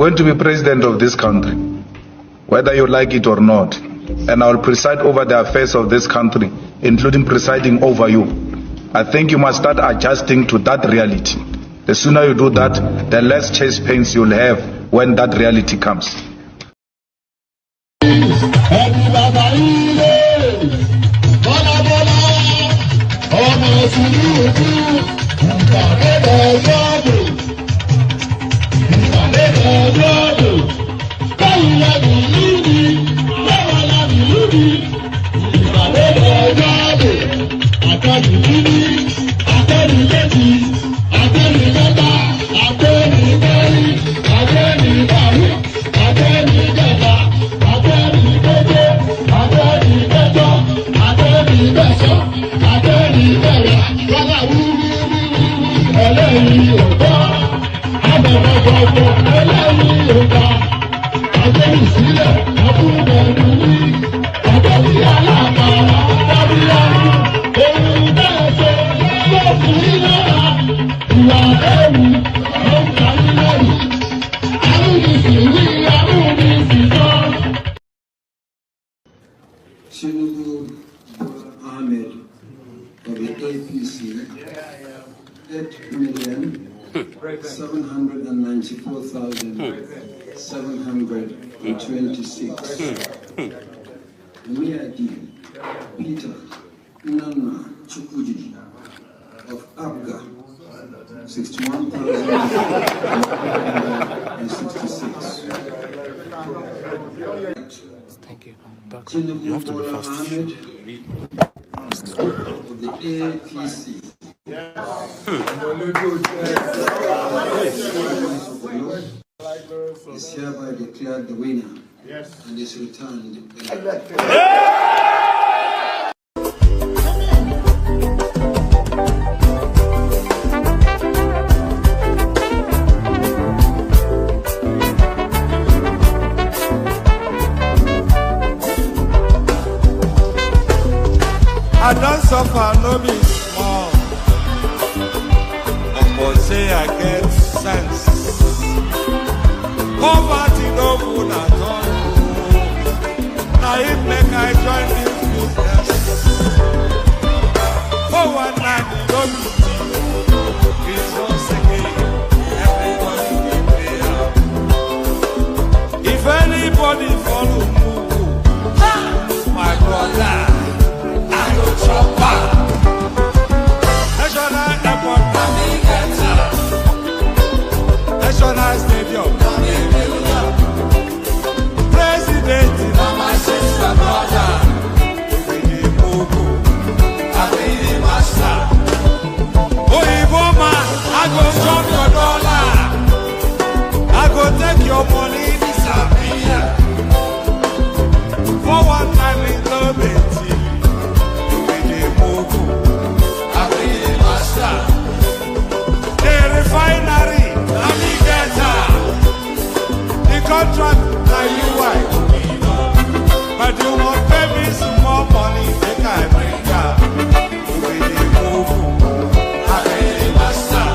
going to be president of this country, whether you like it or not, and I will preside over the affairs of this country, including presiding over you. I think you must start adjusting to that reality. The sooner you do that, the less chest pains you'll have when that reality comes. Don't let me leave you. 8,794,726. Miyadi Peter Nana Chukwudi of Abga, 61,166. Thank you. You have to be fast. Of the APC. Is hereby declared the winner and is returned. I don't suffer, no be small. But say I get sense. Poverty no good at all. Now it make I join this business. For one night, no be it's once again. Everybody be there. If anybody follow Mugu, my brother, I go chopper. National airport, National stadium, President, my sister, brother, we the Mugu, I be the master. Oh, Iboma, I go chop your dollar. I go take your money, disappear. For one time in love, the refinery, navigator, the contract, now you wife. But you won't pay me some more money, make I bring her. You be the move, I be the master.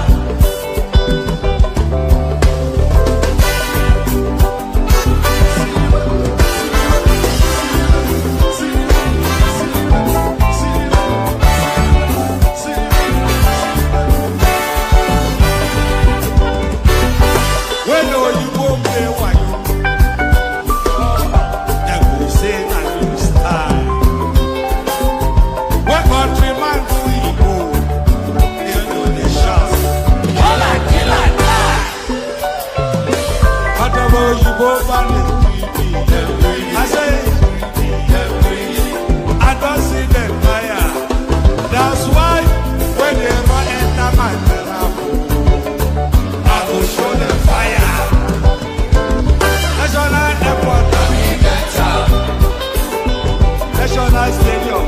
I say, I don't see them fire. That's why when they run enter my temple, I will show them fire. National airport, National stadium,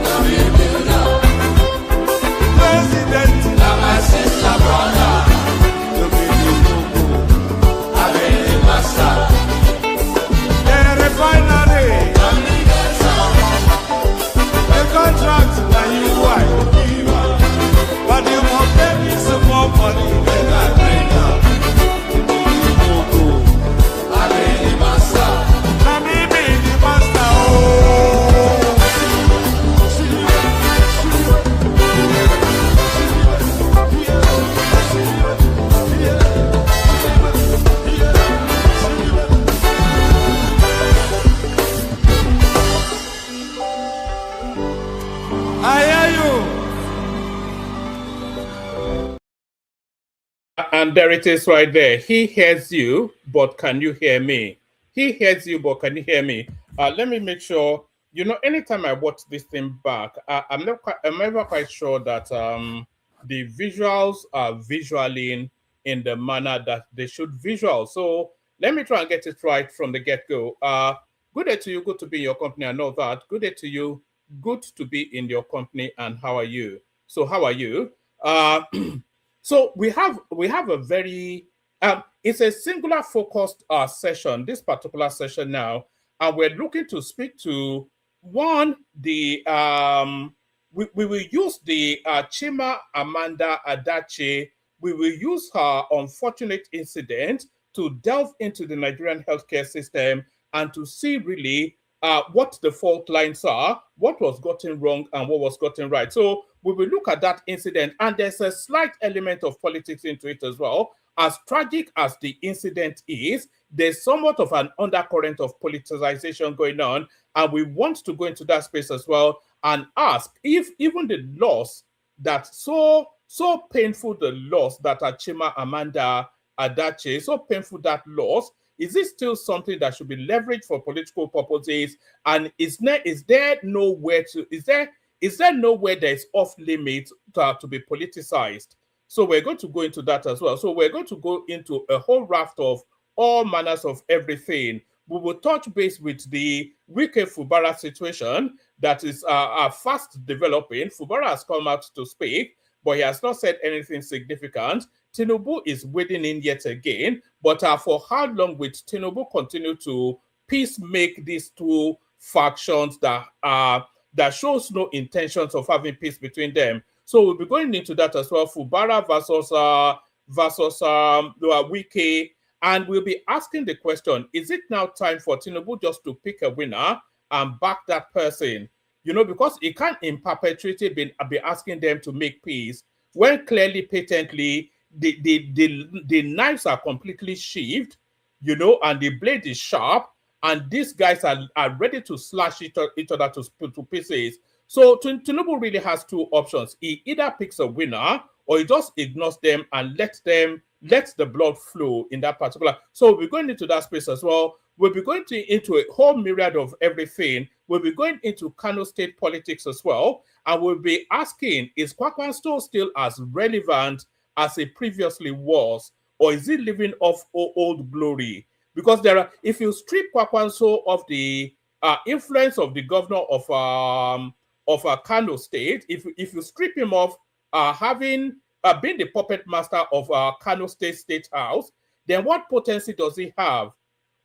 President, my sister, brother, you be the Mugu, I be the master. Refinery, the contract that you wife, but you won't pay me some more money than I bring up. I be the master. Let me be the master. I hear you. And there it is right there. He hears you, but can you hear me? He hears you, but can you hear me? Let me make sure. You know, anytime I watch this thing back, I'm never quite sure that the visuals are visualing in the manner that they should visual. So let me try and get it right from the get-go. Good day to you. Good to be in your company. I know that. Good day to you. Good to be in your company. And how are you? So how are you? So we have a very it's a singular focused session, this particular session now, and we're looking to speak to one, the we will use the Chimamanda Adichie. We will use her unfortunate incident to delve into the Nigerian healthcare system and to see really what the fault lines are, what was gotten wrong, and what was gotten right. So we will look at that incident, and there's a slight element of politics into it as well. As tragic as the incident is, there's somewhat of an undercurrent of politicization going on, and we want to go into that space as well and ask if even the loss that so painful, the loss that Chimamanda Adichie, so painful that loss, is it still something that should be leveraged for political purposes? And is there nowhere there is off limits to be politicized? So we're going to go into that as well. So we're going to go into a whole raft of all manners of everything. We will touch base with the Wike Fubara situation that is fast developing. Fubara has come out to speak, but he has not said anything significant. Tinubu is wading in yet again, but for how long will Tinubu continue to peacemake these two factions that shows no intentions of having peace between them? So we'll be going into that as well. Fubara versus Wike, and we'll be asking the question: is it now time for Tinubu just to pick a winner and back that person? You know, because he can't in perpetuity be asking them to make peace when clearly, patently, the knives are completely sheathed, you know, and the blade is sharp, and these guys are ready to slash each other to pieces. So Tinubu really has two options. He either picks a winner or he just ignores them and lets the blood flow in that particular. So we're going into that space as well. We'll be going into a whole myriad of everything. We'll be going into Kano State politics as well. And we'll be asking, is Kwakwanso still as relevant as it previously was? Or is it living off old glory? Because if you strip Kwakwanso of the influence of the governor of Kano State, if you strip him of having been the puppet master of Kano State House, then what potency does he have?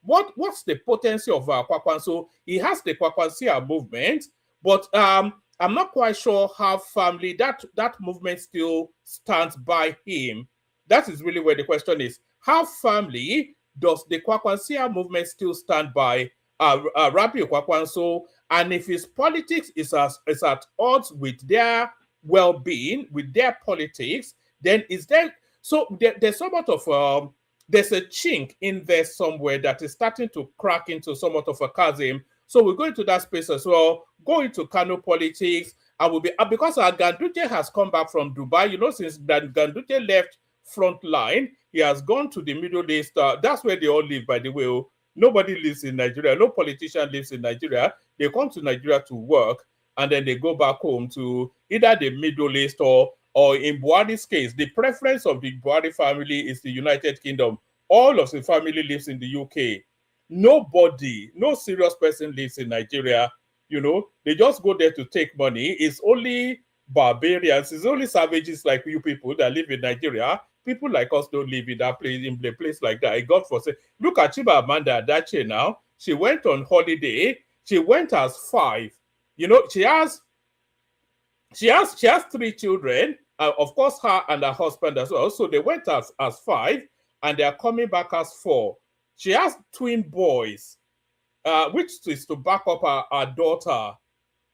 What's the potency of Kwakwanso? He has the Kwakwansia movement, but I'm not quite sure how firmly that movement still stands by him. That is really where the question is. How firmly does the Kwakwansia movement still stand by Rabiu Kwakwanso? And if his politics is at odds with their well-being, with their politics, then there's somewhat of there's a chink in there somewhere that is starting to crack into somewhat of a chasm. So we're going to that space as well, go into Kano politics, and we'll be because Ganduje has come back from Dubai. You know, since that Ganduje left Frontline, he has gone to the Middle East. That's where they all live, by the way. Nobody lives in Nigeria. No politician lives in Nigeria. They come to Nigeria to work, and then they go back home to either the Middle East or in Buhari's case, the preference of the Buhari family is the United Kingdom. All of the family lives in the UK. Nobody, no serious person lives in Nigeria. You know, they just go there to take money. It's only barbarians, it's only savages like you people that live in Nigeria. People like us don't live in that place, in a place like that. God forsake. Look at Chimamanda Adichie now. She went on holiday. She went as 5. You know, she has 3 children. Of course, her and her husband as well. So they went as 5, and they are coming back as 4. She has twin boys, which is to back up her daughter.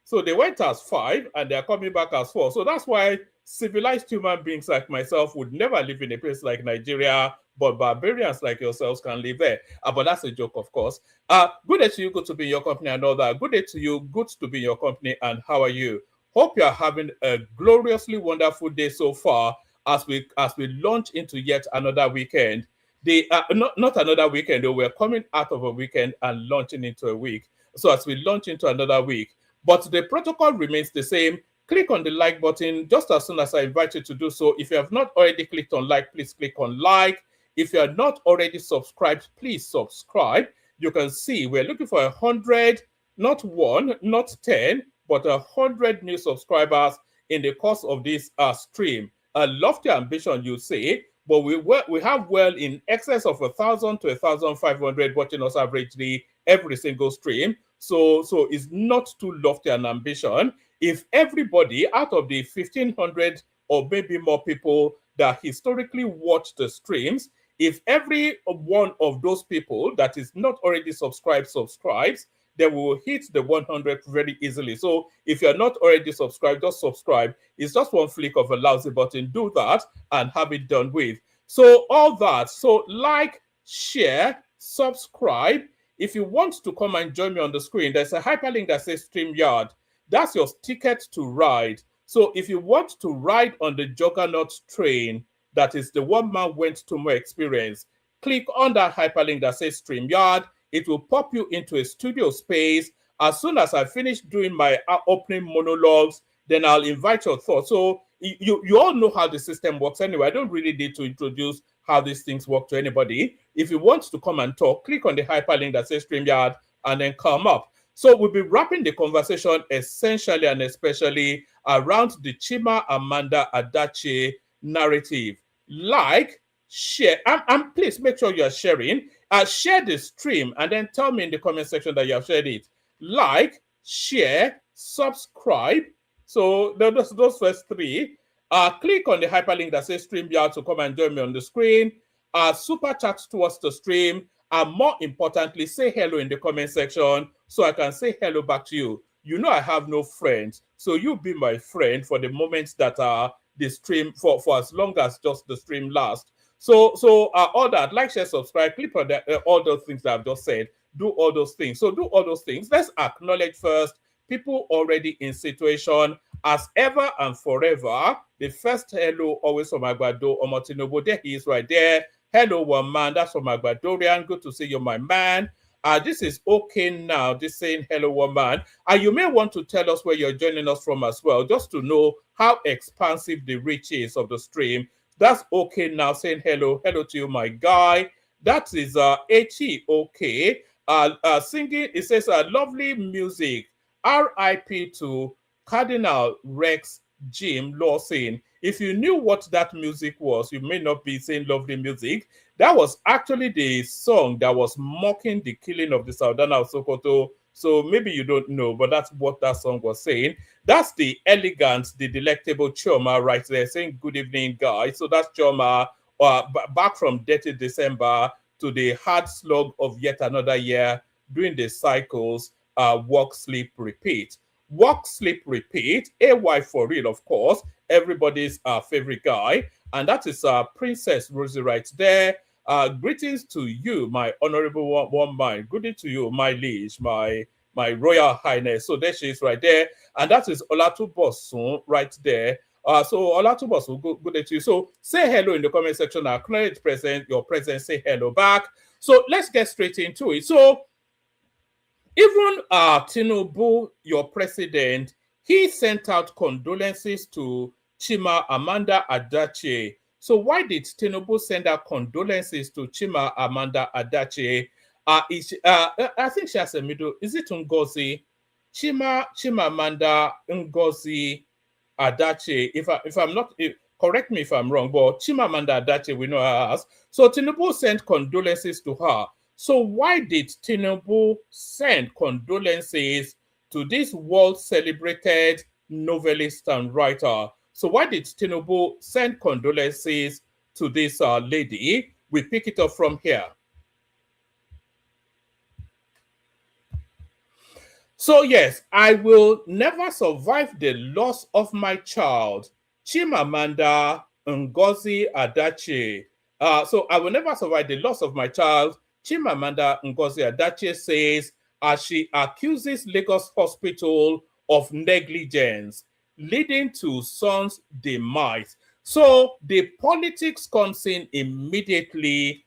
So they went as 5, and they are coming back as 4. So that's why civilized human beings like myself would never live in a place like Nigeria, but barbarians like yourselves can live there. But that's a joke, of course. Good day to you, good to be in your company, and all that. Good day to you, good to be in your company, and how are you? Hope you are having a gloriously wonderful day so far as we launch into yet another weekend. Not another weekend, though. We're coming out of a weekend and launching into a week. So as we launch into another week, but the protocol remains the same. Click on the like button just as soon as I invite you to do so. If you have not already clicked on like, please click on like. If you are not already subscribed, please subscribe. You can see we're looking for 100, not 1, not 10, but 100 new subscribers in the course of this stream. A lofty ambition, you say, but we have well in excess of 1,000 to 1,500 watching us averagely every single stream. So it's not too lofty an ambition. If everybody out of the 1,500 or maybe more people that historically watch the streams, if every one of those people that is not already subscribes, then we will hit the 100 very easily. So if you're not already subscribed, just subscribe. It's just one flick of a lousy button. Do that and have it done with. So all that. So like, share, subscribe. If you want to come and join me on the screen, there's a hyperlink that says StreamYard. That's your ticket to ride. So if you want to ride on the Juggernaut train, that is the one man went to more experience, click on that hyperlink that says StreamYard. It will pop you into a studio space. As soon as I finish doing my opening monologues, then I'll invite your thoughts. So you all know how the system works anyway. I don't really need to introduce how these things work to anybody. If you want to come and talk, click on the hyperlink that says StreamYard and then come up. So we'll be wrapping the conversation essentially and especially around the Chimamanda Adichie narrative. Like, share, and please make sure you're sharing. Share the stream and then tell me in the comment section that you have shared it. Like, share, subscribe. So those first three. Click on the hyperlink that says StreamYard to come and join me on the screen. Super chat towards the stream. And more importantly, say hello in the comment section so I can say hello back to you. You know I have no friends, so you be my friend for the moments that the stream for as long as just the stream lasts. So all that, like, share, subscribe, click on all those things that I've just said. Do all those things. So do all those things. Let's acknowledge first people already in situation as ever and forever. The first hello always from Agbado Omotinobo. There he is right there. Hello, one man. That's from Agbadorian. Good to see you, my man. This is okay now. This saying hello, one man. You may want to tell us where you're joining us from as well, just to know how expansive the reach is of the stream. That's okay now. Saying hello, hello to you, my guy. That is H-E, okay. Singing, it says lovely music. R.I.P. to Cardinal Rex Jim Lawson. If you knew what that music was, you may not be saying lovely music. That was actually the song that was mocking the killing of the Saldana of Sokoto. So maybe you don't know, but that's what that song was saying. That's the elegant, the delectable Chioma right there saying good evening, guys. So that's Chioma back from Dirty December to the hard slog of yet another year, doing the cycles, work, sleep, repeat. Work, sleep, repeat. AY for real, of course. Everybody's favorite guy. And that is Princess Rosie right there. Greetings to you, my honorable one mind. Good day to you, my liege, my royal highness. So there she is right there. And that is Olatubosun right there. So Olatubosun, good day to you. So say hello in the comment section. Acknowledge your presence. Say hello back. So let's get straight into it. So even Tinubu, your president, he sent out condolences to Chimamanda Adichie. So why did Tinubu send out condolences to Chimamanda Adichie? I think she has a middle. Is it Ngozi? Chimamanda Ngozi Adichie. If I'm not, correct me if I'm wrong, but Chimamanda Adichie, we know her as. So Tinubu sent condolences to her. So why did Tinubu send condolences to this world-celebrated novelist and writer? So why did Tinubu send condolences to this lady? We pick it up from here. So yes, I will never survive the loss of my child, Chimamanda Ngozi Adichie. So I will never survive the loss of my child, Chimamanda Ngozi Adichie says, as she accuses Lagos Hospital of negligence, leading to son's demise. So the politics comes in immediately,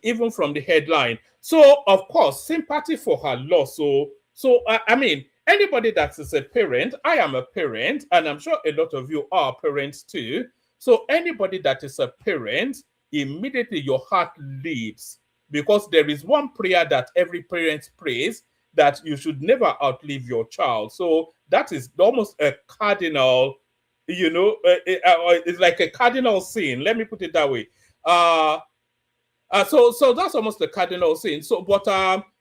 even from the headline. So, of course, sympathy for her loss. So I mean, anybody that is a parent, I am a parent, and I'm sure a lot of you are parents too. So anybody that is a parent, immediately your heart leaps. Because there is one prayer that every parent prays, that you should never outlive your child. So that is almost a cardinal, you know, it's like a cardinal sin. Let me put it that way. So that's almost the cardinal sin. So, but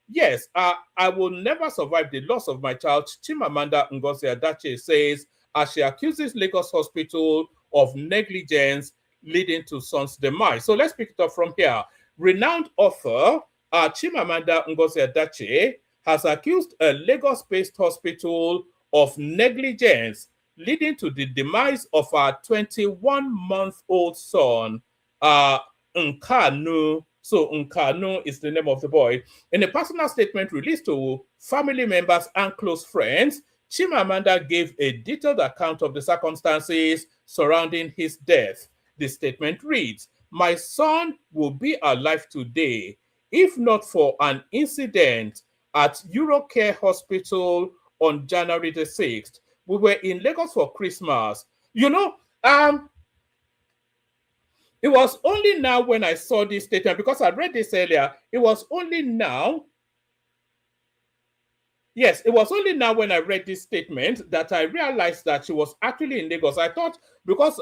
yes, I will never survive the loss of my child. Chimamanda Ngozi Adichie says, as she accuses Lagos Hospital of negligence leading to son's demise. So let's pick it up from here. Renowned author Chimamanda Ngozi Adichie has accused a Lagos-based hospital of negligence, leading to the demise of her 21-month-old son, Nkanu. So Nkanu is the name of the boy. In a personal statement released to family members and close friends, Chimamanda gave a detailed account of the circumstances surrounding his death. The statement reads, "My son will be alive today if not for an incident at Eurocare Hospital on January the 6th. We were in Lagos for Christmas." You know, it was only now when I saw this statement, because I read this earlier, it was only now. Yes, it was only now when I read this statement that I realized that she was actually in Lagos. I thought, because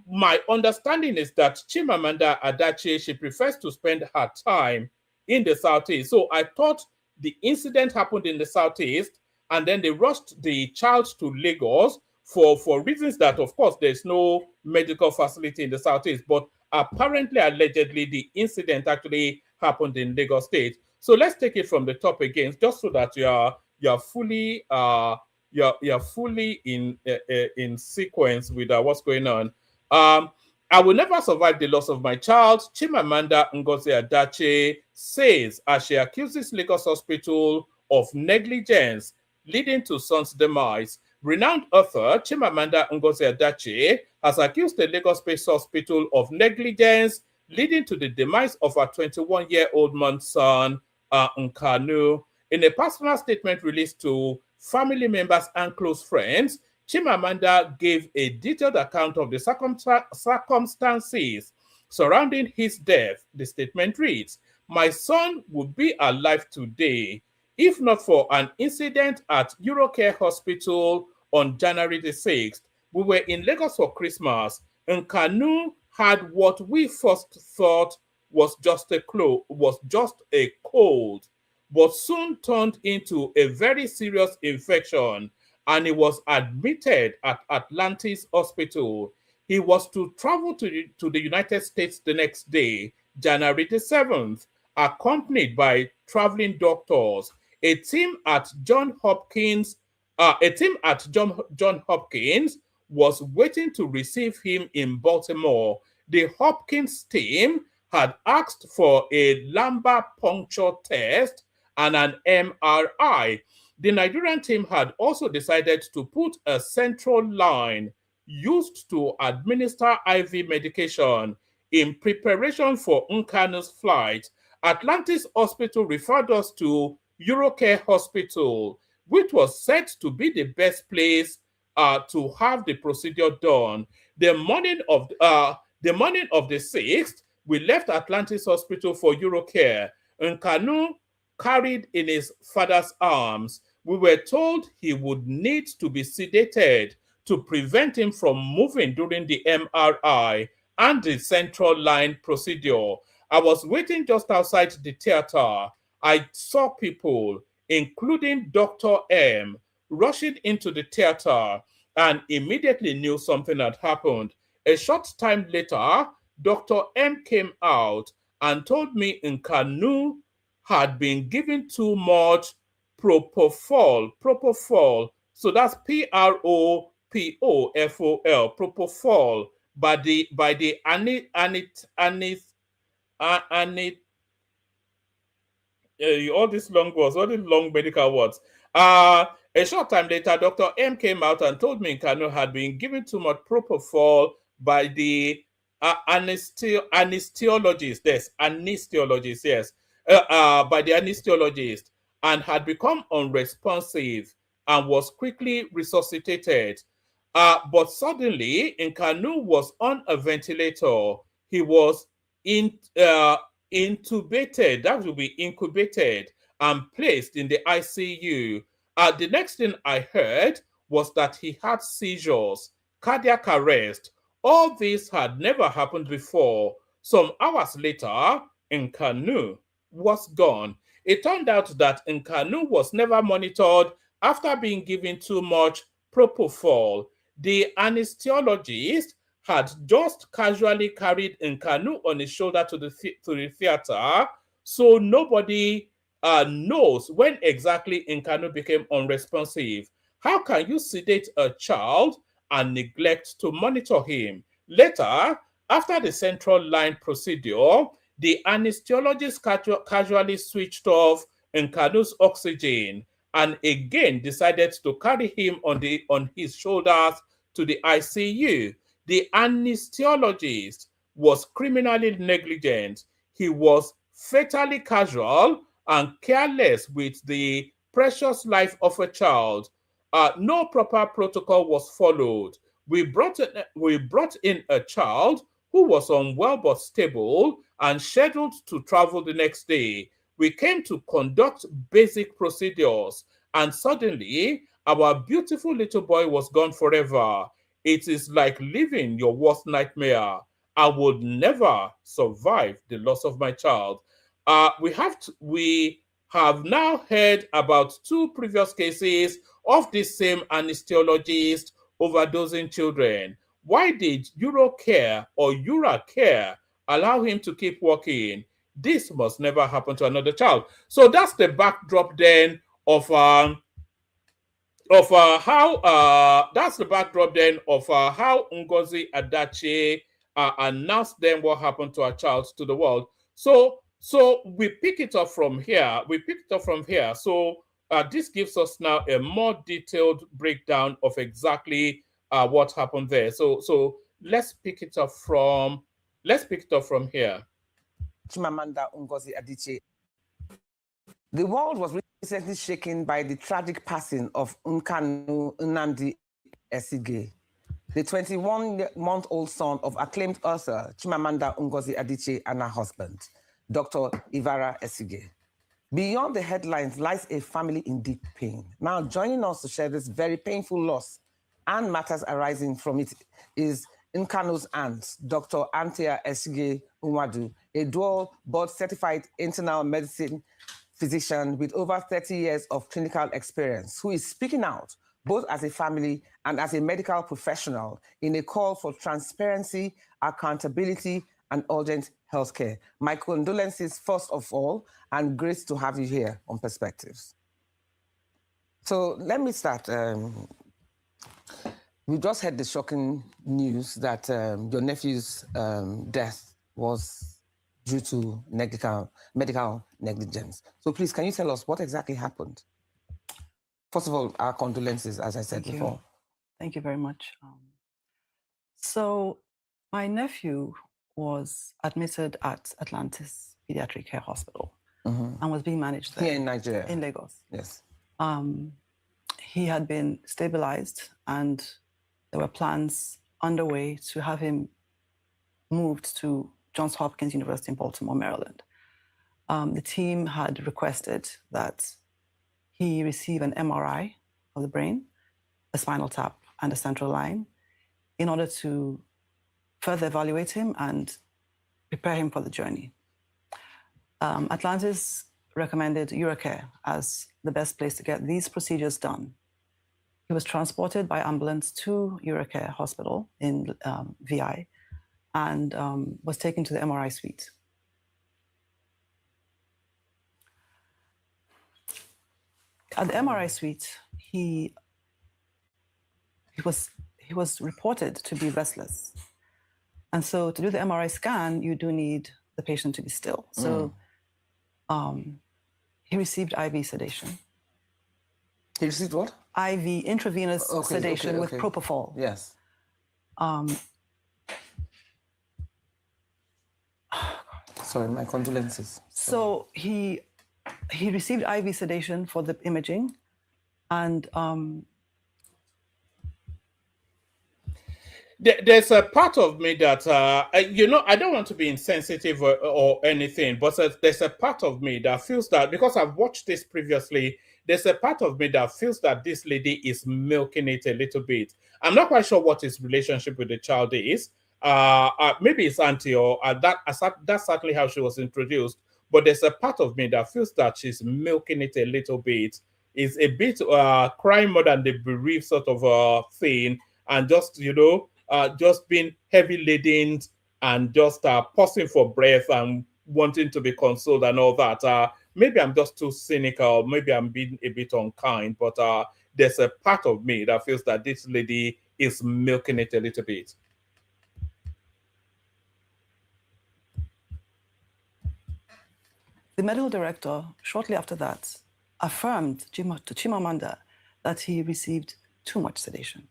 my understanding is that Chimamanda Adichie, she prefers to spend her time in the Southeast. So I thought the incident happened in the Southeast, and then they rushed the child to Lagos for reasons that, of course, there's no medical facility in the Southeast. But apparently, allegedly, the incident actually happened in Lagos State. So let's take it from the top again, just so that you're fully you're fully in sequence with what's going on. I will never survive the loss of my child, Chimamanda Ngozi Adichie says, as she accuses Lagos Hospital of negligence leading to son's demise. Renowned author Chimamanda Ngozi Adichie has accused the Lagos-based hospital of negligence leading to the demise of her 21-year-old month son, Nkanu. In a personal statement released to family members and close friends, Chimamanda gave a detailed account of the circumstances surrounding his death. The statement reads, "My son would be alive today if not for an incident at Eurocare Hospital on January the 6th. We were in Lagos for Christmas. Nkanu had what we first thought was just a cold, but soon turned into a very serious infection, and he was admitted at Atlantis Hospital. He was to travel to the United States the next day, January the 7th, accompanied by traveling doctors. A team at John Hopkins was waiting to receive him in Baltimore. The Hopkins team had asked for a lumbar puncture test and an MRI. The Nigerian team had also decided to put a central line used to administer IV medication in preparation for Nkanu's flight. Atlantis Hospital referred us to Eurocare Hospital, which was said to be the best place to have the procedure done. The morning of the 6th, we left Atlantis Hospital for Eurocare. Nkanu carried in his father's arms. We were told he would need to be sedated to prevent him from moving during the MRI and the central line procedure. I was waiting just outside the theater. I saw people, including Dr. M, rushing into the theater and immediately knew something had happened. A short time later, Dr. M came out and told me Nkanu had been given too much propofol. So that's Propofol, propofol, by the all these long words, all these long medical words. A short time later, Dr. M came out and told me Nkanu had been given too much propofol by the anesthesiologist. Yes, anesthesiologist. Yes, by the anesthesiologist, and had become unresponsive and was quickly resuscitated. But suddenly, Nkanu was on a ventilator. He was intubated, that would be incubated, and placed in the ICU. The next thing I heard was that he had seizures, cardiac arrest. All this had never happened before. Some hours later, Nkanu was gone. It turned out that Nkanu was never monitored after being given too much propofol. The anesthesiologist had just casually carried Nkanu on his shoulder to the theater, so nobody knows when exactly Nkanu became unresponsive. How can you sedate a child and neglect to monitor him? Later, after the central line procedure, the anesthesiologist casually switched off Nkanu's oxygen and again decided to carry him on his shoulders to the ICU. The anesthesiologist was criminally negligent. He was fatally casual and careless with the precious life of a child. No proper protocol was followed. We brought in a child who was unwell but stable and scheduled to travel the next day. We came to conduct basic procedures, and suddenly our beautiful little boy was gone forever. It is like living your worst nightmare. I would never survive the loss of my child. We have now heard about 2 previous cases of the same anesthesiologist overdosing children. Why did Eurocare or Euracare allow him to keep working? This must never happen to another child. So that's the backdrop then of how Ngozi Adichie announced then what happened to her child to the world. So we pick it up from here. So this gives us now a more detailed breakdown of exactly what happened there. So let's pick it up from here. Chimamanda Ngozi Adichie. The world was recently shaken by the tragic passing of Nkanu Nnamdi Ezike, the 21-month-old son of acclaimed author Chimamanda Ngozi Adichie and her husband, Dr. Ivara Ezike. Beyond the headlines lies a family in deep pain. Now, joining us to share this very painful loss and matters arising from it is Nkanu's aunt, Dr. Anthea Ezike Nwadu, a dual board-certified internal medicine physician with over 30 years of clinical experience, who is speaking out both as a family and as a medical professional in a call for transparency, accountability, and urgent healthcare. My condolences, first of all, and great to have you here on Perspectives. So let me start. We just heard the shocking news that your nephew's death was due to medical negligence. So please, can you tell us what exactly happened? First of all, our condolences, as I said before. Thank you very much. So my nephew was admitted at Atlantis Pediatric Care Hospital and was being managed there. Here in Nigeria? In Lagos. Yes. He had been stabilized and there were plans underway to have him moved to Johns Hopkins University in Baltimore, Maryland. The team had requested that he receive an MRI of the brain, a spinal tap, and a central line in order to further evaluate him and prepare him for the journey. Atlantis recommended Eurocare as the best place to get these procedures done. He was transported by ambulance to Eurocare Hospital in VI and was taken to the MRI suite. At the MRI suite, he was reported to be restless. And so to do the MRI scan, you do need the patient to be still. So he received IV sedation. He received what? IV, intravenous sedation with propofol. Yes. Sorry, my condolences. So he received IV sedation for the imaging, and there's a part of me that I don't want to be insensitive or anything, but there's a part of me that feels that, because I've watched this previously, there's a part of me that feels that this lady is milking it a little bit. I'm not quite sure what his relationship with the child is. Maybe it's auntie, or that's certainly how she was introduced. But there's a part of me that feels that she's milking it a little bit. It's a bit crying more than the bereaved sort of thing, and just just being heavy laden and just pausing for breath and wanting to be consoled and all that. maybe I'm just too cynical, maybe I'm being a bit unkind, but there's a part of me that feels that this lady is milking it a little bit. The medical director, shortly after that, affirmed to Chimamanda that he received too much sedation.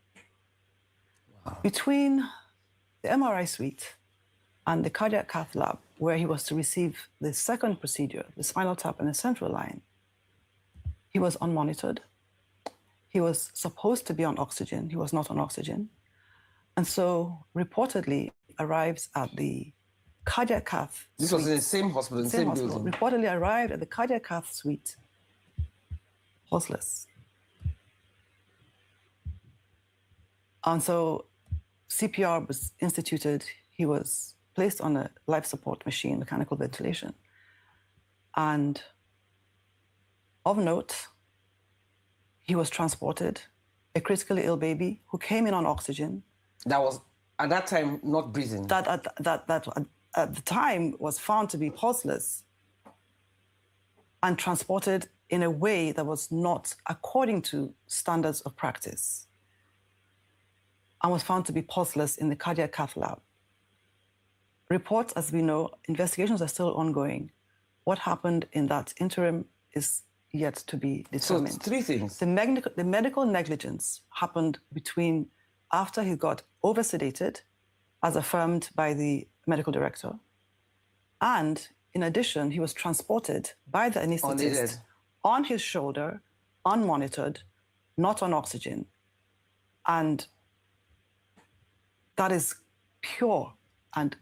Wow. Between the MRI suite and the cardiac cath lab, where he was to receive the second procedure, the spinal tap and the central line, he was unmonitored. He was supposed to be on oxygen. He was not on oxygen. And so reportedly arrives at the cardiac cath This suite. was in the same hospital, in the same building. Reportedly arrived at the cardiac cath suite, pulseless. And so CPR was instituted. He was placed on a life support machine, mechanical ventilation. And of note, he was transported, a critically ill baby who came in on oxygen. That was, at that time, not breathing. That at the time was found to be pulseless and transported in a way that was not according to standards of practice, and was found to be pulseless in the cardiac cath lab. Reports, as we know, investigations are still ongoing. What happened in that interim is yet to be determined. So, three things. The medical negligence happened between after he got over-sedated, as affirmed by the medical director, and in addition, he was transported by the anesthetist on his shoulder, unmonitored, not on oxygen. And that is pure and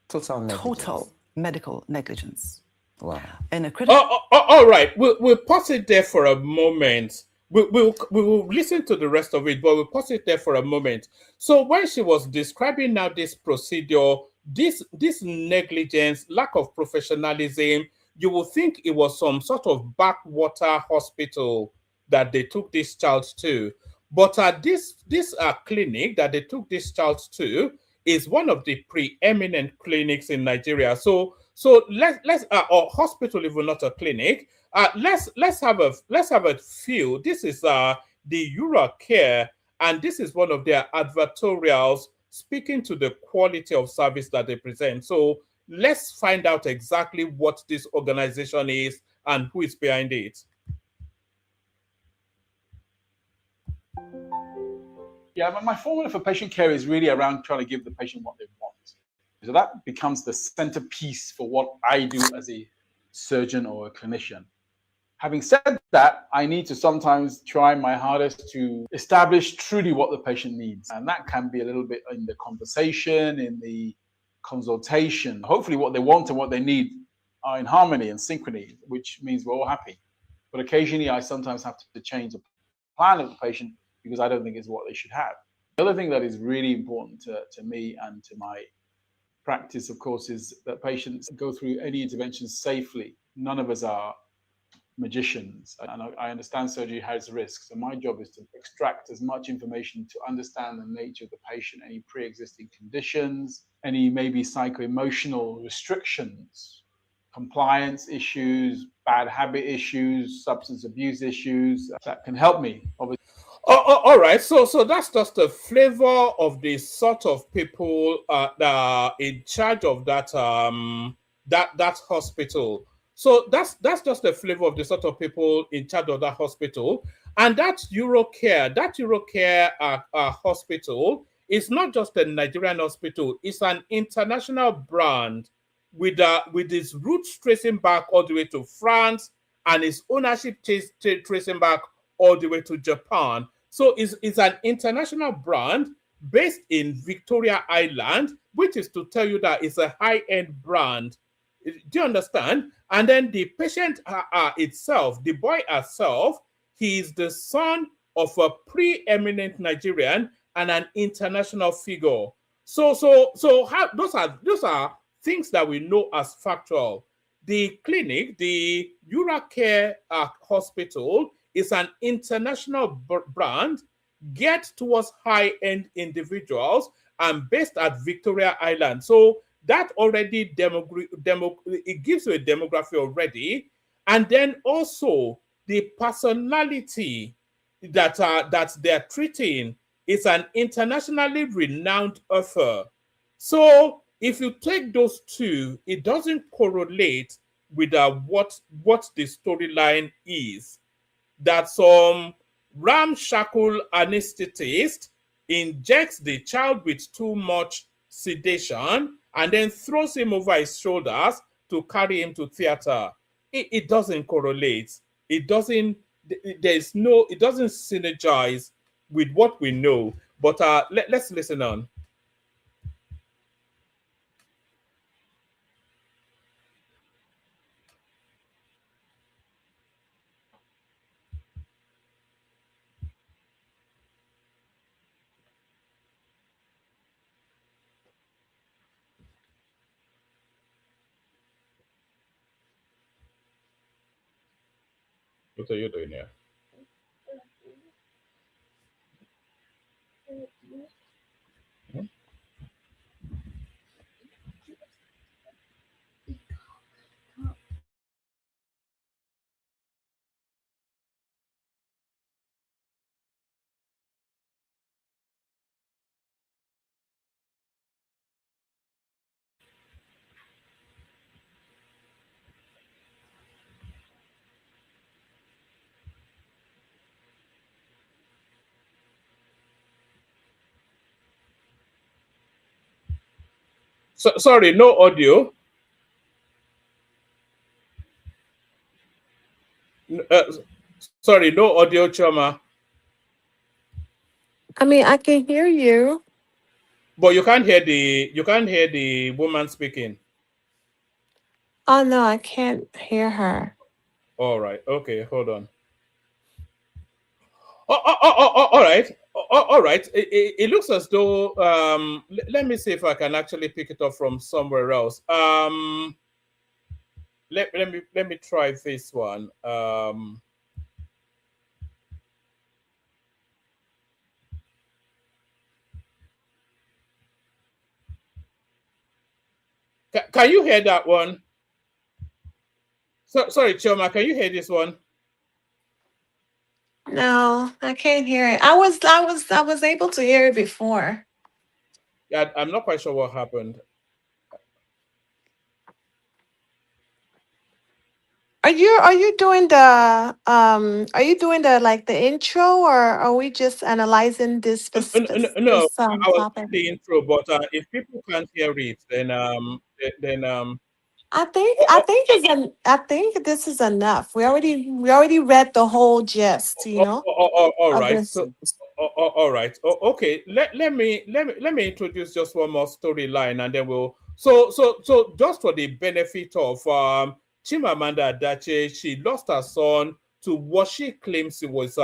total medical negligence. Wow. And a critical... all right, we'll pause it there for a moment. We will listen to the rest of it, but we'll pause it there for a moment. So when she was describing now this procedure, this negligence, lack of professionalism, you will think it was some sort of backwater hospital that they took this child to. But this clinic that they took this child to is one of the preeminent clinics in Nigeria. So let's or hospital, even not a clinic. Let's have a feel. This is the EuroCare, and this is one of their advertorials speaking to the quality of service that they present. So let's find out exactly what this organization is and who is behind it. Yeah, but my formula for patient care is really around trying to give the patient what they want. So that becomes the centerpiece for what I do as a surgeon or a clinician. Having said that, I need to sometimes try my hardest to establish truly what the patient needs. And that can be a little bit in the conversation, in the consultation. Hopefully what they want and what they need are in harmony and synchrony, which means we're all happy. But occasionally I sometimes have to change the plan of the patient because I don't think it's what they should have. The other thing that is really important to me and to my practice, of course, is that patients go through any intervention safely. None of us are magicians, and I understand surgery has risks, and my job is to extract as much information to understand the nature of the patient, any pre-existing conditions, any maybe psycho-emotional restrictions, compliance issues, bad habit issues, substance abuse issues that can help me, obviously. All right, so that's just a flavor of the sort of people that are in charge of that that hospital. So that's just a flavor of the sort of people in charge of that hospital. And that EuroCare hospital is not just a Nigerian hospital, it's an international brand with its roots tracing back all the way to France and its ownership tracing back all the way to Japan. So it's an international brand based in Victoria Island, which is to tell you that it's a high-end brand. Do you understand? And then the patient itself, the boy herself, he is the son of a preeminent Nigerian and an international figure. So those are things that we know as factual. The clinic, the EuroCare hospital, is an international brand geared towards high-end individuals and based at Victoria Island. So that already it gives you a demography already. And then also the personality that they're treating is an internationally renowned author. So if you take those two, it doesn't correlate with what the storyline is. That some ramshackle anesthetist injects the child with too much sedation and then throws him over his shoulders to carry him to theater. It doesn't correlate. It doesn't. There's no. It doesn't synergize with what we know. But let's listen on. What are you doing here? So, sorry, no audio. Uh, sorry, no audio, Choma. I mean, I can hear you. But you can't hear the woman speaking. Oh no, I can't hear her. All right. Okay. Hold on. All right. All right. It looks as though let me see if I can actually pick it up from somewhere else. Let me try this one. Can you hear that one? Sorry, Choma, can you hear this one? No, I can't hear it. I was able to hear it before. Yeah, I'm not quite sure what happened. Are you doing the like the intro, or are we just analyzing this No, I was topic? doing the intro, but if people can't hear it, then I think this is enough. We already read the whole gist, all of right. this. So all right. Okay. Let me introduce just one more storyline, and then we'll. So just for the benefit of Chimamanda Adichie, she lost her son to what she claims it was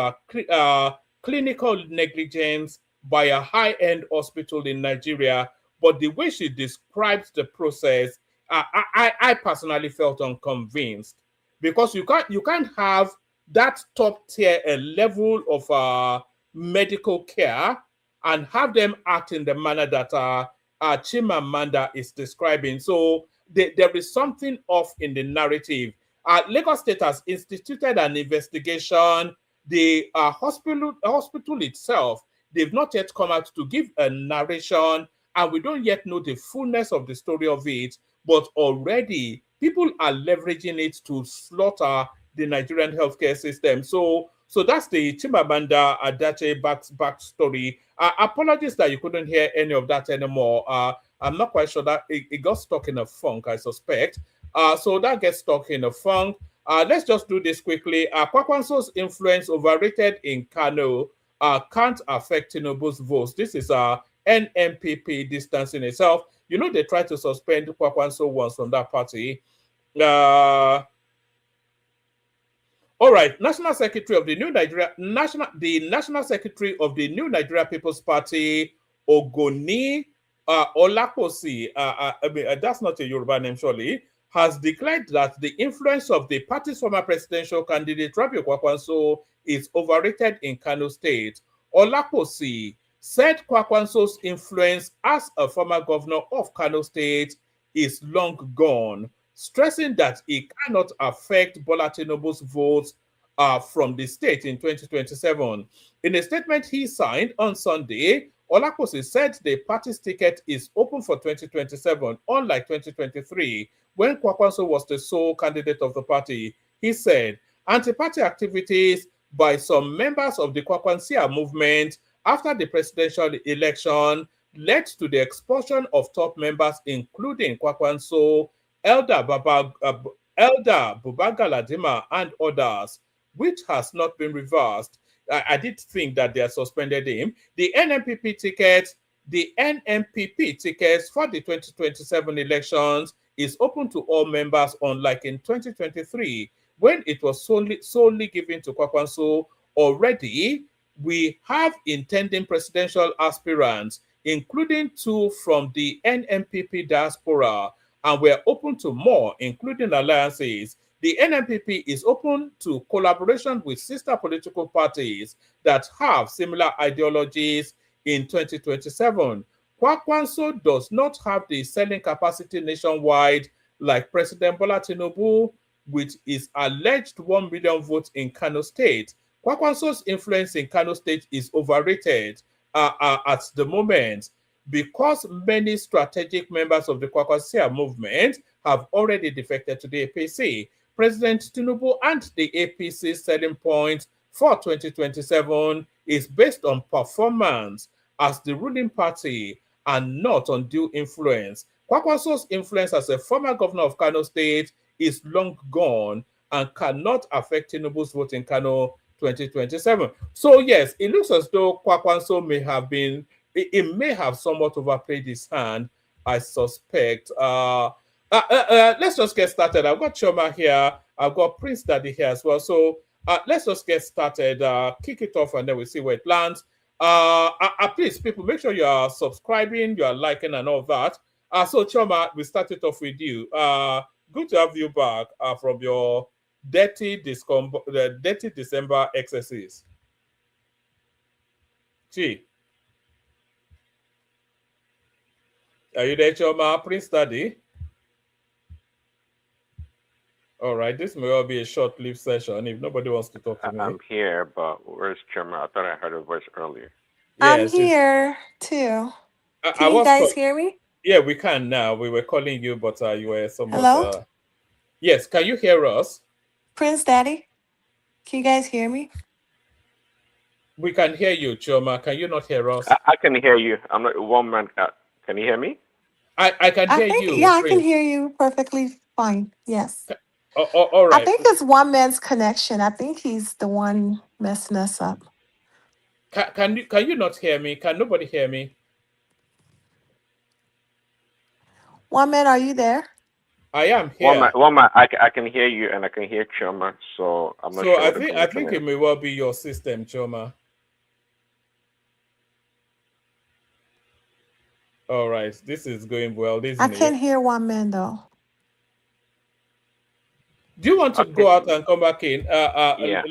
clinical negligence by a high-end hospital in Nigeria. But the way she describes the process, I personally felt unconvinced, because you can't have that top tier level of medical care and have them act in the manner that Chimamanda is describing. So there is something off in the narrative. Lagos State has instituted an investigation. The hospital itself, they've not yet come out to give a narration, and we don't yet know the fullness of the story of it. But already people are leveraging it to slaughter the Nigerian healthcare system. So that's the Chimamanda Adichie backstory. Apologies that you couldn't hear any of that anymore. I'm not quite sure that it got stuck in a funk, I suspect. So that gets stuck in a funk. Let's just do this quickly. Kwakwanso's influence overrated in Kano can't affect Tinubu's votes. This is NMPP distancing itself. You know, they tried to suspend Kwakwanso once from that party. All right, National Secretary of the National Secretary of the New Nigeria People's Party, Ogoni Olakosi, that's not a Yoruba name, surely, has declared that the influence of the party's former presidential candidate, Rabiu Kwakwanso, is overrated in Kano State. Olakosi said Kwakwanso's influence as a former governor of Kano State is long gone. stressing that it cannot affect Bola Tinubu's votes from the state in 2027. In a statement he signed on Sunday, Olakosi said the party's ticket is open for 2027, unlike 2023, when Kwakwanso was the sole candidate of the party. He said, anti-party activities by some members of the Kwakwansia movement after the presidential election led to the expulsion of top members, including Kwakwanso, Elder Bubagaladima, and others, which has not been reversed. I did think that they are suspended him. The NNPP tickets for the 2027 elections is open to all members, unlike in 2023, when it was solely given to Kwakwanso. Already, we have intending presidential aspirants, including 2 from the NNPP diaspora, and we're open to more, including alliances. The NNPP is open to collaboration with sister political parties that have similar ideologies in 2027. Kwakwanso does not have the selling capacity nationwide like President Bola Tinubu, with his alleged 1 million votes in Kano State. Kwakwanso's influence in Kano State is overrated at the moment, because many strategic members of the Kwakwansia movement have already defected to the APC. President Tinubu and the APC's selling point for 2027 is based on performance as the ruling party and not on due influence. Kwakwanso's influence as a former governor of Kano State is long gone and cannot affect Tinubu's vote in Kano 2027. So yes, it looks as though Kwakwanso may have been, it may have somewhat overplayed his hand, I suspect. Let's just get started. I've got Choma here. I've got Prince Daddy here as well. So let's just get started. Kick it off and then we'll see where it lands. Please, people, make sure you are subscribing, you are liking and all that. So Choma, we start it off with you. Good to have you back from your dirty December excesses. Gee. Are you there, Choma? Prince Daddy? All right, this may well be a short-lived session if nobody wants to talk to me. I'm here, but where's Choma? I thought I heard a voice earlier. Yes, I'm here too. Can you guys hear me? Yeah, we can now. We were calling you, but you were somewhat... Hello? Yes, can you hear us? Prince Daddy, can you guys hear me? We can hear you, Choma. Can you not hear us? I can hear you. I'm not one man. Can you hear me? I can hear you. Yeah, Prince. I can hear you perfectly fine. Yes. All right. I think it's one man's connection. I think he's the one messing us up. Can you not hear me? Can nobody hear me? One man, are you there? I am here. One man, I can hear you and I can hear Choma, so I'm not sure. So I think it may well be your system, Choma. All right, this is going well, isn't it? I can't hear one man though. Do you want to go out and come back in? Yeah.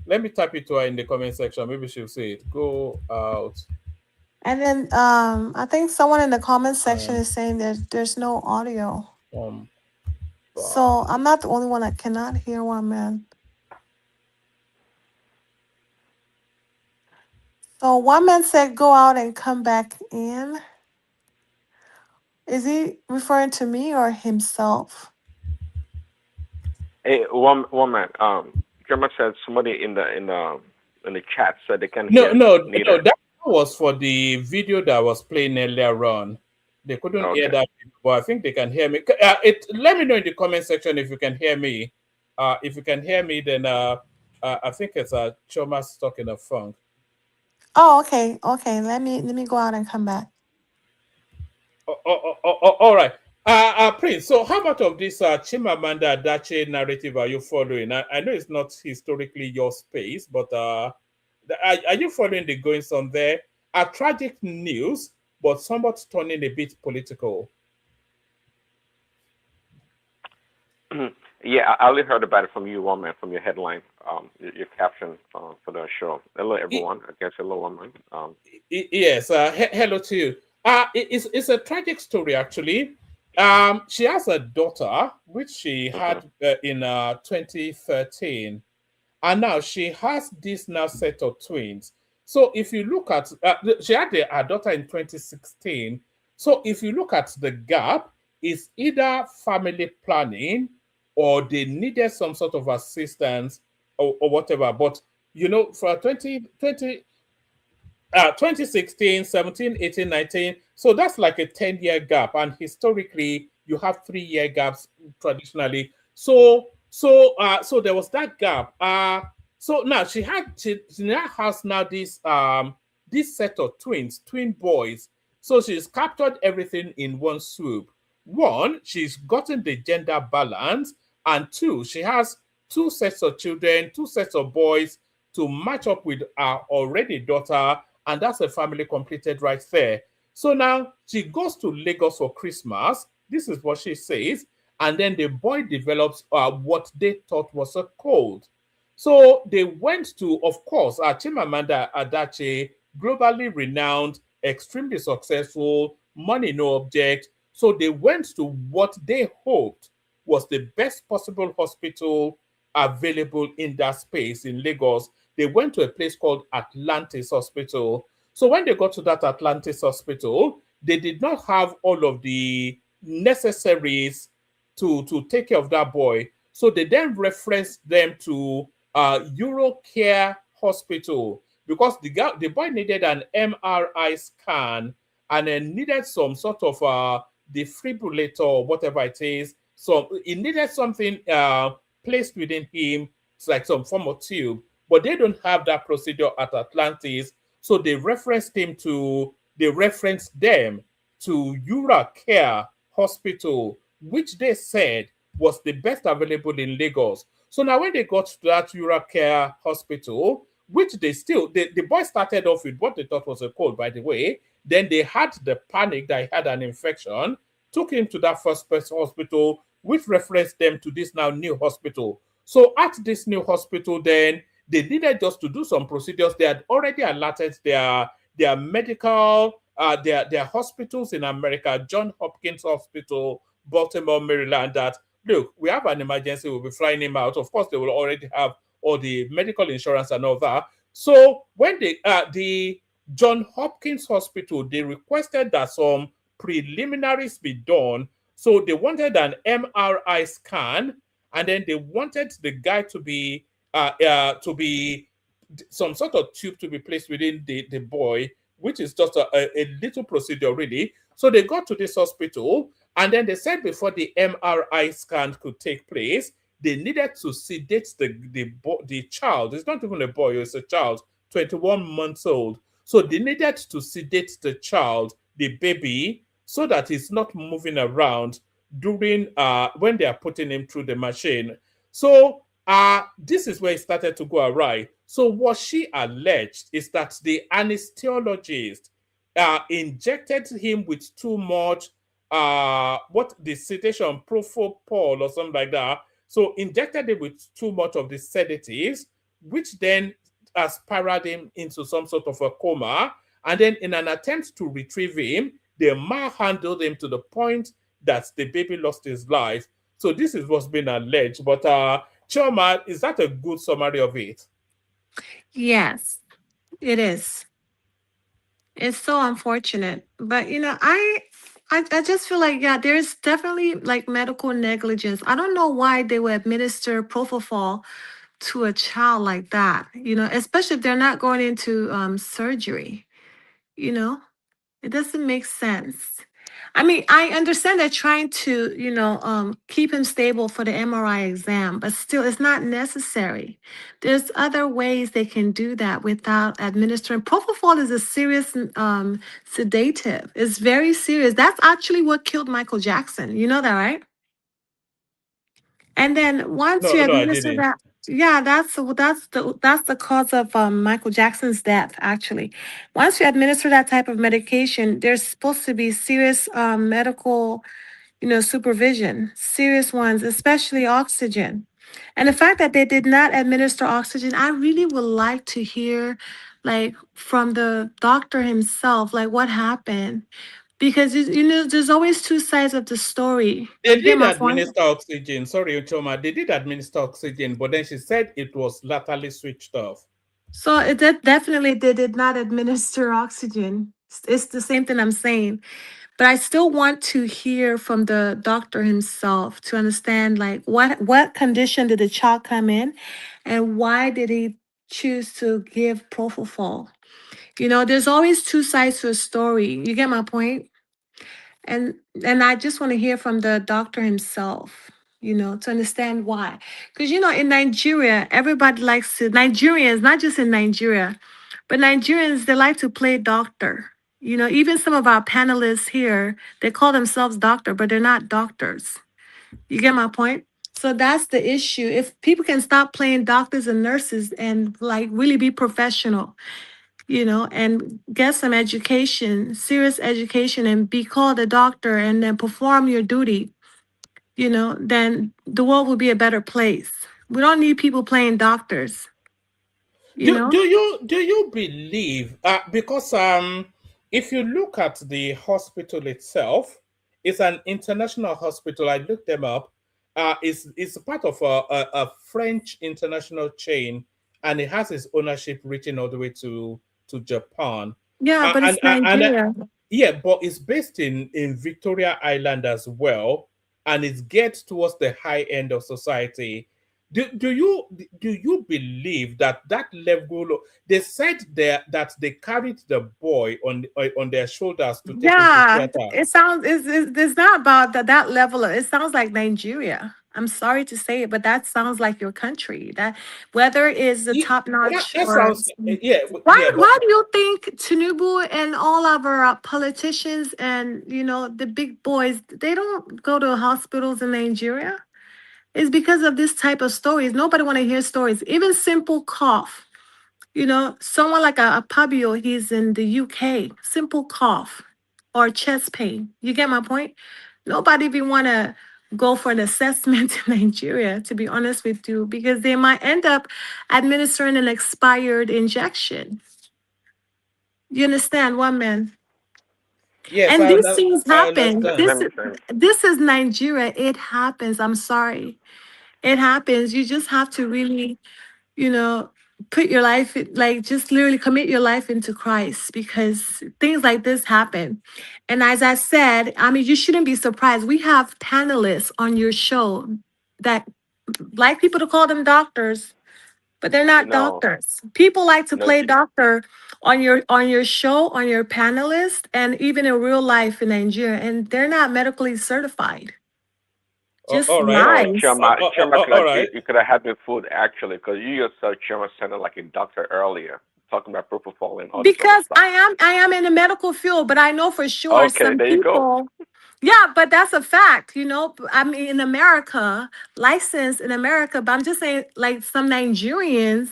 Let me type it to her in the comment section. Maybe she'll see it. Go out. And then I think someone in the comment section is saying that there's no audio. So I'm not the only one that cannot hear one man. So one man said go out and come back in. Is he referring to me or himself? Hey, one man. Choma said somebody in the chat said they can't hear. No, that was for the video that was playing earlier on. They couldn't hear that, but I think they can hear me. Let me know in the comment section if you can hear me. If you can hear me, then I think it's Choma stuck in a funk. Oh, okay. Let me go out and come back. All right. Prince, so how much of this Chimamanda Adichie narrative are you following? I know it's not historically your space, but are you following the goings on there? Tragic news, but somewhat turning a bit political. Yeah, I only heard about it from you, one man, from your headline, your caption for the show. Hello, everyone. I guess hello, one man. Yes, hello to you. It's a tragic story, actually. She has a daughter, which she had in 2013. And now she has this now set of twins. So if you look at, she had her daughter in 2016. So if you look at the gap, it's either family planning or they needed some sort of assistance or whatever. But, you know, for 2016, 17, 18, 19. So that's like a 10-year gap. And historically, you have 3-year gaps traditionally. So there was that gap. So now she now has now this set of twin boys. So she's captured everything in one swoop. One, she's gotten the gender balance, and two, she has 2 sets of children, 2 sets of boys to match up with her already daughter, and that's a family completed right there. So now she goes to Lagos for Christmas. This is what she says. And then the boy develops what they thought was a cold. So they went to, of course, Chimamanda Adichie, globally renowned, extremely successful, money no object. So they went to what they hoped was the best possible hospital available in that space in Lagos. They went to a place called Atlantis Hospital. So when they got to that Atlantis Hospital, they did not have all of the necessaries to take care of that boy. So they then referenced them to Eurocare Hospital because the boy needed an MRI scan and then needed some sort of defibrillator or whatever it is. So he needed something placed within him. It's like some form of tube, but they don't have that procedure at Atlantis. So they referenced them to Eurocare Hospital, which they said was the best available in Lagos. So now when they got to that Eurocare Hospital, which the boy started off with what they thought was a cold, by the way. Then they had the panic that he had an infection, took him to that first hospital, which referenced them to this now new hospital. So at this new hospital, then they needed just to do some procedures. They had already alerted their medical, their hospitals in America, Johns Hopkins Hospital, Baltimore, Maryland, that, look, we have an emergency, we'll be flying him out. Of course, they will already have all the medical insurance and all that. So when the Johns Hopkins Hospital, they requested that some preliminaries be done. So they wanted an MRI scan, and then they wanted the guy to be some sort of tube to be placed within the boy, which is just a little procedure, really. So they got to this hospital, and then they said before the MRI scan could take place, they needed to sedate the child. It's not even a boy, it's a child, 21 months old. So they needed to sedate the child, the baby, so that he's not moving around during when they are putting him through the machine. So this is where it started to go awry. So what she alleged is that the anesthesiologist injected him with too much the sedation, propofol or something like that. So injected him with too much of the sedatives, which then spiraled him into some sort of a coma. And then in an attempt to retrieve him, they manhandled him to the point that the baby lost his life. So this is what's been alleged. But Chioma, is that a good summary of it? Yes, it is. It's so unfortunate. But I just feel like, yeah, there's definitely like medical negligence. I don't know why they would administer propofol to a child like that, especially if they're not going into surgery. It doesn't make sense. I mean, I understand they're trying to, keep him stable for the MRI exam, but still, it's not necessary. There's other ways they can do that without administering. Propofol is a serious sedative. It's very serious. That's actually what killed Michael Jackson. You know that, right? And then once you administer that, yeah, that's the cause of Michael Jackson's death. Actually, once you administer that type of medication, there's supposed to be serious medical, supervision, serious ones, especially oxygen. And the fact that they did not administer oxygen, I really would like to hear like from the doctor himself, like what happened. Because there's always two sides of the story. They You get did my point? administer oxygen. Sorry, Choma. They did administer oxygen, but then she said it was latterly switched off. So definitely they did not administer oxygen. It's the same thing I'm saying. But I still want to hear from the doctor himself to understand like what condition did the child come in and why did he choose to give propofol? There's always two sides to a story. You get my point? And I just want to hear from the doctor himself, to understand why. Because in Nigeria, everybody likes to Nigerians, not just in Nigeria, but Nigerians, they like to play doctor. Even some of our panelists here, they call themselves doctor, but they're not doctors. You get my point? So that's the issue. If people can stop playing doctors and nurses and like really be professional, and get some education, serious education, and be called a doctor and then perform your duty, then the world will be a better place. We don't need people playing doctors. Do you believe because if you look at the hospital itself, it's an international hospital. I looked them up. It's part of a French international chain, and it has its ownership reaching all the way to Japan. Yeah, but it's Nigeria. Yeah, but it's based in Victoria Island as well, and it gets towards the high end of society. Do you believe that level? They said there that they carried the boy on their shoulders to take him to theater. It sounds it's not about that level. It sounds like Nigeria. I'm sorry to say it, but that sounds like your country. That whether it's the top notch That or sounds why do you think Tinubu and all of our politicians and the big boys, they don't go to hospitals in Nigeria? It's because of this type of stories. Nobody want to hear stories. Even simple cough. Someone like a Pabio, he's in the UK. Simple cough or chest pain. You get my point? Nobody even want to go for an assessment in Nigeria, to be honest with you, because they might end up administering an expired injection. You understand, one man? Yes, and these things happen. understand. This is Nigeria. It happens. I'm sorry. It happens. You just have to really, put your life, like just literally commit your life into Christ because things like this happen. And as I said, you shouldn't be surprised. We have panelists on your show that like people to call them doctors, but they're not doctors. People like to play doctor on your show, on your panelist, and even in real life in Nigeria, and they're not medically certified. Just lies. Chima, you could have had me fooled actually, because you yourself, Chima, sounded like a doctor earlier, talking about propofol and all. Because I am in the medical field, but I know for sure some there people. You go. Yeah, but that's a fact, in America, licensed in America, but I'm just saying, like some Nigerians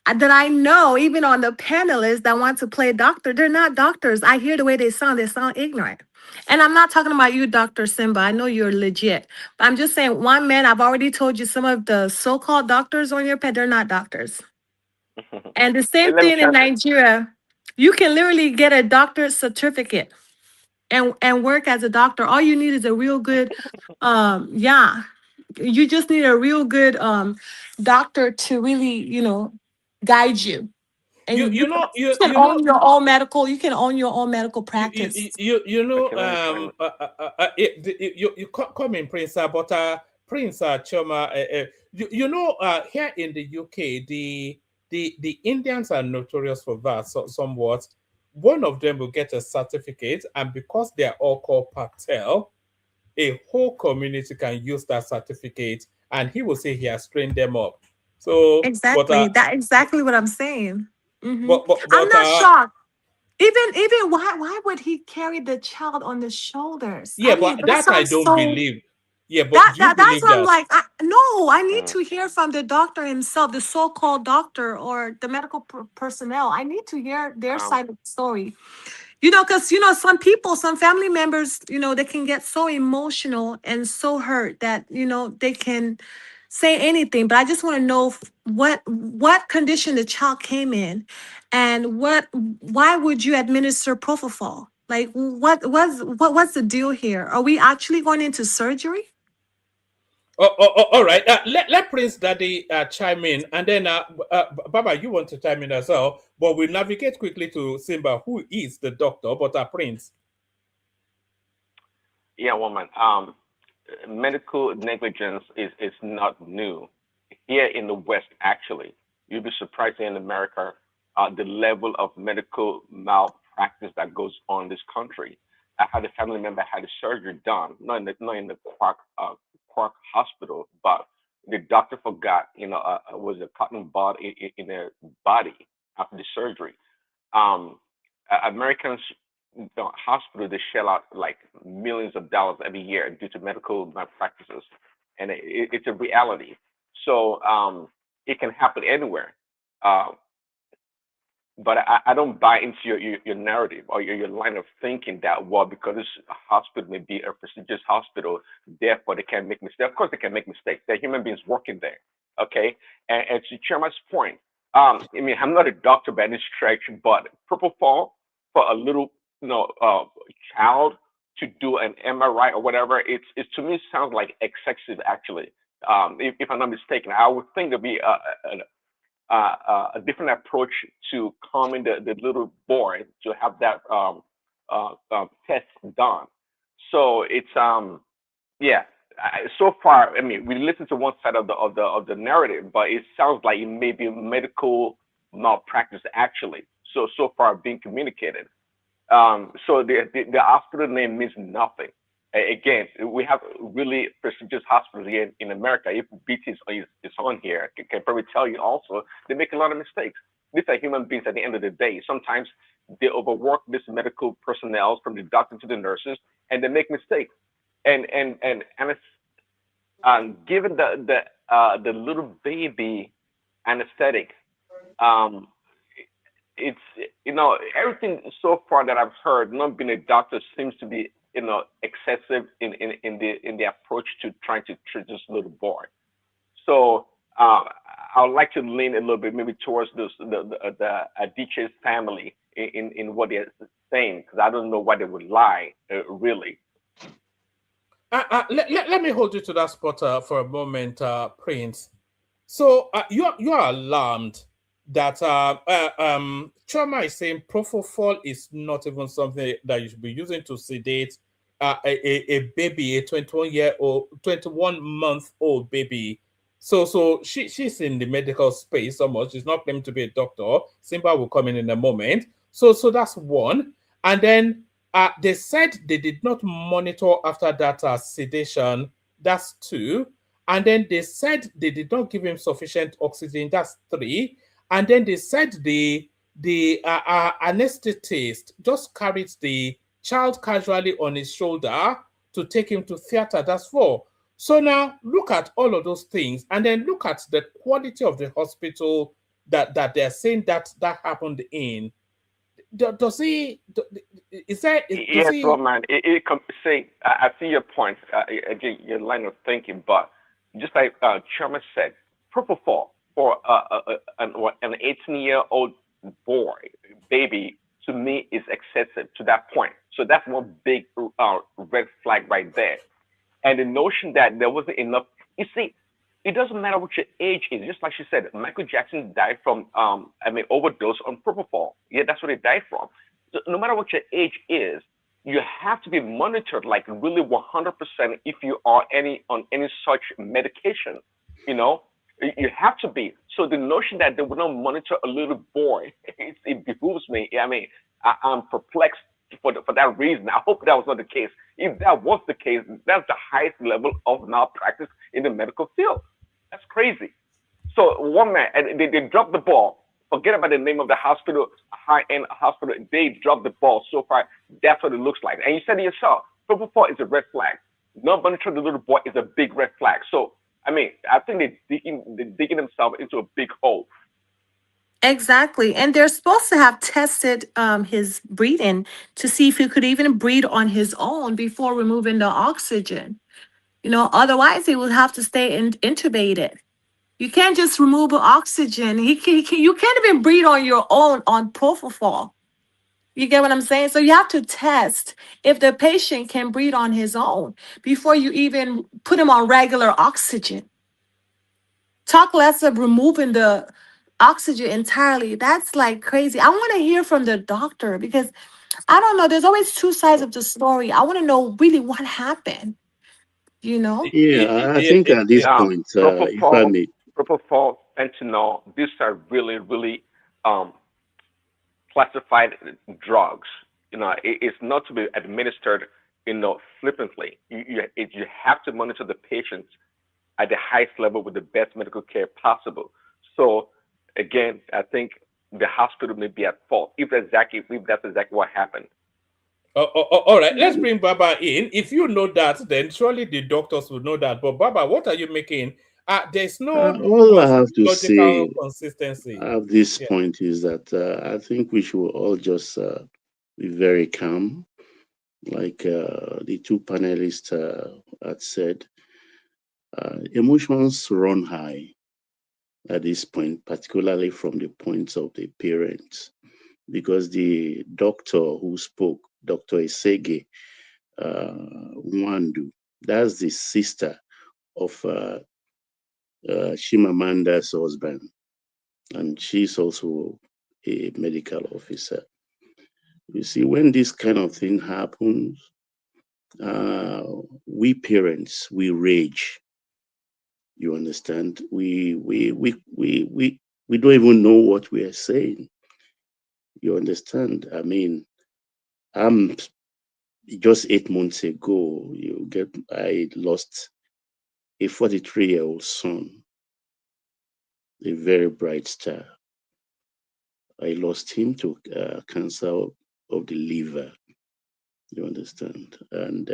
that I know, even on the panelists that want to play doctor, they're not doctors. I hear the way they sound ignorant. And I'm not talking about you, Dr. Simba. I know you're legit. But I'm just saying, one man, I've already told you some of the so-called doctors on your pad, they're not doctors. And the same thing in Nigeria. You can literally get a doctor's certificate and work as a doctor. All you need is a real good, you just need a real good doctor to really, guide you. And you can own your own medical. You can own your own medical practice. You come in, Prince, but Prince Choma, here in the UK, the Indians are notorious for that. So somewhat, one of them will get a certificate, and because they are all called Patel, a whole community can use that certificate, and he will say he has trained them up. So exactly, that's exactly what I'm saying. Mm-hmm. I'm not shocked. Even why would he carry the child on the shoulders? Yeah, but that I don't believe. Yeah, but that's what I'm like. I need to hear from the doctor himself, the so-called doctor or the medical personnel. I need to hear their side of the story. Because some people, some family members, they can get so emotional and so hurt that they can say anything, but I just want to know what condition the child came in, and why would you administer propofol? Like, what's the deal here? Are we actually going into surgery? All right. Let Prince Daddy chime in, and then Baba, you want to chime in as well. But we'll navigate quickly to Simba, who is the doctor, but Prince. Yeah, woman. Medical negligence is not new here in the West. Actually, you'd be surprised in America the level of medical malpractice that goes on in this country. I had a family member had a surgery done, not in the Quark Hospital, but the doctor forgot, was a cotton bud in their body after the surgery. Americans, hospital, they shell out like millions of dollars every year due to medical malpractices, and it's a reality. So it can happen anywhere. But I don't buy into your narrative or your line of thinking that, well, because this hospital may be a prestigious hospital, therefore they can't make mistakes. Of course they can make mistakes. They're human beings working there, okay? And to Chairman's point, I mean, I'm not a doctor by any stretch, but propofol for a little, child to do an MRI or whatever, it's to me sounds like excessive, actually. If I'm not mistaken, I would think there'd be a different approach to calming the little boy to have that test done. So it's so far, I mean, we listen to one side of the narrative, but it sounds like it may be medical malpractice actually. So far being communicated. So the hospital name means nothing. Again, we have really prestigious hospitals here in America. If BT is on here, I can probably tell you also, they make a lot of mistakes. These are human beings at the end of the day. Sometimes they overwork this medical personnel, from the doctor to the nurses, and they make mistakes. And given the little baby anesthetic, it's everything so far that I've heard, not being a doctor, seems to be excessive in the approach to trying to treat this little boy. So I would like to lean a little bit maybe towards the Adichie's family in what they're saying, because I don't know why they would lie, really. Let me hold you to that spot for a moment, Prince. So you are alarmed that Choma is saying propofol is not even something that you should be using to sedate a baby, a 21-month-old baby. So she's in the medical space so much. She's not claiming to be a doctor. Simba will come in a moment. So that's one. And then they said they did not monitor after that sedation. That's two. And then they said they did not give him sufficient oxygen. That's three. And then they said the anesthetist just carried the child casually on his shoulder to take him to theater. That's four. So now look at all of those things, and then look at the quality of the hospital that they're saying that happened in. Does he? Yes, man. I see your point. Again, your line of thinking, but just like Chairman said, propofol for an 18-year-old baby, to me, is excessive to that point. So that's one big red flag right there. And the notion that there wasn't enough, you see, it doesn't matter what your age is. Just like she said, Michael Jackson died from overdose on propofol. Yeah, that's what he died from. So no matter what your age is, you have to be monitored like really 100% if you are on any such medication. You have to be. So the notion that they would not monitor a little boy, it behooves me. I mean, I'm perplexed for that reason. I hope that was not the case. If that was the case, that's the highest level of malpractice in the medical field. That's crazy. So one man, and they dropped the ball. Forget about the name of the hospital, high-end hospital. They dropped the ball so far. That's what it looks like. And you said it yourself, propofol is a red flag. Not monitoring the little boy is a big red flag. So I mean, I think they're digging themselves into a big hole. Exactly. And they're supposed to have tested his breathing to see if he could even breathe on his own before removing the oxygen. You know, otherwise he will have to stay intubated. You can't just remove oxygen. You can't even breathe on your own on propofol. You get what I'm saying? So you have to test if the patient can breathe on his own before you even put him on regular oxygen. Talk less of removing the oxygen entirely. That's like crazy. I want to hear from the doctor because I don't know. There's always two sides of the story. I want to know really what happened. You know? Yeah, I think at this point, if I may. Propofol, fentanyl, these are really, really classified drugs. You know, it's not to be administered, you know, flippantly. You have to monitor the patients at the highest level with the best medical care possible. So again, I think the hospital may be at fault if that's exactly what happened. All right, let's bring Baba in. If you know that, then surely the doctors would know that. But Baba, what are you making? There's no all I have to logical say consistency at this point is that I think we should all just be very calm, like the two panelists had said. Emotions run high at this point, particularly from the points of the parents, because the doctor who spoke, Dr. Esege Nwandu, that's the sister of Chimamanda's husband, and she's also a medical officer. You see, when this kind of thing happens, we parents, we rage. You understand? We don't even know what we are saying. You understand? I mean, I'm just 8 months ago, I lost a 43-year-old son, a very bright star. I lost him to cancer of the liver. You understand? And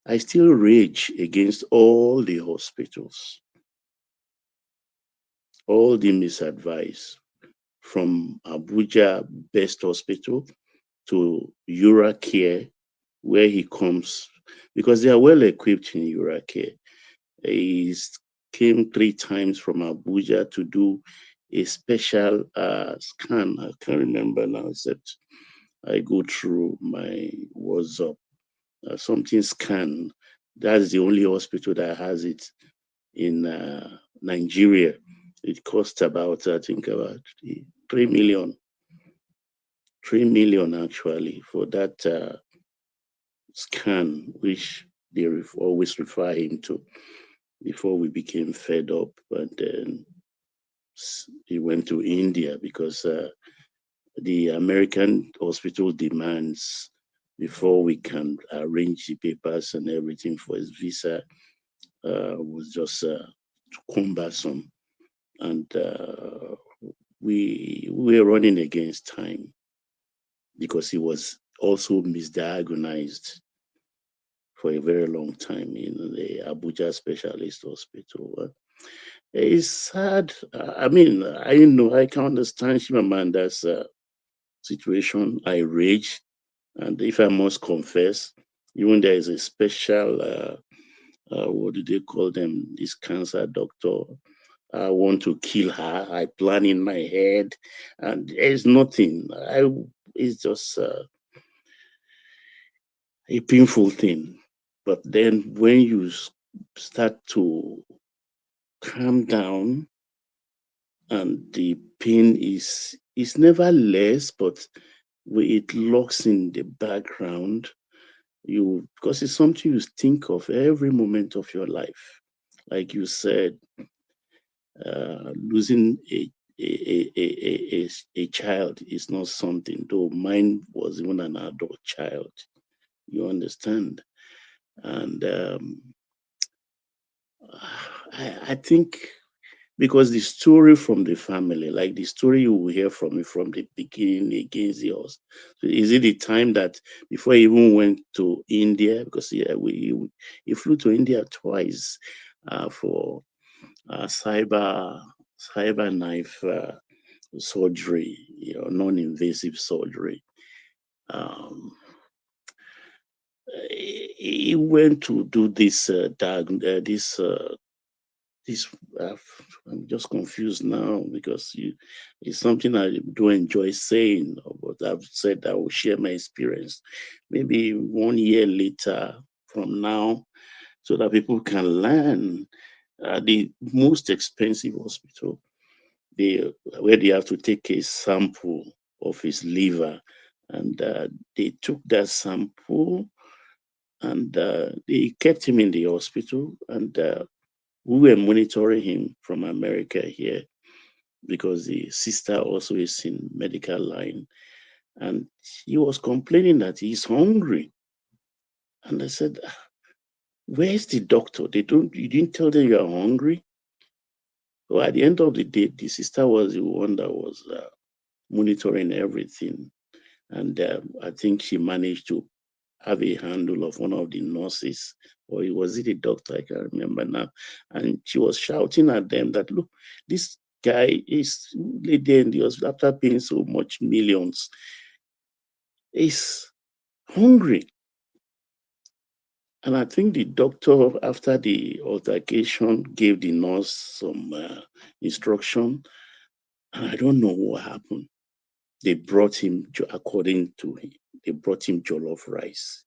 I still rage against all the hospitals, all the misadvice, from Abuja Best Hospital to Uracare, where he comes, because they are well equipped in Uracare. He came 3 times from Abuja to do a special scan. I can't remember now, except I go through my WhatsApp. Something scan. That's the only hospital that has it in Nigeria. It costs about, I think, about 3 million. 3 million actually for that scan, which they always refer him to, before we became fed up. But then he went to India because the American hospital demands, before we can arrange the papers and everything for his visa, was just cumbersome. And we were running against time because he was also misdiagnosed for a very long time in the Abuja Specialist Hospital. It's sad. I mean, I know I can understand Chimamanda's situation. I rage, and if I must confess, even there is a special, what do they call them? This cancer doctor. I want to kill her. I plan in my head, and there's nothing. It's just a painful thing. But then when you start to calm down, and the pain is never less, but it locks in the background, because it's something you think of every moment of your life. Like you said, losing a child is not something, though mine was even an adult child. You understand? And I think, because the story from the family, like the story you will hear from me from the beginning against yours. So is it the time that before he even went to India? Because he flew to India twice for cyber knife surgery, non-invasive surgery. he went to do this I'm just confused now because it's something I do enjoy saying, but I've said I will share my experience maybe 1 year later from now so that people can learn. The most expensive hospital, where they have to take a sample of his liver, and they took that sample and they kept him in the hospital, and we were monitoring him from America here because the sister also is in medical line, and he was complaining that he's hungry. And I said, where's the doctor? You didn't tell them you're hungry? So at the end of the day, the sister was the one that was monitoring everything. And I think she managed to have a handle of one of the nurses, or was it a doctor? I can't remember now. And she was shouting at them that, look, this guy is there in the hospital after paying so much millions. He's hungry. And I think the doctor, after the altercation, gave the nurse some instruction. And I don't know what happened. They brought him, according to him, they brought him jollof rice.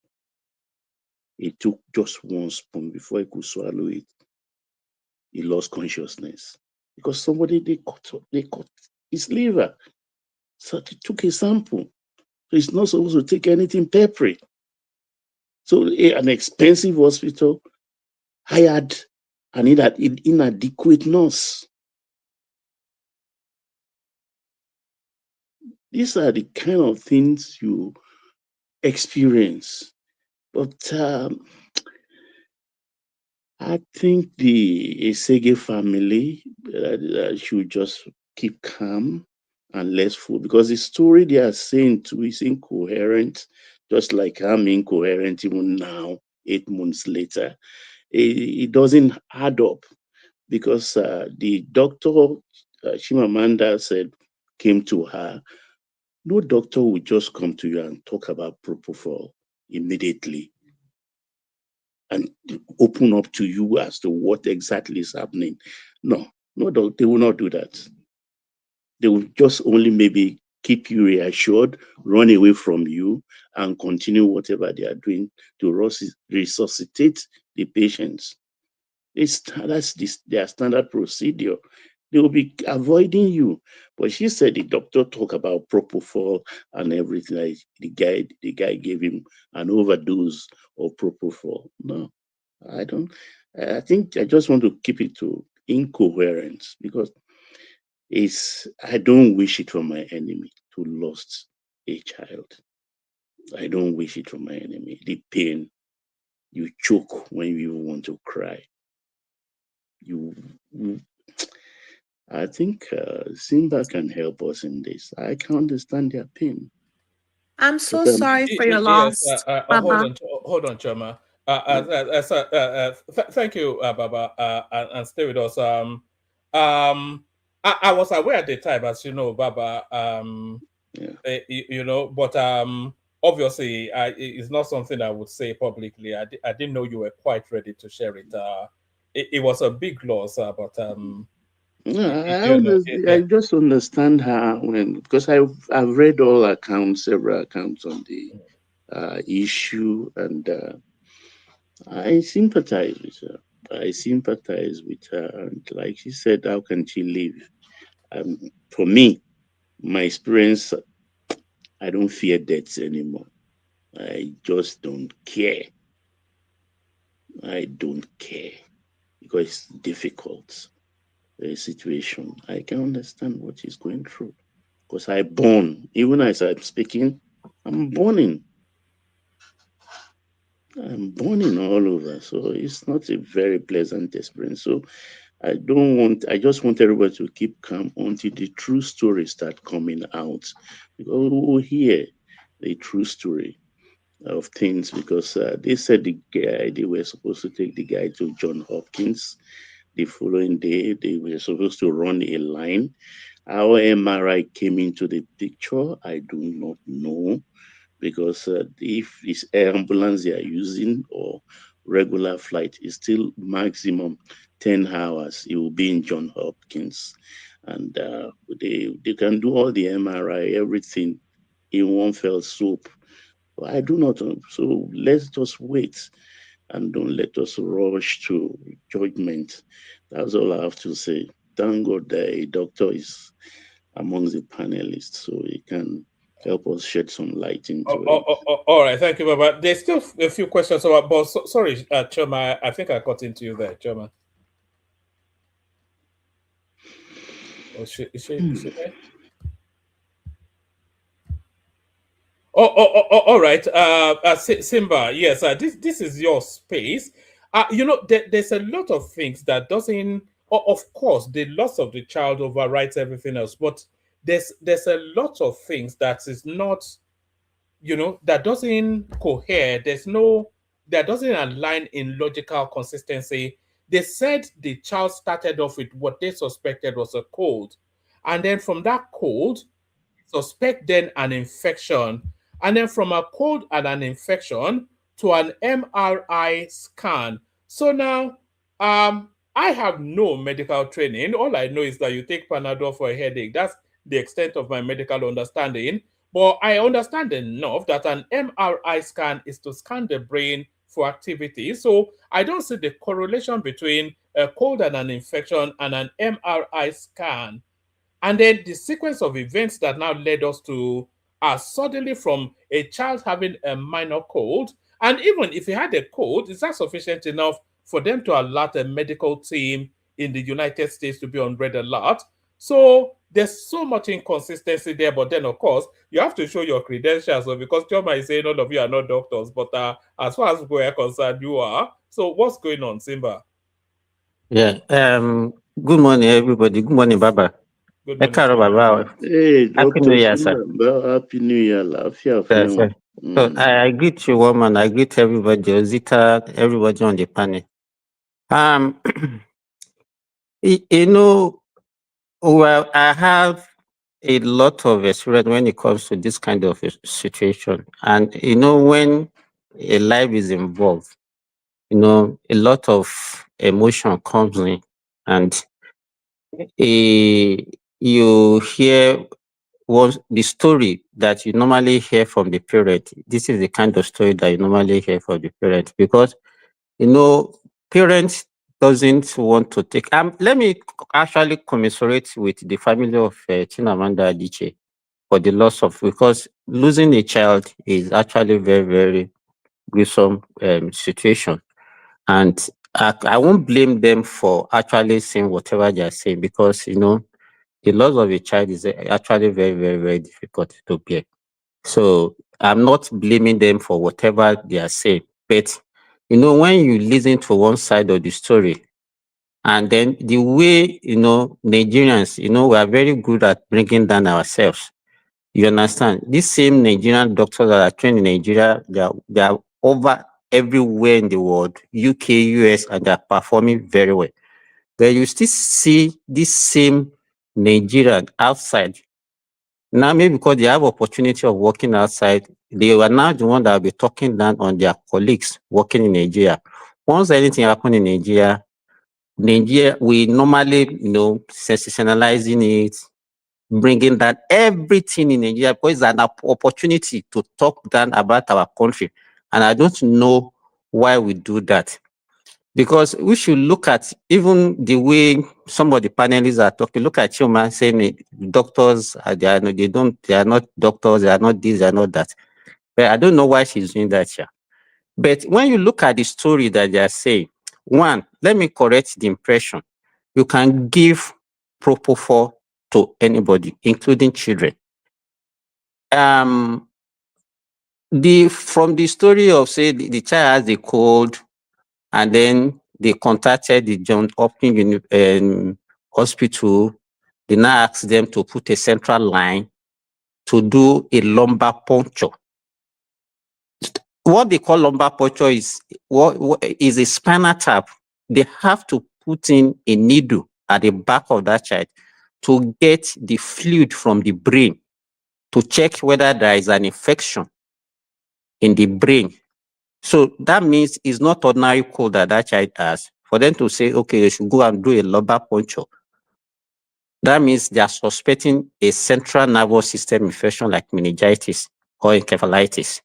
He took just one spoon before he could swallow it. He lost consciousness because somebody they cut his liver. So they took a sample. So he's not supposed to take anything peppery. So an expensive hospital hired an inadequate nurse. These are the kind of things you experience. But I think the Esege family should just keep calm and less fool, because the story they are saying too is incoherent, just like I'm incoherent even now, 8 months later. It doesn't add up, because the doctor, Chimamanda said, came to her. No doctor will just come to you and talk about propofol immediately and open up to you as to what exactly is happening. No, they will not do that. They will just only maybe keep you reassured, run away from you, and continue whatever they are doing to resuscitate the patients. That's their standard procedure. They will be avoiding you. But she said the doctor talked about propofol and everything. Like the guy gave him an overdose of propofol. No, I don't. I think I just want to keep it to incoherence, because I don't wish it for my enemy to lost a child. I don't wish it for my enemy. The pain, you choke when you even want to cry. I think Simba can help us in this. I can understand their pain. I'm so sorry for your Yes, loss, hold Baba. on, Choma. Thank you, Baba, and stay with us. I was aware at the time, as you know, Baba. You know, but obviously, it's not something I would say publicly. I didn't know you were quite ready to share it. It was a big loss, but I just understand her because I've read all accounts, several accounts on the issue, and I sympathize with her. And like she said, how can she live? For me, my experience, I don't fear death anymore. I just don't care. I don't care because it's difficult. The situation. I can understand what he's going through, because I born, even as I'm speaking, I'm burning all over. So it's not a very pleasant experience. So I just want everybody to keep calm until the true stories start coming out, because we will hear the true story of things, because they said they were supposed to take the guy to John Hopkins. The following day, they were supposed to run a line. How MRI came into the picture, I do not know. because if it's air ambulance they are using or regular flight, it's still maximum 10 hours. It will be in John Hopkins, and they can do all the MRI, everything in one fell swoop. I do not. So let's just wait and don't let us rush to judgment. That's all I have to say. Thank God that a doctor is among the panelists, so he can help us shed some light into it. All right, thank you, Baba. There's still a few questions about, but sorry, Choma, I think I got into you there, Choma. Oh, is she there? All right. Simba, yes, this is your space. There's a lot of things that doesn't. Of course, the loss of the child overrides everything else, but there's a lot of things that is not, that doesn't cohere. That doesn't align in logical consistency. They said the child started off with what they suspected was a cold, and then from that cold, suspect then an infection, and then from a cold and an infection to an MRI scan. So now, I have no medical training. All I know is that you take Panadol for a headache. That's the extent of my medical understanding. But I understand enough that an MRI scan is to scan the brain for activity. So I don't see the correlation between a cold and an infection and an MRI scan. And then the sequence of events that now led us to suddenly from a child having a minor cold, and even if he had a cold, is that sufficient enough for them to alert a medical team in the United States to be on red alert? So there's so much inconsistency there, but then of course you have to show your credentials. So because Choma is saying all of you are not doctors, but as far as we are concerned, you are. So what's going on, Simba? Yeah. Good morning, everybody. Good morning, Baba. Good morning. Hey, Happy New Year, sir. Happy New Year. So I greet you, woman. I greet everybody, Ozita, everybody on the panel. Well, I have a lot of experience when it comes to this kind of a situation. And, when a life is involved, a lot of emotion comes in, and you hear the story that you normally hear from the parent. This is the kind of story that you normally hear from the parent, because parents doesn't want to take. Let me actually commiserate with the family of Chimamanda Adichie for the loss of, because losing a child is actually very, very gruesome situation, and I won't blame them for actually saying whatever they are saying, because the loss of a child is actually very, very, very difficult to bear. So I'm not blaming them for whatever they are saying. But, when you listen to one side of the story, and then the way, Nigerians, we are very good at bringing down ourselves. You understand? These same Nigerian doctors that are trained in Nigeria, they are over everywhere in the world, UK, US, and they are performing very well. But you still see this same Nigerian outside. Now, maybe because they have opportunity of working outside, they are now the one that will be talking down on their colleagues working in Nigeria. Once anything happens in Nigeria, we normally, sensationalizing it, bringing down everything in Nigeria, because it's an opportunity to talk down about our country. And I don't know why we do that. Because we should look at even the way some of the panelists are talking. Look at Choma saying doctors, they are not doctors, they are not this, they are not that. But I don't know why she's doing that here. But when you look at the story that they are saying, one, let me correct the impression. You can give propofol to anybody, including children. From the story of, say, the child has a cold, and then they contacted the John Hopkins Hospital. They now asked them to put a central line to do a lumbar puncture. What they call lumbar puncture is a spinal tap. They have to put in a needle at the back of that child to get the fluid from the brain to check whether there is an infection in the brain. So that means it's not ordinary cold that that child has. For them to say, okay, they should go and do a lumbar puncture, that means they are suspecting a central nervous system infection like meningitis or encephalitis,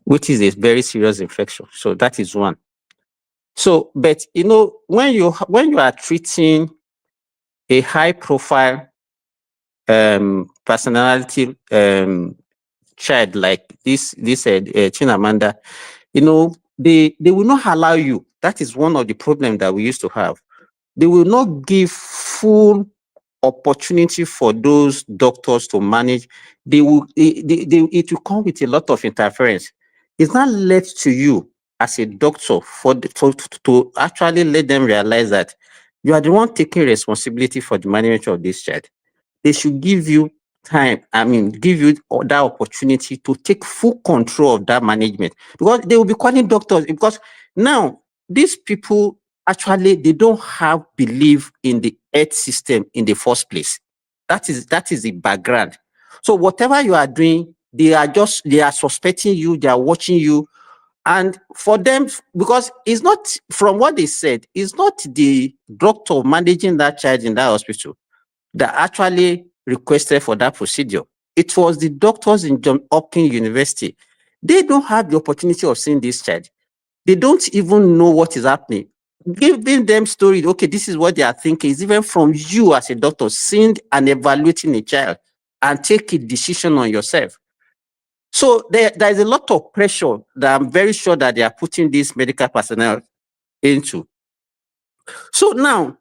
which is a very serious infection. So that is one. So, but you know, when you are treating a high profile personality child like this Chimamanda, you know, they will not allow you. That is one of the problems that we used to have. They will not give full opportunity for those doctors to manage. It will come with a lot of interference. It's not left to you as a doctor to actually let them realize that you are the one taking responsibility for the management of this child. They should give you time, give you that opportunity to take full control of that management, because they will be calling doctors, because now these people actually, they don't have belief in the health system in the first place. That is the background. So whatever you are doing, they are suspecting you, they are watching you. And for them, because it's not, from what they said, it's not the doctor managing that child in that hospital that actually requested for that procedure. It was the doctors in Johns Hopkins University. They don't have the opportunity of seeing this child. They don't even know what is happening. Giving them story, okay, this is what they are thinking, is even from you as a doctor seeing and evaluating a child and take a decision on yourself. So there is a lot of pressure that I'm very sure that they are putting this medical personnel into. So now,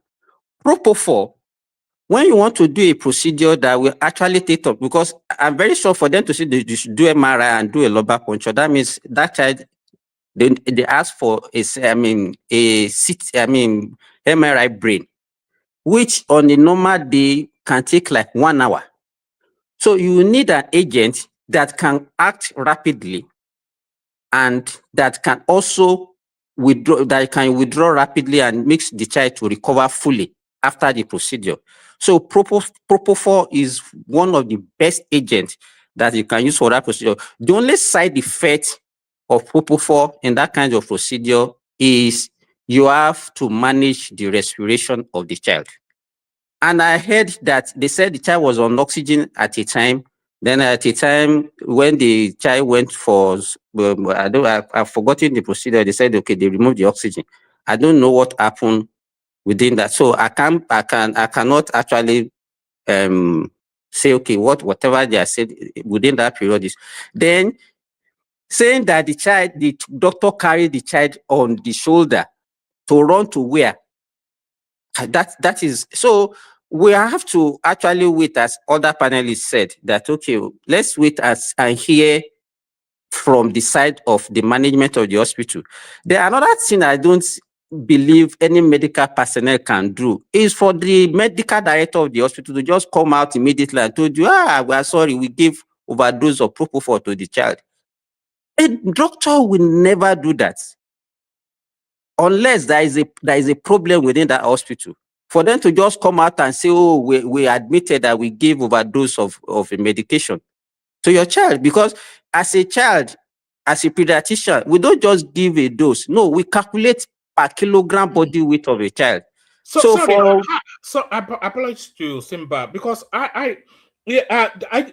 propofol, when you want to do a procedure that will actually take up, because I'm very sure for them to say they should do MRI and do a lumbar puncture, that means that child, they ask for MRI brain, which on a normal day can take like 1 hour. So you need an agent that can act rapidly and that can also withdraw rapidly and makes the child to recover fully after the procedure. So propofol is one of the best agents that you can use for that procedure. The only side effect of propofol in that kind of procedure is you have to manage the respiration of the child. And I heard that they said the child was on oxygen at a time. Then at a time when the child went for, I've forgotten the procedure. They said, okay, they removed the oxygen. I don't know what happened within that. So I cannot actually say, okay, whatever they are said within that period is. Then saying that the doctor carried the child on the shoulder to run to where? That is, so we have to actually wait, as other panelists said, that, okay, let's wait and hear from the side of the management of the hospital. Another thing I don't believe any medical personnel can do is for the medical director of the hospital to just come out immediately and told you, we are sorry, we gave overdose of propofol to the child. A doctor will never do that unless there is a problem within that hospital. For them to just come out and say, oh, we admitted that we gave overdose of a medication to your child, because as a child, as a pediatrician, we don't just give a dose. No, we calculate per kilogram body weight of a child. So I apologize to Simba, because I do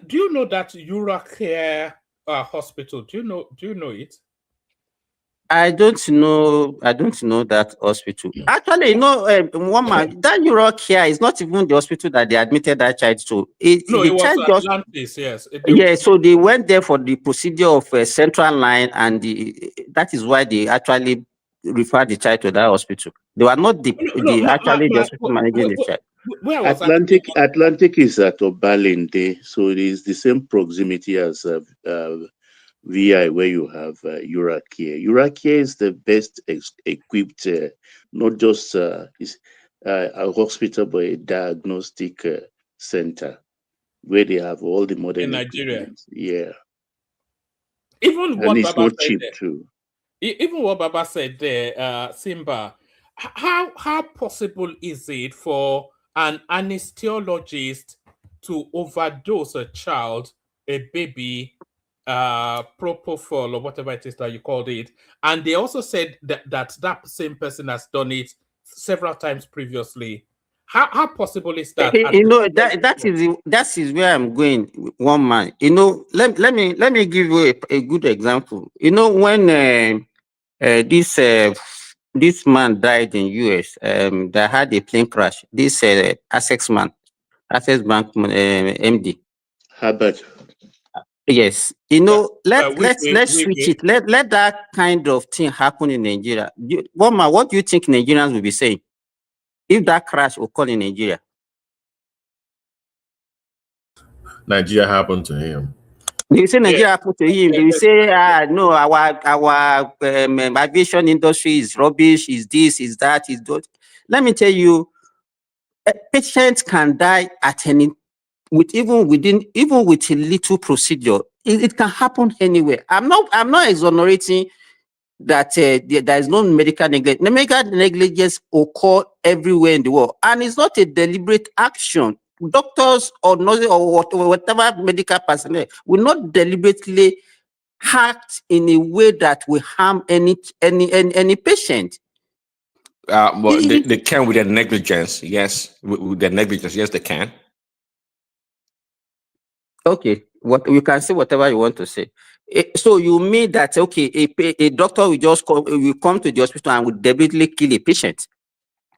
you know that Eurocare hospital? Do you know it? I don't know that hospital. Actually, one man, that Eurocare is not even the hospital that they admitted that child to. It was Atlantis, yes. So they went there for the procedure of a central line, and that is why they actually referred the child to that hospital. They were not the hospital managing the child. Where was Atlantic is at Obalende, so it is the same proximity as VI, where you have Eurocare. Eurocare is the best equipped, not just a hospital, but a diagnostic center where they have all the modern in Nigeria. Yeah. Even what it's Baba not cheap there, too. Even what Baba said there, Simba, how possible is it for an anesthesiologist to overdose a child, a baby, propofol or whatever it is that you called it, and they also said that same person has done it several times previously. How possible is that? You know, that is where I'm going. One man, you know, let me give you a good example. You know, when this man died in US, that had a plane crash. This Access Bank MD. Herbert. Yes, you know, let's we- switch it. Let that kind of thing happen in Nigeria. One man, what do you think Nigerians will be saying if that crash occurred in Nigeria? Nigeria happened to him. They say Nigeria happened to him. They say, no, our aviation industry is rubbish, is this, is that, is that. Let me tell you, patients can die at any, even with a little procedure. It can happen anywhere. I'm not exonerating that there is no medical negligence. Medical negligence occur everywhere in the world, and it's not a deliberate action. Doctors or nurses or whatever medical personnel will not deliberately act in a way that will harm any patient. Well, they can with their negligence. Yes, with their negligence. Yes, they can. Okay, what you can say whatever you want to say. So you mean that a doctor will just will come to the hospital and will deliberately kill a patient?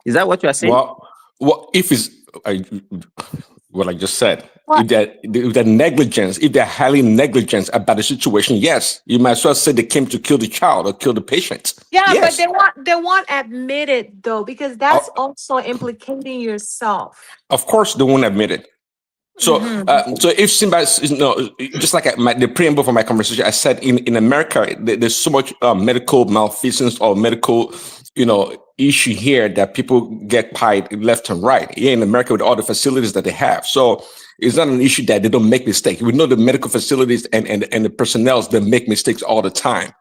Is that what you are saying? Well, if it's what I just said, if they're negligence, if they're highly negligent about the situation, yes, you might as well say they came to kill the child or kill the patient. Yeah, yes. but they won't admit it though, because that's also implicating yourself. Of course, they won't admit it. So, so if Simba, just like the preamble for my conversation, I said in America, there's so much medical malfeasance or medical, issue here that people get pied left and right. Here in America, with all the facilities that they have, so it's not an issue that they don't make mistakes. We know the medical facilities and the personnel that make mistakes all the time.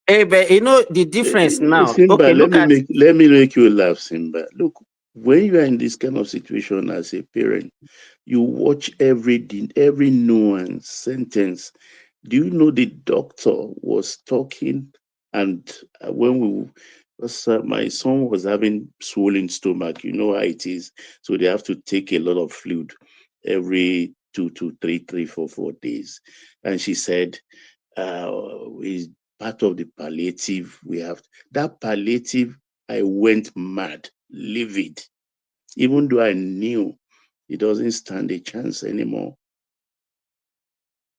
Hey, but you know the difference now. Simba, okay, let me make you laugh, Simba. Look, when you are in this kind of situation as a parent, you watch every nuance, sentence. Do you know the doctor was talking, and when my son was having swollen stomach, you know how it is, so they have to take a lot of fluid every 2 to 3, 4 days, and she said, is part of the palliative. We have that palliative. I went mad, livid, even though I knew it doesn't stand a chance anymore.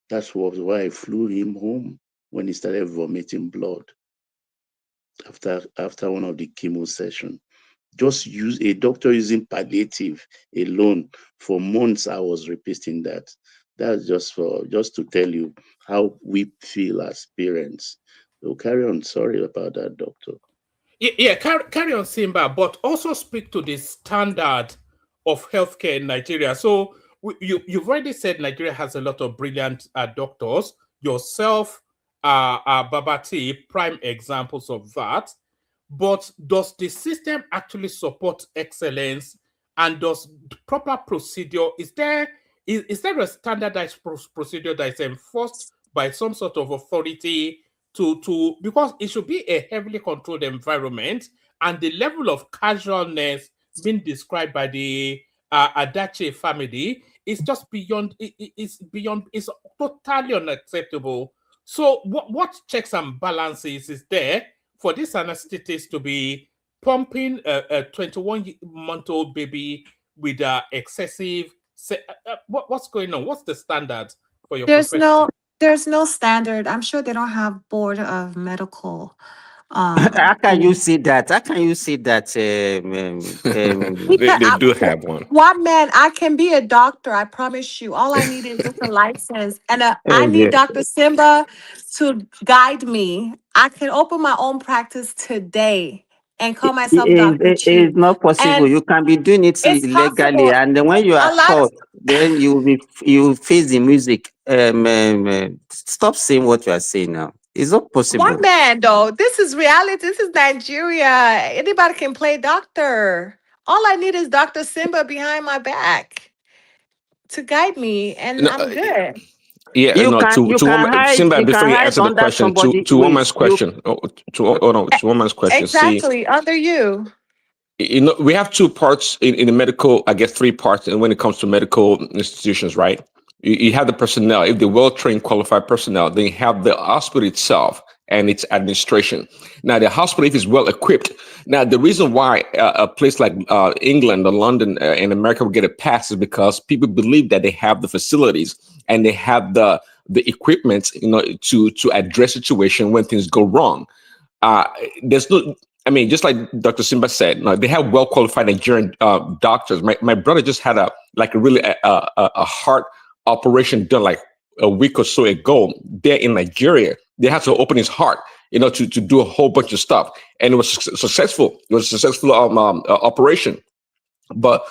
That's why I flew him home when he started vomiting blood after one of the chemo sessions. Just use a doctor using palliative alone for months. I was repeating that. That's just to tell you how we feel as parents. So carry on. Sorry about that, doctor. Yeah, carry on, Simba, but also speak to the standard of healthcare in Nigeria. So you've already said Nigeria has a lot of brilliant doctors. Yourself, Babati, prime examples of that. But does the system actually support excellence? And does proper procedure, is there a standardized procedure that is enforced by some sort of authority because it should be a heavily controlled environment, and the level of casualness being described by the Adichie family is just it's totally unacceptable. So what checks and balances is there for this anesthetist to be pumping a 21-month-old baby with excessive what's going on? What's the standard for your profession? There's no standard. I'm sure they don't have board of medical. How can you say that? How can you say that? They do have one. One man, I can be a doctor. I promise you. All I need is just a license, and I need Dr. Simba to guide me. I can open my own practice today and call myself Dr. Chi. It's not possible. You can be doing it legally, and then when you are caught, then you face the music. Stop saying what you are saying now. It's not possible. One man, though. This is reality. This is Nigeria. Anybody can play doctor. All I need is Dr. Simba behind my back to guide me, and I'm good. Yeah, You no, can Simba, before you hide answer the under question, somebody. to woman's question, to woman's question. See, Exactly, under you. you know, we have two parts in the medical, I guess 3 parts, and when it comes to medical institutions, right? You have the personnel. If they're well-trained, qualified personnel, then you have the hospital itself and its administration. Now, the hospital, if it's well-equipped, now the reason why a place like England or London in America will get a pass is because people believe that they have the facilities and they have the equipment, you know, to address situation when things go wrong. There's no, I mean, just like Dr. Simba said, no, they have well-qualified Nigerian doctors. My brother just had a heart operation done like a week or so ago there in Nigeria. They had to open his heart, you know, to do a whole bunch of stuff, and it was successful. It was a successful operation. But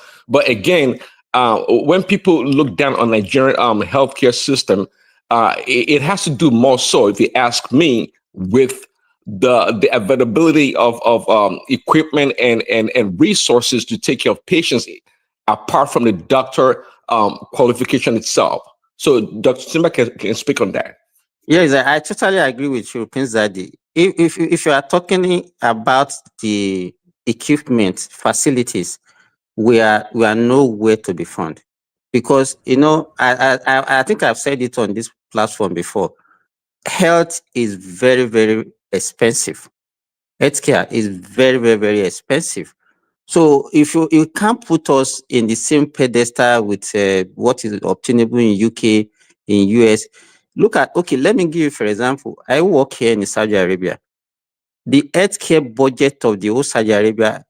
again, when people look down on Nigerian healthcare system, it has to do more so, if you ask me, with the availability of equipment and resources to take care of patients, apart from the doctor qualification itself. So Dr. Simba can speak on that. Yes, I totally agree with you, Prince Zaddy. If you are talking about the equipment, facilities, we are nowhere to be found, because you know I think I've said it on this platform before. Health is very, very expensive. Healthcare is very, very, very expensive. So if you can't put us in the same pedestal with what is obtainable in UK, in US. Look at, okay, let me give you, for example, I work here in Saudi Arabia. The healthcare budget of the whole Saudi Arabia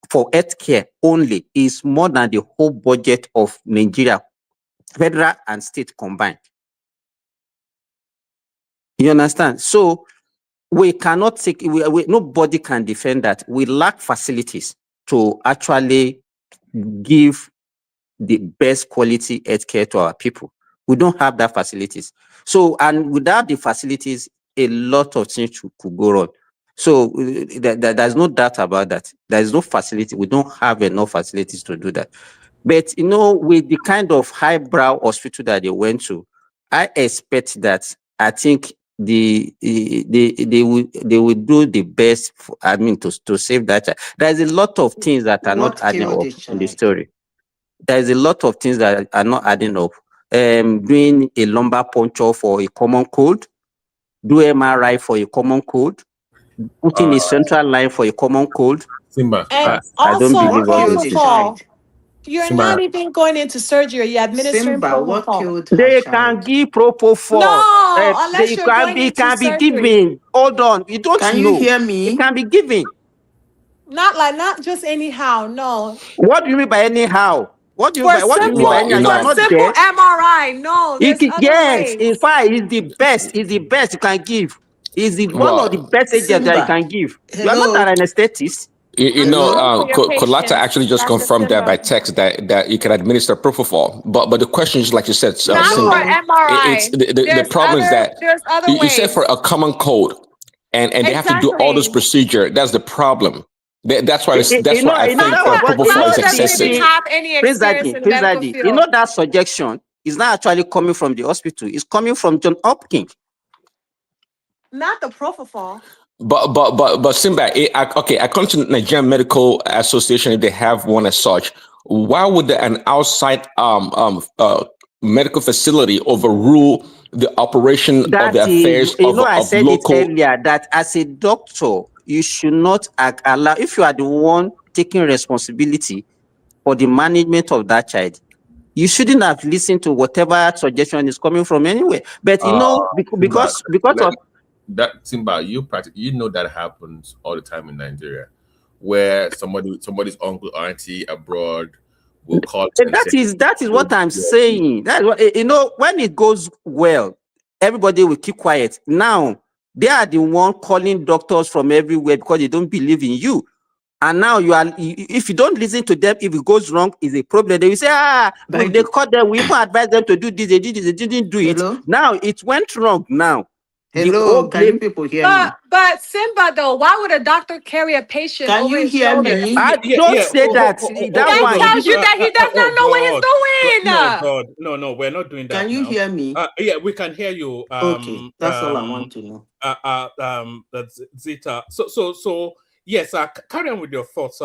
for healthcare only is more than the whole budget of Nigeria, federal and state combined. You understand? So we cannot take, nobody can defend that. We lack facilities to actually give the best quality healthcare to our people. We don't have that facilities. So, and without the facilities, a lot of things could go wrong. So there's no doubt about that. There is no facility. We don't have enough facilities to do that. But you know, with the kind of highbrow hospital that they went to, I expect that, I think they will do the best for, I mean, to save that child. There's a lot of things that are not adding up in the story. There's a lot of things that are not adding up. Doing a lumbar puncture for a common cold, do MRI for a common cold, putting a central line for a common cold. Simba, And I don't also believe all these things. propofol. You're Simba, not even going into surgery. You're administering propofol. They can give propofol. No, unless you're going into Can be surgery. given. Hold on, you don't know. you hear me? It can be given. Not just anyhow. No. What do you mean by anyhow? What do you For mean by anyhow? You are not simple there. MRI. No, there's other Yes, in ways. fact, it's the best. It's the best you can give. It's the one of the best agents that you can give. You are not an anesthetist. You know, Kolata actually just confirmed that by text that you can administer propofol. But the question is, like you said, Not for MRI. it's the problem is that there's other you said ways. for a common cold, and they have to do all this procedure. That's the problem. That's why I think propofol is excessive. Have any experience in the medical field. You know, that suggestion is not actually coming from the hospital. It's coming from John Hopkins. Not the propofol. But Simba, according to Nigerian Medical Association, if they have one as such, why would an outside medical facility overrule the operation of the affairs of local? I said it earlier that as a doctor, you should not allow, if you are the one taking responsibility for the management of that child, you shouldn't have listened to whatever suggestion is coming from anywhere. But you know, because of that, Simba, you know that happens all the time in Nigeria, where somebody's uncle, auntie abroad will call. That is what I'm saying. That's what, you know, when it goes well, everybody will keep quiet. Now they are the one calling doctors from everywhere because they don't believe in you. And now if you don't listen to them, if it goes wrong, is a problem. They will say, they call them, we even advise them to do this, they didn't do it. Now it went wrong now. Hello, can you people hear me? But Simba, though, why would a doctor carry a patient Can over you his hear shoulder? me? Don't say that. That That one. tells you that he does not know what he's doing. No, God, no, we're not doing that. Can you hear me? Yeah, we can hear you. Okay, that's all I want to know. Zita. So yes, carry on with your thoughts,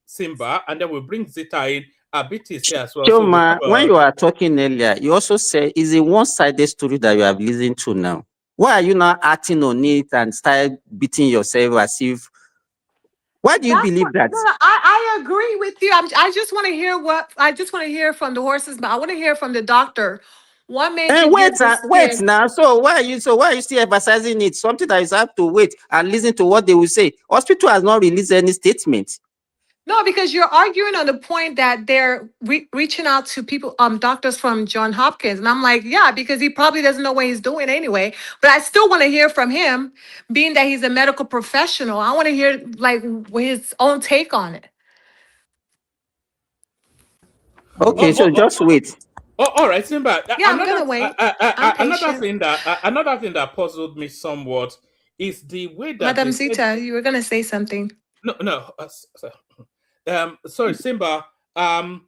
Simba, and then we'll bring Zita in. Biti is here as well. Choma, when you are talking earlier, you also say it's a one-sided story that you have listened to now. Why are you not acting on it and start beating yourself as if? Why do you believe that? No, I agree with you. I just want to hear from the horse's mouth. I want to hear from the doctor. One man can wait give now. So why are you still emphasizing it? Something that you have to wait and listen to what they will say. Hospital has not released any statement. No, because you're arguing on the point that they're reaching out to people, doctors from Johns Hopkins. And I'm like, yeah, because he probably doesn't know what he's doing anyway. But I still want to hear from him, being that he's a medical professional. I want to hear like his own take on it. Okay, so just wait. All right, Simba. Yeah, I'm gonna wait. Another thing that puzzled me somewhat is the way that Madam Zita, you were gonna say something. No. Sorry, Simba. And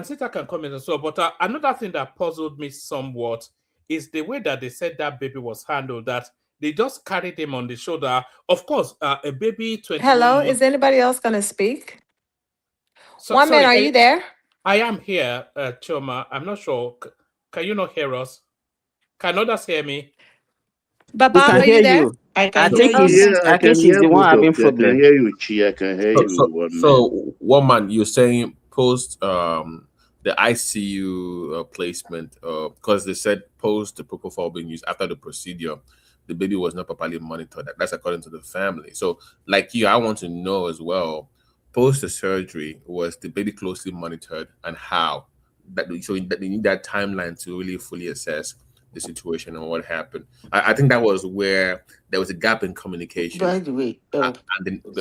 Zita can comment as well. But another thing that puzzled me somewhat is the way that they said that baby was handled. That they just carried him on the shoulder. Of course, a baby. Hello, is anybody else gonna speak? Sorry, man, are you there? I am here, Choma. I'm not sure. Can you not hear us? Can others hear me? Baba, are you there? I think he's the one having problem. I can hear you, Chi. I can hear you. So, Woman, you're saying post the ICU placement, because they said post the propofol being used after the procedure, the baby was not properly monitored. That's according to the family. So, like you, I want to know as well, post the surgery, was the baby closely monitored, and how? So that they need that timeline to really fully assess the situation and what happened. I think that was where there was a gap in communication. By the way, and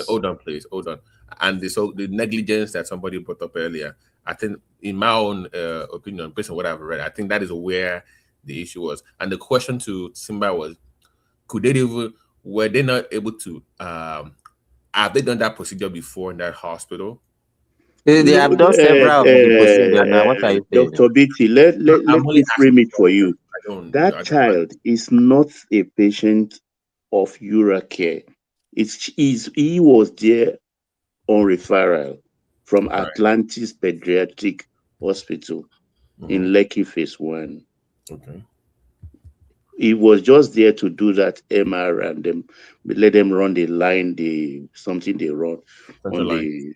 hold on, please, hold on. And the negligence that somebody brought up earlier, I think, in my own opinion, based on what I've read, I think that is where the issue was. And the question to Simba was, were they not able to, have they done that procedure before in that hospital? They have done several procedures now. What are you saying? Dr. Biti, let me frame it for you. That child is not a patient of Uracare. He was there on referral from Atlantis Pediatric Hospital in Lekki Phase 1. Okay. He was just there to do that MR and let them run the line, something they run on the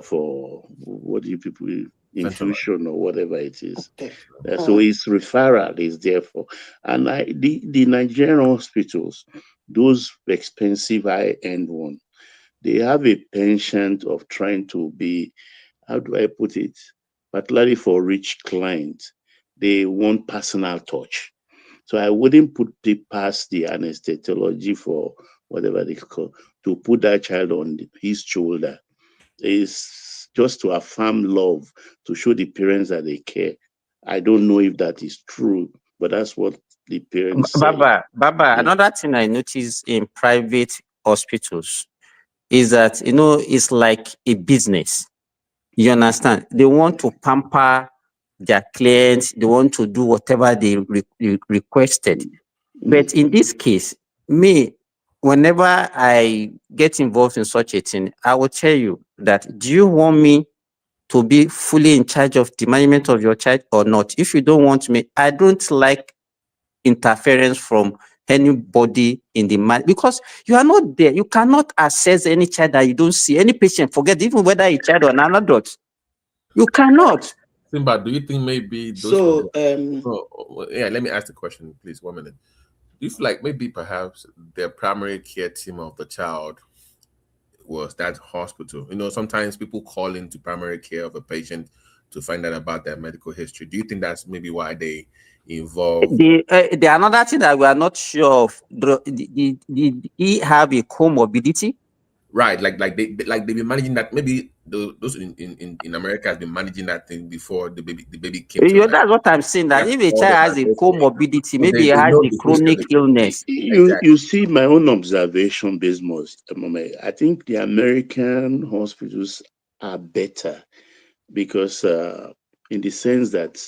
for what do you people infusion or whatever it is. Okay. So his referral is there for, and the Nigerian hospitals, those expensive high-end ones, they have a penchant of trying to be, how do I put it, particularly for rich clients, they want personal touch. So I wouldn't put it past the anesthesiology for whatever they call, to put that child on his shoulder. Is just to affirm love, to show the parents that they care. I don't know if that is true, but that's what the parents say. Baba, another thing I notice in private hospitals is that, it's like a business. You understand? They want to pamper their clients. They want to do whatever they requested. But in this case, whenever I get involved in such a thing, I will tell you that, do you want me to be fully in charge of the management of your child or not? If you don't want me, I don't like interference from anybody in the man, because you are not there. You cannot assess any child that you don't see, any patient, forget even whether a child or an adult. You cannot. Simba, do you think maybe those let me ask the question, please, 1 minute. Do you feel like maybe perhaps the primary care team of the child was that hospital? Sometimes people call into primary care of a patient to find out about their medical history. Do you think that's maybe why they involved? The another thing that we are not sure of, did he have a comorbidity? Right, like they've been managing that. Maybe those in America has been managing that thing before the baby came to life. That's what I'm saying. That if a All the child has a diagnosis, comorbidity, so maybe he they has know the the history of chronic the baby. illness. You see my own observation, Bismuth. I think the American hospitals are better because in the sense that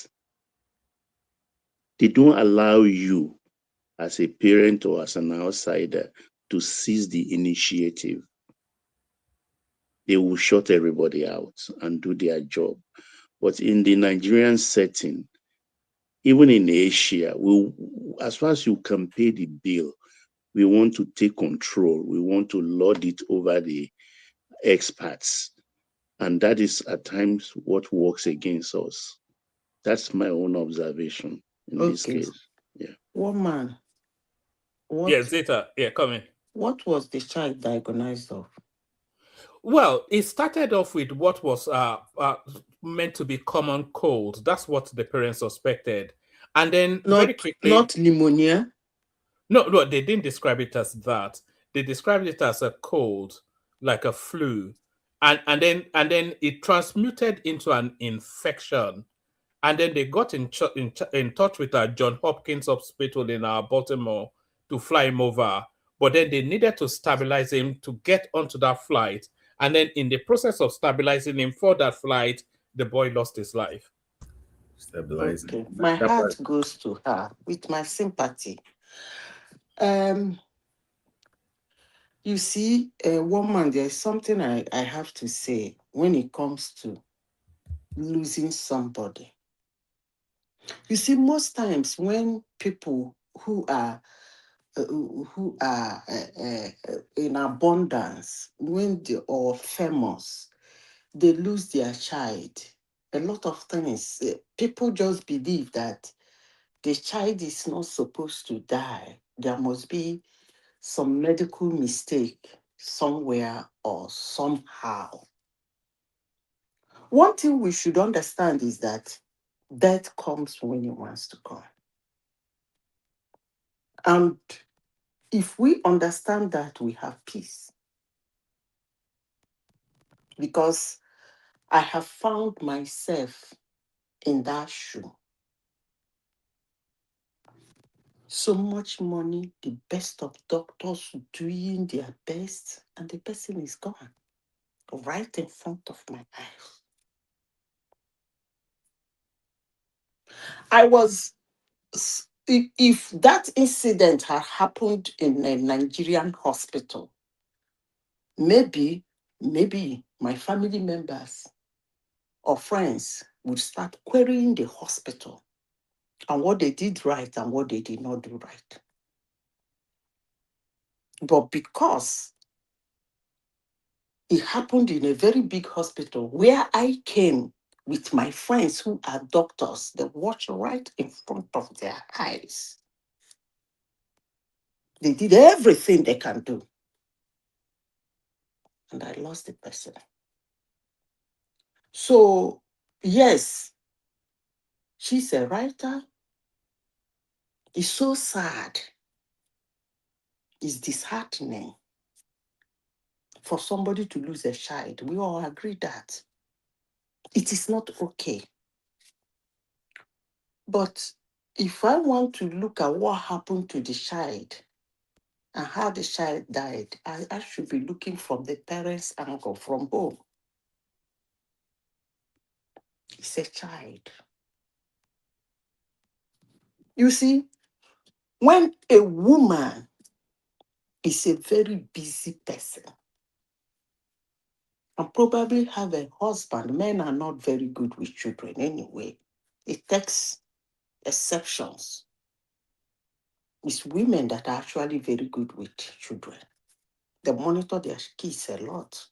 they don't allow you as a parent or as an outsider to seize the initiative. They will shut everybody out and do their job. But in the Nigerian setting, even in Asia, as far as you can pay the bill, we want to take control. We want to lord it over the experts. And that is at times what works against us. That's my own observation in this case. Yeah. Woman. Yeah, Zeta. Yeah, come in. What was the child diagnosed of? Well, it started off with what was meant to be common cold. That's what the parents suspected. And then very quickly... Not pneumonia? No, they didn't describe it as that. They described it as a cold, like a flu. And then it transmuted into an infection. And then they got in touch with John Hopkins Hospital in Baltimore to fly him over. But then they needed to stabilize him to get onto that flight. And then in the process of stabilizing him for that flight, the boy lost his life. Stabilizing. Okay. My heart goes to her with my sympathy. You see, a woman, there's something I have to say when it comes to losing somebody. You see, most times when people who are in abundance, when they are famous, they lose their child. A lot of things, people just believe that the child is not supposed to die. There must be some medical mistake somewhere or somehow. One thing we should understand is that death comes when it wants to come. And if we understand that, we have peace. Because I have found myself in that shoe. So much money, the best of doctors doing their best, and the person is gone, right in front of my eyes. If that incident had happened in a Nigerian hospital, maybe my family members or friends would start querying the hospital and what they did right and what they did not do right. But because it happened in a very big hospital where I came with my friends who are doctors, they watch right in front of their eyes. They did everything they can do. And I lost the person. So, yes, she's a writer. It's so sad. It's disheartening for somebody to lose a child. We all agree that it is not okay. But if I want to look at what happened to the child and how the child died, I should be looking from the parents' angle, from home. It's a child. You see, when a woman is a very busy person and probably have a husband, men are not very good with children anyway. It takes exceptions. It's women that are actually very good with children. They monitor their kids a lot.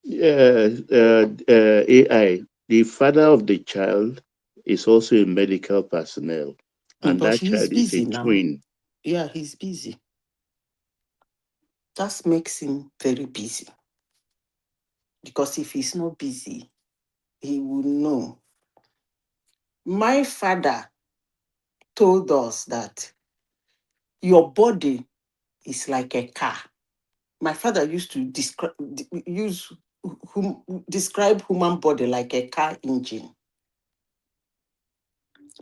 AI, the father of the child is also a medical personnel, and but that child is a twin. Yeah, he's busy. That makes him very busy. Because if he's not busy, he will know. My father told us that your body is like a car. My father used to use describe human body like a car engine.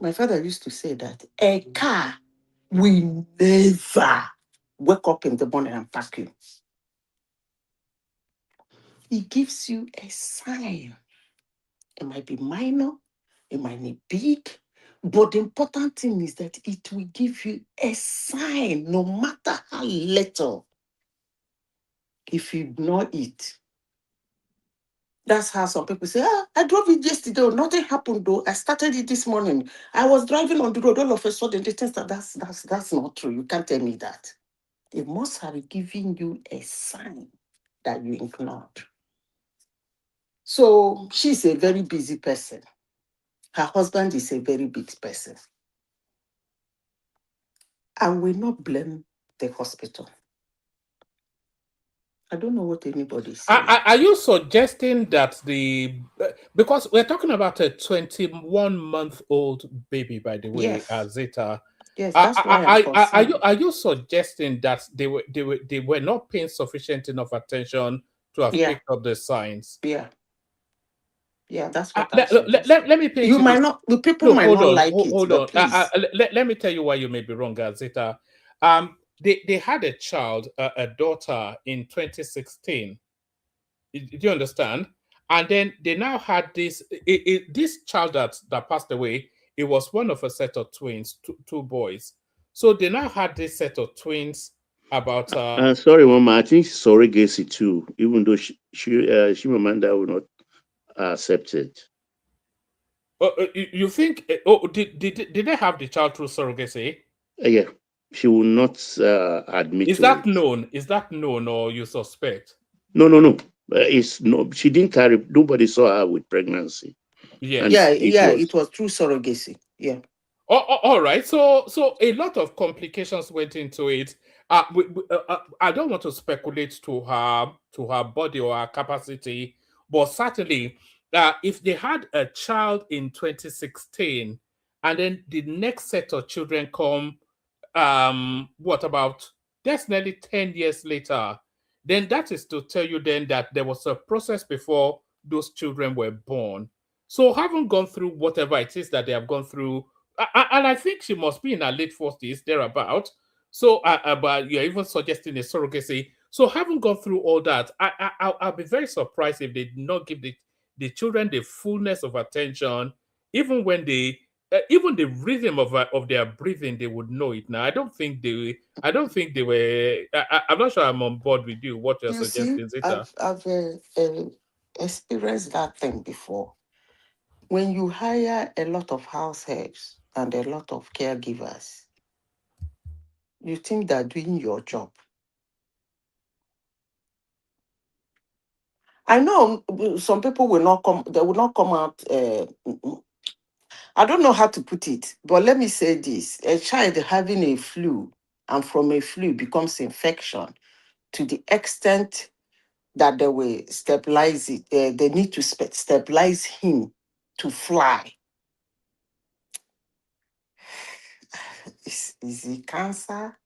My father used to say that a car will never wake up in the morning and pack you. He gives you a sign. It might be minor, it might be big, but the important thing is that it will give you a sign, no matter how little. If you ignore it, that's how some people say, I drove it yesterday, nothing happened though. I started it this morning. I was driving on the road, all of a sudden they think that's not true. You can't tell me that. They must have given you a sign that you ignored. So she's a very busy person. Her husband is a very big person. I will not blame the hospital. I don't know what anybody says. Are you suggesting that because we're talking about a 21-month-old baby, by the way, Yes. Zeta? Yes, that's why I'm concerned. Are you suggesting that they were not paying sufficient enough attention to have picked up the signs? Yeah, that's what I'm suggesting. Let me paint you might not. The people might not like it. Hold but on. please. Let me tell you why you may be wrong, Zeta. They had a child, a daughter, in 2016. Do you understand? And then they now had this this child that passed away. It was one of a set of twins, two boys. So they now had this set of twins about. Sorry, Mama. I think surrogacy too, even though Chimamanda will not accept it. You think? Did they have the child through surrogacy? Yeah, she will not admit. Is that known? Is that known, or you suspect? No. It's no. She didn't carry. Nobody saw her with pregnancy. Yeah. It was through surrogacy. Yeah. All right. So a lot of complications went into it. I don't want to speculate to her body or her capacity, but certainly, if they had a child in 2016, and then the next set of children come, what about that's nearly 10 years later, then that is to tell you then that there was a process before those children were born. So having gone through whatever it is that they have gone through, and I think she must be in her late 40s, thereabout. So, but you're even suggesting a surrogacy. So having gone through all that, I'll be very surprised if they did not give the children the fullness of attention, even when they even the rhythm of their breathing, they would know it. Now, I don't think they were. I'm not sure I'm on board with you. What you're suggesting, Zita? I've experienced that thing before. When you hire a lot of house helps and a lot of caregivers, you think they're doing your job. I know some people will not come. They will not come out. I don't know how to put it, but let me say this: a child having a flu, and from a flu becomes infection, to the extent that they will stabilize it. They need to stabilize him to fly. Is it cancer?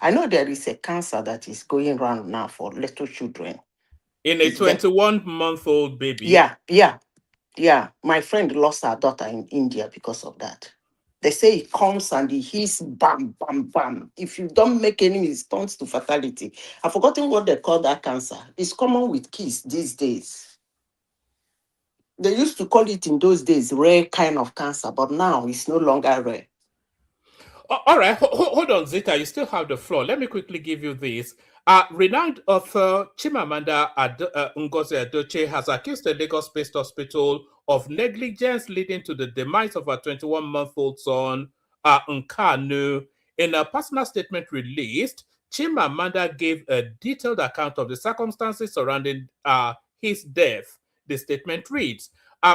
I know there is a cancer that is going around now for little children. In a 21-month-old baby? Yeah. My friend lost her daughter in India because of that. They say it comes and it hits bam, bam, bam. If you don't make any response to fatality. I've forgotten what they call that cancer. It's common with kids these days. They used to call it in those days rare kind of cancer, but now it's no longer rare. All right, hold on, Zita. You still have the floor. Let me quickly give you this. Renowned author Chimamanda Ngozi Adichie has accused the Lagos-based hospital of negligence leading to the demise of her 21-month-old son, Nkanu. In a personal statement released, Chimamanda gave a detailed account of the circumstances surrounding his death. The statement reads,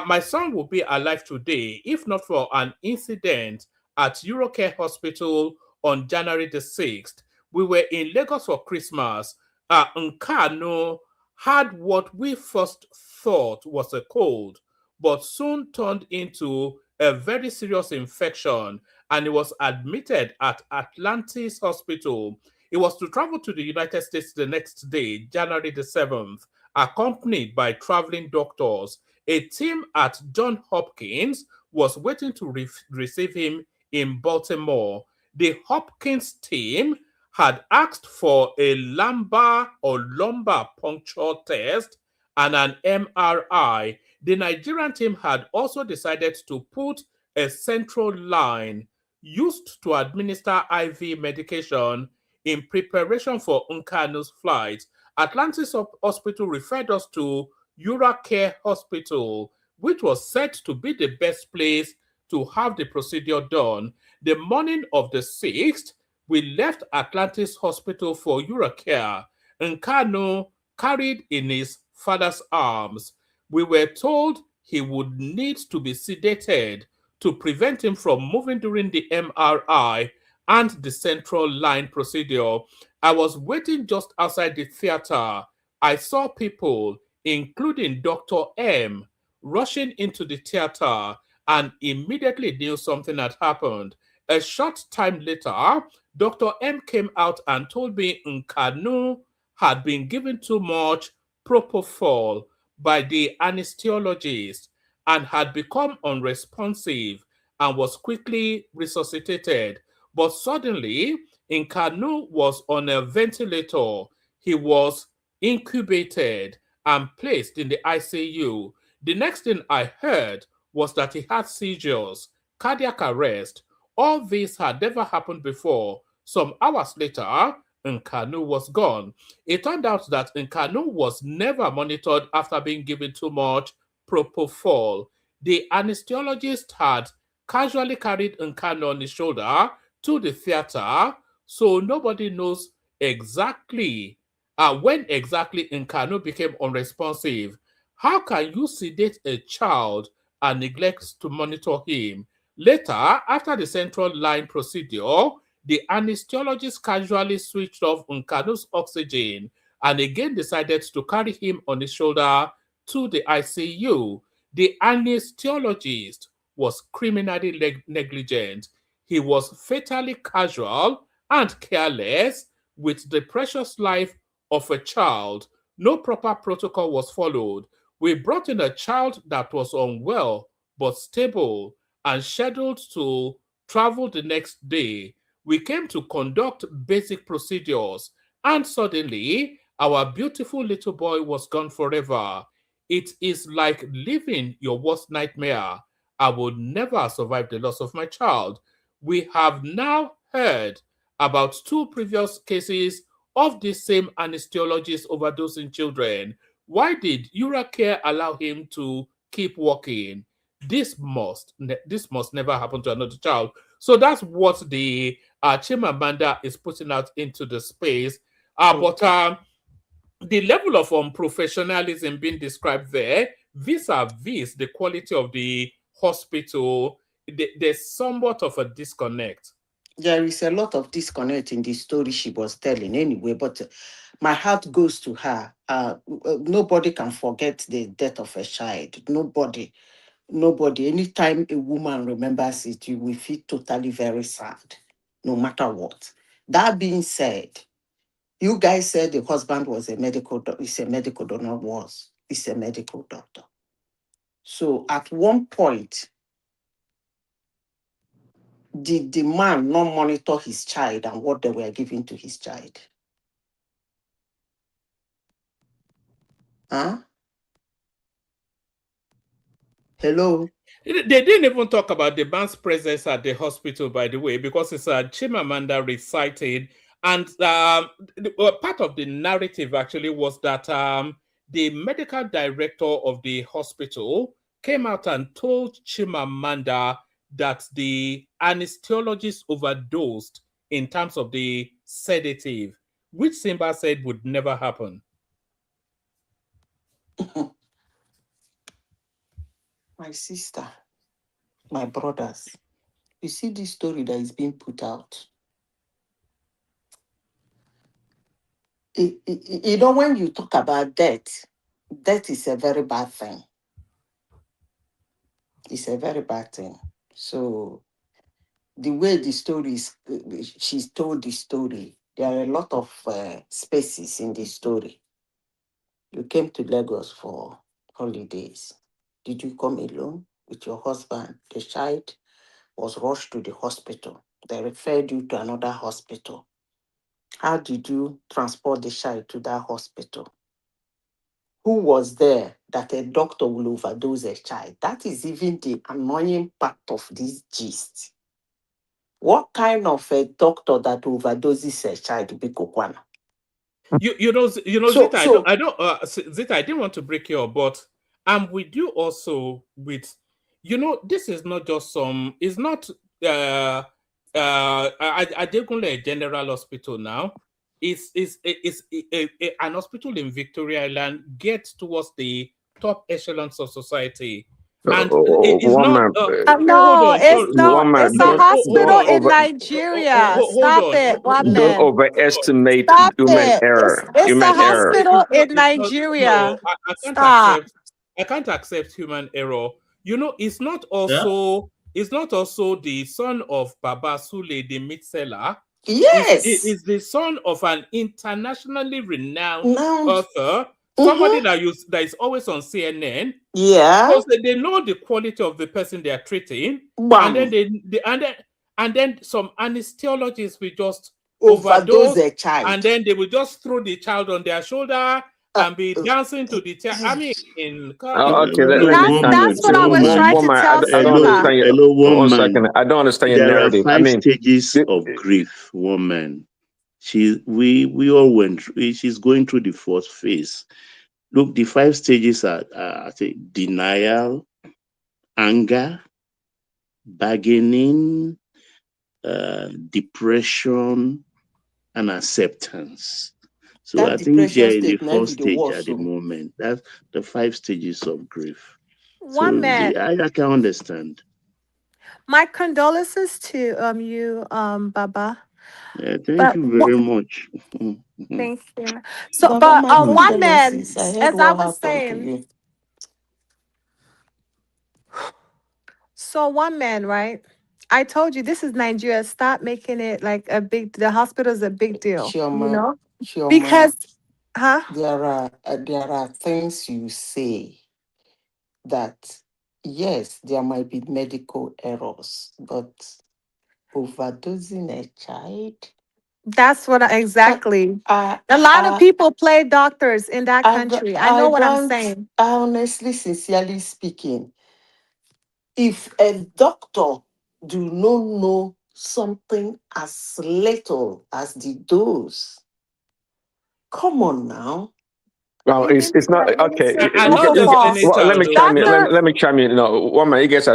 my son would be alive today if not for an incident at Eurocare Hospital on January the 6th. We were in Lagos for Christmas. Nkanu had what we first thought was a cold, but soon turned into a very serious infection, and he was admitted at Atlantis Hospital. He was to travel to the United States the next day, January the 7th, accompanied by traveling doctors. A team at Johns Hopkins was waiting to receive him in Baltimore. The Hopkins team had asked for a lumbar puncture test and an MRI. The Nigerian team had also decided to put a central line used to administer IV medication in preparation for Nkanu's flight. Atlantis Hospital referred us to Uracare Hospital, which was said to be the best place to have the procedure done. The morning of the 6th, we left Atlantis Hospital for Uracare. Nkanu carried in his father's arms. We were told he would need to be sedated to prevent him from moving during the MRI and the central line procedure. I was waiting just outside the theater. I saw people, including Dr. M, rushing into the theater and immediately knew something had happened. A short time later, Dr. M came out and told me Nkanu had been given too much propofol by the anesthesiologist and had become unresponsive and was quickly resuscitated. But suddenly, Nkanu was on a ventilator. He was incubated and placed in the ICU. The next thing I heard was that he had seizures, cardiac arrest. All this had never happened before. Some hours later, Nkanu was gone. It turned out that Nkanu was never monitored after being given too much propofol. The anesthesiologist had casually carried Nkanu on his shoulder to the theater, so nobody knows exactly when exactly Nkanu became unresponsive. How can you sedate a child and neglect to monitor him? Later, after the central line procedure, the anesthesiologist casually switched off Nkanu's oxygen and again decided to carry him on his shoulder to the ICU. The anesthesiologist was criminally negligent. He was fatally casual and careless with the precious life of a child. No proper protocol was followed. We brought in a child that was unwell but stable and scheduled to travel the next day. We came to conduct basic procedures, and suddenly our beautiful little boy was gone forever. It is like living your worst nightmare. I would never survive the loss of my child. We have now heard about 2 previous cases of the same anesthesiologist overdosing children. Why did Uracare allow him to keep working? This must never happen to another child. So that's what the Chimamanda is putting out into the space. But the level of unprofessionalism being described there, vis-a-vis the quality of the hospital, there's somewhat of a disconnect. There is a lot of disconnect in the story she was telling anyway, but my heart goes to her. Nobody can forget the death of a child. Nobody. Anytime a woman remembers it, you will feel totally very sad, no matter what. That being said, you guys said the husband was a medical doctor. He's a medical doctor. He's a medical doctor. So at one point, did the man not monitor his child and what they were giving to his child? Huh? Hello? They didn't even talk about the man's presence at the hospital, by the way, because it's Chimamanda recited. And part of the narrative actually was that the medical director of the hospital came out and told Chimamanda that the anesthesiologist overdosed in terms of the sedative, which Simba said would never happen. My sister, my brothers, you see this story that is being put out. You know, when you talk about death is a very bad thing. It's a very bad thing. So the way the story is, she's told the story, there are a lot of spaces in the story. You came to Lagos for holidays. Did you come alone with your husband? The child was rushed to the hospital. They referred you to another hospital. How did you transport the child to that hospital? Who was there that a doctor will overdose a child? That is even the annoying part of this gist. What kind of a doctor that overdoses a child? You know, Zita, Zita, I didn't want to break you up, but I'm with you also with, this is not just it's not, I didn't go to a general hospital now. It's an hospital in Victoria Island gets towards the top echelons of society. And it's not. No, it's not. One man, It's a hospital in Nigeria. Stop it, one don't man. overestimate Stop human it. error. It's Human a error. hospital in No, Nigeria. I can't Stop. accept. I can't accept human error. It's not also. It's not also the son of Baba Sule, the meat seller. Yes. It is the son of an internationally renowned Now, author, somebody that is always on CNN. Yeah. Because they know the quality of the person they are treating, Bam. and then some anesthesiologists will just Overdose a child. and then they will just throw the child on their shoulder and be dancing to the child. I mean, Okay, That's what I was trying to tell I don't understand you. Hello, one One man. second. I don't understand your There narrative. are 5 stages of grief. Woman, we all went through. She's going through the 4th phase. Look, the 5 stages are I think denial, anger, bargaining, depression, and acceptance. So That I think they're in the depression state might 4th be the stage worst, at the so. moment. That's the 5 stages of grief. One man. I can understand. My condolences to you, Baba. Thank you very much. Thank you. So, Baba, but my one man, condolences. I heard as I what was happened to saying, you. so one man, right? I told you this is Nigeria. Stop making it like the hospital's a big deal. Chioma, Because, huh? there are things you say that, yes, there might be medical errors, but overdosing a child? That's what exactly. A lot of people play doctors in that country. I know what I'm saying. Honestly, sincerely speaking, if a doctor do not know something as little as the dose, come on now. Well, it's not okay. Let me chime in. Let me chime in. No, one man, you guys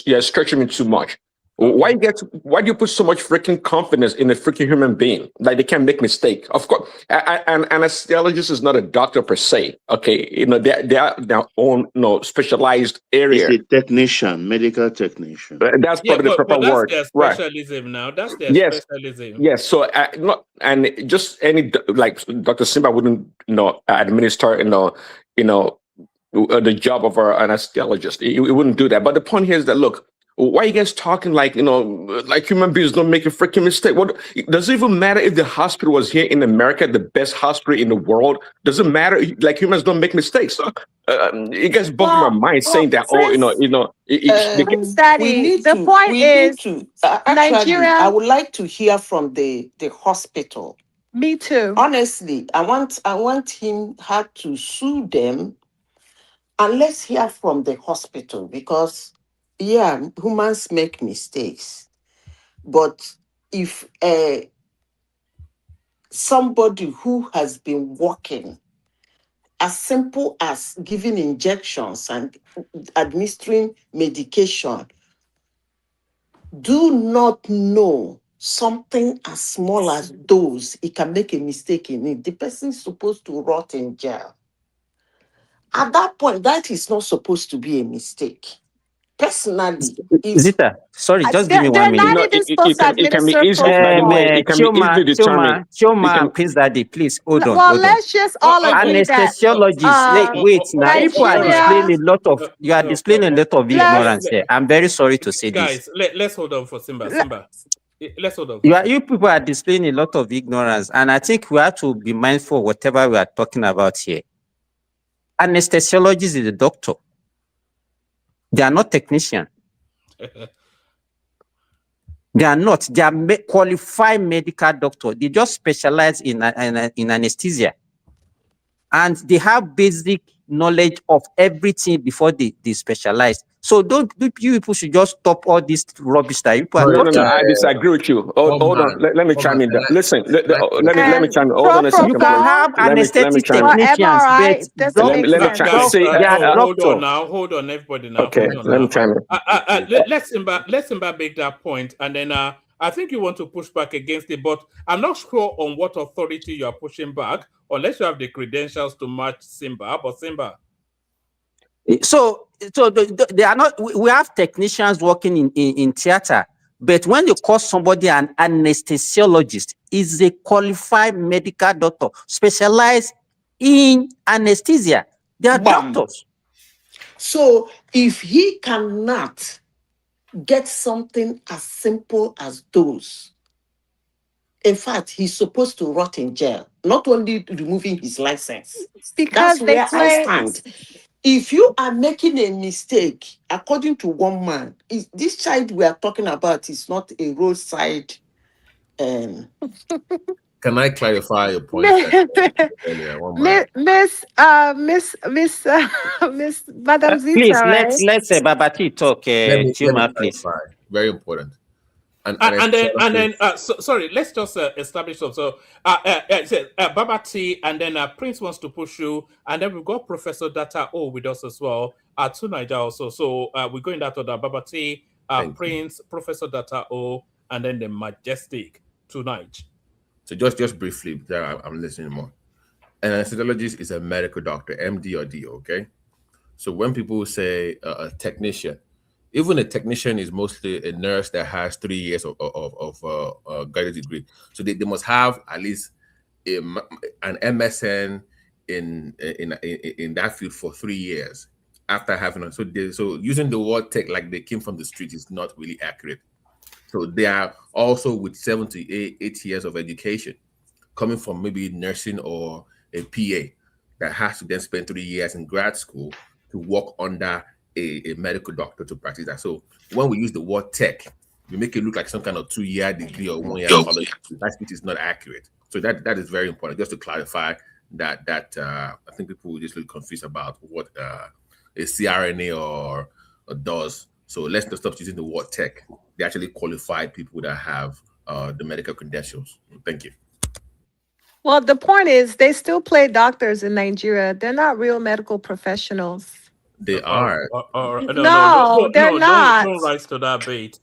you're stretching me too much. Why do you put so much freaking confidence in a freaking human being? Like they can't make mistake. Of course, an anesthesiologist is not a doctor per se. Okay, they are their own specialized area. It's a technician, medical technician. That's probably the proper word. That's their specialism now. That's their specialism. Yes. So and just any like Dr. Simba wouldn't administer the job of an anesthesiologist. He wouldn't do that. But the point here is that look, why are you guys talking like human beings don't make a freaking mistake? What does it even matter if the hospital was here in America, the best hospital in the world? Does it matter? Like humans don't make mistakes. You guys bugging my mind saying that. Actually, I would like to hear from the hospital. Me too. Honestly, I want her to sue them, and let's hear from the hospital because. Yeah, humans make mistakes. But if somebody who has been working, as simple as giving injections and administering medication, do not know something as small as those, it can make a mistake in it. The person is supposed to rot in jail. At that point, that is not supposed to be a mistake. Personally, Zita, sorry, just give me 1 minute. It can be easily, by the way, it can be easily determined. Chioma, please, Daddy, please, hold on. Well, let's just all agree that anesthesiologists. Wait, now if you are displaying a lot of ignorance here, I'm very sorry to say guys, this. let's hold on for Simba. Let's hold on. You people are displaying a lot of ignorance, and I think we have to be mindful of whatever we are talking about here. Anesthesiologist is a doctor. They are not technicians. They are not. They are qualified medical doctors. They just specialize in anesthesia. And they have basic knowledge of everything before they specialize. So you people should just stop all this rubbish that you people are talking. No, I disagree with you. Hold on. Let me chime in. Listen, let me chime in. Hold on a second. You can have anesthetic technicians, but let me chime in. Hold on, everybody now. Okay, let me chime in. Let's Simba make that point, and then I think you want to push back against it, but I'm not sure on what authority you are pushing back, unless you have the credentials to match Simba. But Simba. So they are not. We have technicians working in theater, but when you call somebody an anesthesiologist, is a qualified medical doctor specialized in anesthesia. They are doctors. So if he cannot get something as simple as those, in fact, he's supposed to rot in jail, not only removing his license. Because that's where I stand. If you are making a mistake, according to one man, this child we are talking about is not a roadside. Can I clarify your point? Miss Madam Zita, please, right? let's Babati talk. Chima, please. Very important. Sorry, let's just establish something. So, Babati, and then Prince wants to push you, and then we've got Professor Data O with us as well. To Niger also. So we're going that order. Babati, Prince, Professor Data O, and then the Majestic tonight. So just briefly, I'm listening more. An anesthesiologist is a medical doctor, MD or D. Okay. So when people say a technician, even a technician is mostly a nurse that has 3 years of graduate degree. So they must have at least an MSN in that field for 3 years after having it. So using the word tech like they came from the street is not really accurate. So they are also with 7 to 8 years of education, coming from maybe nursing or a PA that has to then spend 3 years in grad school to work under a medical doctor to practice that. So when we use the word tech, we make it look like some kind of 2-year degree or 1 year college. That is not accurate. So that is very important. Just to clarify that I think people will just look confused about what a CRNA or does. So let's just stop using the word tech. They actually qualified people that have the medical credentials. Thank you. Well, the point is they still play doctors in Nigeria. They're not real medical professionals. They are. No, they're not. Don't rise to that bait.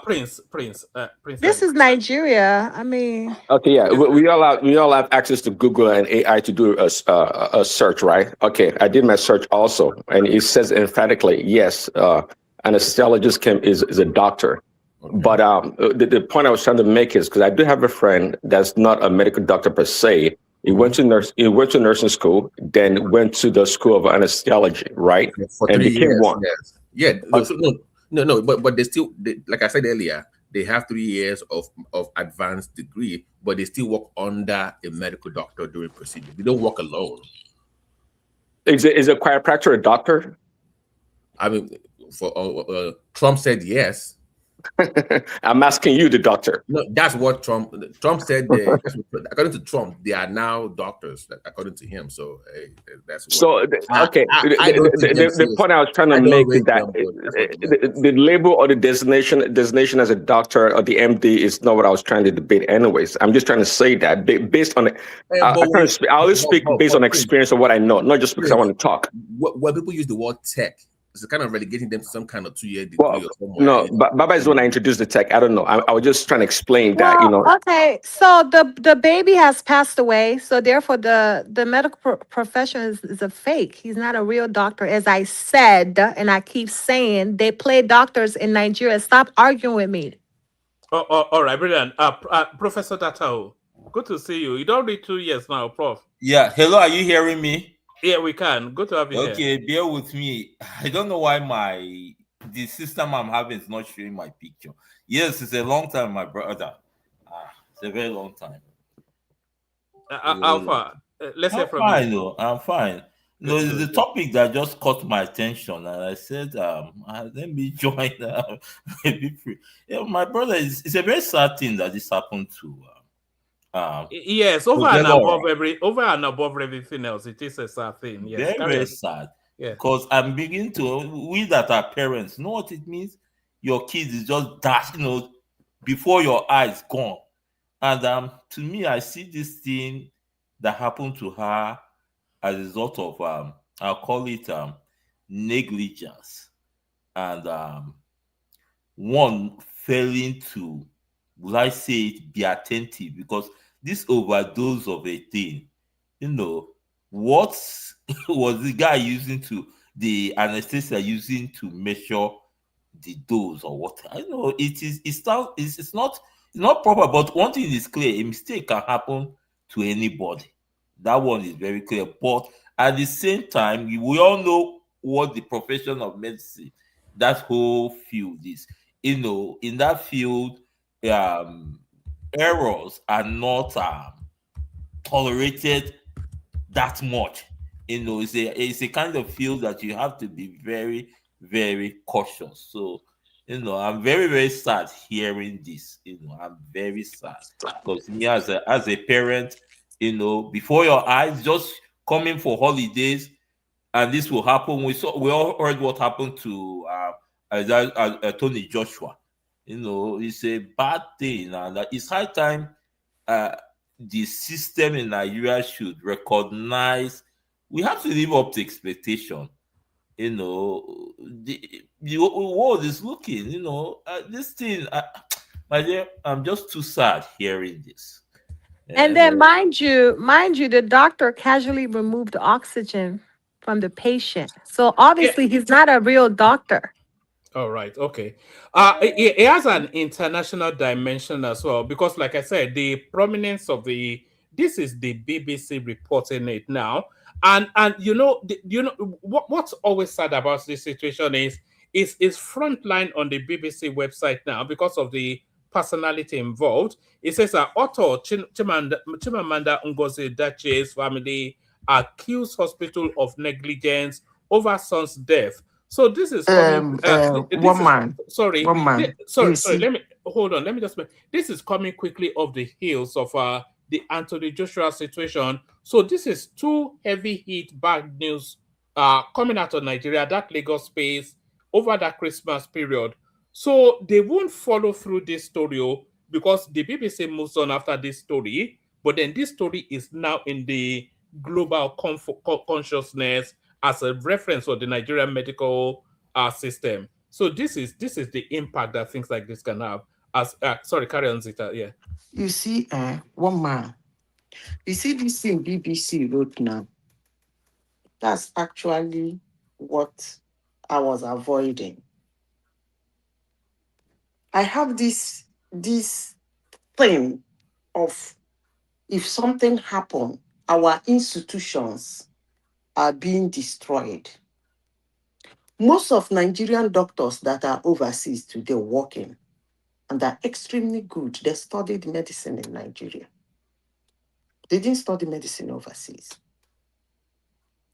Prince. This is Nigeria. I mean. Okay, yeah, we all have access to Google and AI to do a search, right? Okay, I did my search also, and it says emphatically, yes, an anesthesiologist is a doctor. Okay. But the point I was trying to make is because I do have a friend that's not a medical doctor per se. He went to nursing school, then went to the school of anesthesiology, right? For and 3 became years, one. Yes. Yeah. No. But they still, like I said earlier, they have 3 years of advanced degree, but they still work under a medical doctor during procedure. They don't work alone. Is a chiropractor a doctor? I mean, Trump said yes. I'm asking you, the doctor. No, that's what Trump said. According to Trump, they are now doctors, according to him. So that's what, okay. The point I was trying to make is that the label or the designation as a doctor or the MD is not what I was trying to debate. Anyways, I'm just trying to say that based on I always speak based on experience of what I know, not just because I want to talk. When people use the word tech, it's kind of relegating them to some kind of 2-year degree or somewhere. No, Baba is when I introduced the tech. I don't know. I was just trying to explain that, you know. Okay, so the baby has passed away, so therefore the medical profession is a fake. He's not a real doctor, as I said, and I keep saying they play doctors in Nigeria. Stop arguing with me. All right, brilliant. Professor Datao, good to see you. You don't need 2 years now, Prof. Yeah, hello, are you hearing me? Yeah, we can. Good to have you here. Okay, bear with me. I don't know why the system I'm having is not showing my picture. Yes, it's a long time, my brother. It's a very long time. Alpha, let's hear I'm from fine, you. though. I'm fine. No, Good, it's the good, good. topic that just caught my attention, and I said, let me join. Be free. Yeah, my brother, it's a very sad thing that this happened to. Yes, over and Ogelora. above everything else, it is a sad thing. Yes, Very, carry very on. sad. Yeah. Because I'm beginning to, we that are parents, know what it means? Your kids is just dashed, before your eyes gone. And to me, I see this thing that happened to her as a result of I'll call it negligence, and one failing to, will I say it, be attentive, because this overdose of a thing, what was the guy using to, the anesthesia using to measure the dose or what? I know it's not proper, but one thing is clear: a mistake can happen to anybody. That one is very clear. But at the same time, we all know what the profession of medicine, that whole field is. In that field, errors are not tolerated that much. It's a kind of field that you have to be very, very cautious. So, I'm very, very sad hearing this. I'm very sad because me as a parent, before your eyes, just coming for holidays, and this will happen. We all heard what happened to Tony Joshua. It's a bad thing, and it's high time the system in Nigeria should recognize we have to live up to expectation. The world is looking. This thing. My dear, I'm just too sad hearing this. And then, mind you, the doctor casually removed oxygen from the patient. So obviously, he's not a real doctor. All right. Okay. It has an international dimension as well because, like I said, the prominence of this is the BBC reporting it now, and what's always sad about this situation is frontline on the BBC website now because of the personality involved. It says that author Chimamanda Ngozi Adichie's family accused hospital of negligence over son's death. So this is coming. Sorry. Sorry. Let me hold on. Let me just. This is coming quickly off the heels of the Anthony Joshua situation. So this is two heavy hit bad news coming out of Nigeria, that Lagos space over that Christmas period. So they won't follow through this story because the BBC moves on after this story. But then this story is now in the global consciousness as a reference for the Nigerian medical system. So this is the impact that things like this can have. Sorry, carry on, Zita. Yeah. You see, one man. You see this thing BBC wrote now. That's actually what I was avoiding. I have this thing of if something happened, our institutions are being destroyed. Most of Nigerian doctors that are overseas today working, and they're extremely good. They studied medicine in Nigeria. They didn't study medicine overseas.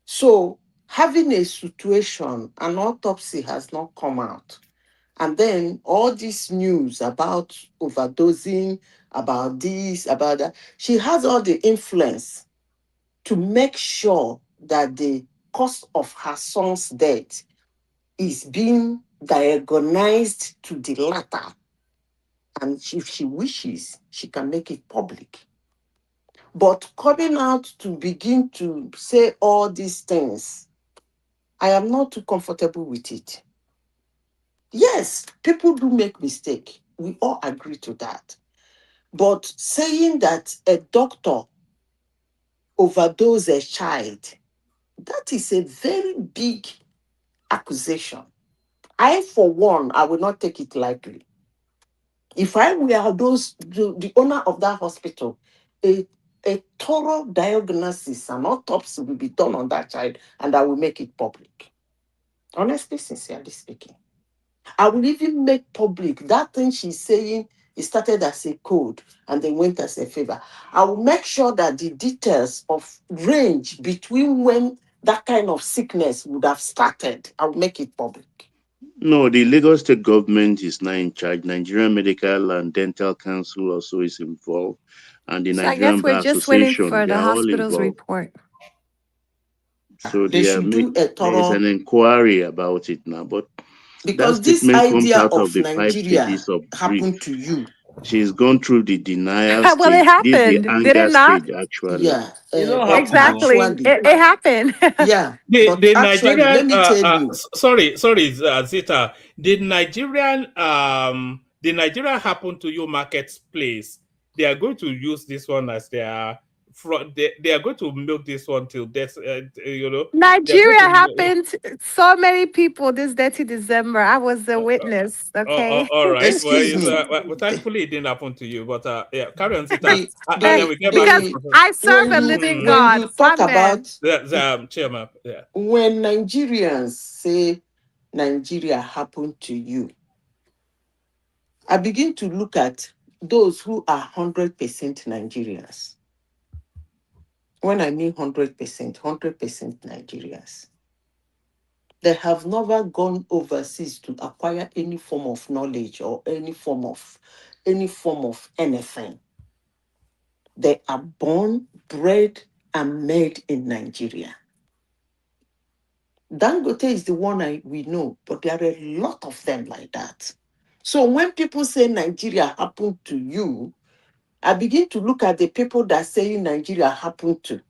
So having a situation, an autopsy has not come out. And then all this news about overdosing, about this, about that, she has all the influence to make sure that the cause of her son's death is being diagnosed to the latter. And if she wishes, she can make it public. But coming out to begin to say all these things, I am not too comfortable with it. Yes, people do make mistakes. We all agree to that. But saying that a doctor overdosed a child, that is a very big accusation. I, for one, I will not take it lightly. If I were the owner of that hospital, a thorough diagnosis and autopsy will be done on that child, and I will make it public. Honestly, sincerely speaking. I will even make public that thing she's saying. It started as a code and then went as a favor. I will make sure that the details of range between when that kind of sickness would have started, I'll make it public. No, the Lagos State government is now in charge. Nigerian Medical and Dental Council also is involved, and the So I guess Nigerian we're Bar just waiting Association, for they the are all hospital's involved. report. So They should do a there is thorough, an inquiry about it now, but that because this statement comes idea out of of the 5 Nigeria stages of grief. happened to you. She's gone through the denial Well, it stage. This is the happened, did anger it not? stage, actually. Yeah, It don't but happen. Exactly. actually, It happened. yeah, The but actually, Nigerian let me tell you, sorry Zita, did Nigerian happen to you marketplace? They are going to use this one as their front. They are going to milk this one till death. You know, Nigeria happened to so many people this dirty December. I was a witness. Okay. all right. excuse me. Well, thankfully it didn't happen to you, but yeah, carry on, Zita. The, And then we get back Because to I serve when a you living when God. you talk Amen. about Chairman, yeah. when Nigerians say Nigeria happened to you, I begin to look at those who are 100% Nigerians. When I mean 100% Nigerians, they have never gone overseas to acquire any form of knowledge or any form of anything. They are born, bred, and made in Nigeria. Dangote is the one we know, but there are a lot of them like that. So when people say Nigeria happened to you, I begin to look at the people that say Nigeria happened to.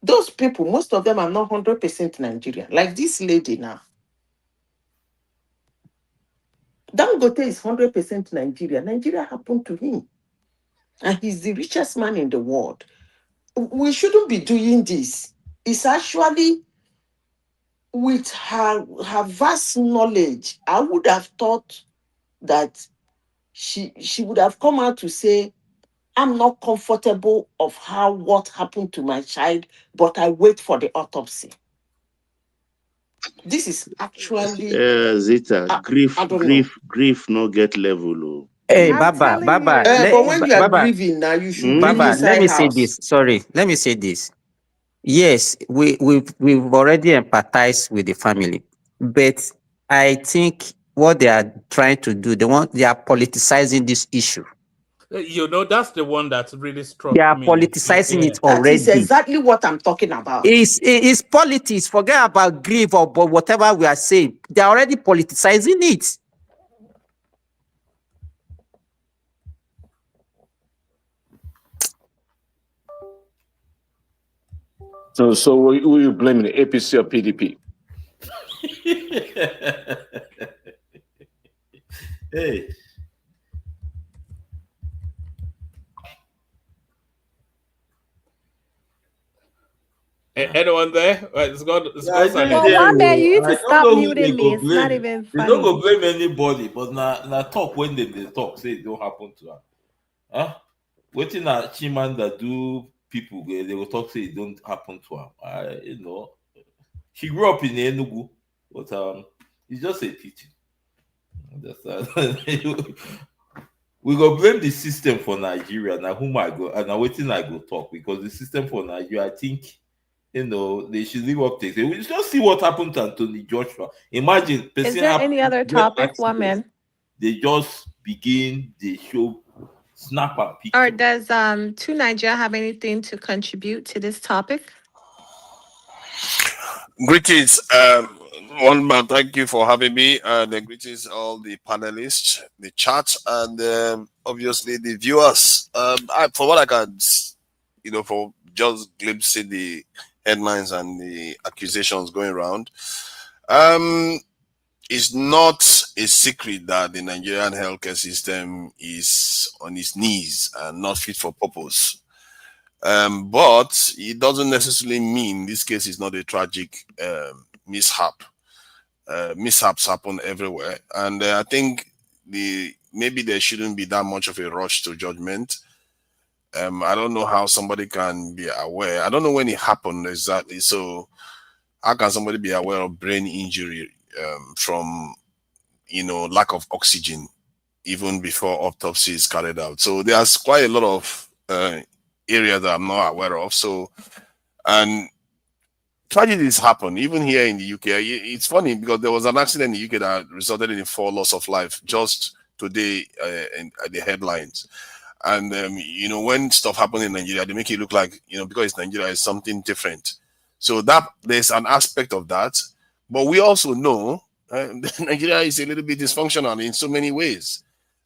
Those people, most of them are not 100% Nigerian. Like this lady now. Dangote is 100% Nigeria. Nigeria happened to him. And he's the richest man in the world. We shouldn't be doing this. It's actually with her vast knowledge. I would have thought that she would have come out to say, I'm not comfortable of what happened to my child, but I wait for the autopsy. This is actually Zita, grief no get level. Oh. Hey, I'm Baba, telling Baba, you. but when you are Baba, grieving now, you should bring Baba, let inside me say house. this. Sorry, let me say this. Yes, we've already empathized with the family, but I think what they are trying to do, they are politicizing this issue. You know, that's the one that really struck me. They are politicizing it That already. is exactly what I'm talking about. It's politics. Forget about grief or whatever we are saying. They are already politicizing it. So who you blaming, the APC or PDP? Hey. Anyone there? It's gone silent. Well, one man, you need to stop know who muting they me. go It's blame. not even They don't funny. go blame anybody, but na talk when they talk, say it don't happen to her. Huh? Waiting at Chimamanda do people, they will talk, say it don't happen to her. You know, she grew up in Enugu, but it's just a pity. We go blame the system for Nigeria. Now whom I go and now waiting I go talk, because the system for Nigeria, I think, you know, they should leave up things. We just see what happened to Anthony Joshua. Imagine. Is there any other topic, woman? They just begin the show, snap and pick. Or does To Nigeria have anything to contribute to this topic? Greetings, one man. Thank you for having me, and greetings all the panelists, the chat, and obviously the viewers. For what I can, for just glimpsing the headlines and the accusations going around, it's not a secret that the Nigerian healthcare system is on its knees and not fit for purpose. But it doesn't necessarily mean this case is not a tragic mishap. Mishaps happen everywhere, and I think maybe there shouldn't be that much of a rush to judgment. I don't know how somebody can be aware. I don't know when it happened exactly. So how can somebody be aware of brain injury from lack of oxygen even before autopsy is carried out. So there's quite a lot of areas that I'm not aware of. So, and tragedies happen even here in the UK. It's funny because there was an accident in the UK that resulted in 4 loss of life just today in the headlines. And when stuff happens in Nigeria, they make it look like because it's Nigeria, it's something different. So that there's an aspect of that, but we also know Nigeria is a little bit dysfunctional in so many ways.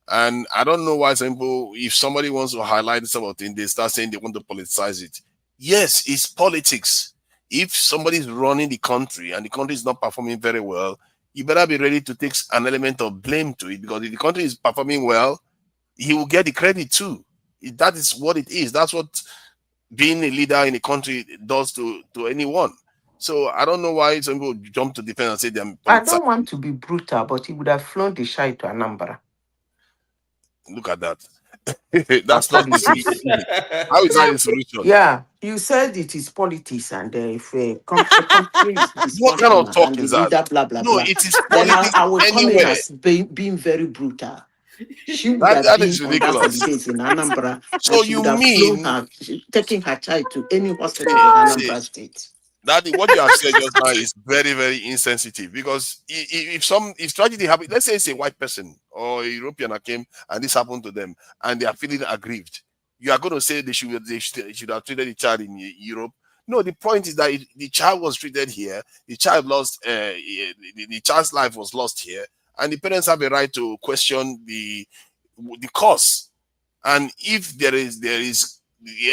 And I don't know why some people, if somebody wants to highlight something, they start saying they want to politicize it. Yes, it's politics. If somebody is running the country and the country is not performing very well, you better be ready to take an element of blame to it, because if the country is performing well, he will get the credit too. That is what it is. That's what being a leader in a country does to anyone. So I don't know why some people jump to defend and say they're politicizing. I don't want to be brutal, but he would have flown the shy to Anambra. Look at that. That's not the solution. How is that a solution? Yeah, you said it is politics, and if a country is what kind of talk is that? Leader, blah blah No, blah. it is Then politics I will come in anywhere. as being very brutal. She would have That been is on that ridiculous. holidays in Anambra, So and she you would have mean flown taking her child to any hospital in Anambra State. Daddy, what you have said just now is very, very insensitive, because if tragedy happens, let's say it's a white person or a European that came and this happened to them and they are feeling aggrieved, you are going to say they should have treated the child in Europe. No, the point is that the child was treated here, the child lost, the child's life was lost here, and the parents have a right to question the cause. And if there is the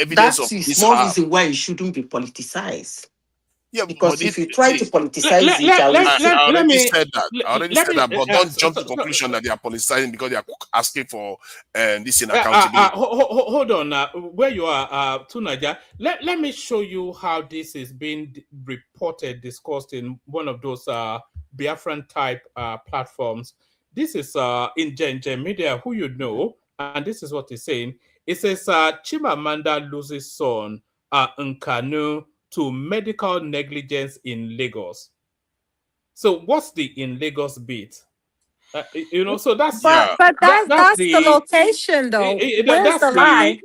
evidence That of is this more reason why it shouldn't be politicized. Yeah, because if you try to politicize it, I already said that. But don't jump to the conclusion that they are politicizing because they are asking for this in accountability. Hold on, where you are, Tunaja. Let me show you how this is being reported, discussed in one of those Biafran type platforms. This is in Gen Media, who you know, and this is what he's saying. It says Chimamanda loses son, Nkanu, to medical negligence in Lagos. So what's the in Lagos bit? So that's but that's the location though. Where's the lie?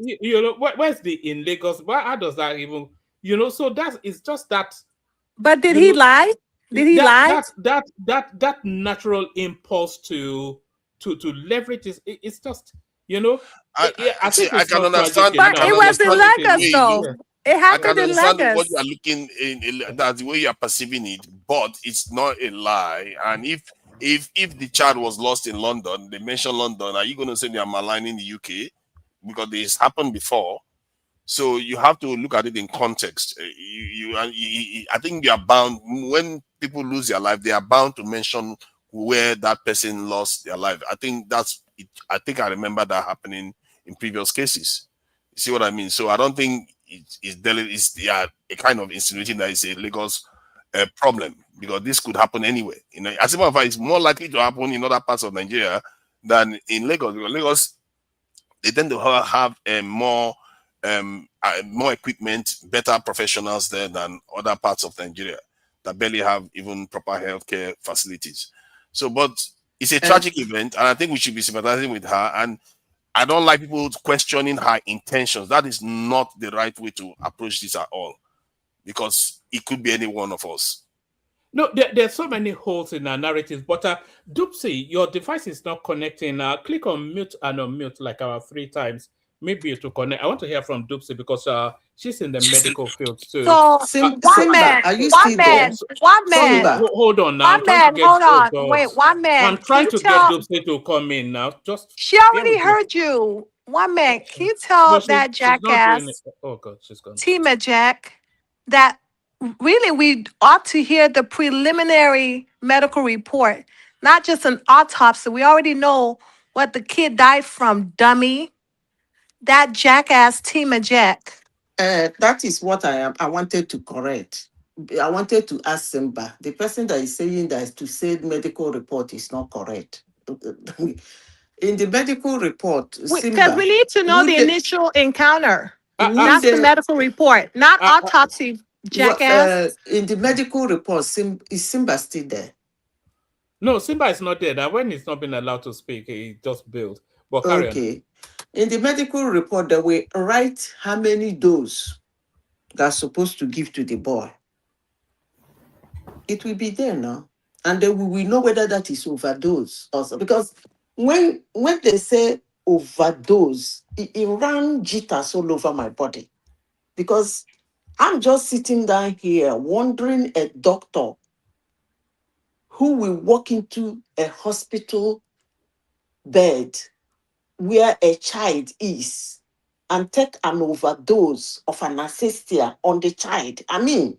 Where's the in Lagos? How does that even? So it's just that. But did he lie? Did he lie? That natural impulse to leverage it's just I think I can understand. But it was in Lagos though. It happened in Lagos. What you are looking in, that's the way you are perceiving it, but it's not a lie. And if the child was lost in London, they mentioned London, are you going to say they are maligning the UK? Because this happened before. So you have to look at it in context. I think you are bound, when people lose their life, they are bound to mention where that person lost their life. I think that's it. I think I remember that happening in previous cases. You see what I mean? So I don't think it's a kind of insinuating that it's a Lagos problem, because this could happen anywhere. As a matter of fact, it's more likely to happen in other parts of Nigeria than in Lagos. Because Lagos, they tend to have more equipment, better professionals there than other parts of Nigeria that barely have even proper healthcare facilities. So, but it's a tragic event, and I think we should be sympathizing with her. And I don't like people questioning her intentions. That is not the right way to approach this at all, because it could be any one of us. No, there's so many holes in our narratives. But Dupsy, your device is not connecting. Click on mute and unmute like 3 times. Maybe to connect. I want to hear from Dupsy because she's in the medical field too. So one man. Hold on now. Hold on. Wait, 1 man. I'm trying to get Dupsy to come in now. She already heard you. 1 man. Can you tell that jackass? Oh God, she's gone. Tima Jack, that really we ought to hear the preliminary medical report, not just an autopsy. We already know what the kid died from, dummy. That jackass Tima Jack. That is what I wanted to correct. I wanted to ask Simba. The person that is saying that to say medical report is not correct. In the medical report, because we need to know the initial encounter, not the medical report, not autopsy, jackass. In the medical report, is Simba still there? No, Simba is not dead. And when he's not been allowed to speak, he just built. But carry on. Okay. In the medical report, they will write how many doses they're supposed to give to the boy. It will be there now. And then we will know whether that is overdose also. Because when they say overdose, it ran jitters all over my body. Because I'm just sitting down here wondering a doctor who will walk into a hospital bed where a child is and take an overdose of anesthesia on the child. I mean,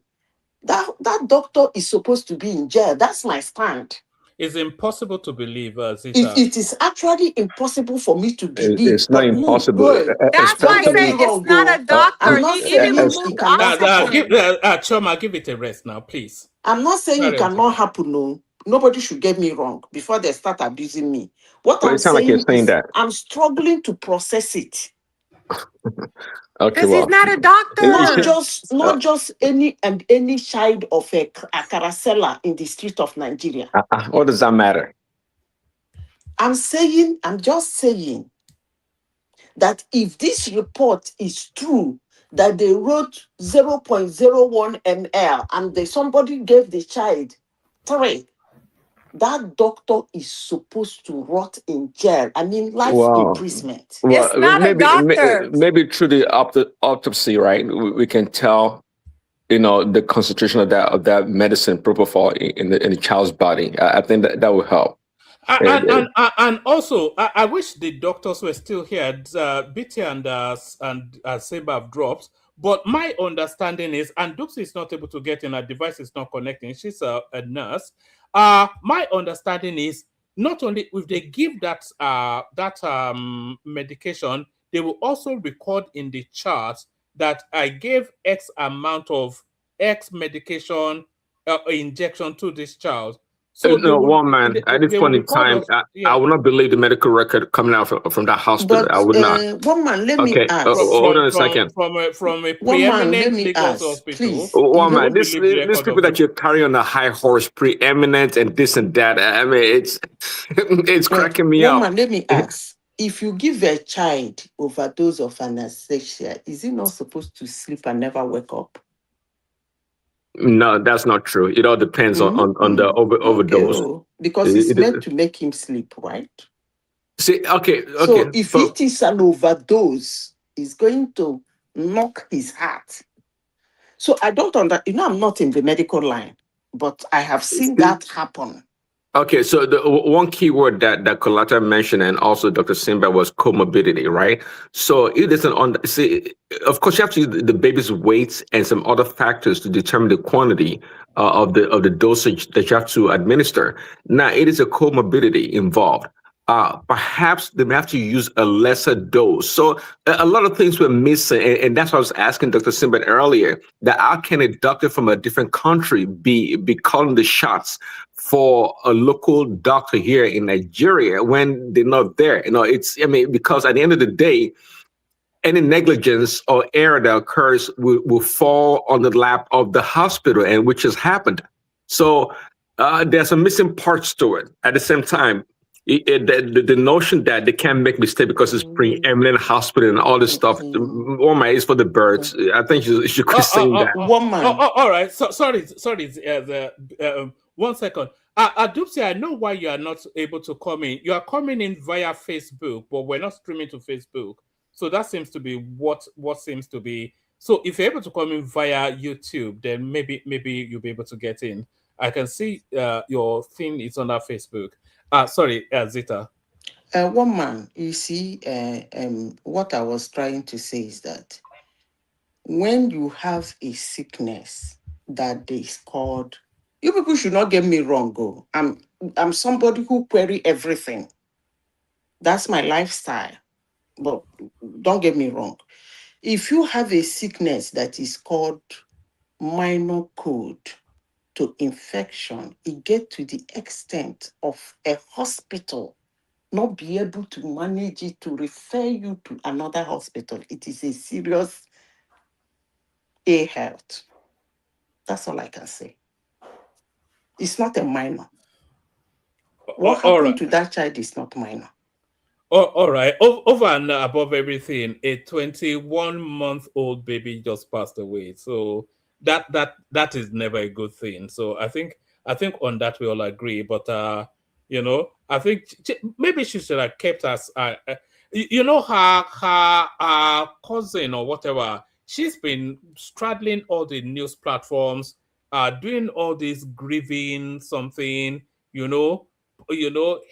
that doctor is supposed to be in jail. That's my stand. It's impossible to believe, Zita. It is actually impossible for me to believe. It's not impossible. That's why I say it's not a doctor. I'm not saying it cannot happen. Choma, give it a rest now, please. I'm not saying it cannot happen. No, nobody should get me wrong before they start abusing me. What I'm saying is that. I'm struggling to process it. Okay, he's not a doctor. Not just any child of a caracella in the street of Nigeria. What does that matter? I'm just saying that if this report is true, that they wrote 0.01 ml and somebody gave the child 3, that doctor is supposed to rot in jail. I mean, life imprisonment. Well, it's not a doctor. Maybe through the autopsy, right? We can tell, the concentration of that medicine propofol in the child's body. I think that will help. And also, I wish the doctors were still here. BT and Seba have dropped. But my understanding is, and Duxie is not able to get in, her device is not connecting. She's a nurse. My understanding is, not only if they give that medication, they will also record in the chart that I gave X amount of X medication injection to this child. So at this point in time, I will not believe the medical record coming out from that hospital. But, I would not. One man, let me ask. Hold on a second. From a preeminent Lagos hospital. Please. One man, these people that you carry on a high horse, preeminent and this and that. I mean, it's cracking me up. One man, let me ask. If you give a child overdose of anesthesia, is he not supposed to sleep and never wake up? No, that's not true. It all depends on the overdose. Because it's meant to make him sleep, right? See, okay. So if it is an overdose, it's going to knock his heart. So I don't understand. I'm not in the medical line, but I have seen that happen. Okay, so the one key word that Colata mentioned and also Dr. Simba was comorbidity, right? So it isn't of course you have to use the baby's weight and some other factors to determine the quantity of the dosage that you have to administer. Now it is a comorbidity involved. Perhaps they may have to use a lesser dose. So a lot of things were missing. And that's what I was asking Dr. Simba earlier, that how can a doctor from a different country be calling the shots for a local doctor here in Nigeria when they're not there? Because at the end of the day, any negligence or error that occurs will fall on the lap of the hospital, and which has happened. So there's some missing parts to it. At the same time, the notion that they can't make mistakes because it's preeminent hospital and all this stuff, is for the birds. I think you should quit saying that. All right. So sorry. 1 second. Dupsy, I know why you are not able to come in. You are coming in via Facebook, but we're not streaming to Facebook. So that seems to be what seems to be. So if you're able to come in via YouTube, then maybe you'll be able to get in. I can see your thing is on our Facebook. Sorry, Zita. One man, you see, what I was trying to say is that when you have a sickness that is called, you people should not get me wrong, go. I'm somebody who query everything. That's my lifestyle. But don't get me wrong. If you have a sickness that is called minor cold to infection, it gets to the extent of a hospital not be able to manage it to refer you to another hospital. It is a serious health. That's all I can say. It's not a minor. What all happened right. to that child is not minor. All right. Over and above everything, a 21-month-old baby just passed away. So that is never a good thing. So I think on that we all agree. But I think maybe she should have kept us. Her cousin or whatever. She's been straddling all the news platforms, doing all this grieving something.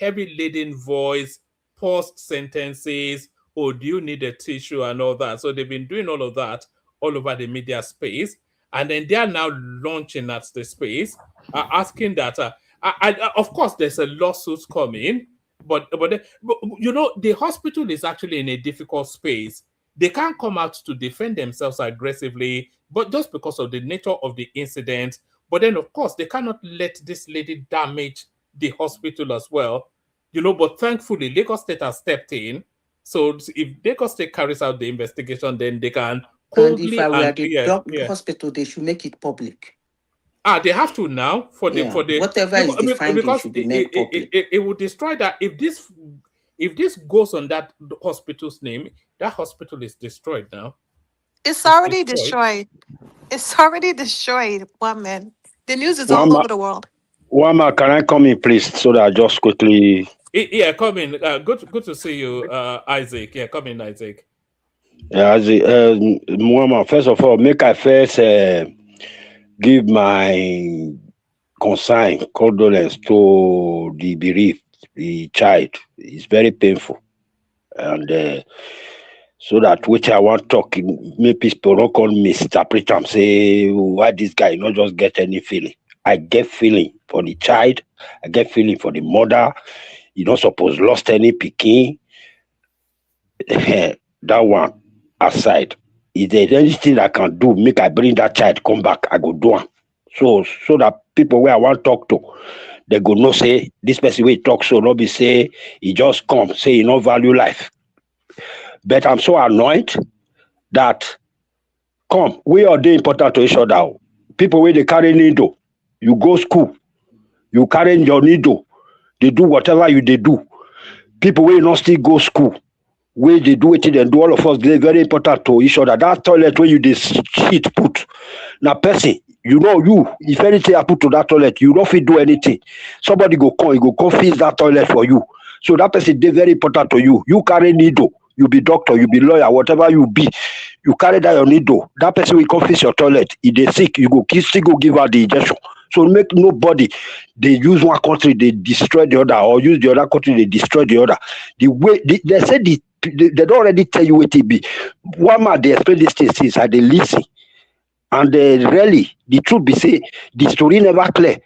Heavy laden voice, paused sentences. Oh, do you need a tissue and all that? So they've been doing all of that all over the media space, and then they are now launching at the space, asking that. Of course, there's a lawsuit coming, but the hospital is actually in a difficult space. They can't come out to defend themselves aggressively, but just because of the nature of the incident. But then, of course, they cannot let this lady damage the hospital as well. But thankfully, Lagos State has stepped in. So if Lagos State carries out the investigation, then they can And if I were the hospital, they should make it public. They have to now for the whatever is the finding should be made public. It would destroy that if this goes on that hospital's name. That hospital is destroyed now. It's already destroyed. It's already destroyed. One man. The news is all over the world. Wama, can I come in, please, so that I just quickly... Yeah, come in. Good to see you, Isaac. Yeah, come in, Isaac. Yeah, Isaac. Wama, first of all, make I first give my condolence to the bereaved, the child. It's very painful. And so that which I want to talk, maybe people don't call me misinterpret and say, why this guy not just get any feeling. I get feeling for the child. I get feeling for the mother. You don't suppose lost any pikin. That one aside. If there's anything I can do, make I bring that child come back, I go do it. So that people where I want to talk to, they go no say, this person will talk so not be say, he just come, say he no value life. But I'm so annoyed that, come, we are the important to each other. People where they carry needle, you go school, you carry your needle, they do whatever they do. People will not still go school, where they do it and do all of us, they're very important to each other. That toilet where you this shit put. Now person, if anything happen to that toilet, you don't fit do anything. Somebody go come, you go come fix that toilet for you. So that person, they're very important to you. You carry needle, you be doctor, you be lawyer, whatever you be, you carry that your needle. That person will come fix your toilet. If they sick, you go still go give her the injection. So make nobody, they use one country, they destroy the other, or use the other country, they destroy the other. The way they said they don't already tell you what it be. One man they explain these things since they listen. And really, the truth be say, the story never clear.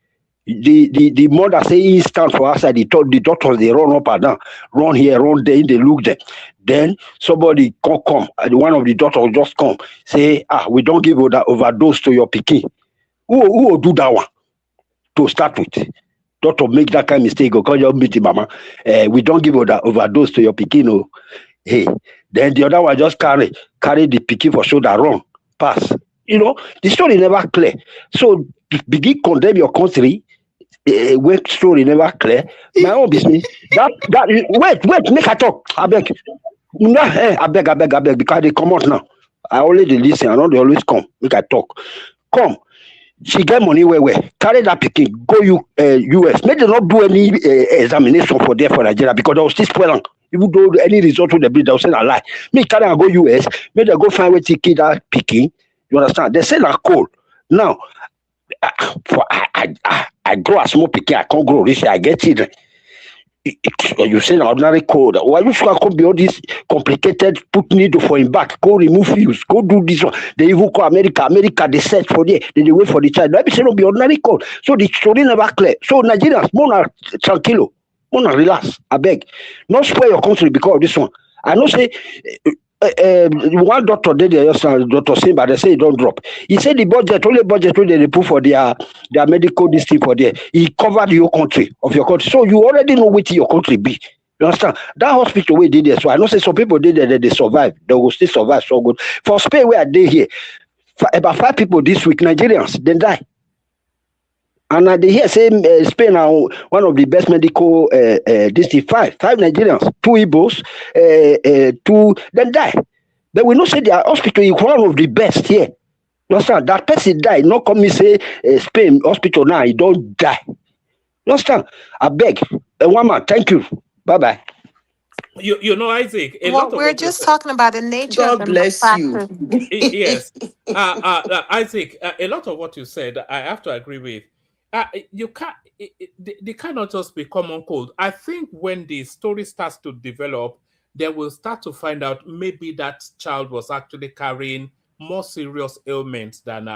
The mother say he stand for outside, the doctors they run up and down, run here, run there, they look there. Then somebody come, and one of the doctors just come, say, we don't give overdose to your pikin. Who will do that one to start with? Doctor make that kind of mistake, because you meet mama. We don't give overdose to your pikin. Oh. Hey, then the other one just carry the pikin for shoulder, run, pass. The story never clear. So begin condemn your country. When story never clear. My own business. Wait, make I talk. I beg. No, I beg, because they come out now. I only listen. I know they always come. Make I talk. Come. She get money where carry that pikin, go US. Make them not do any examination for Nigeria, because they will still spoil them. Even though any result will be, they'll say a lie. Me carry and go US, make them go find where to kill that pikin. You understand? They say that cold. Now, I grow a small pikin, I can't grow rich, I get children. You say an ordinary cold. Why you should come be all this complicated, put needle for him back, go remove fuse, go do this one. They even call America, they search for there, they wait for the child. Let me say no be ordinary cold. So the story never clear. So Nigerians, more tranquilo, more relax, I beg. Not spoil your country because of this one. I know say one doctor did Dr. Simba, they say he don't drop. He said the only budget they put for their medical district for there. He covered your country of your country. So you already know what your country be. You understand? That hospital we did there. So I know say some people did there, they survive. They will still survive so good. For Spain where they here, about 5 people this week, Nigerians, then die. And they hear say Spain are one of the best medical district. Five Nigerians, 2 Igbos, 2 then die. But we know say their hospital is one of the best here. You understand? That person died. Not come me say Spain hospital now, he don't die. You understand? I beg. One man, thank you. Bye-bye. You know, Isaac, a Well, lot of we're what you just said. talking about the nature of God the bless you. malpractice. Yes. Isaac, a lot of what you said, I have to agree with. You can't, they cannot just be common cold. I think when the story starts to develop, they will start to find out maybe that child was actually carrying more serious ailments than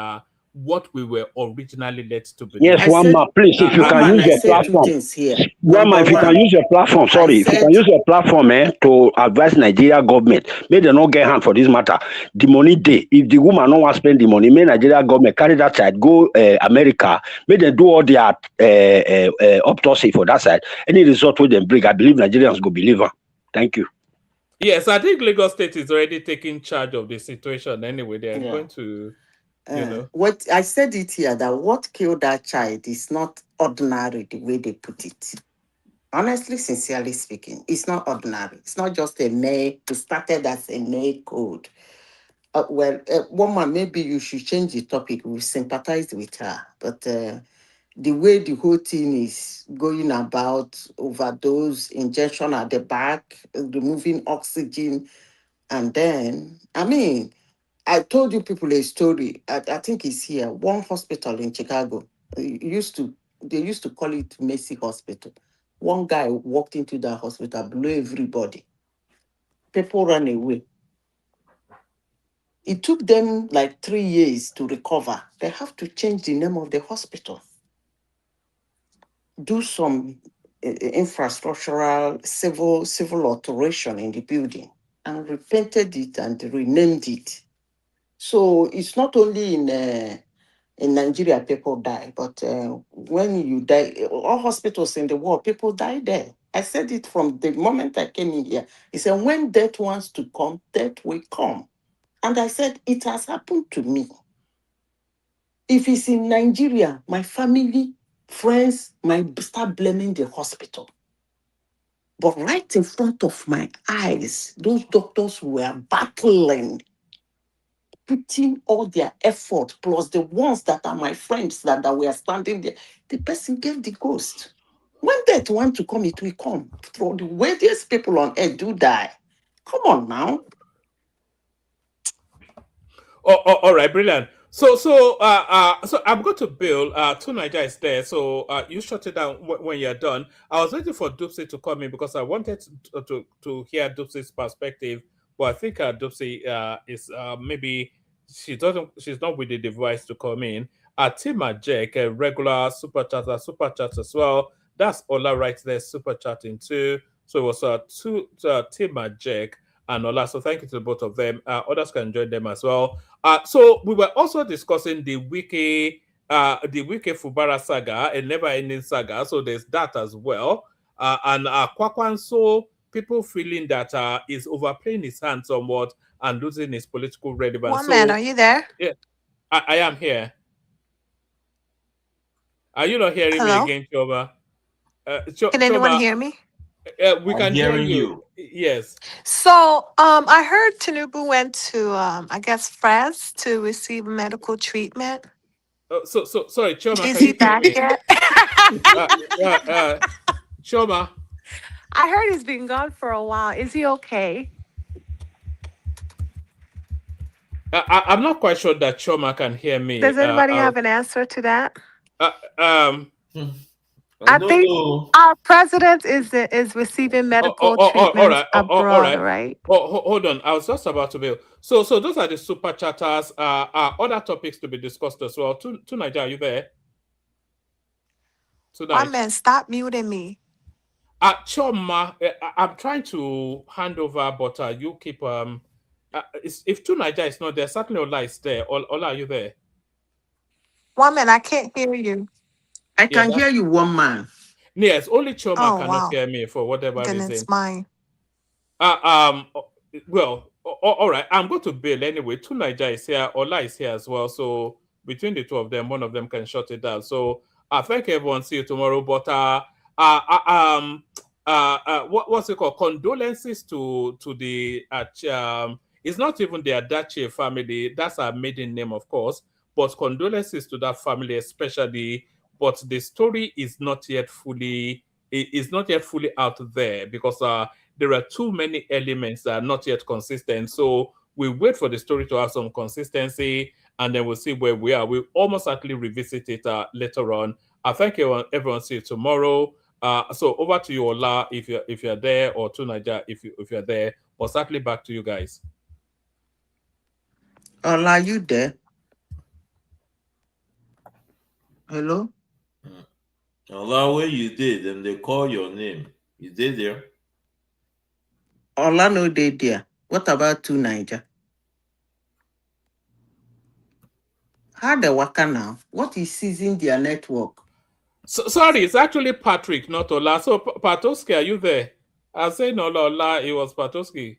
what we were originally led to believe. Yes, one man, please, if you can use I your said 2 platform. things here. One man, Number if you can one, use your platform, sorry, if you can use your platform to advise Nigeria government, may they not get hand for this matter. The money day, if the woman don't want to spend the money, may Nigeria government carry that side, go America, may they do all their autopsy for that side. Any result with them bring, I believe Nigerians go believe her. Thank you. Yes, I think Lagos State is already taking charge of the situation anyway. They're going to, what I said it here, that what killed that child is not ordinary the way they put it. Honestly, sincerely speaking, it's not ordinary. It's not just a May. It started as a May code. Woman, maybe you should change the topic. We sympathize with her, but the way the whole thing is going about, overdose, injection at the back, removing oxygen, and then, I mean, I told you people a story. I think it's here. One hospital in Chicago. They used to call it Macy Hospital. One guy walked into that hospital, blew everybody. People ran away. It took them like 3 years to recover. They have to change the name of the hospital. Do some infrastructural, civil alteration in the building, and repainted it and renamed it. So it's not only in Nigeria people die, but when you die, all hospitals in the world, people die there. I said it from the moment I came in here. He said, when death wants to come, death will come. And I said, it has happened to me. If it's in Nigeria, my family, friends might start blaming the hospital. But right in front of my eyes, those doctors were battling, putting all their effort, plus the ones that are my friends that were standing there. The person gave the ghost. When death wants to come, it will come. For the way these people on earth do die. Come on now. All right, brilliant. So I'm going to Bill. Tunaja is there, so you shut it down when you're done. I was waiting for Dupsy to come in because I wanted to hear Dupsy's perspective, but I think Dupsy is maybe she's not with the device to come in. Tima Jack, a regular super chat as well. That's Ola right there, super chatting too. So it was Tima Jack and Ola. So thank you to both of them. Others can join them as well. So we were also discussing the Wiki Fubara saga, a never-ending saga. So there's that as well. And Kwakwanso, people feeling that he's overplaying his hand somewhat and losing his political relevance. One man, are you there? Yeah, I am here. Are you not hearing me again, Choma? Can anyone hear me? We can hear you. Yes. So I heard Tinubu went to I guess France to receive medical treatment. So sorry, Choma. Is he back yet? Choma. I heard he's been gone for a while. Is he okay? I'm not quite sure that Choma can hear me. Does anybody have an answer to that? I think our president is receiving medical treatment abroad, right? Hold on. I was just about to be. So those are the super chatters. Other topics to be discussed as well. Tunaja, are you there? One man, stop muting me. Choma, I'm trying to hand over, but you keep if Tunaja is not there, certainly Ola is there. Ola, are you there? One man, I can't hear you. I can hear you, one man. Yes, only Choma cannot hear me for whatever reason. Then it's mine. Well, all right. I'm going to Bill anyway. Tunaja is here. Ola is here as well. So between the two of them, one of them can shut it down. So I thank everyone. See you tomorrow. But what's it called? Condolences to the it's not even the Adichie family. That's our maiden name, of course. But condolences to that family, especially. But the story is not yet fully out there because there are too many elements that are not yet consistent. So we wait for the story to have some consistency, and then we'll see where we are. We'll almost actually revisit it later on. I thank everyone. See you tomorrow. So over to you, Ola, if you're there, or to Niger if you're there, or certainly back to you guys. Ola, you there? Hello? Ola, where you did, and they call your name. You did there? Ola no dey there. What about to Niger? How the waka now? What is seizing their network? So, sorry, it's actually Patrick, not Ola. So Patoski, are you there? I say no, Ola. It was Patoski.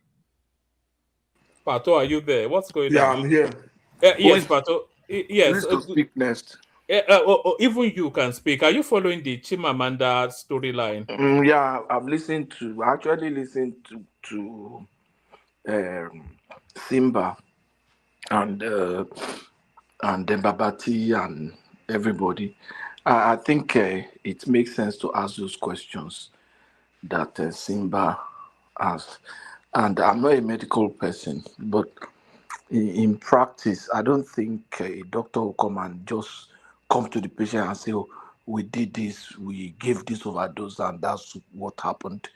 Pato, are you there? What's going on? Yeah, I'm here. Yes, Pato. Yes. Who is to speak next? Even you can speak. Are you following the Chimamanda storyline? Yeah, I'm listening to. I actually listened to Simba and Babati and everybody. I think it makes sense to ask those questions that Simba asked. And I'm not a medical person, but in practice, I don't think a doctor will come and just come to the patient and say, oh, we did this, we gave this overdose, and that's what happened.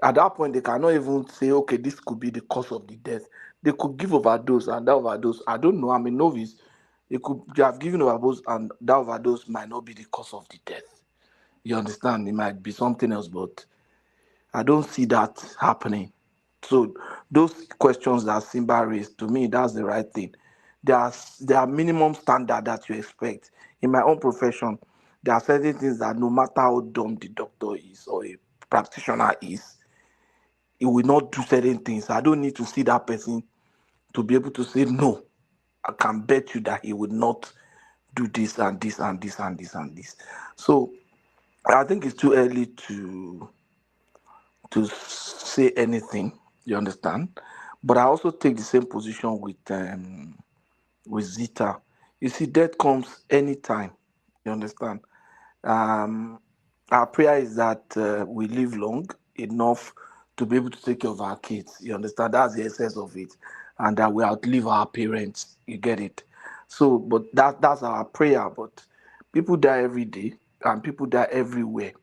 At that point, they cannot even say, okay, this could be the cause of the death. They could give overdose, and that overdose, I don't know, I'm a novice. They have given overdose, and that overdose might not be the cause of the death. You understand? It might be something else, but I don't see that happening. So those questions that Simba raised, to me, that's the right thing. There are minimum standard that you expect. In my own profession, there are certain things that no matter how dumb the doctor is or a practitioner is, he will not do certain things. I don't need to see that person to be able to say, no, I can bet you that he would not do this and this and this and this and this. So I think it's too early to say anything. You understand? But I also take the same position with Zita. You see, death comes anytime. You understand? Our prayer is that we live long enough to be able to take care of our kids. You understand? That's the essence of it. And that we outlive our parents. You get it? So, but that's our prayer. But people die every day, and people die everywhere.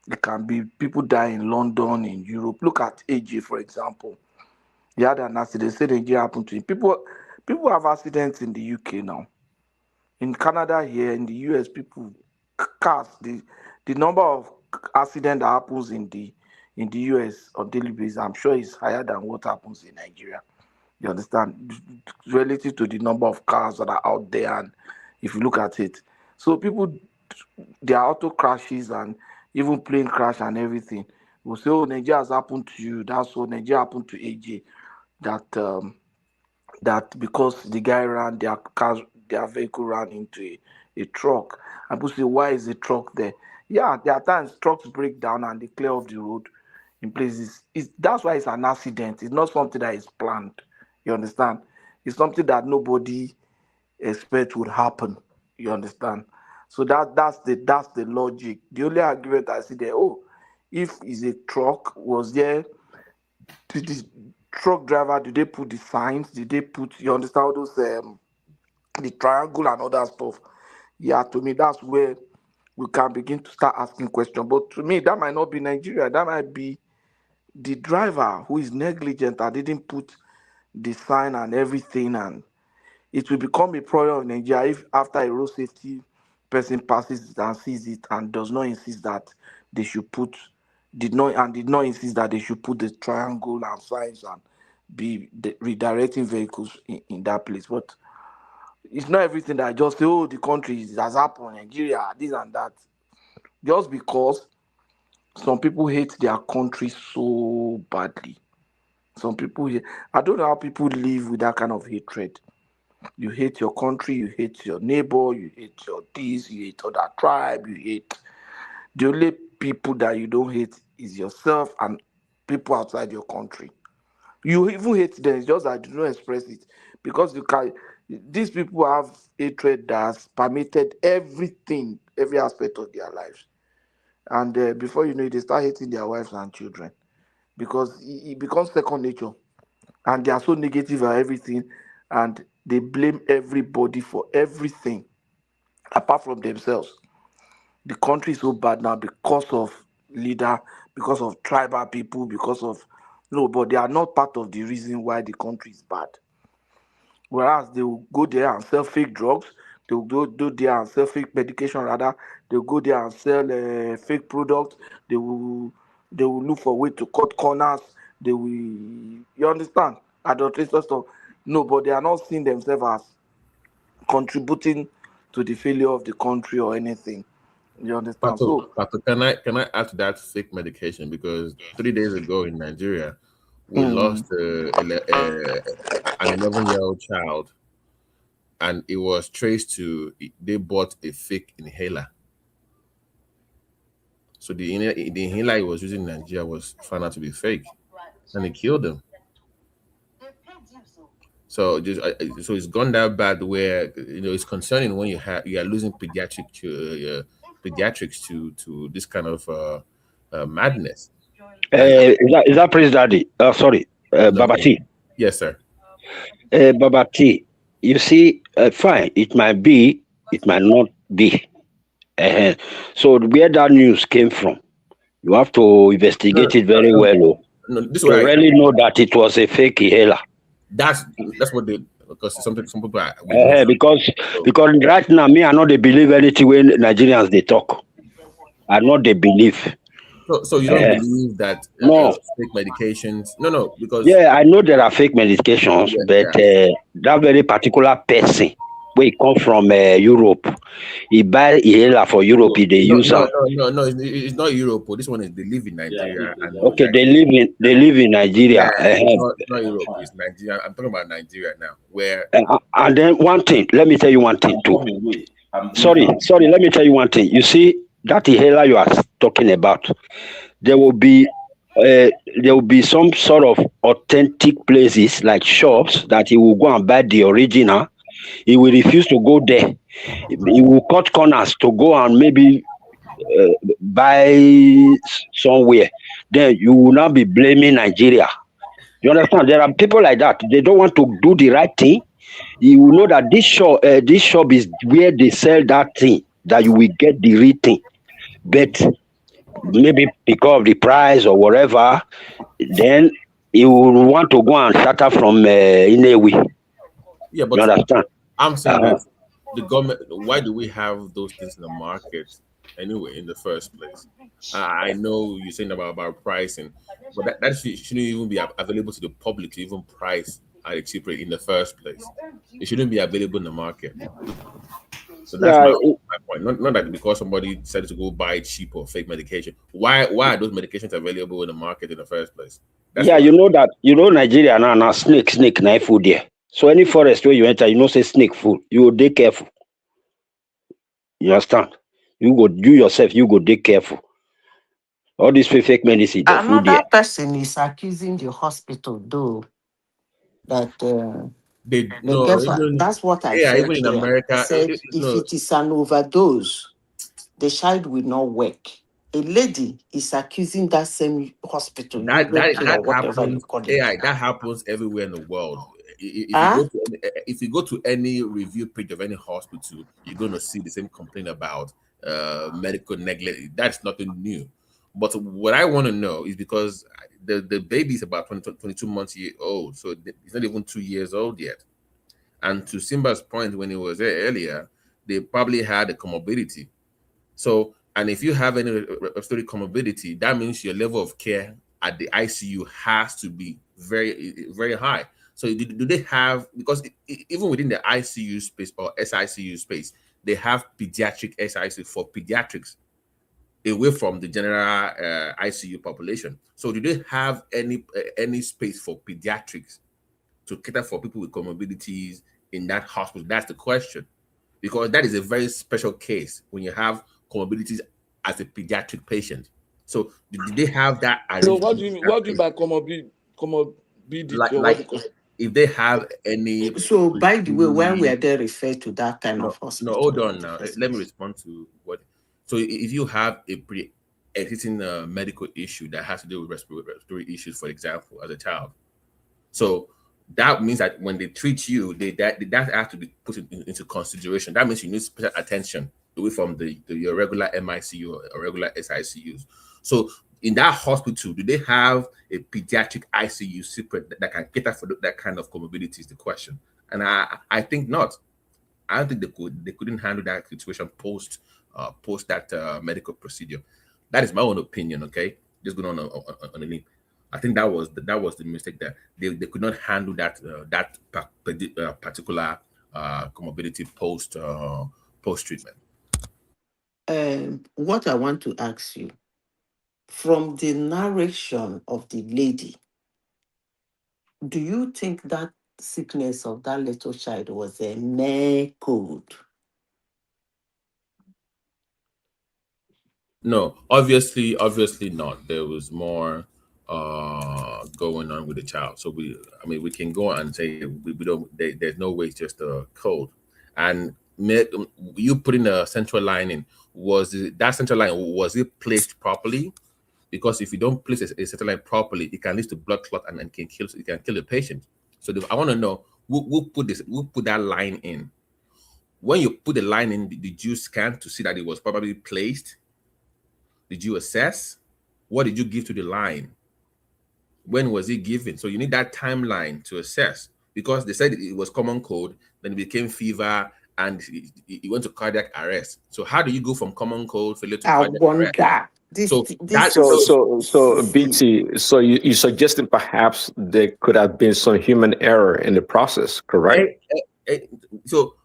It can be people die in London, in Europe. Look at AJ, for example. He had an accident. They said it happened to him. People have accidents in the UK now. In Canada here, in the US, cars, the number of accidents that happens in the US on daily basis, I'm sure is higher than what happens in Nigeria. You understand? Relative to the number of cars that are out there, and if you look at it. So people, their auto crashes and even plane crash and everything, will say, oh, Nigeria has happened to you. That's what Nigeria happened to AJ. That because the guy ran their vehicle ran into a truck. And people say, why is the truck there? Yeah, there are times trucks break down and they clear off the road in places. That's why it's an accident. It's not something that is planned. You understand? It's something that nobody expect would happen. You understand? So that's the logic. The only argument I see there, if it's a truck, was there the truck driver, did they put the signs? Did they put, you understand, all those the triangle and other stuff? Yeah, to me, that's where we can begin to start asking questions. But to me, that might not be Nigeria. That might be the driver who is negligent and didn't put the sign and everything, and it will become a problem of Nigeria if after a road safety person passes it and sees it and does not insist that they should did not insist that they should put the triangle and signs and be redirecting vehicles in that place. But it's not everything that I just say, oh, the country has happened, Nigeria, this and that. Just because some people hate their country so badly. Some people, I don't know how people live with that kind of hatred. You hate your country, you hate your neighbor, you hate your this, you hate other tribe, you hate. The only people that you don't hate is yourself and people outside your country. You even hate them, it's just that you don't express it. Because you can these people have hatred that's permitted everything, every aspect of their lives. And before you know it, they start hating their wives and children because it becomes second nature. And they are so negative at everything, and they blame everybody for everything apart from themselves. The country is so bad now because of leader, because of tribal people, because of no, but they are not part of the reason why the country is bad. Whereas they will go there and sell fake drugs, they will go there and sell fake medication rather, they will go there and sell fake products, they will look for way to cut corners, they will, you understand, adulteration stuff. No, but they are not seeing themselves as contributing to the failure of the country or anything. You understand? So Pato, can I add to that fake medication? Because 3 days ago in Nigeria, we lost an 11-year-old child, and it was traced to they bought a fake inhaler. So the inhaler he was using in Nigeria was found out to be fake, and it killed him. So so it's gone that bad where it's concerning when you are losing pediatrics to this kind of madness. Is that Prince Daddy? Sorry, Baba T. Yes, sir. Baba T. You see, fine. It might be, it might not be. So where that news came from, you have to investigate it very well. No, this to really know that it was a fake inhaler. That's what they, because some people are because right now me I know they believe anything when Nigerians they talk. I know they believe. So you don't believe that no fake medications? No, because I know there are fake medications, but that very particular person where he come from Europe, he buy inhaler for Europe. They use no. It's not Europe. This one is they live in Nigeria. Okay, they live in Nigeria. It's not Europe. It's Nigeria. I'm talking about Nigeria now. Where and then one thing. Let me tell you one thing too. Sorry. Let me tell you one thing. You see that inhaler you are talking about, there will be some sort of authentic places like shops that he will go and buy the original. He will refuse to go there. He will cut corners to go and maybe buy somewhere. Then you will not be blaming Nigeria. You understand? There are people like that. They don't want to do the right thing. You will know that this shop is where they sell that thing, that you will get the real thing. But maybe because of the price or whatever, then you will want to go and start up from Inewi. Yeah, but you understand? I'm saying that the government. Why do we have those things in the market anyway in the first place? I know you're saying about pricing, but that shouldn't even be available to the public to even price at a cheap rate in the first place. It shouldn't be available in the market. So that's my point. Not that because somebody decided to go buy cheap or fake medication. Why are those medications available in the market in the first place? You know Nigeria now snake knife food there. So any forest where you enter, say snake food. You go dey careful. You understand? You yourself, you go dey careful. All this fake medicine. Another person is accusing the hospital, though, that that's what I said. Even in America, I said if it is an overdose, the child will not work. A lady is accusing that same hospital. That happens everywhere in the world. If you go to any review page of any hospital, you're going to see the same complaint about medical neglect. That's nothing new. But what I want to know is because the baby is about 22 months old, so it's not even 2 years old yet. And to Simba's point, when he was there earlier, they probably had a comorbidity. So, and if you have any respiratory comorbidity, that means your level of care at the ICU has to be very, very high. So do they have, because even within the ICU space or SICU space, they have pediatric SICU for pediatrics away from the general ICU population. So do they have any space for pediatrics to cater for people with comorbidities in that hospital? That's the question, because that is a very special case when you have comorbidities as a pediatric patient. So did they have that? So what do you mean? What do you mean by comorbidity? Like if they have any. So, by the way, when we are there, refer to that kind of No, hospital. hold on now. Let me respond to what. So if you have a pre-existing medical issue that has to do with respiratory issues, for example, as a child, so that means that when they treat you, that has to be put into consideration. That means you need special attention away from your regular MICU or regular SICUs. So in that hospital, do they have a pediatric ICU separate that can cater for that kind of comorbidity? Is the question, and I think not. I don't think they couldn't handle that situation post that medical procedure. That is my own opinion. Okay, just going on a link. I think that was the mistake, that they could not handle that particular comorbidity post treatment. What I want to ask you, from the narration of the lady, do you think that sickness of that little child was a mere code? No, obviously not. There was more going on with the child. So we can go on and say we don't. There's no way it's just a cold. And you put in a central line in. That central line, was it placed properly? Because if you don't place a central line properly, it can lead to blood clot and it can kill the patient. So I want to know who put that line in. When you put the line in, did you scan to see that it was properly placed? Did you assess? What did you give to the line? When was it given? So you need that timeline to assess, because they said it was common cold, then it became fever, and it went to cardiac arrest. So how do you go from common cold failure to cardiac arrest? So BT, so you suggesting perhaps there could have been some human error in the process, correct? So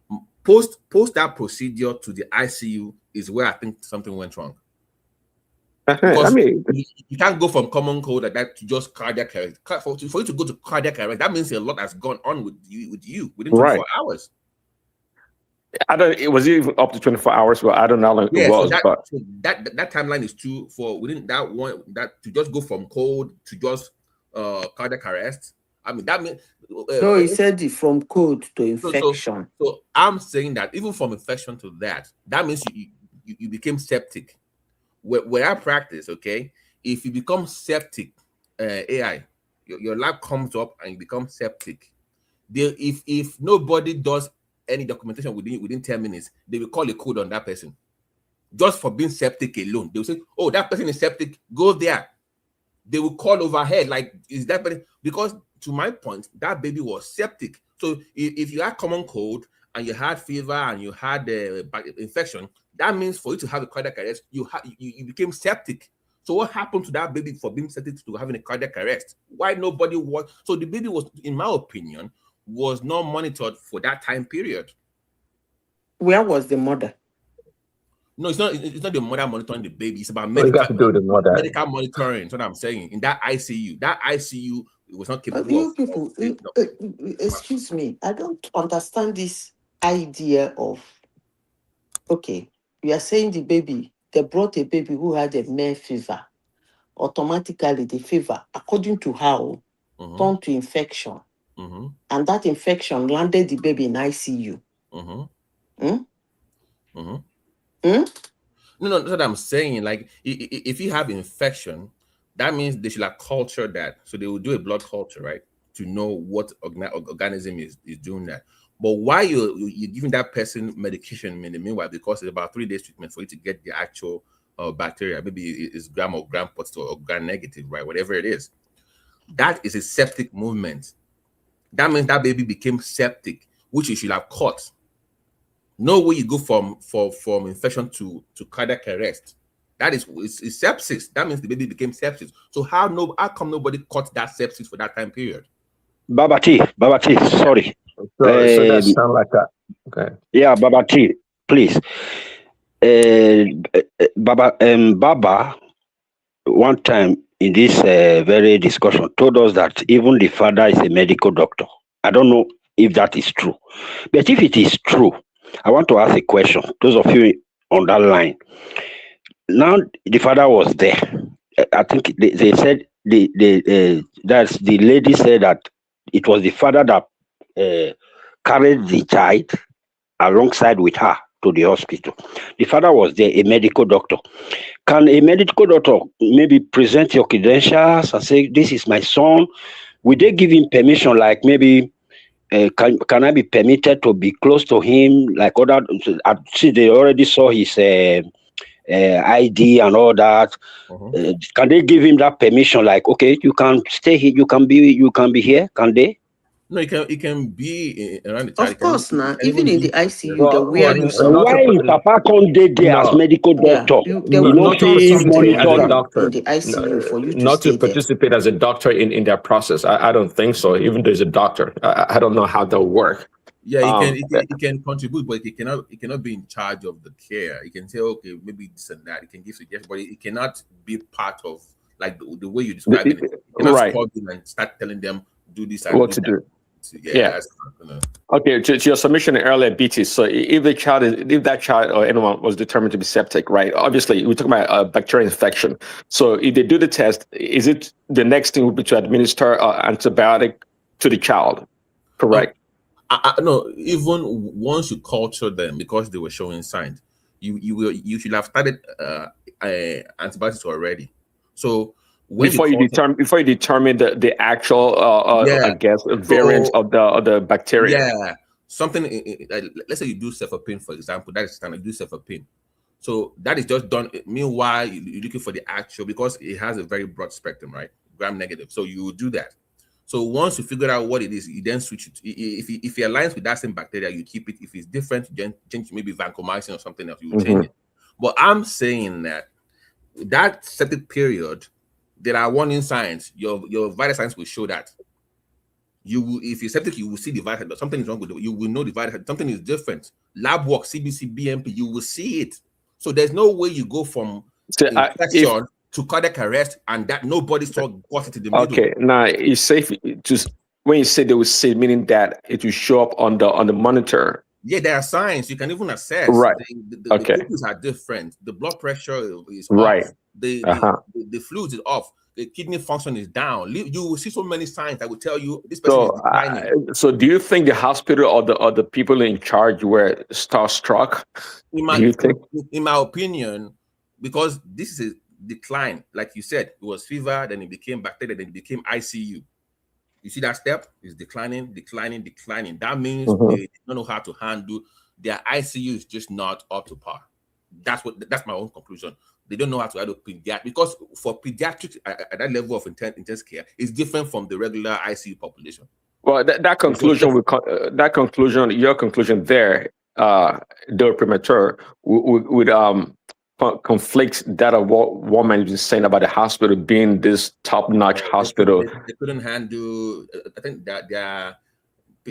post that procedure to the ICU is where I think something went wrong. Because you can't go from common cold like that to just cardiac arrest. For you to go to cardiac arrest, that means a lot has gone on with you within 24 hours. It was even up to 24 hours, but I don't know how long it was. So that timeline is too, for within that one, that to just go from cold to just cardiac arrest. I mean, that means no, he said it from cold to infection. So I'm saying that even from infection to that means you became septic. Where I practice, okay, if you become septic, AI, your lab comes up and you become septic. If nobody does any documentation within 10 minutes, they will call a code on that person just for being septic alone. They will say, "Oh, that person is septic. Go there." They will call overhead, like, "Is that person?" Because to my point, that baby was septic. So if you had common cold and you had fever and you had infection, that means for you to have a cardiac arrest, you became septic. So what happened to that baby for being septic to having a cardiac arrest? Why nobody was? So the baby was, in my opinion, was not monitored for that time period. Where was the mother? No, it's not the mother monitoring the baby. It's about medical monitoring. That's what I'm saying. In that ICU, it was not capable you people, excuse me, I don't understand this idea of, okay, you are saying the baby, they brought a baby who had a mere fever. Automatically, the fever, according to how, turned to infection. And that infection landed the baby in ICU. No, that's what I'm saying. Like, if you have infection, that means they should have cultured that. So they will do a blood culture, right, to know what organism is doing that. But why you're giving that person medication in the meanwhile, because it's about 3 days treatment for you to get the actual bacteria, maybe it's gram or gram positive or gram negative, right, whatever it is. That is a septic movement. That means that baby became septic, which you should have caught. No way you go from infection to cardiac arrest. That is it's sepsis. That means the baby became sepsis. So how come nobody caught that sepsis for that time period? Babati, sorry. So that sounds like that. Okay. Yeah, Babati, please. Baba, one time in this very discussion, told us that even the father is a medical doctor. I don't know if that is true. But if it is true, I want to ask a question. Those of you on that line. Now the father was there. I think they said that's the lady said that it was the father that carried the child alongside with her to the hospital. The father was there, a medical doctor. Can a medical doctor maybe present your credentials and say, this is my son? Would they give him permission, like maybe can I be permitted to be close to him? Like other, see, they already saw his ID and all that. Can they give him that permission? Like, okay, you can stay here, you can be here. Can they? No, it can be around the child. Of course, now, even in the ICU, Well, where you why is Papa Conde there as medical doctor? they will not to participate as a monitor doctor, in the ICU for you to not stay to there. participate as a doctor in their process. I don't think so. Even though he's a doctor, I don't know how they'll work. Yeah, it can contribute, but it cannot be in charge of the care. It can say, okay, maybe this and that. It can give suggestions, but it cannot be part of, like the way you describe it. It cannot call them and start telling them do this and what do to that. do. Yeah. Yeah. Okay, to your submission earlier, BT. So if that child or anyone was determined to be septic, right? Obviously, we're talking about a bacterial infection. So if they do the test, is it the next thing would be to administer antibiotic to the child? Correct. No, even once you culture them because they were showing signs, you should have started antibiotics already. So before you determine the actual I guess variant of the bacteria. Yeah, something let's say you do cefepime, for example. That is standard. You do cefepime. So that is just done. Meanwhile, you're looking for the actual, because it has a very broad spectrum, right? Gram negative. So you will do that. So once you figure out what it is, you then switch it. If it aligns with that same bacteria, you keep it. If it's different, you change maybe vancomycin or something else, you will change it. But I'm saying that septic period, there are warning signs. Your vital signs will show that. If you're septic, you will see the vital. Something is wrong with it. You will know the vital. Something is different. Lab work, CBC, BMP, you will see it. So there's no way you go from infection to cardiac arrest and that nobody saw got it in the middle. Okay, now it's safe to when you say they will see, meaning that it will show up on the monitor. Yeah, there are signs you can even assess. Right. The fluids are different. The blood pressure is right. off. The fluids is off. The kidney function is down. You will see so many signs that will tell you this person is declining. So do you think the hospital or the people in charge were starstruck? In my opinion, because this is a decline, like you said, it was fever, then it became bacteria, then it became ICU. You see that step is declining. That means they don't know how to handle their ICU is just not up to par. That's my own conclusion. They don't know how to handle pediatrics, because for pediatrics at that level of intense care is different from the regular ICU population. Well, your conclusion there, though premature, would conflicts that of what woman is saying about the hospital being this top-notch hospital. They couldn't handle. I think that they are.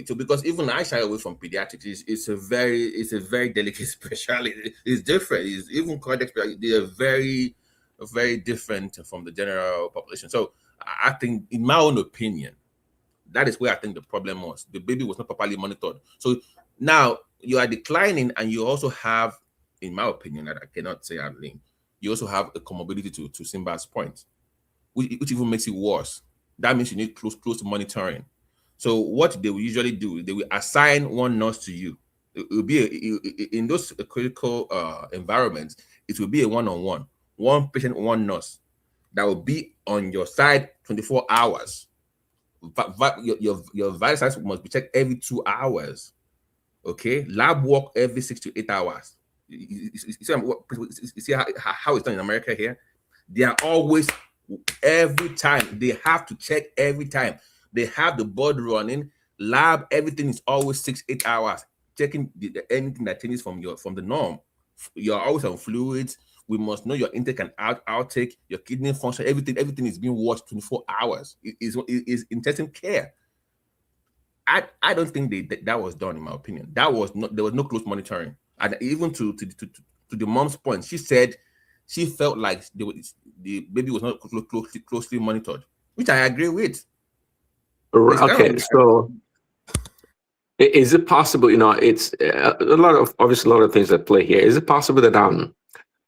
So because even I shy away from pediatrics, it's a very delicate specialty. It's different. It's even cardiac. They are very different from the general population. So I think, in my own opinion, that is where I think the problem was. The baby was not properly monitored. So now you are declining, and you also have, in my opinion, that I cannot say I'm lean, you also have a comorbidity to Simba's point, which even makes it worse. That means you need close monitoring. So what they will usually do, they will assign one nurse to you. It will be in those critical environments, it will be a one-on-one, one patient, one nurse that will be on your side 24 hours. Your vital signs must be checked every 2 hours. Okay, lab work every 6 to 8 hours. You see how it's done in America here? They are always, every time, they have to check every time. They have the blood running, lab, everything is always 6-8 hours, checking anything that changes from the norm. You're always on fluids. We must know your intake and outtake, your kidney function, everything is being watched 24 hours. It is intensive care. I don't think that was done, in my opinion. There was no close monitoring. And even to the mom's point, she said she felt like the baby was not closely monitored, which I agree with. Okay, so Is it possible, it's a lot of things at play here. Is it possible that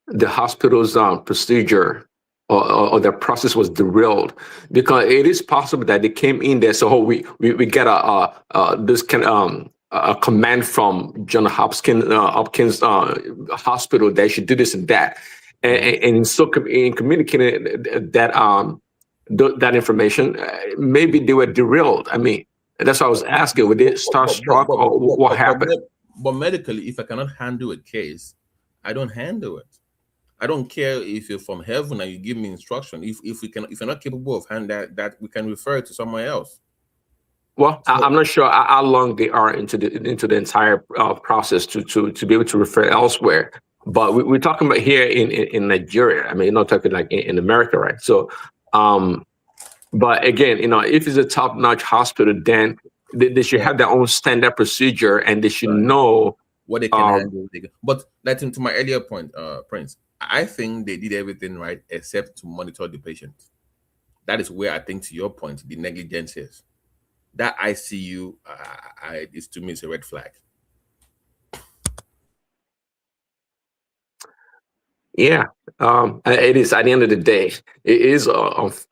the hospital's procedure or the process was derailed? Because it is possible that they came in there, so we get a command from John Hopkins hospital that should do this and that, and so in communicating that information, maybe they were derailed. I mean, that's why I was asking, would it start struck or what happened? But medically, if I cannot handle a case, I don't handle it. I don't care if you're from heaven and you give me instruction. If you're not capable of handling that, we can refer it to somewhere else. Well, I'm not sure how long they are into the entire process to be able to refer elsewhere. But we're talking about here in Nigeria. I mean, you're not talking like in America, right? So, but again, if it's a top-notch hospital, then they should have their own standard procedure, and they should know what they can handle. But to my earlier point, Prince, I think they did everything right except to monitor the patient. That is where I think, to your point, the negligence is. That ICU is, to me, it's a red flag. Yeah, it is. At the end of the day, it is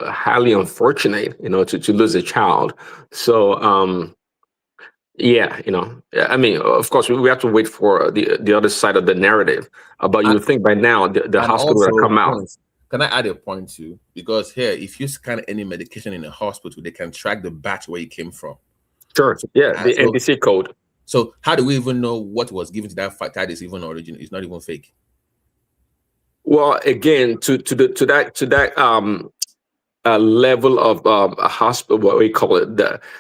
highly unfortunate, to lose a child. So, yeah, I mean, of course, we have to wait for the other side of the narrative. But you would think by now the hospital will come out. Can I add a point too? Because here, if you scan any medication in a hospital, they can track the batch where it came from. Sure. Yeah, the NDC code. So how do we even know what was given to that is even original? It's not even fake. Well, again, to that level of a hospital, what we call it,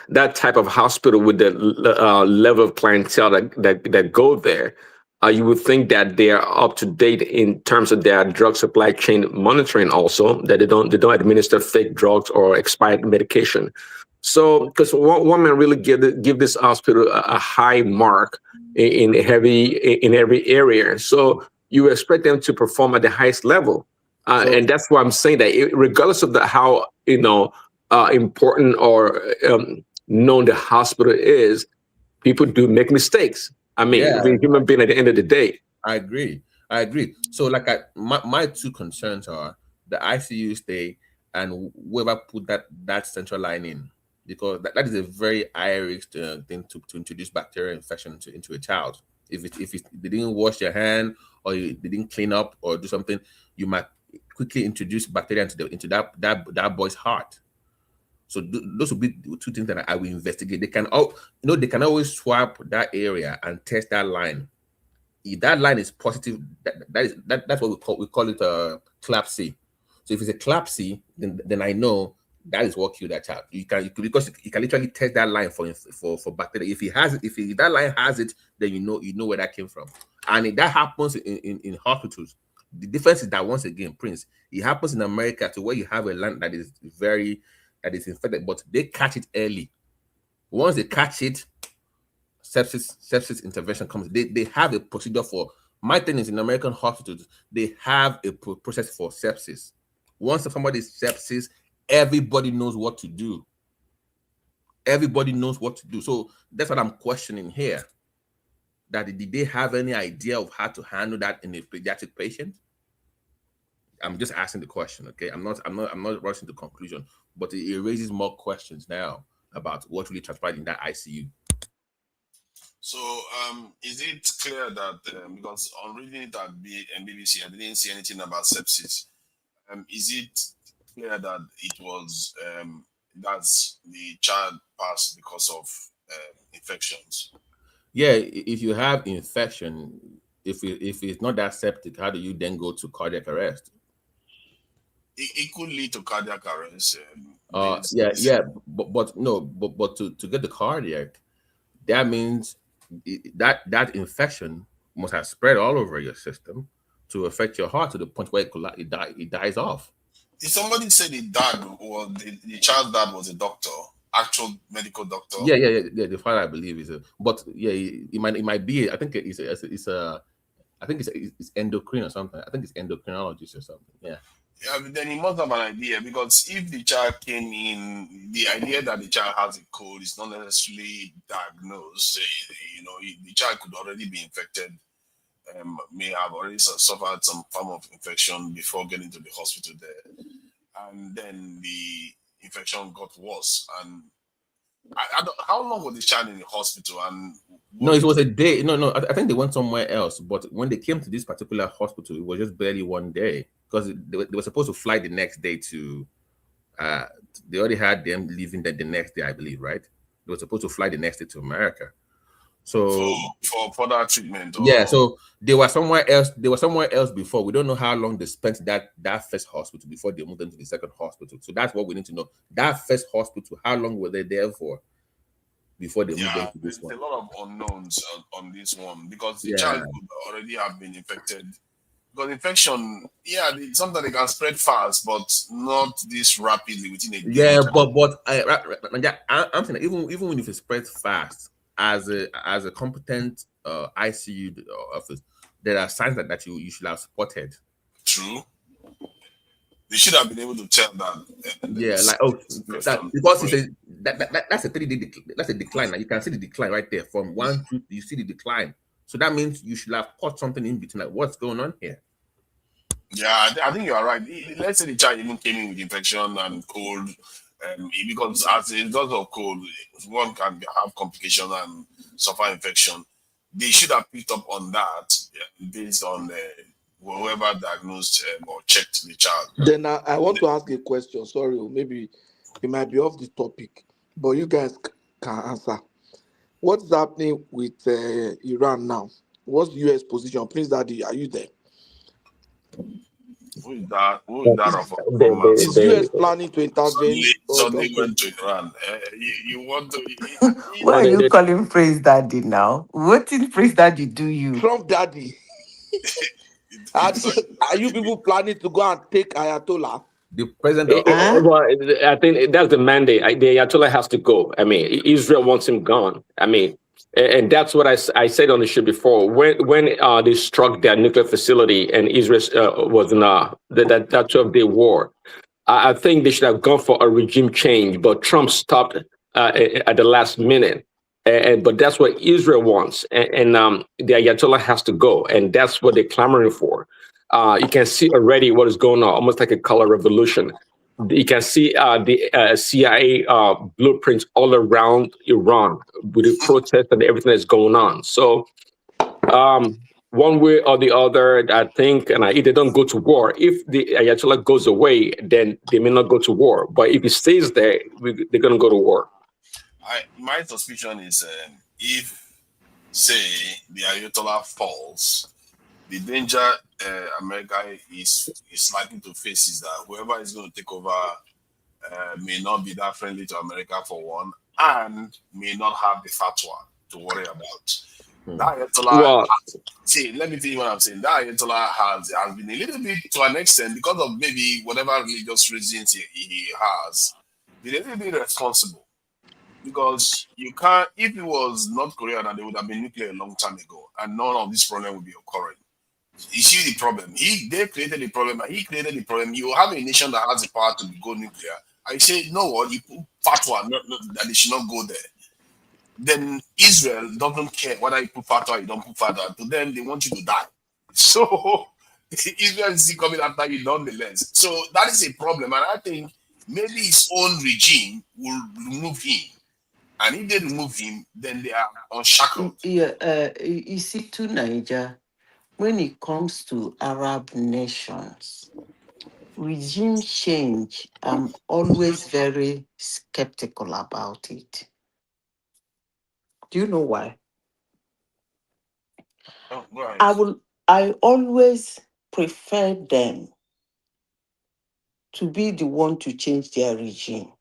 that type of hospital with the level of clientele that go there, you would think that they are up to date in terms of their drug supply chain monitoring. Also, that they don't administer fake drugs or expired medication. So, because one man really give this hospital a high mark in every area. So you expect them to perform at the highest level. And that's why I'm saying that regardless of how important or known the hospital is, people do make mistakes. I mean, we're human being at the end of the day. I agree. So my two concerns are the ICU stay and whoever put that central line in, because that is a very high risk thing to introduce bacterial infection into a child. If they didn't wash their hand or they didn't clean up or do something, you might quickly introduce bacteria into that boy's heart. So those would be two things that I will investigate. They can they can always swap that area and test that line. If that line is positive, that's what we call it a CLAPC. So if it's a CLAPC, then I know that is what killed that child. Because you can literally test that line for bacteria. If that line has it, then you know where that came from. And if that happens in hospitals, the difference is that, once again, Prince, it happens in America to where you have a land that is infected, but they catch it early. Once they catch it, sepsis intervention comes. They have a procedure for. My thing is, in American hospitals, they have a process for sepsis. Once somebody's sepsis, everybody knows what to do. So that's what I'm questioning here. That did they have any idea of how to handle that in a pediatric patient? I'm just asking the question, okay? I'm not rushing to conclusion, but it raises more questions now about what really transpired in that ICU. So, is it clear that because on reading it at BBC, I didn't see anything about sepsis. Is it clear that it was that's the child passed because of infections? Yeah, if you have infection, if it's not that septic, how do you then go to cardiac arrest? It could lead to cardiac arrest. But to get the cardiac, that means that infection must have spread all over your system to affect your heart to the point where it dies off. Did somebody say the dad or the child's dad was a doctor, actual medical doctor? Yeah. The father, I believe, is but it might be. I think it's endocrine or something. I think it's endocrinologist or something. Yeah. Yeah, but then he must have an idea, because if the child came in, the idea that the child has a cold is not necessarily diagnosed. The child could already be infected, may have already suffered some form of infection before getting to the hospital there, and then the infection got worse. And I don't, how long was the child in the hospital? And no, it was a day. No, I think they went somewhere else. But when they came to this particular hospital, it was just barely one day, because they were supposed to fly the next day to. They already had them leaving the next day, I believe, right? They were supposed to fly the next day to America. So for further treatment. Yeah, so they were somewhere else. They were somewhere else before. We don't know how long they spent that first hospital before they moved them to the second hospital. So that's what we need to know. That first hospital, how long were they there for before they moved them to this one? There's a lot of unknowns on this one, because the Yeah. child could already have been infected. Because infection, sometimes they can spread fast, but not this rapidly within a day. Yeah, but I'm saying even if it spreads fast, as a competent ICU office, there are signs that you should have spotted. True. They should have been able to tell that. Yeah, like because it's that's a 3-day that's a decline. Now you can see the decline right there from 1 to you see the decline. So that means you should have caught something in between. Like, what's going on here? Yeah, I think you are right. Let's say the child even came in with infection and cold, because as a result of cold, one can have complication and suffer infection. They should have picked up on that based on whoever diagnosed or checked the child. Then I want to ask a question. Sorry, maybe it might be off the topic, but you guys can answer. What's happening with Iran now? What's U.S. position? Prince Daddy, are you there? Who is that? Is U.S. planning to intervene? Suddenly went to Iran. You want to? Why are you calling Prince Daddy now? What did Prince Daddy do you? Trump Daddy. Are you people planning to go and take Ayatollah? The president. Well, I think that's the mandate. The Ayatollah has to go. I mean, Israel wants him gone. I mean, and that's what I said on the show before. When they struck their nuclear facility and Israel was in that 12-day war, I think they should have gone for a regime change, but Trump stopped at the last minute. But that's what Israel wants, and the Ayatollah has to go, and that's what they're clamoring for. You can see already what is going on, almost like a color revolution. You can see the CIA blueprints all around Iran with the protests and everything that's going on. So one way or the other, I think, and if they don't go to war, if the Ayatollah goes away, then they may not go to war. But if he stays there, they're going to go to war. My suspicion is if, say, the Ayatollah falls, the danger America is likely to face is that whoever is going to take over may not be that friendly to America, for one, and may not have the fatwa to worry about. That Ayatollah, let me tell you what I'm saying. That Ayatollah has been a little bit, to an extent, because of maybe whatever religious reasons he has, been a little bit responsible. Because you can't, if it was North Korea, then they would have been nuclear a long time ago, and none of this problem would be occurring. You see the problem. They created the problem, and he created the problem. You have a nation that has the power to go nuclear. I say, no, what, you put fatwa that they should not go there. Then Israel doesn't care whether you put fatwa or you don't put fatwa. To them, they want you to die. So Israel is still coming after you nonetheless. So that is a problem, and I think maybe his own regime will remove him. And if they remove him, then they are unshackled. You see, to Nigeria, when it comes to Arab nations, regime change, I'm always very skeptical about it. Do you know why? Oh, right. I always prefer them to be the one to change their regime.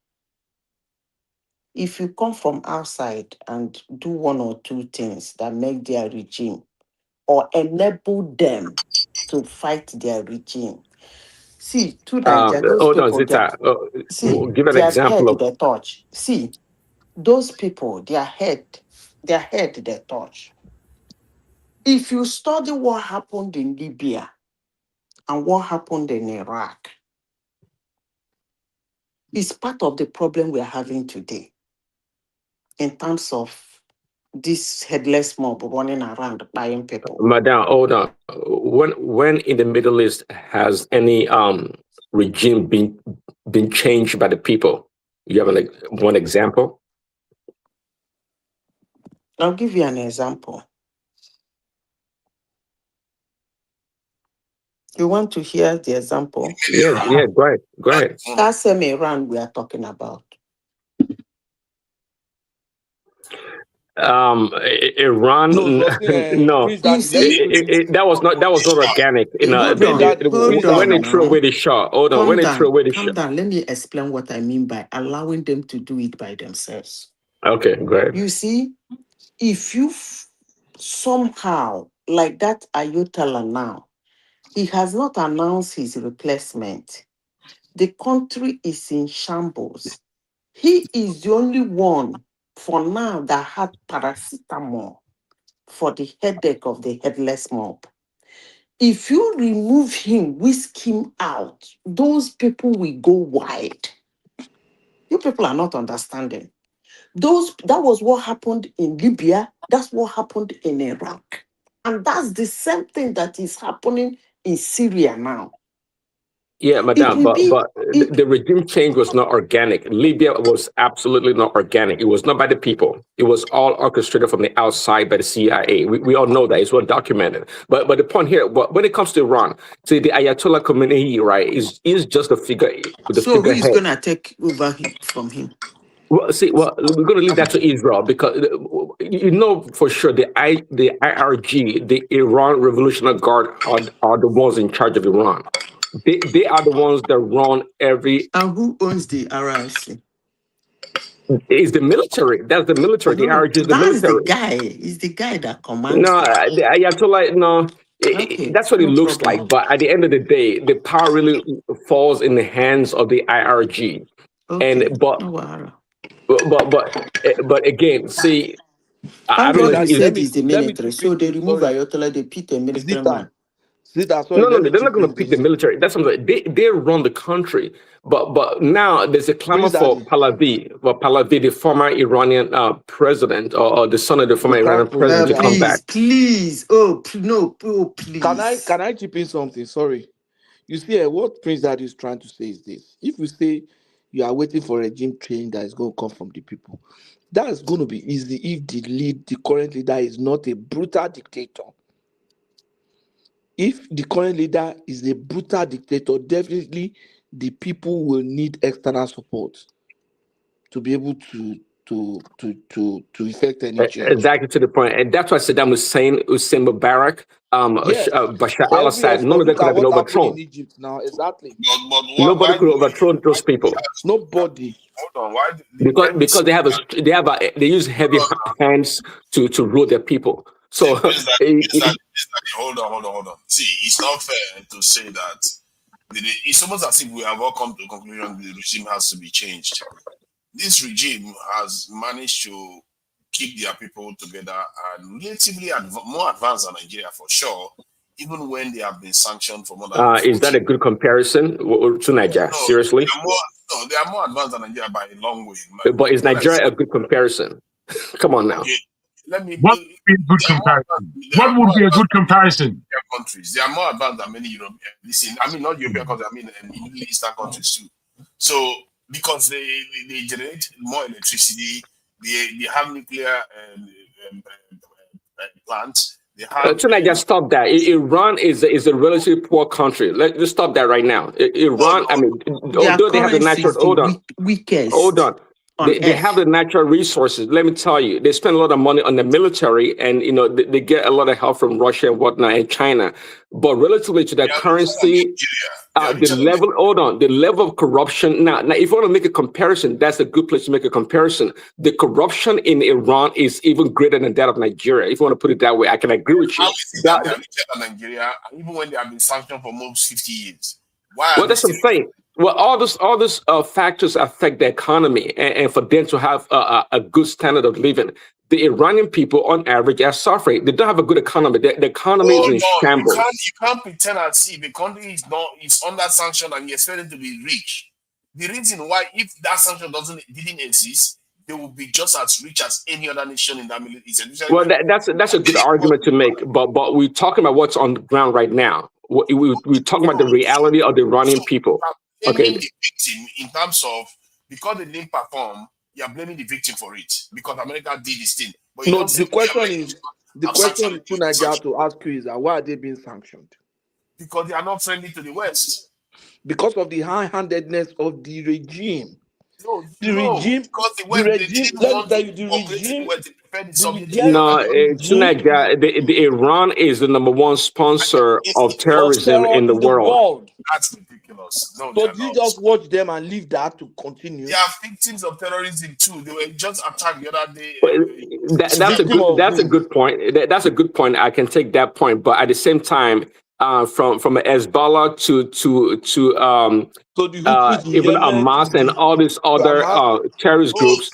If you come from outside and do one or two things that make their regime or enable them to fight their regime. See, to Nigeria, those people, give an example of they touch. See, those people, their head they touch. If you study what happened in Libya and what happened in Iraq, is part of the problem we are having today in terms of this headless mob running around buying people. Madam, hold on. When in the Middle East has any regime been changed by the people? You have one example? I'll give you an example. You want to hear the example? Yeah, go ahead. That's same Iran we are talking about. Iran, no, that was not organic. When they threw away the Shah, hold on. When they threw away the Shah, calm down. Let me explain what I mean by allowing them to do it by themselves. Okay, go ahead. You see, if you somehow like that Ayutala now, he has not announced his replacement. The country is in shambles. He is the only one for now that had paracetamol for the headache of the headless mob. If you remove him, whisk him out, those people will go wide. You people are not understanding. That was what happened in Libya. That's what happened in Iraq. And that's the same thing that is happening in Syria now. Yeah, madam, but the regime change was not organic. Libya was absolutely not organic. It was not by the people. It was all orchestrated from the outside by the CIA. We all know that. It's well documented. But the point here, when it comes to Iran, see, the Ayatollah Khamenei, right, is just a figure. So who is going to take over from him? Well, we're going to leave that to Israel because you know for sure the IRG, the Iran Revolutionary Guard, are the ones in charge of Iran. They are the ones that run every. And who owns the RIC? It's the military. That's the military. The IRG is the military. It's the guy that commands. No, the Ayatollah. No, that's what it looks like. But at the end of the day, the power really falls in the hands of the IRG. Okay. But again, see, I don't know. Said it's the military, so they remove Ayatollah, they pick a military man. No, they're not going to pick the military. That's something they run the country. But now there's a clamor for Pahlavi, the former Iranian president, or the son of the former Iranian president, to come back. Please, please. Can I chip in something? Sorry. You see, what Prince Daddy is trying to say is this: if we say you are waiting for a regime change that is going to come from the people, that's going to be easy if the current leader is not a brutal dictator. If the current leader is a brutal dictator, definitely the people will need external support to be able to effect any change. Exactly to the point, and that's why Saddam Hussein Mubarak, Bashar al-Assad, none of them could have been overthrown. In Egypt now, exactly. Nobody could overthrow those people. Nobody. Hold on, because they use heavy hands to rule their people. So hold on. See, it's not fair to say that it's almost as if we have all come to the conclusion the regime has to be changed. This regime has managed to keep their people together and relatively more advanced than Nigeria for sure, even when they have been sanctioned for more than is that a good comparison to Nigeria? Seriously? They are more advanced than Nigeria by a long way. But is Nigeria a good comparison? Come on now. Okay. What would be a good comparison? What would be a good comparison? Countries. They are more advanced than many European. Not European countries. Middle Eastern countries too. So because they generate more electricity, they have nuclear plants. Just stop that. Iran is a relatively poor country. Let's stop that right now. Iran, although they have the natural. Hold on. They have the natural resources. Let me tell you, they spend a lot of money on the military, and they get a lot of help from Russia and whatnot and China. But relatively to their currency, the level of corruption. Now, if you want to make a comparison, that's a good place to make a comparison. The corruption in Iran is even greater than that of Nigeria. If you want to put it that way, I can agree with you. How is it that they are richer than Nigeria, even when they have been sanctioned for almost 50 years? Well, that's what I'm saying. Well, all those factors affect the economy, and for them to have a good standard of living, the Iranian people, on average, are suffering. They don't have a good economy. The economy is in shambles. You can't pretend and see the country is under sanction and you expect it to be rich. The reason why, if that sanction didn't exist, they will be just as rich as any other nation in that Middle East. Well, that's a good argument to make, but we're talking about what's on the ground right now. We're talking about the reality of the Iranian people. Blaming the victim in terms of, because they didn't perform, you are blaming the victim for it because America did this thing. But you No, don't say the question is to Nigeria to ask you is that why are they being sanctioned? Because they are not friendly to the West. Because of the high-handedness of the regime. No, regime. Because the West, they didn't want to cooperate with the West. They preferred the Soviet Union. No, the Iran is the number one sponsor of terrorism in the world. That's ridiculous. No, so you just watch them and leave that to continue? They are victims of terrorism too. They were just attacked the other day. That's a good point. That's a good point. I can take that point, but at the same time, from Hezbollah to even Hamas and all these other terrorist groups,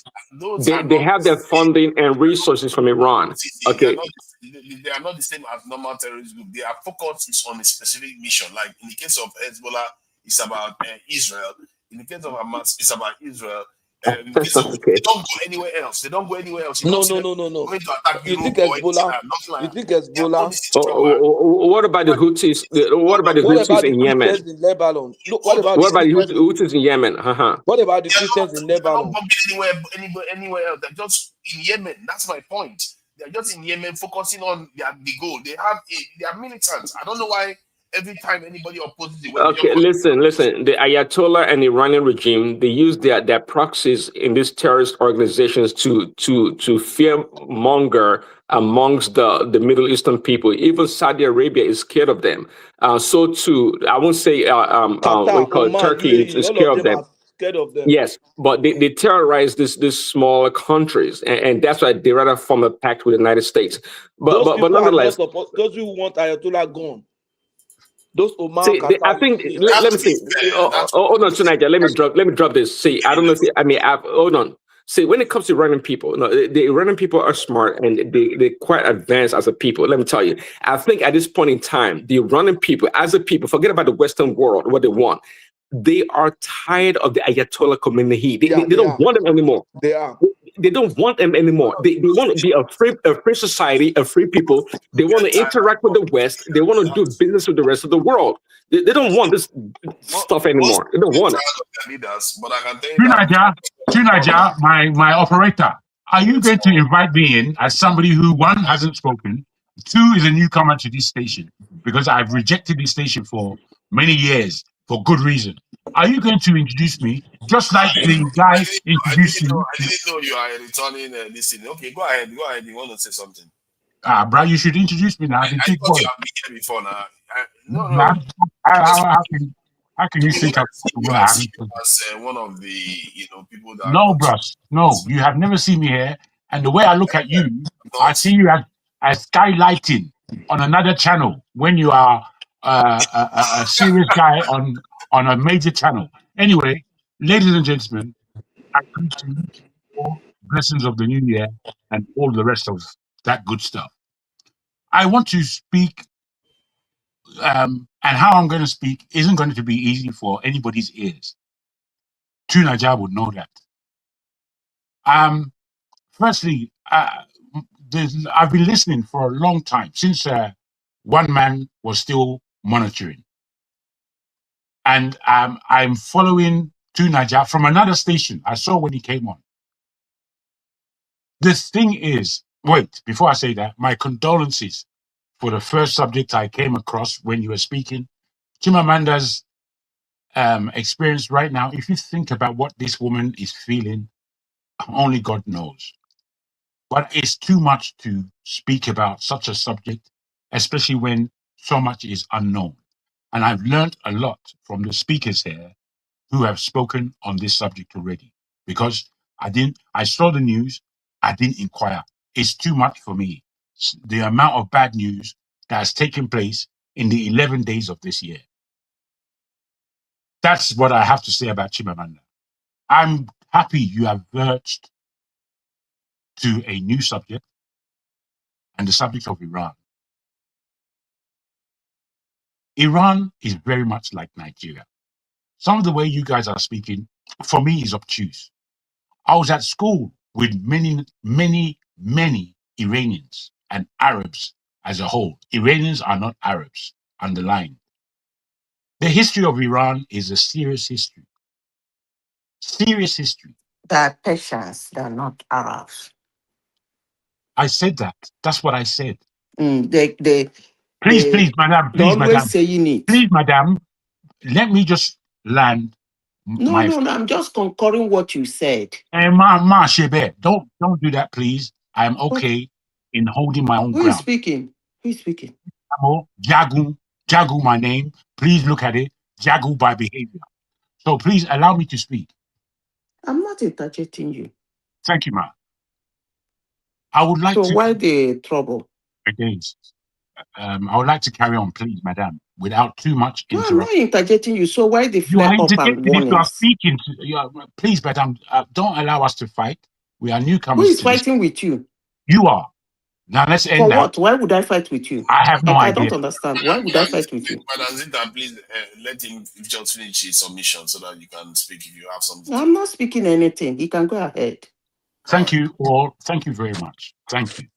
they have their funding and resources from Iran. Okay. They are not the same as normal terrorist group. Their focus is on a specific mission. Like in the case of Hezbollah, it's about Israel. In the case of Hamas, it's about Israel. They don't go anywhere else. They don't go anywhere else. No. You think Hezbollah? What about the Houthis? What about the Houthis in Yemen? In Lebanon? What about the Houthis in Yemen? What about the Christians in Lebanon? Anywhere else. They're just in Yemen. That's my point. They're just in Yemen, focusing on the goal. They are militants. I don't know why every time anybody opposes the West. Okay, listen. The Ayatollah and Iranian regime, they use their proxies in these terrorist organizations to fear monger amongst the Middle Eastern people. Even Saudi Arabia is scared of them. So too, I won't say Turkey is scared of them. Yes, but they terrorize these smaller countries, and that's why they rather form a pact with the United States. But nonetheless, those who want Ayatollah gone. Those I think. Let me see. Hold on, tonight. Let me drop this. See, I don't know. Hold on. See, when it comes to Iranian people, the Iranian people are smart and they're quite advanced as a people. Let me tell you. I think at this point in time, the Iranian people, as a people, forget about the Western world, what they want. They are tired of the Ayatollah Khomeini. They don't want them anymore. They are. They don't want them anymore. They want to be a free society, a free people. They want to interact with the West. They want to do business with the rest of the world. They don't want this stuff anymore. They don't want it. Tunaja, my operator, are you going to invite me in as somebody who, one, hasn't spoken, two, is a newcomer to this station? Because I've rejected this station for many years for good reason. Are you going to introduce me just like the guy introduced you? I didn't know you are returning listening. Okay, go ahead. You want to say something? Bro, you should introduce me now. I thought you have been here before now. How can you think of as one of the people that? No, bros. No, you have never seen me here. And the way I look at you, I see you as skylighting on another channel when you are a serious guy on a major channel. Anyway, ladies and gentlemen, I greet you all blessings of the new year and all the rest of that good stuff. I want to speak, and how I'm going to speak isn't going to be easy for anybody's ears. Tunaja would know that. Firstly, I've been listening for a long time, since one man was still monitoring. And I'm following Tunaja from another station. I saw when he came on. The thing is, wait, before I say that, my condolences for the first subject I came across when you were speaking. Chimamanda's experience right now, if you think about what this woman is feeling, only God knows. But it's too much to speak about such a subject, especially when so much is unknown. And I've learned a lot from the speakers here who have spoken on this subject already, because I saw the news, I didn't inquire. It's too much for me. The amount of bad news that has taken place in the 11 days of this year. That's what I have to say about Chimamanda. I'm happy you have verged to a new subject, and the subject of Iran. Iran is very much like Nigeria. some of the way you guys are speaking, for me, is obtuse. I was at school with many, many, many Iranians and Arabs as a whole. Iranians are not Arabs, underlined. The history of Iran is a serious history. Serious history. They're Persians, they're not Arabs. I said that. That's what I said. Please, madam. Please, madam. Saying it. Please, madam. Let me just land No, I'm just concurring what you said. Shebe, don't do that, please. I'm okay in holding my own Who ground. is speaking? Who is speaking? Jagu, my name. Please look at it. Jagu by behavior. So please allow me to speak. I'm not interjecting you. Thank you, ma'am. I would like to. So why the trouble? Against. I would like to carry on, please, madam, without too much interruption. No, I'm not interjecting you. So why the flare up and warnings? You are speaking to, please, madam, don't allow us to fight. We are newcomers. Who is fighting with you? You are. Now let's end For that. what? Why would I fight with you? I have no idea. I don't understand. Why would I fight with you? Madam Zita, please let him just finish his submission so that you can speak if you have something. I'm not speaking anything. He can go ahead. Thank you all. Thank you very much. Thank you.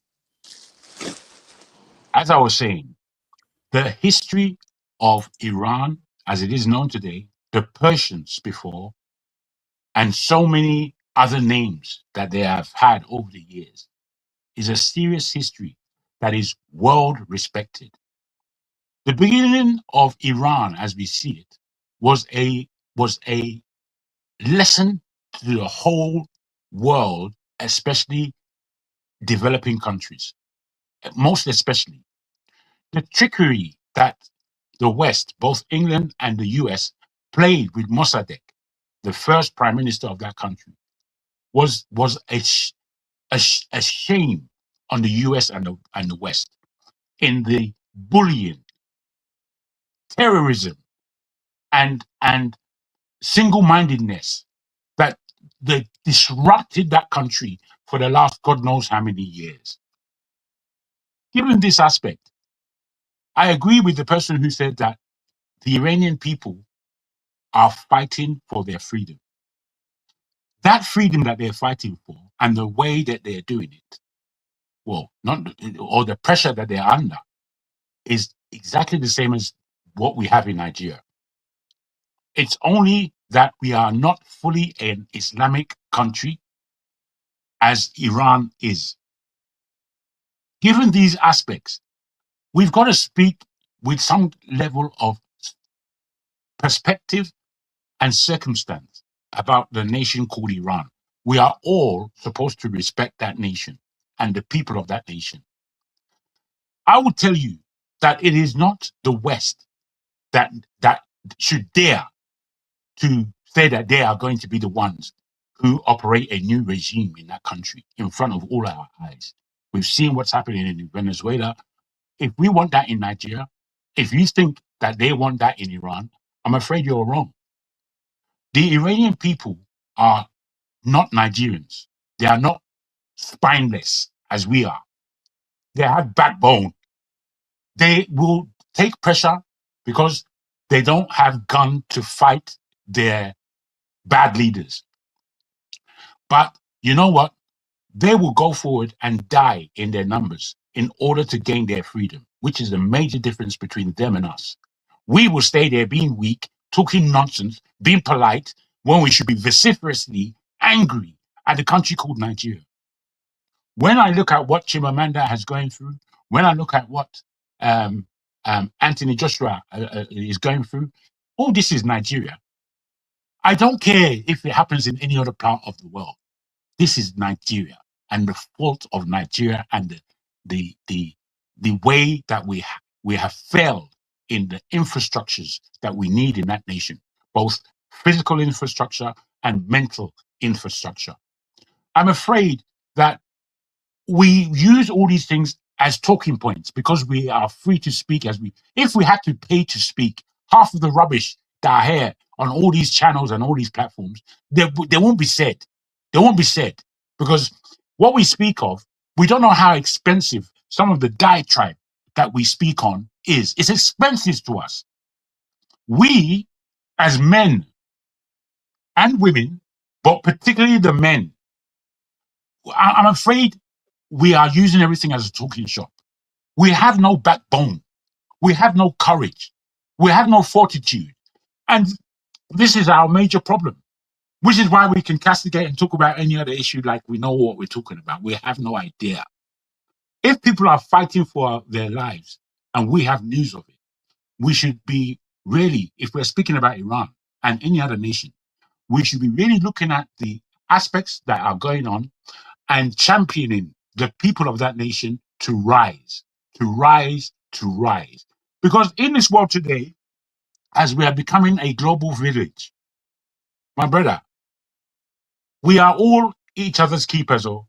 As I was saying, the history of Iran, as it is known today, the Persians before, and so many other names that they have had over the years, is a serious history that is world respected. The beginning of Iran, as we see it, was a lesson to the whole world, especially developing countries, most especially. The trickery that the West, both England and the US, played with Mossadegh, the first prime minister of that country, was a shame on the US and the West in the bullying, terrorism, and single-mindedness that they disrupted that country for the last God knows how many years. Given this aspect, I agree with the person who said that the Iranian people are fighting for their freedom. That freedom that they're fighting for and the way that they're doing it, or the pressure that they're under, is exactly the same as what we have in Nigeria. It's only that we are not fully an Islamic country as Iran is. Given these aspects, we've got to speak with some level of perspective and circumstance about the nation called Iran. We are all supposed to respect that nation and the people of that nation. I would tell you that it is not the West that should dare to say that they are going to be the ones who operate a new regime in that country in front of all our eyes. We've seen what's happening in Venezuela. If we want that in Nigeria, if you think that they want that in Iran, I'm afraid you're wrong. The Iranian people are not Nigerians. They are not spineless as we are. They have backbone. They will take pressure because they don't have gun to fight their bad leaders. But you know what? They will go forward and die in their numbers in order to gain their freedom, which is a major difference between them and us. We will stay there being weak, talking nonsense, being polite, when we should be vociferously angry at the country called Nigeria. When I look at what Chimamanda has going through, when I look at what Anthony Joshua is going through, all this is Nigeria. I don't care if it happens in any other part of the world. This is Nigeria, and the fault of Nigeria and the way that we have failed in the infrastructures that we need in that nation, both physical infrastructure and mental infrastructure. I'm afraid that we use all these things as talking points because we are free to speak if we had to pay to speak, half of the rubbish that I hear on all these channels and all these platforms, they won't be said. They won't be said because what we speak of, we don't know how expensive some of the diatribe that we speak on is. It's expensive to us. We, as men and women, but particularly the men. I'm afraid we are using everything as a talking shop. We have no backbone. We have no courage. We have no fortitude. And this is our major problem, which is why we can castigate and talk about any other issue like we know what we're talking about. We have no idea. If people are fighting for their lives and we have news of it, we should be really, if we're speaking about Iran and any other nation, we should be really looking at the aspects that are going on and championing the people of that nation to rise, to rise, to rise. Because in this world today, as we are becoming a global village, my brother, we are all each other's keepers, or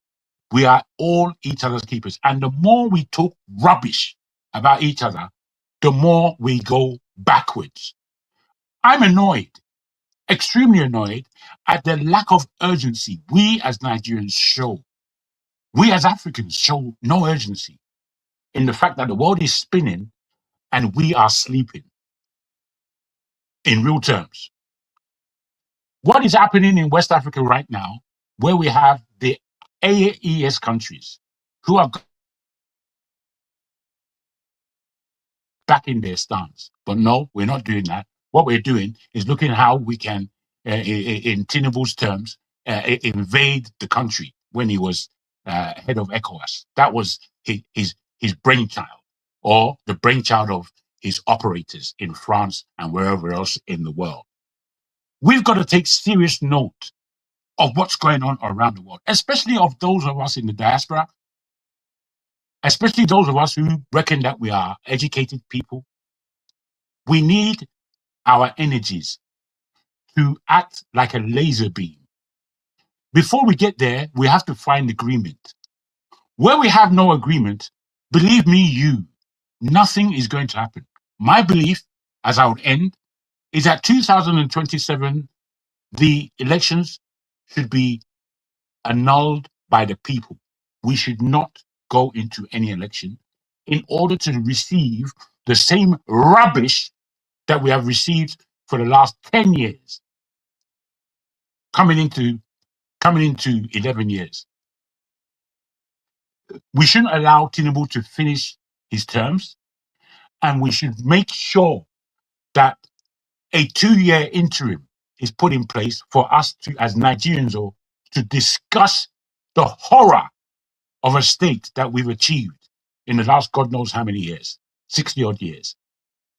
we are all each other's keepers. And the more we talk rubbish about each other, the more we go backwards. I'm annoyed, extremely annoyed at the lack of urgency we as Nigerians show. We as Africans show no urgency in the fact that the world is spinning and we are sleeping. In real terms, what is happening in West Africa right now, where we have the AES countries who are back in their stance? But no, we're not doing that. What we're doing is looking how we can, in Tinubu's terms, invade the country when he was head of ECOWAS. That was his brainchild, or the brainchild of his operators in France and wherever else in the world. We've got to take serious note of what's going on around the world, especially of those of us in the diaspora, especially those of us who reckon that we are educated people. We need our energies to act like a laser beam. Before we get there, we have to find agreement. Where we have no agreement, believe me, nothing is going to happen. My belief, as I would end, is that 2027, the elections should be annulled by the people. We should not go into any election in order to receive the same rubbish that we have received for the last 10 years, coming into 11 years. We shouldn't allow Tinubu to finish his terms, and we should make sure that a 2-year interim is put in place for us to, as Nigerians, to discuss the horror of a state that we've achieved in the last God knows how many years, 60 odd years.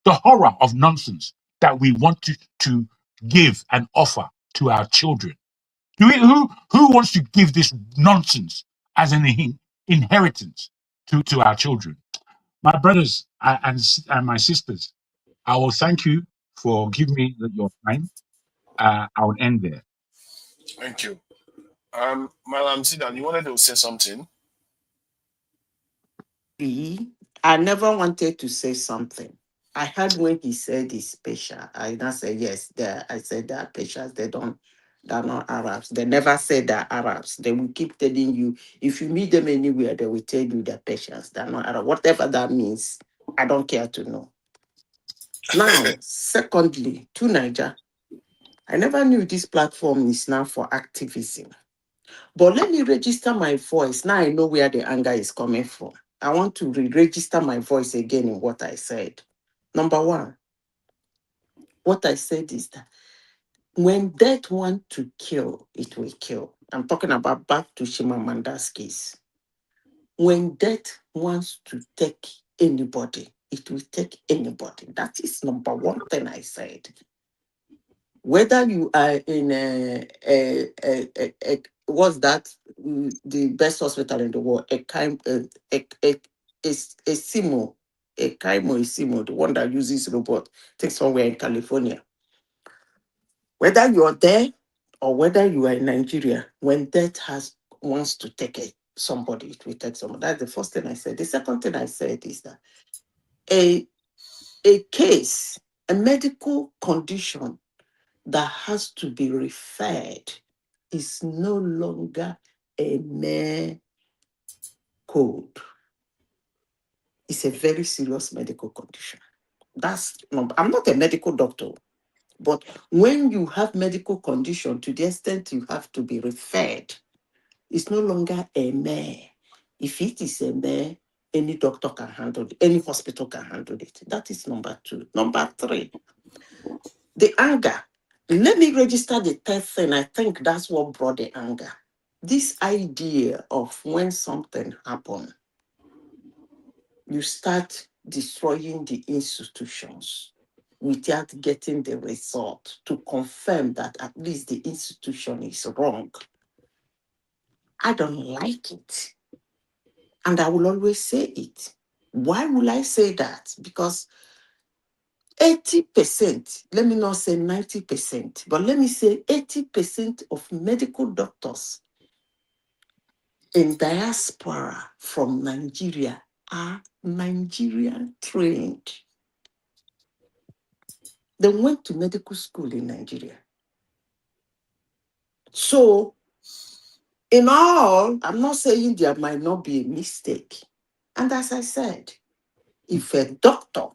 The horror of nonsense that we want to give and offer to our children. Who wants to give this nonsense as an inheritance to our children? My brothers and my sisters, I will thank you for giving me your time. I will end there. Thank you. Madam Zidan, you wanted to say something? I never wanted to say something. I heard when he said he's special. I now said yes. I said they are Peshas. They're not Arabs. They never said they're Arabs. They will keep telling you, if you meet them anywhere, they will tell you they're Peshas. They're not Arabs. Whatever that means, I don't care to know. Now, secondly, to Niger, I never knew this platform is now for activism. But let me register my voice. Now I know where the anger is coming from. I want to re-register my voice again in what I said. Number one, what I said is that when death wants to kill, it will kill. I'm talking about back to Chimamanda's case. When death wants to take anybody, it will take anybody. That is number one thing I said. Whether you are in what's that? The best hospital in the world, Simo, the one that uses robot, takes somewhere in California. Whether you are there or whether you are in Nigeria, when death wants to take somebody, it will take somebody. That's the first thing I said. The second thing I said is that a case, a medical condition that has to be referred is no longer a mere code. It's a very serious medical condition. That's number. I'm not a medical doctor, But when you have medical condition to the extent you have to be referred, it's no longer a mere. If it is a mere, any doctor can handle it, any hospital can handle it. That is number 2. Number 3, the anger. Let me register the third thing. I think that's what brought the anger. This idea of when something happens, you start destroying the institutions without getting the result to confirm that at least the institution is wrong. I don't like it. And I will always say it. Why will I say that? Because 80%, let me not say 90%, but let me say 80% of medical doctors in diaspora from Nigeria are Nigerian trained. They went to medical school in Nigeria. So, in all, I'm not saying there might not be a mistake. And as I said, if a doctor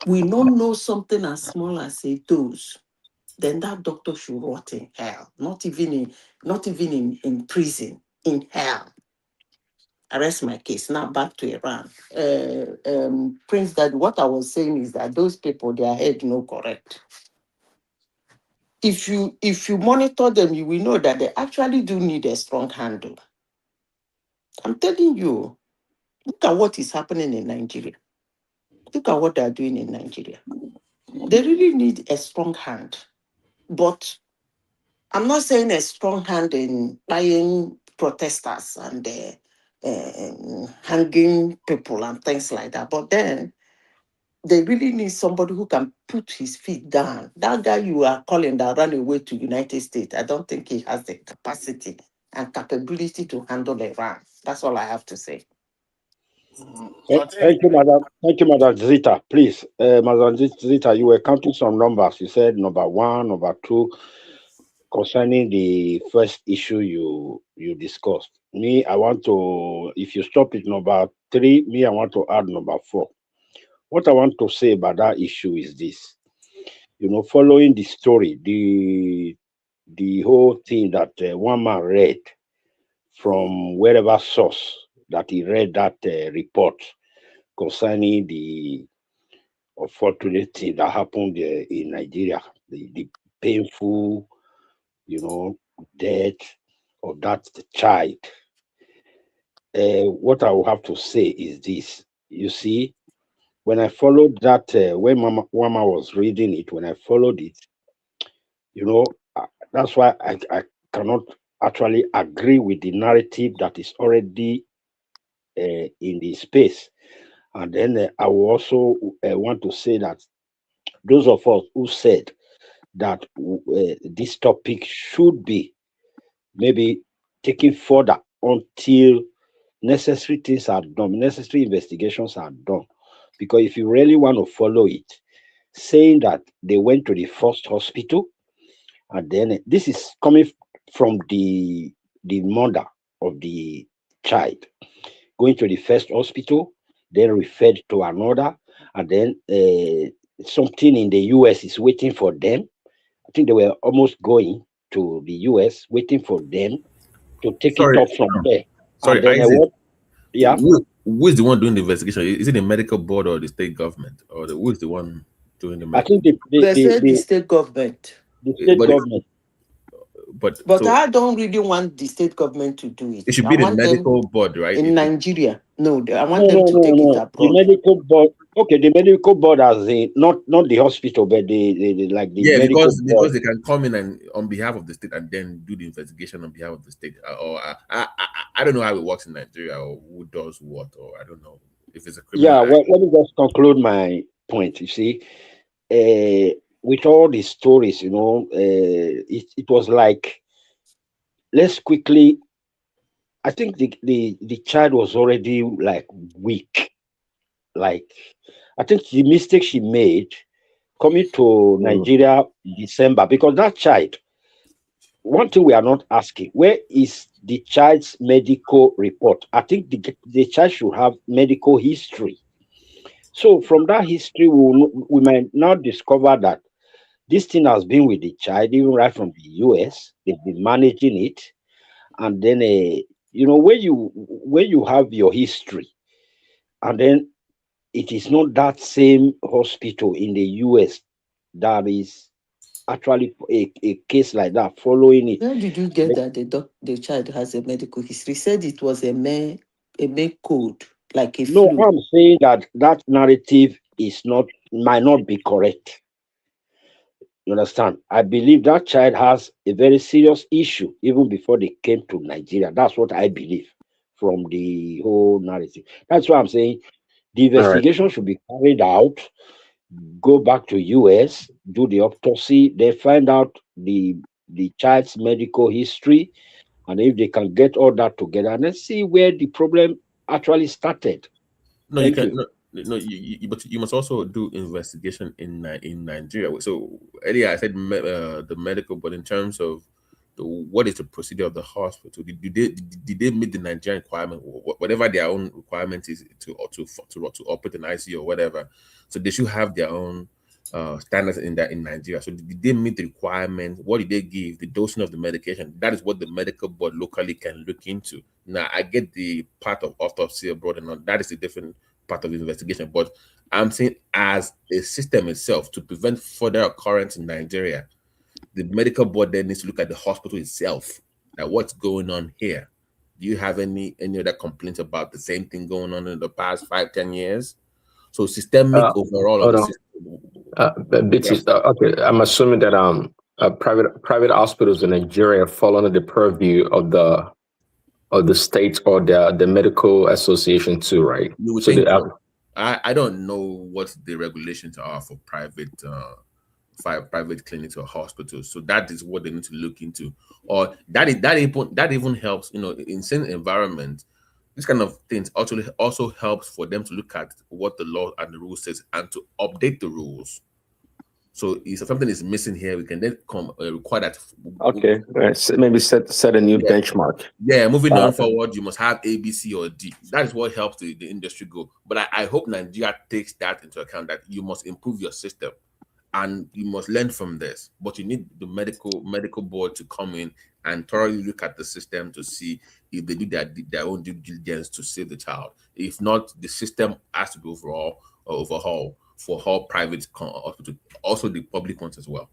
will not know something as small as a dose, then that doctor should rot in hell, not even in prison, in hell. I rest my case. Now back to Iran. Prince, that what I was saying is that those people, their head no correct. If you monitor them, you will know that they actually do need a strong handle. I'm telling you, look at what is happening in Nigeria. Look at what they are doing in Nigeria. They really need a strong hand. But I'm not saying a strong hand in buying protesters and hanging people and things like that. But then they really need somebody who can put his feet down. That guy you are calling that ran away to United States, I don't think he has the capacity and capability to handle Iran. That's all I have to say. Thank you, Madam. Thank you, Madam Zita. Please, Madam Zita, you were counting some numbers. You said number 1, number 2, concerning the first issue you discussed. Me, I want to, if you stop at number 3, me, I want to add number 4. What I want to say about that issue is this. Following the story, the whole thing that one man read from wherever source that he read that report concerning the unfortunate thing that happened in Nigeria, the painful, death of that child. What I will have to say is this. You see, when I followed that, when Mama was reading it, when I followed it, that's why I cannot actually agree with the narrative that is already in the space. And then I will also want to say that those of us who said that this topic should be maybe taken further until necessary things are done, necessary investigations are done. Because if you really want to follow it, saying that they went to the first hospital, and then this is coming from the mother of the child, going to the first hospital, then referred to another, and then something in the US is waiting for them. I think they were almost going to the US, waiting for them to take it up from there. Sorry, and then Isaac, yeah. Who is the one doing the investigation? Is it the medical board or the state government, or who is the one doing the medical? I think they said the state government. The state government. But so, I don't really want the state government to do it. It should be the medical board, right? In Nigeria. No, I want them to take it abroad. The medical board. Okay, the medical board as not the hospital, but the medical because board. They can come in and on behalf of the state and then do the investigation on behalf of the state. Or I don't know how it works in Nigeria, or who does what, or I don't know if it's a criminal. Yeah, well, let me just conclude my point. You see, with all these stories, it was like, let's quickly. I think the child was already like weak. Like, I think the mistake she made coming to Nigeria in December, because that child, one thing we are not asking, where is the child's medical report? I think the child should have medical history. So from that history, we might now discover that This thing has been with the child even right from the US. They've been managing it, and then when you have your history, and then it is not that same hospital in the US that is actually a case like that following it. Where did you get that the child has a medical history? Said it was a mere code, like a No, flu. I'm saying that narrative might not be correct. You understand? I believe that child has a very serious issue even before they came to Nigeria. That's what I believe from the whole narrative. That's why I'm saying the investigation should be carried out, go back to US, do the autopsy, they find out the child's medical history, and if they can get all that together, and then see where the problem actually started. No, Thank you can. you. No, but you must also do investigation in Nigeria. So earlier I said the medical, but in terms of what is the procedure of the hospital? Did they meet the Nigerian requirement, whatever their own requirement is to operate an ICU or whatever? So they should have their own standards in Nigeria. So did they meet the requirement? What did they give? The dosing of the medication. That is what the medical board locally can look into. Now I get the part of autopsy abroad and all, that is a different part of the investigation. But I'm saying as a system itself to prevent further occurrence in Nigeria, the medical board then needs to look at the hospital itself. Now, what's going on here? Do you have any other complaints about the same thing going on in the past 5-10 years? So systemic overall of the system. Okay, I'm assuming that private hospitals in Nigeria fall under the purview of the state or the medical association too, right? You would So think so. I don't know what the regulations are for private clinics or hospitals. So that is what they need to look into. Or that even helps, in certain environments. This kind of things also helps for them to look at what the law and the rules says and to update the rules. So if something is missing here, we can then require that. Okay, right. Maybe set a new benchmark. Yeah, moving on forward, you must have A, B, C, or D. That is what helps the industry go. But I hope Nigeria takes that into account, that you must improve your system and you must learn from this. But you need the medical board to come in and thoroughly look at the system to see if they do their own due diligence to save the child. If not, the system has to be overhaul for all private hospitals, also the public ones as well.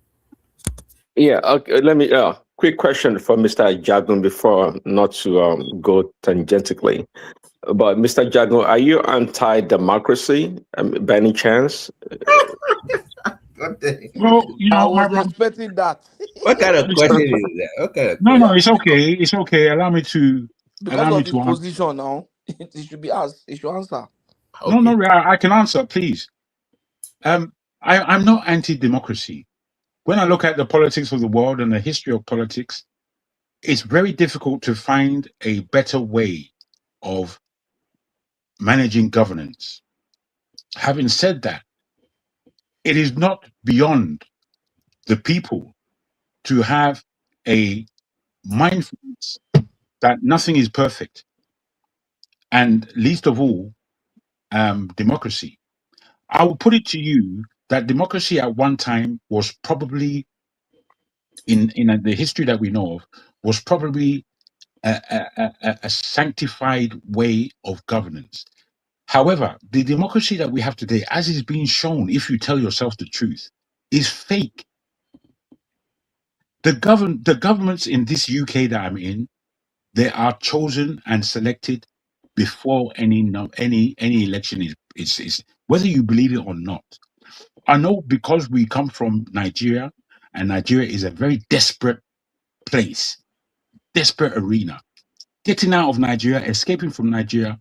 Yeah, okay, let me quick question for Mr. Jagun before not to go tangentially. But Mr. Jagun, are you anti-democracy by any chance? Well, I was expecting that. What kind of question is that? Okay. No, it's okay. It's okay. Allow me to Because of his position now, it should be asked. He should answer. Okay. No, I can answer, please. I'm not anti-democracy. When I look at the politics of the world and the history of politics, it's very difficult to find a better way of managing governance. Having said that, it is not beyond the people to have a mindfulness that nothing is perfect, and least of all, democracy. I will put it to you that democracy at one time was probably, in the history that we know of, was probably a sanctified way of governance. However, the democracy that we have today, as is being shown, if you tell yourself the truth, is fake. The governments in this UK that I'm in, they are chosen and selected before any election is whether you believe it or not. I know because we come from Nigeria, and Nigeria is a very desperate place, desperate arena. Getting out of Nigeria, escaping from Nigeria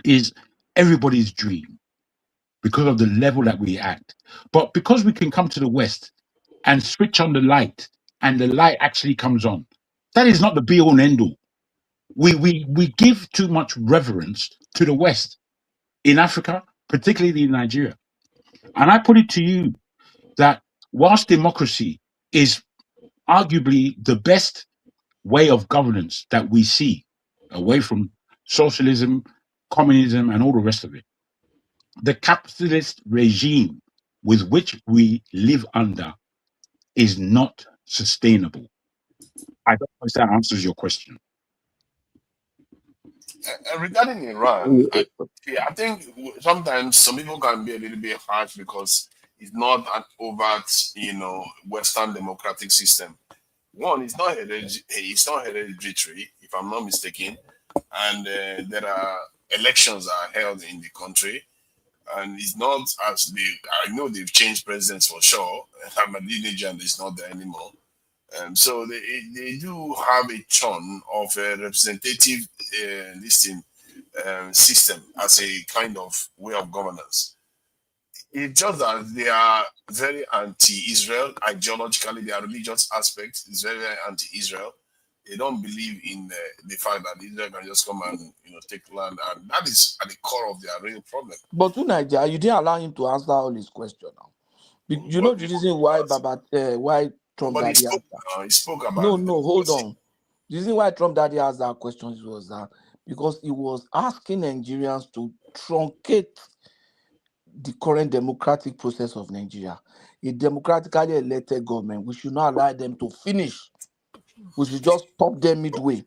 is everybody's dream because of the level that we act. But because we can come to the West and switch on the light and the light actually comes on, that is not the be all and end all. We give too much reverence to the West in Africa, particularly in Nigeria. And I put it to you that whilst democracy is arguably the best way of governance that we see, away from socialism, communism, and all the rest of it, the capitalist regime with which we live under is not sustainable. I don't know if that answers your question. Regarding Iran, I think sometimes some people can be a little bit harsh because it's not an overt, Western democratic system. One, it's not hereditary, if I'm not mistaken, and there are elections are held in the country, and it's not as I know they've changed presidents for sure. Ahmadinejad is not there anymore. So they do have a churn of a representative system as a kind of way of governance. It's just that they are very anti-Israel ideologically. Their religious aspect is very, very anti-Israel. They don't believe in the fact that Israel can just come and take land, and that is at the core of their real problem. But to Nigeria, you didn't allow him to answer all his questions now. You know the reason why why Trump But Daddy he spoke about No, hold on. The reason why Trump Daddy asked that question was that because he was asking Nigerians to truncate the current democratic process of Nigeria. A democratically elected government, we should not allow them to finish. We should just stop them midway.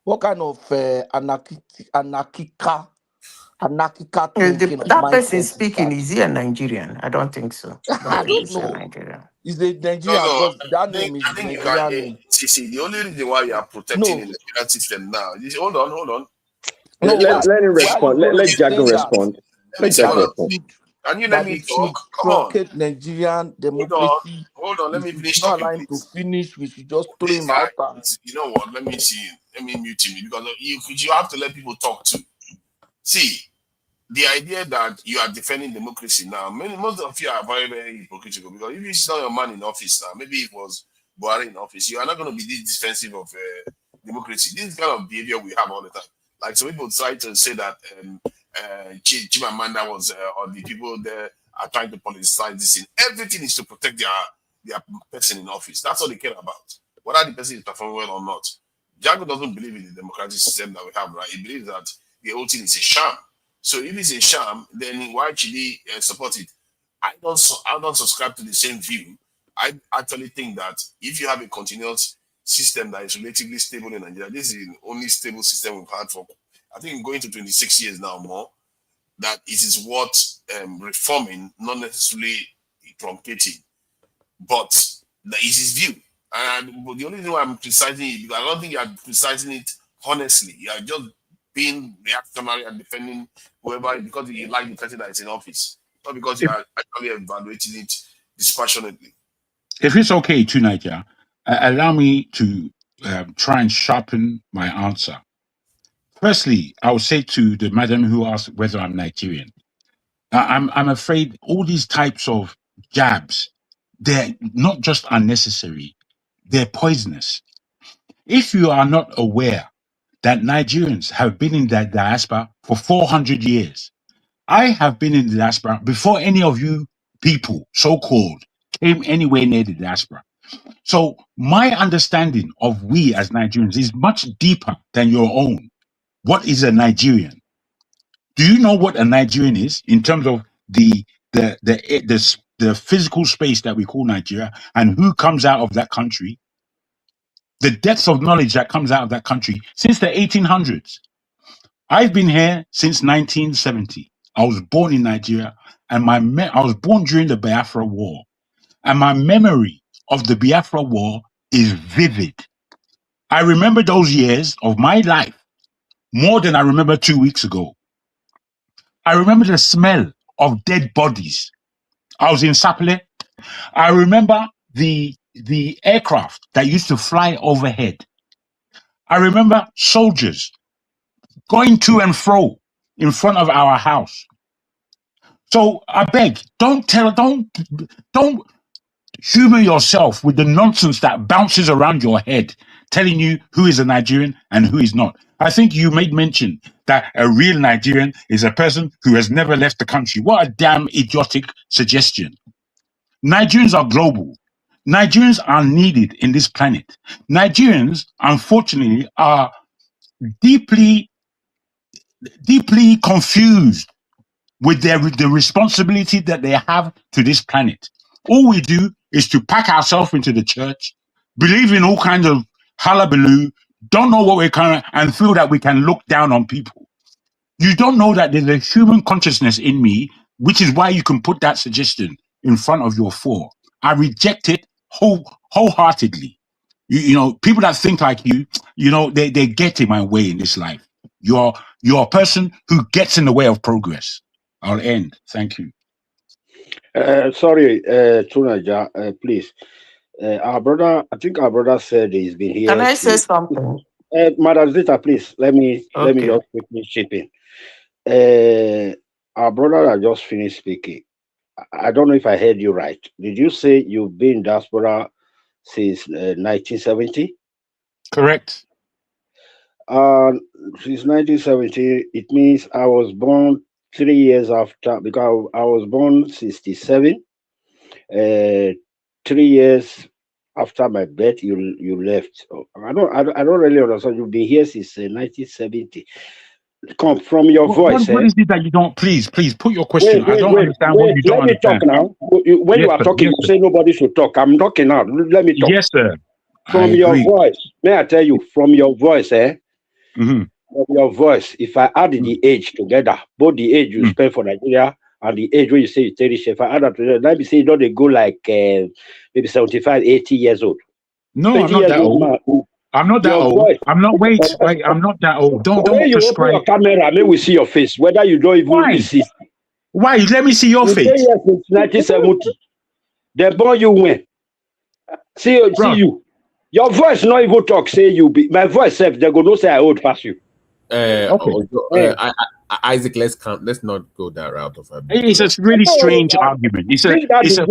What kind of anarchical thinking? That person speaking, is he a Nigerian? I don't think so. I don't know. Is the Nigerian because that name is Nigerian name. See, the only reason why you are protecting the Nigerian system now is hold on. Let him respond. Let Jago respond. Let Jago respond. Can you let me talk? Come on. Nigerian democracy. Hold on. Let me finish talking. Not to finish. We should just throw him out. You know what? Let me see. Let me mute him because you have to let people talk too. See, the idea that you are defending democracy now, most of you are very, very hypocritical because if you saw your man in office now, maybe it was Buhari in office, you are not going to be this defensive of democracy. This is kind of behavior we have all the time. Like some people try to say that Chimamanda was, or the people there are trying to politicize this thing. Everything is to protect their person in office. That's all they care about, whether the person is performing well or not. Jago doesn't believe in the democratic system that we have, right? He believes that the whole thing is a sham. So if it's a sham, then why should he support it? I don't subscribe to the same view. I actually think that if you have a continuous system that is relatively stable in Nigeria, this is the only stable system we've had for, I think, going to 26 years now more, that it is what reforming, not necessarily truncating, but that is his view. And the only reason why I'm criticizing it, because I don't think you are criticizing it honestly. You are just being reactionary and defending whoever because you like the person that is in office, not because you are actually evaluating it dispassionately. If it's okay to Nigeria, allow me to try and sharpen my answer. Firstly, I will say to the madam who asked whether I'm Nigerian, I'm afraid all these types of jabs, they're not just unnecessary, they're poisonous. If you are not aware that Nigerians have been in the diaspora for 400 years, I have been in the diaspora before any of you people, so-called, came anywhere near the diaspora. So my understanding of we as Nigerians is much deeper than your own. What is a Nigerian? Do you know what a Nigerian is in terms of the physical space that we call Nigeria and who comes out of that country? The depth of knowledge that comes out of that country since the 1800s. I've been here since 1970. I was born in Nigeria, and I was born during the Biafra War, and my memory of the Biafra War is vivid. I remember those years of my life more than I remember 2 weeks ago. I remember the smell of dead bodies. I was in Sapele. I remember the aircraft that used to fly overhead. I remember soldiers going to and fro in front of our house. So I beg, don't humor yourself with the nonsense that bounces around your head, telling you who is a Nigerian and who is not. I think you made mention that a real Nigerian is a person who has never left the country. What a damn idiotic suggestion. Nigerians are global. Nigerians are needed in this planet. Nigerians, unfortunately, are deeply confused with the responsibility that they have to this planet. All we do is to pack ourselves into the church, believe in all kinds of hullabaloo, don't know what we're kind of, and feel that we can look down on people. You don't know that there's a human consciousness in me, which is why you can put that suggestion in front of your four. I reject it wholeheartedly. You know, people that think like you, you know, they get in my way in this life. You're a person who gets in the way of progress. I'll end. Thank you. Sorry, Tunaja, please. Our brother, I think our brother said he's been here. Can I say something? Madam Zita, please let me Okay. just quickly chip in. Our brother had just finished speaking. I don't know if I heard you right. Did you say you've been in diaspora since 1970? Correct. Since 1970, it means I was born 3 years after, because I was born 67. 3 years after my birth, you left. I don't really understand. You've been here since 1970. Come from your voice. What is it that you don't? Please put your question. I don't understand what you don't Let me understand. talk now. When you are talking, you say nobody should talk. I'm talking now. Let me talk. Yes, sir. From your voice, may I tell you, from your voice, Mm-hmm. From your voice, if I add the age together, both the age you spend for Nigeria and the age where you say you take this, if I add that together, let me say, don't they go like maybe 75, 80 years old? No, I'm not that old. Man, I'm not that your old. voice. I'm not. Wait. I'm not that old. Don't When you open prescribe. your camera, may we see your face, whether you don't even insist. Why? Let me see your You face. stay here since 1970. The born you win. See you. Your voice not even talk. Say you be my voice self. They go no say I old past you. Isaac, let's not go that route of a. It's a really strange argument. You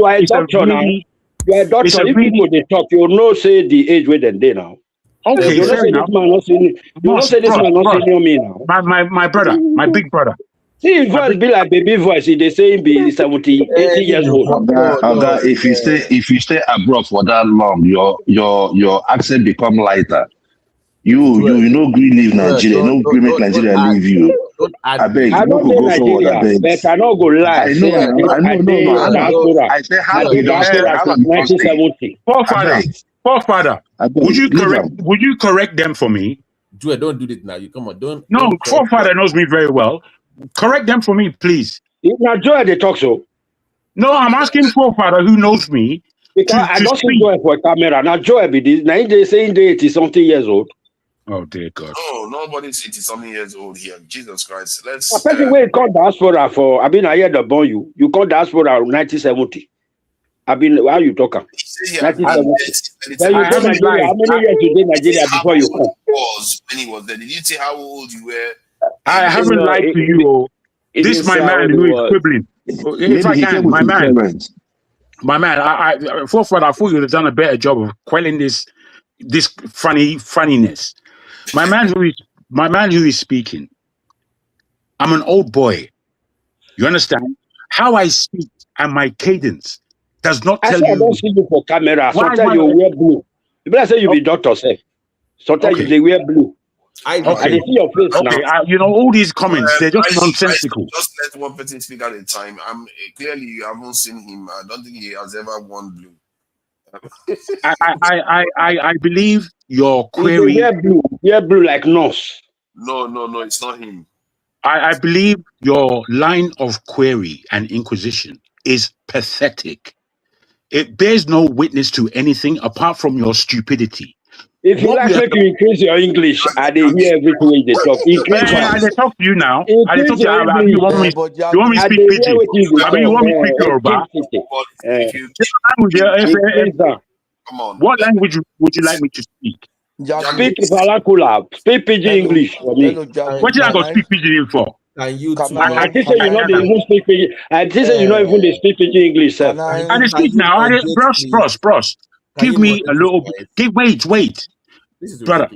are a doctor now. You are a doctor. If people they talk, you know say the age where they now. Okay, you fair enough. You don't say this man not senior me now. My brother, my big brother. See, his voice be like baby voice. They say he be 70, 80 years old. Oga, if you stay abroad for that long, your accent become lighter. You no green leave Nigeria, no green make Nigeria leave you. I beg, I no don't go Nigeria, forward. I beg. but I not go lie. I know. I say how long you don't stay? How long you don't stay? Forefather, would you correct them for me? Joe, don't do this now. You come on, don't. No, forefather knows me very well. Correct them for me, please. Now Joe, they talk so. No, I'm asking forefather who knows me. Because I don't see Joe for camera. Now Joe be this. Now they saying they 80-something years old. Oh dear God. No, nobody's 80-something years old here. Jesus Christ. Let's. A person where you call diaspora for. I hear the born you. You call diaspora 1970. How you talking? 1970. When you go Nigeria, how many years you did Nigeria before you come? When he was there, did you say how old you were? I haven't lied to you. This is my man who is quibbling. If I can, my man. I forefather, I thought you would have done a better job of quelling this funniness. My man who is speaking. I'm an old boy. You understand? How I speak and my cadence does not tell you. I don't see you for camera. Sometimes you wear blue. People say you be doctor, say. Sometimes they wear blue. I see your face now. You know, all these comments, they're just nonsensical. Just let one person speak at a time. Clearly you haven't seen him. I don't think he has ever worn blue. I believe your query. Wear blue like nurse. No, it's not him. I believe your line of query and inquisition is pathetic. It bears no witness to anything apart from your stupidity. If you like to increase your English, I hear everything they talk. I talk to you now. I talk to you. You want me to speak pidgin? I mean, you want me to speak Yoruba? What language would you like me to speak? Speak vernacular. Speak pidgin English for me. What did I go speak pidgin for? I think you know they even speak pidgin. I think you know even they speak pidgin English, sir. And they speak now. Bros. Give me a little bit. Wait. Brother,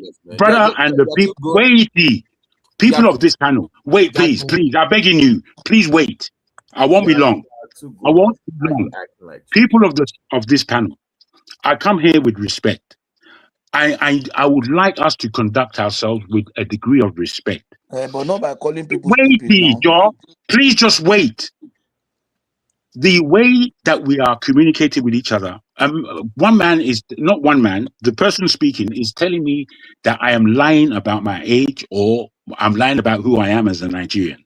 and the people. Wait, people of this panel. Wait, please. I'm begging you. Please wait. I won't be long. People of this panel. I come here with respect. I would like us to conduct ourselves with a degree of respect. But not by calling people Wait, Joe. Please just wait. the way that we are communicating with each other, the person speaking is telling me that I am lying about my age or I'm lying about who I am as a Nigerian.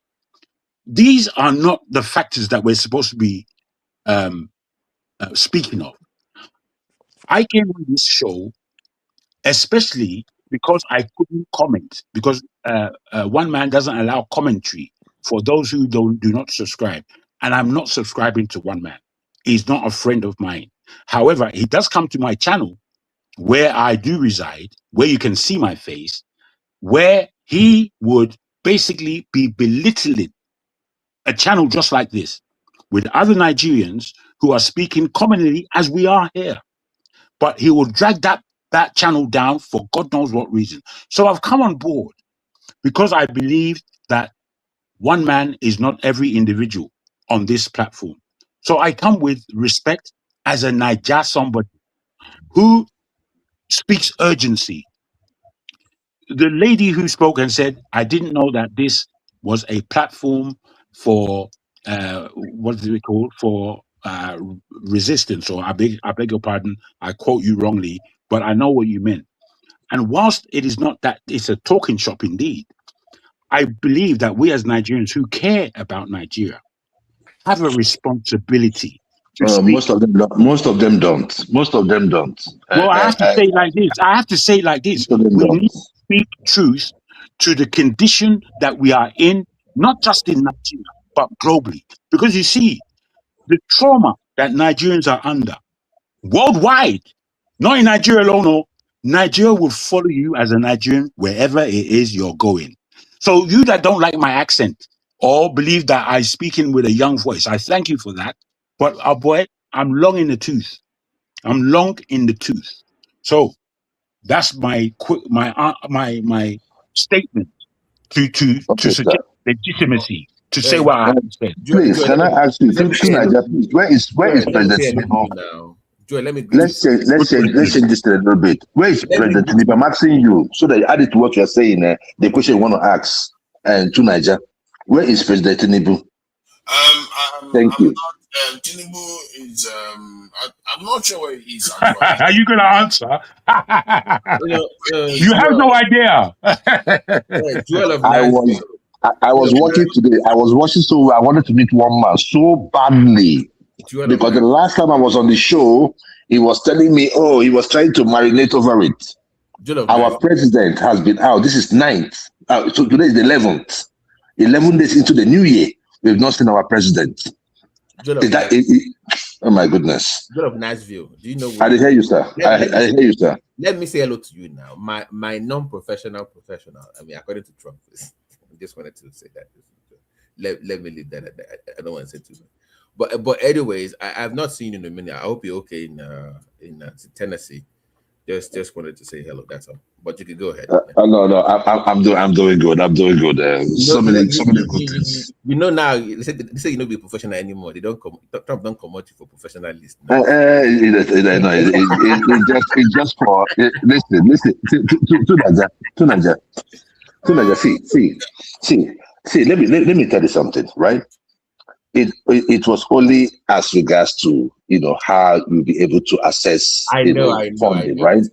These are not the factors that we're supposed to be speaking of. I came on this show especially because I couldn't comment, because one man doesn't allow commentary for those who do not subscribe. And I'm not subscribing to one man. He's not a friend of mine. However, he does come to my channel where I do reside, where you can see my face, where he would basically be belittling a channel just like this with other Nigerians who are speaking commonly as we are here. But he will drag that channel down for God knows what reason. So I've come on board because I believe that one man is not every individual on this platform. So I come with respect as a Niger somebody who speaks urgency. The lady who spoke and said, I didn't know that this was a platform for, what is it called? For resistance, or I beg your pardon, I quote you wrongly, but I know what you meant. And whilst it is not that it's a talking shop indeed, I believe that we as Nigerians who care about Nigeria have a responsibility to speak. Most of them don't. Most of them don't. Well, I have to say it like this. We need to speak truth to the condition that we are in, not just in Nigeria, but globally. Because you see, the trauma that Nigerians are under worldwide, not in Nigeria alone, no, Nigeria will follow you as a Nigerian wherever it is you're going. So you that don't like my accent or believe that I speak in with a young voice, I thank you for that. But boy, I'm long in the tooth. So that's my statement to suggest legitimacy to say what I have to say. Please, can I ask you, please, where is President Tinubu? Joel, let me let's change this a little bit. Where is President Tinubu? I'm asking you so that you add it to what you're saying. The question you want to ask to Niger. Where is President Tinubu? Thank you. Tinubu is I'm not sure where he is. Are you going to answer? You have no idea. I was watching today. I was watching, so I wanted to meet one man so badly because the last time I was on the show, he was telling me, oh, he was trying to marinate over it. Our president has been out. This is 9th. So today is the 11th. 11 days into the new year, we've not seen our president. Oh my goodness. Joel of Nashville. Do you know? I didn't hear you, sir. I hear you, sir. Let me say hello to you now. My non-professional. I mean, according to Trump, I just wanted to say that. Let me leave that at that. I don't want to say too much. But anyways, I've not seen you in a minute. I hope you're okay in Tennessee. Just wanted to say hello. That's all. But you can go ahead. No. I'm doing good. I'm doing good. So many good things. You know now. They say you don't be professional anymore. They don't come. Trump don't come out you for professionalism. It's just for listen to Niger. See. Let me tell you something, right? It was only as regards to how you'll be able to access funding, right?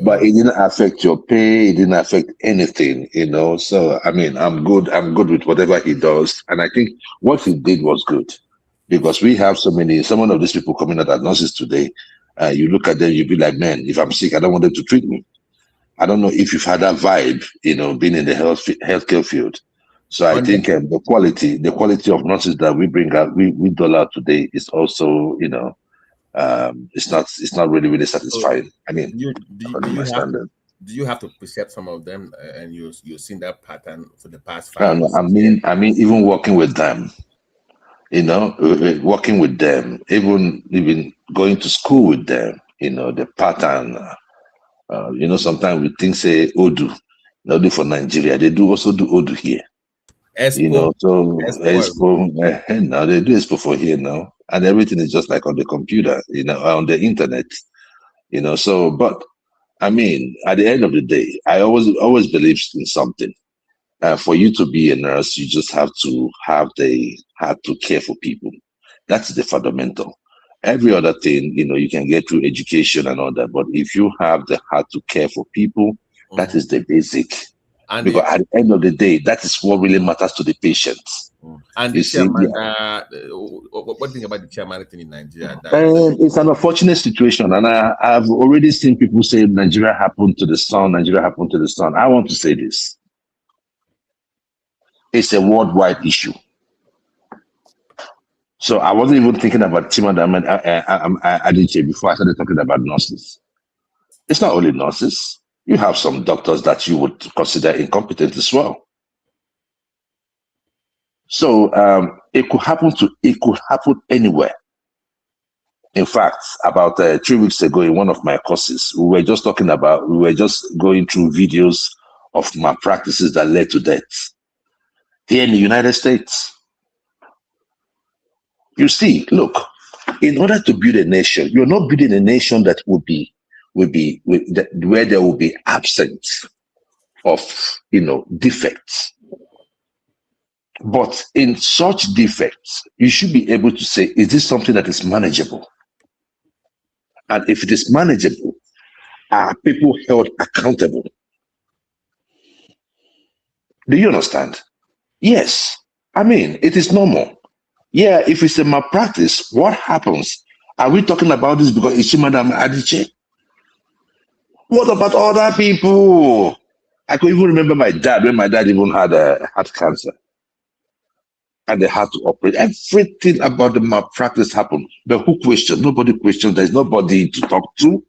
But it didn't affect your pay, it didn't affect anything, So I mean, I'm good with whatever he does, and I think what he did was good because we have some of these people coming out as nurses today. You look at them, you be like, man, if I'm sick, I don't want them to treat me. I don't know if you've had that vibe, being in the healthcare field. So I think the quality of nurses that we bring out, we dole out today is also, it's not really satisfying. I mean, do you have to precept some of them, and you've seen that pattern for the past 5 years? I mean, even working with them, even going to school with them, the pattern. Sometimes we think say Odu, not do for Nigeria. They also do Odu here. Expo. Expo. Now they do Expo for here now, and everything is just like on the computer, on the internet, So, but I mean, at the end of the day, I always believed in something. For you to be a nurse, you just have to care for people. That's the fundamental. Every other thing, you can get through education and all that. But if you have the heart to care for people, that is the basic. And because at the end of the day, that is what really matters to the patient. And You the see, chairman, yeah. what do you think about the chairman thing in Nigeria? It's an unfortunate situation, and I've already seen people say Nigeria happened to the sun. Nigeria happened to the sun. I want to say this: it's a worldwide issue. So I wasn't even thinking about Chimamanda Adichie before I started talking about nurses. It's not only nurses. You have some doctors that you would consider incompetent as well. So it could happen anywhere. In fact, about 3 weeks ago in one of my courses, we were just going through videos of malpractices that led to death here in the United States. You see, look, in order to build a nation, you're not building a nation that where there will be absence of defects. But in such defects, you should be able to say, is this something that is manageable? And if it is manageable, are people held accountable? Do you understand? Yes. I mean, it is normal. Yeah, if it's a malpractice, what happens? Are we talking about this because it's Chimamanda Adichie? What about other people? I could even remember my dad, when my dad even had heart cancer. And they had to operate. Everything about the malpractice happened. But who questioned? Nobody questioned. There's nobody to talk to.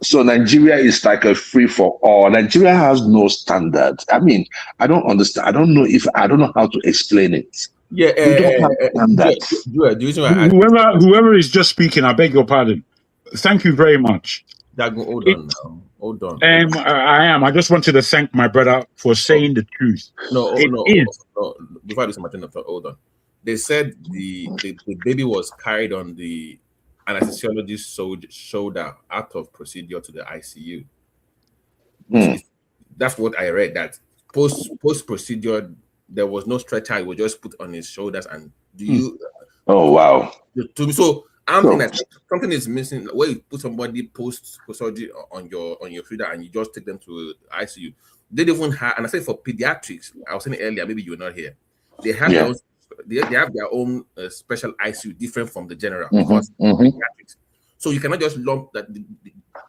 So Nigeria is like a free for all. Nigeria has no standards. I mean, I don't understand. I don't know how to explain it. Yeah, whoever is just speaking, I beg your pardon. Thank you very much. Hold on now. Hold on. I am. I just wanted to thank my brother for saying the truth. No. Before I do something, hold on. They said the baby was carried on the anesthesiologist's shoulder out of procedure to the ICU. That's what I read. That post procedure, there was no stretcher. It was just put on his shoulders. And do you? Oh wow. So I'm thinking that something is missing. Where you put somebody post surgery on your shoulder and you just take them to ICU. They don't even have, and I say for pediatrics, I was saying earlier, maybe you were not here. They have their own. They have their own special ICU, different from the general, because pediatrics. So you cannot just lump that.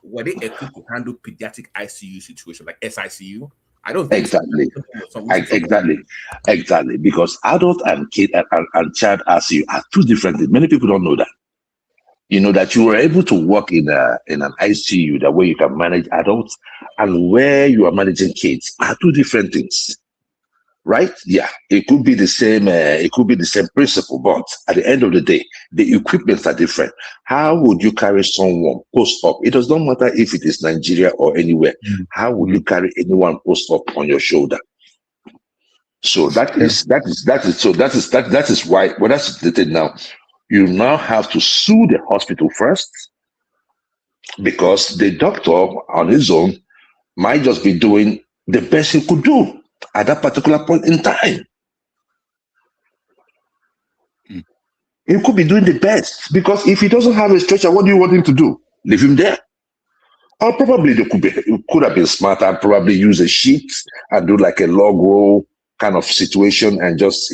Were they equipped to handle pediatric ICU situation like SICU? I don't think exactly, because adult and kid and child ICU are two different things. Many people don't know that. You know that you were able to work in an ICU that way you can manage adults, and where you are managing kids are two different things. Right? Yeah, it could be the same. It could be the same principle, but at the end of the day, the equipments are different. How would you carry someone post-op? It does not matter if it is Nigeria or anywhere. How would you carry anyone post-op on your shoulder? So that is why. Well, that's the thing now. You now have to sue the hospital first, because the doctor on his own might just be doing the best he could do at that particular point in time. He could be doing the best, because if he doesn't have a stretcher, what do you want him to do? Leave him there? Or probably it could have been smarter and probably use a sheet and do like a log roll kind of situation and just,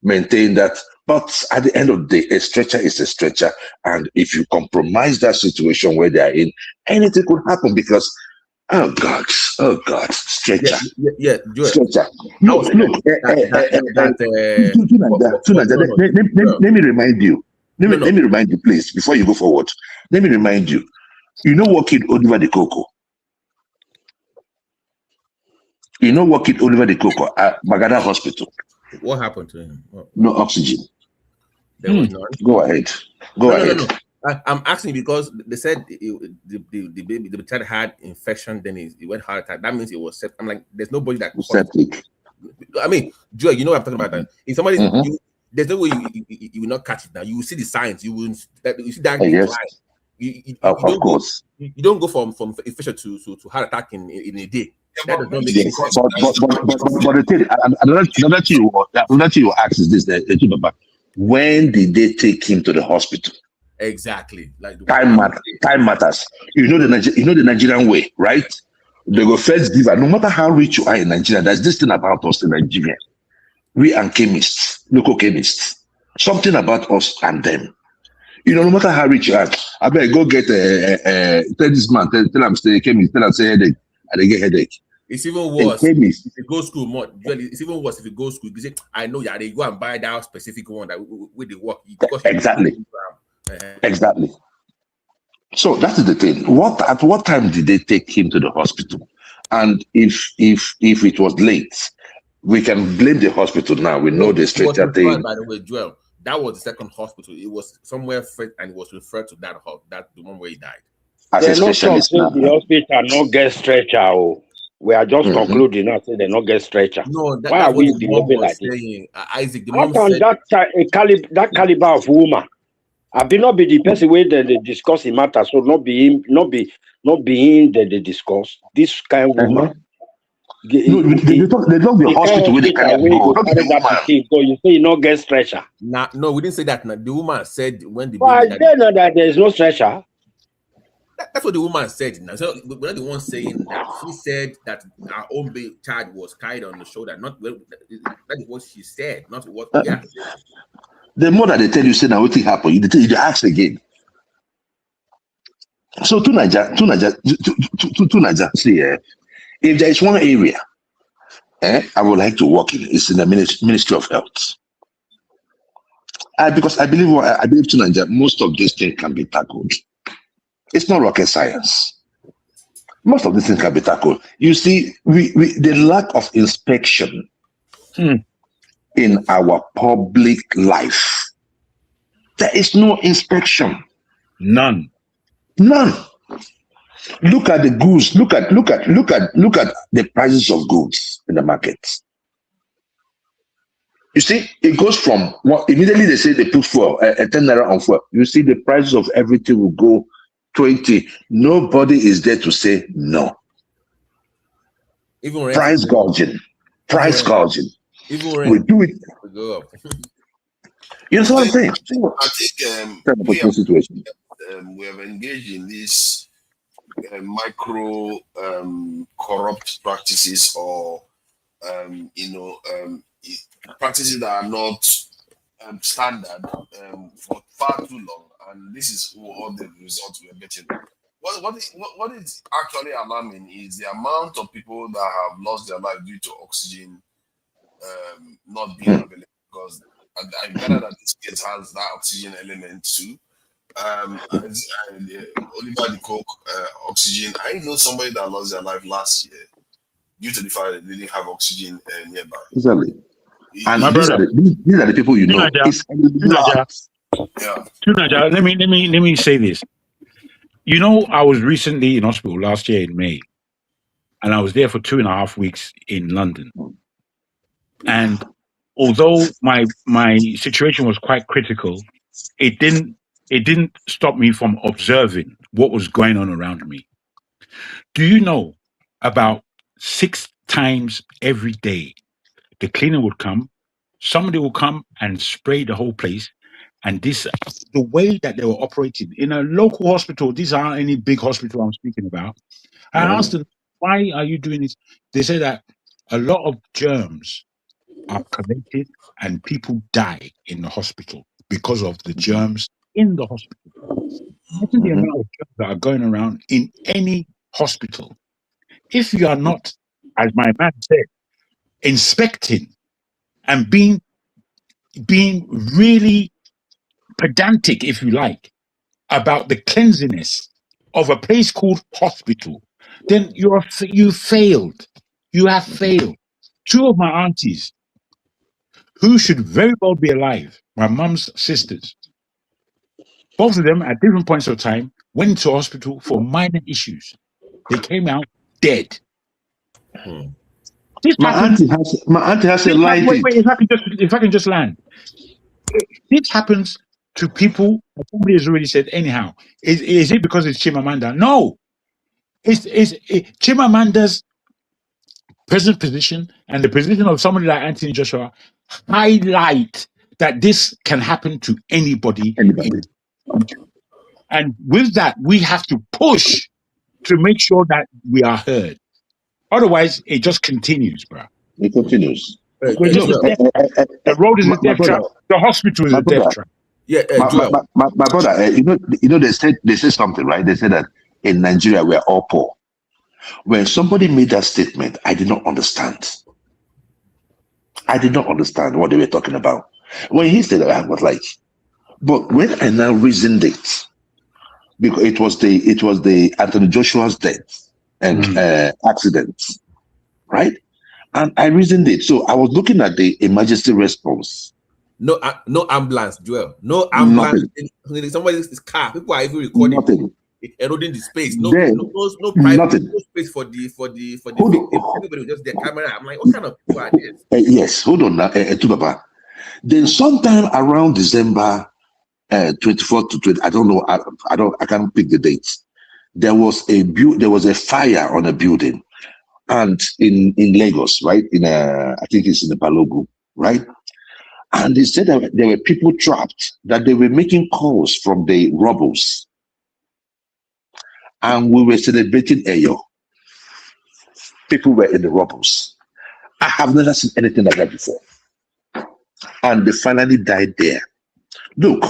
maintain that. But at the end of the day, a stretcher is a stretcher. And if you compromise that situation where they are in, anything could happen, because oh God, stretcher. Yeah, stretcher. Look. Let me remind you. Let me remind you, please, before you go forward. Let me remind you. You know what killed Oliver the Coco? You know what killed Oliver the Coco at Magada Hospital? What happened to him? No oxygen. There was none. Go ahead. Go ahead. No. I'm asking because they said the child had infection, then he went heart attack. That means it was septic. I'm like, there's nobody that septic. I mean, Joe, you know what I'm talking about. That if somebody, there's no way you will not catch it now. You will see the signs. You will see that. Yes. Of course. You don't go from infection to heart attack in a day. That does not make Yes, sense. but the thing, another thing you ask is this: when did they take him to the hospital? Exactly. Like Time matters. You know the Nigerian way, right? They go first give. No matter how rich you are in Nigeria, there's this thing about us in Nigeria. We and chemists, local chemists, something about us and them. You know, no matter how rich you are, I better go get tell this man, tell him stay chemist, tell him say headache, and they get headache. It's even worse if you go school more. It's even worse if you go school. You say, I know, yeah, they go and buy that specific one that where they work. Exactly. Exactly. So that is the thing. At what time did they take him to the hospital? And if it was late, we can blame the hospital now. We know the stretcher thing. By the way, Joel, that was the second hospital. It was somewhere and it was referred to that the one where he died. As a specialist now. The hospital not get stretcher. We are just concluding now. Say they not get stretcher. No, why are we behaving like this? Isaac, the how come that caliber of woman? I be not be the person where they discuss the matter, so not being they discuss this kind of woman. They talk the hospital where they carry go. You say you not get stretcher. No, we didn't say that. The woman said when the know that there is no stretcher. That's what the woman said. Now, so we're not the one saying that. She said that our own child was carried on the shoulder. That is what she said, not what we are saying. The more that they tell you, say now what happened, you ask again. So to Niger, see, if there is one area, I would like to work in, it's in the Ministry of Health. Because I believe to Niger, most of these things can be tackled. It's not rocket science. Most of these things can be tackled. You see, the lack of inspection in our public life. There is no inspection. None. Look at the goods. Look at the prices of goods in the market. You see, it goes from immediately they say they put fuel, 10 naira on fuel. You see, the prices of everything will go 20. Nobody is there to say no. Even price gouging. Even we do it. Go up. You know what I'm saying? I think we have engaged in these micro corrupt practices or practices that are not standard for far too long, and this is all the results we are getting. What is actually alarming is the amount of people that have lost their life due to oxygen not being available, because I gather that this case has that oxygen element too. Oliver the Coke oxygen. I know somebody that lost their life last year due to the fact that they didn't have oxygen nearby. Exactly. And these are the people you know. Tunaja, let me say this. You know, I was recently in hospital last year in May, and I was there for 2.5 weeks in London. And although my situation was quite critical, it didn't stop me from observing what was going on around me. Do you know about 6 times every day the cleaner would come, somebody would come and spray the whole place, and the way that they were operating in a local hospital, these aren't any big hospital I'm speaking about. I asked them, why are you doing this? They said that a lot of germs are collected and people die in the hospital because of the germs in the hospital. Imagine the amount of germs that are going around in any hospital. If you are not, as my man said, inspecting and being really pedantic, if you like, about the cleanliness of a place called hospital, then you failed. You have failed. 2 of my aunties, who should very well be alive, my mum's sisters, both of them at different points of time went to hospital for minor issues. They came out dead. My auntie has a life. Wait, if I can just land. This happens to people. Somebody has already said. Anyhow, is it because it's Chimamanda? No, it's Chimamanda's president's position and the position of somebody like Anthony Joshua highlight that this can happen to anybody. And with that, we have to push to make sure that we are heard. Otherwise, it just continues, bro. It continues. The road is a death trap. The hospital is a death trap. Yeah, my brother, they said something, right? They said that in Nigeria we're all poor. When somebody made that statement, I did not understand. I did not understand what they were talking about. When he said that, I was like, but when I now reasoned it, because it was the Anthony Joshua's death and accident, right? And I reasoned it. So I was looking at the emergency response. No ambulance, Joel. No ambulance in somebody's car. People are even recording. Eroding the space. No private no space for the victim. Everybody just their camera. I'm like, what kind of people are this? Yes, hold on now, Tubaba. Then sometime around December 24th to 20, I don't know, I can't pick the dates. There was a fire on a building, and in Lagos, right? I think it's in the Balogun, right? And they said that there were people trapped, that they were making calls from the rebels. And we were celebrating Eyo. People were in the rebels. I have never seen anything like that before. And they finally died there. Look,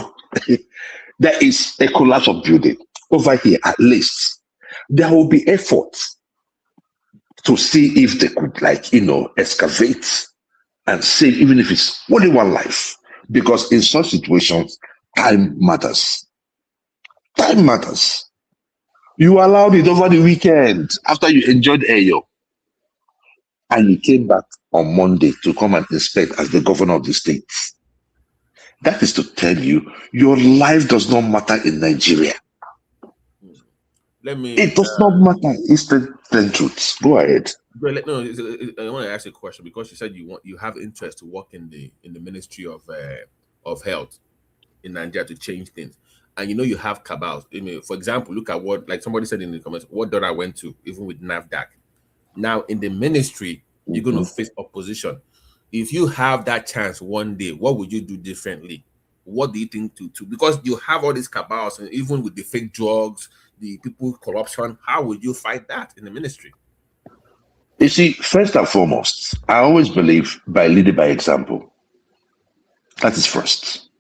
there is a collapse of building over here, at least. There will be effort to see if they could, excavate and save, even if it's only one life. Because in such situations, time matters. Time matters. You allowed it over the weekend after you enjoyed Eyo. And you came back on Monday to come and inspect as the governor of the state. That is to tell you, your life does not matter in Nigeria. It does not matter. It's the truth. Go ahead. No, I want to ask you a question because you said you have interest to work in the Ministry of Health in Nigeria to change things. And you have cabals. For example, look at what, like somebody said in the comments, what daughter went to, even with NAFDAC. Now, in the ministry, you're going to face opposition. If you have that chance one day, what would you do differently? What do you think to because you have all these cabals, and even with the fake drugs, the people corruption, how would you fight that in the ministry? You see, first and foremost, I always believe by leading by example. That is first.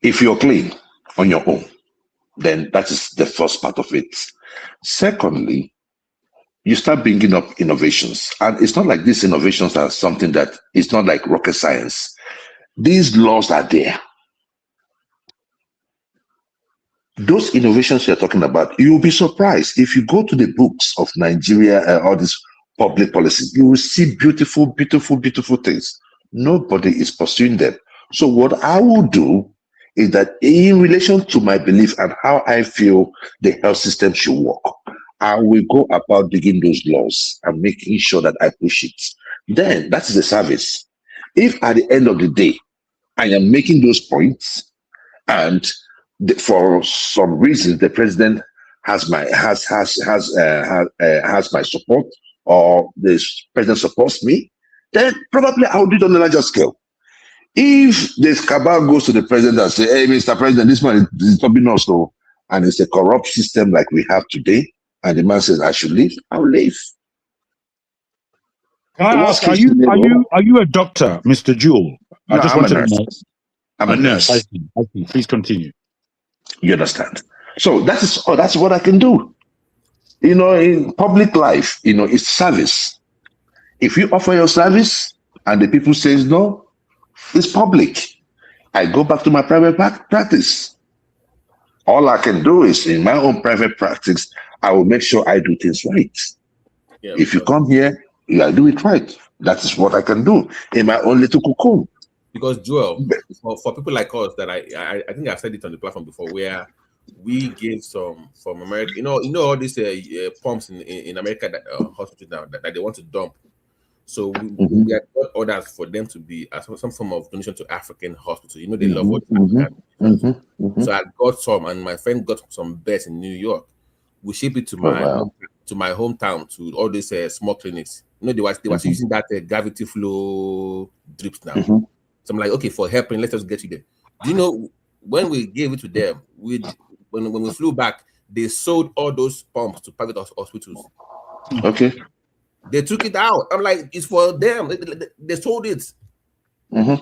If you're clean on your own, then that is the first part of it. Secondly, you start bringing up innovations. And it's not like these innovations are something that it's not like rocket science. These laws are there. Those innovations you're talking about, you'll be surprised. If you go to the books of Nigeria, all these public policies, you will see beautiful, beautiful, beautiful things. Nobody is pursuing them. So what I will do is that in relation to my belief and how I feel the health system should work, I will go about digging those laws and making sure that I push it. Then that is a service. If at the end of the day, I am making those points and for some reason the president has my support or the president supports me, then probably I'll do it on a larger scale. If this cabal goes to the president and say, hey, Mr. President, this man is stopping us, and it's a corrupt system like we have today, and the man says I should leave, I'll leave. Can I ask, are you a doctor, Mr. Jewel? No, I'm a nurse. I'm a nurse. I see. Please continue. You understand? So that's what I can do. In public life, it's service. If you offer your service and the people says no, it's public. I go back to my private practice. All I can do is in my own private practice, I will make sure I do things right. Yeah, if you come here, you gotta do it right. That is what I can do in my own little cocoon. Because Joel, for people like us that I think I've said it on the platform before, where we gave some from America, all these pumps in America that hospitals now that they want to dump. So we had got orders for them to be some form of donation to African hospitals. They love what So I got some, and my friend got some beds in New York. We ship it to my to my hometown to all these small clinics. You know, they were using that gravity flow drips now. So I'm like, okay, for helping, let's just get you there. Do you know when we gave it to them? When we flew back, they sold all those pumps to private hospitals. Okay. They took it out. I'm like, it's for them. They sold it. Mm-hmm.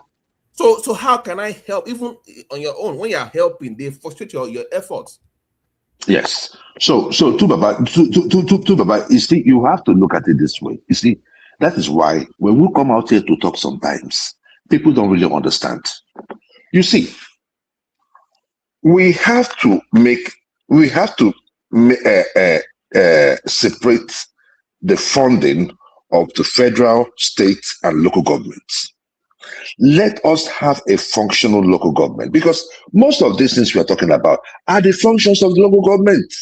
So how can I help? Even on your own, when you're helping, they frustrate your efforts. Yes. So to Baba, you see, you have to look at it this way. You see, that is why when we come out here to talk sometimes, people don't really understand. You see, we have to separate the funding of the federal, state, and local governments. Let us have a functional local government, because most of these things we are talking about are the functions of the local government.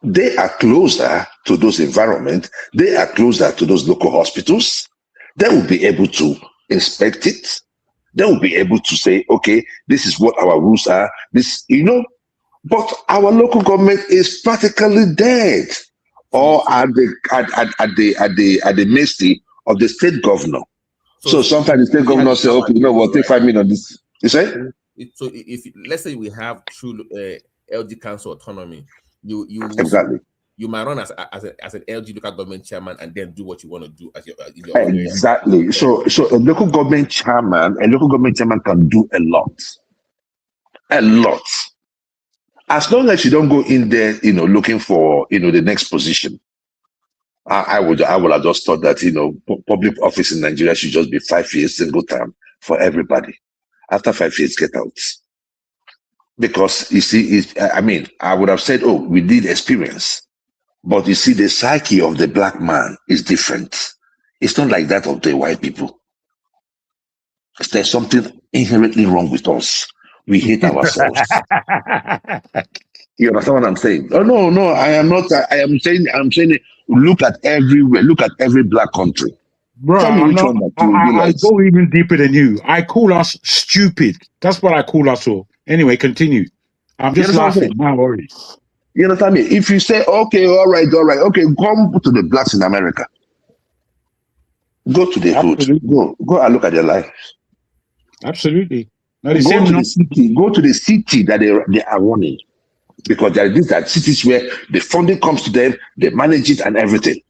They are closer to those environments. They are closer to those local hospitals. They will be able to inspect it. They will be able to say, okay, this is what our rules are. This, but our local government is practically dead, or at the mercy of the state governor. So sometimes the state governor say, okay, we'll take 5 million. This, you say? So if let's say we have true LG council autonomy, you exactly. You might run as an LG local government chairman and then do what you want to do as your exactly. So a local government chairman can do a lot. As long as you don't go in there, looking for the next position. I would have just thought that public office in Nigeria should just be 5 years single term for everybody. After 5 years, get out. Because you see, I would have said, oh, we did experience. But you see, the psyche of the black man is different. It's not like that of the white people. There's something inherently wrong with us. We hate ourselves. You understand what I'm saying? Oh no, I am not. I am saying it. Look at everywhere. Look at every black country. Bro, Tell me which one that you I realize. go even deeper than you. I call us stupid. That's what I call us all. Anyway, continue. I'm just laughing. No worries. You understand me? If you say, okay, all right, okay, come to the blacks in America. Go to the hood. Go and look at their life. Absolutely. Go to the city that they are running. Because these are cities where the funding comes to them, they manage it and everything.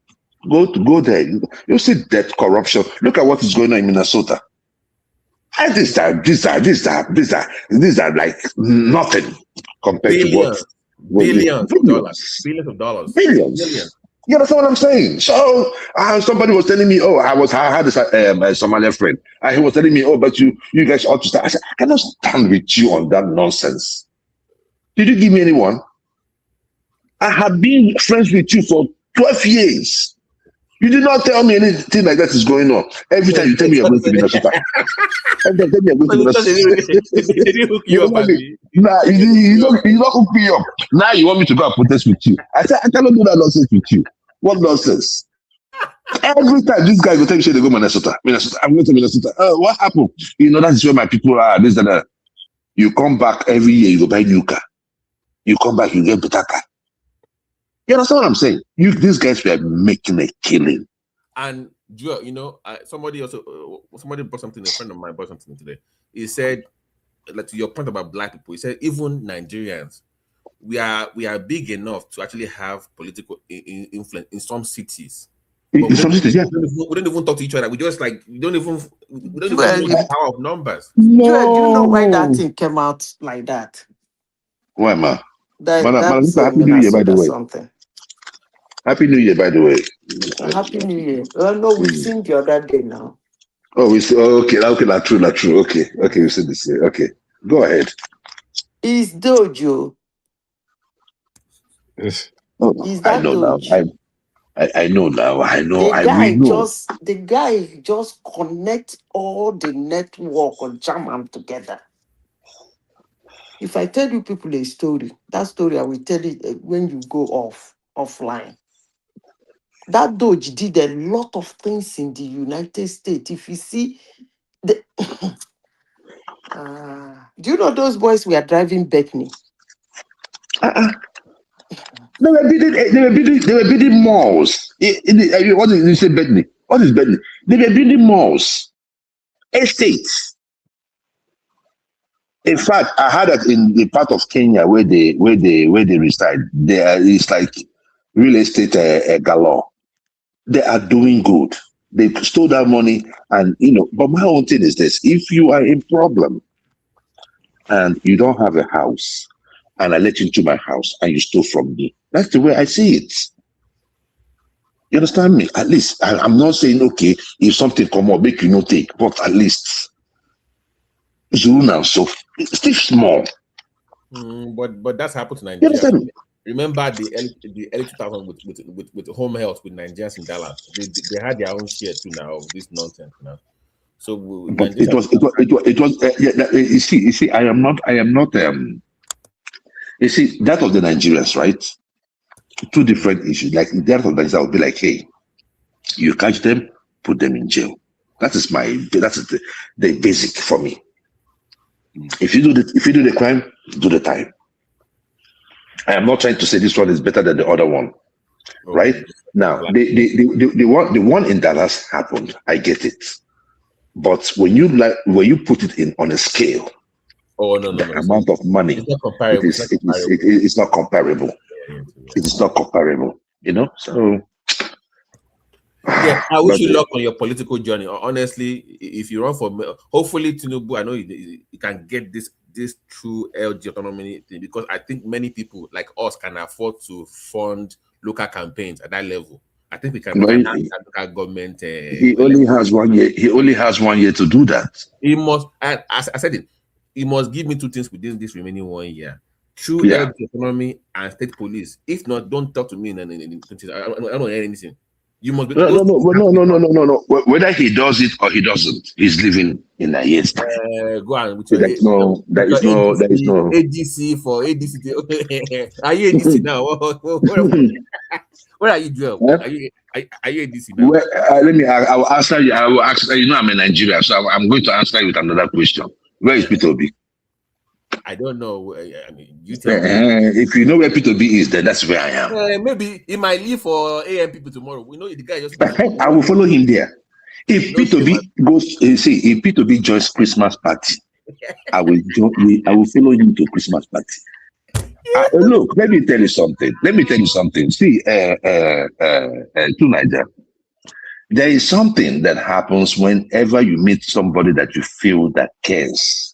Go there. You see that corruption. Look at what is going on in Minnesota. And these are like nothing compared to what billions of dollars. Billions. You understand what I'm saying? So somebody was telling me, I had a Somali friend, and he was telling me, but you guys ought to start. I said, I cannot stand with you on that nonsense. Did you give me anyone? I have been friends with you for 12 years. You did not tell me anything like that is going on. Every time you tell me you're going to Minnesota. Every time you tell me you're going to Minnesota. You don't hook me up. Now you want me to go and protest with you. I said, I cannot do that nonsense with you. What nonsense? Every time this guy will tell me they go Minnesota. I'm going to Minnesota. What happened? That's where my people are. This and that. You come back every year, you go buy new car. You come back, you get better car. You understand what I'm saying? These guys were making a killing. And somebody brought something. A friend of mine brought something today. He said, like, to your point about black people, he said even Nigerians, we are big enough to actually have political influence in some cities. In some cities, yeah. We don't even talk to each other. We don't even know the power of numbers. No. Do you know why that thing came out like that? Why, ma? That's Happy New Year, by the way. Something. Happy New Year, by the way. Happy New Year. No, we sing the other day now. Oh, okay, that's true. Okay, we said this year. Okay, go ahead. It's Dojo. I know Dojo? Now. I know now. I know. The guy just connect all the network or jam them together. If I tell you people a story, that story I will tell it when you go offline. That Doge did a lot of things in the United States. If you see the do you know those boys we are driving Bethany? They were building malls. What did you say, Bentley? What is Bentley? They were building malls, estates. In fact, I heard that in the part of Kenya where they reside, it's like real estate galore. They are doing good. They stole that money, and But my own thing is this: if you are in problem and you don't have a house, and I let you into my house and you stole from me, that's the way I see it. You understand me? At least I'm not saying okay, if something come up, make you no take, but at least Zulu so it's still small. But that's happened to You Nigeria. understand me? Remember the early 2000s with home health with Nigerians in Dallas. They had their own share too now of this nonsense now. So But it was you see, I am not you see, that of the Nigerians, right? Two different issues. Like that of the Nigerians, I would be like, hey, you catch them, put them in jail. That's the basic for me. If you do the crime, do the time. I am not trying to say this one is better than the other one. Right? Now, the one in Dallas happened. I get it. But when you put it on a scale, the amount of money, it's not comparable. It's not comparable. It is not comparable. So yeah, I wish you luck on your political journey. Honestly, if you run for, hopefully Tinubu, I know you can get this true LG autonomy thing, because I think many people like us can afford to fund local campaigns at that level. I think we can finance local government. He only has 1 year. He only has 1 year to do that. He must, as I said it, he must give me two things within this remaining 1 year: true LG autonomy and state police. If not, don't talk to me. I don't hear anything. You must be no. Whether he does it or he doesn't, he's living in a year's time. Go on. With so there is no ADC for ADC. Are you ADC now? Where are you, Joel? Are you ADC now? Well, I will answer you. I will ask. I'm in Nigeria, so I'm going to answer you with another question. Where is Peter Obi? I don't know. I mean, you tell me. If you know where Peter B is, then that's where I am. Maybe he might leave for AM people tomorrow. We know the guy just. I will follow him there. If Peter B goes, if Peter B joins Christmas party, I will follow him to Christmas party. Look, let me tell you something. See, to Niger, there is something that happens whenever you meet somebody that you feel that cares.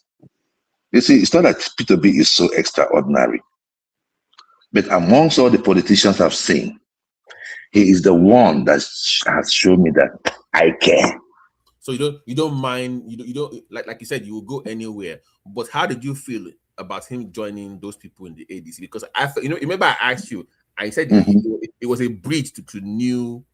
You see, it's not that Peter B is so extraordinary, but amongst all the politicians I've seen, he is the one that has shown me that I care. So you don't mind, you don't like you said, you will go anywhere. But how did you feel about him joining those people in the ADC? Because remember I asked you, I said it was a bridge to the new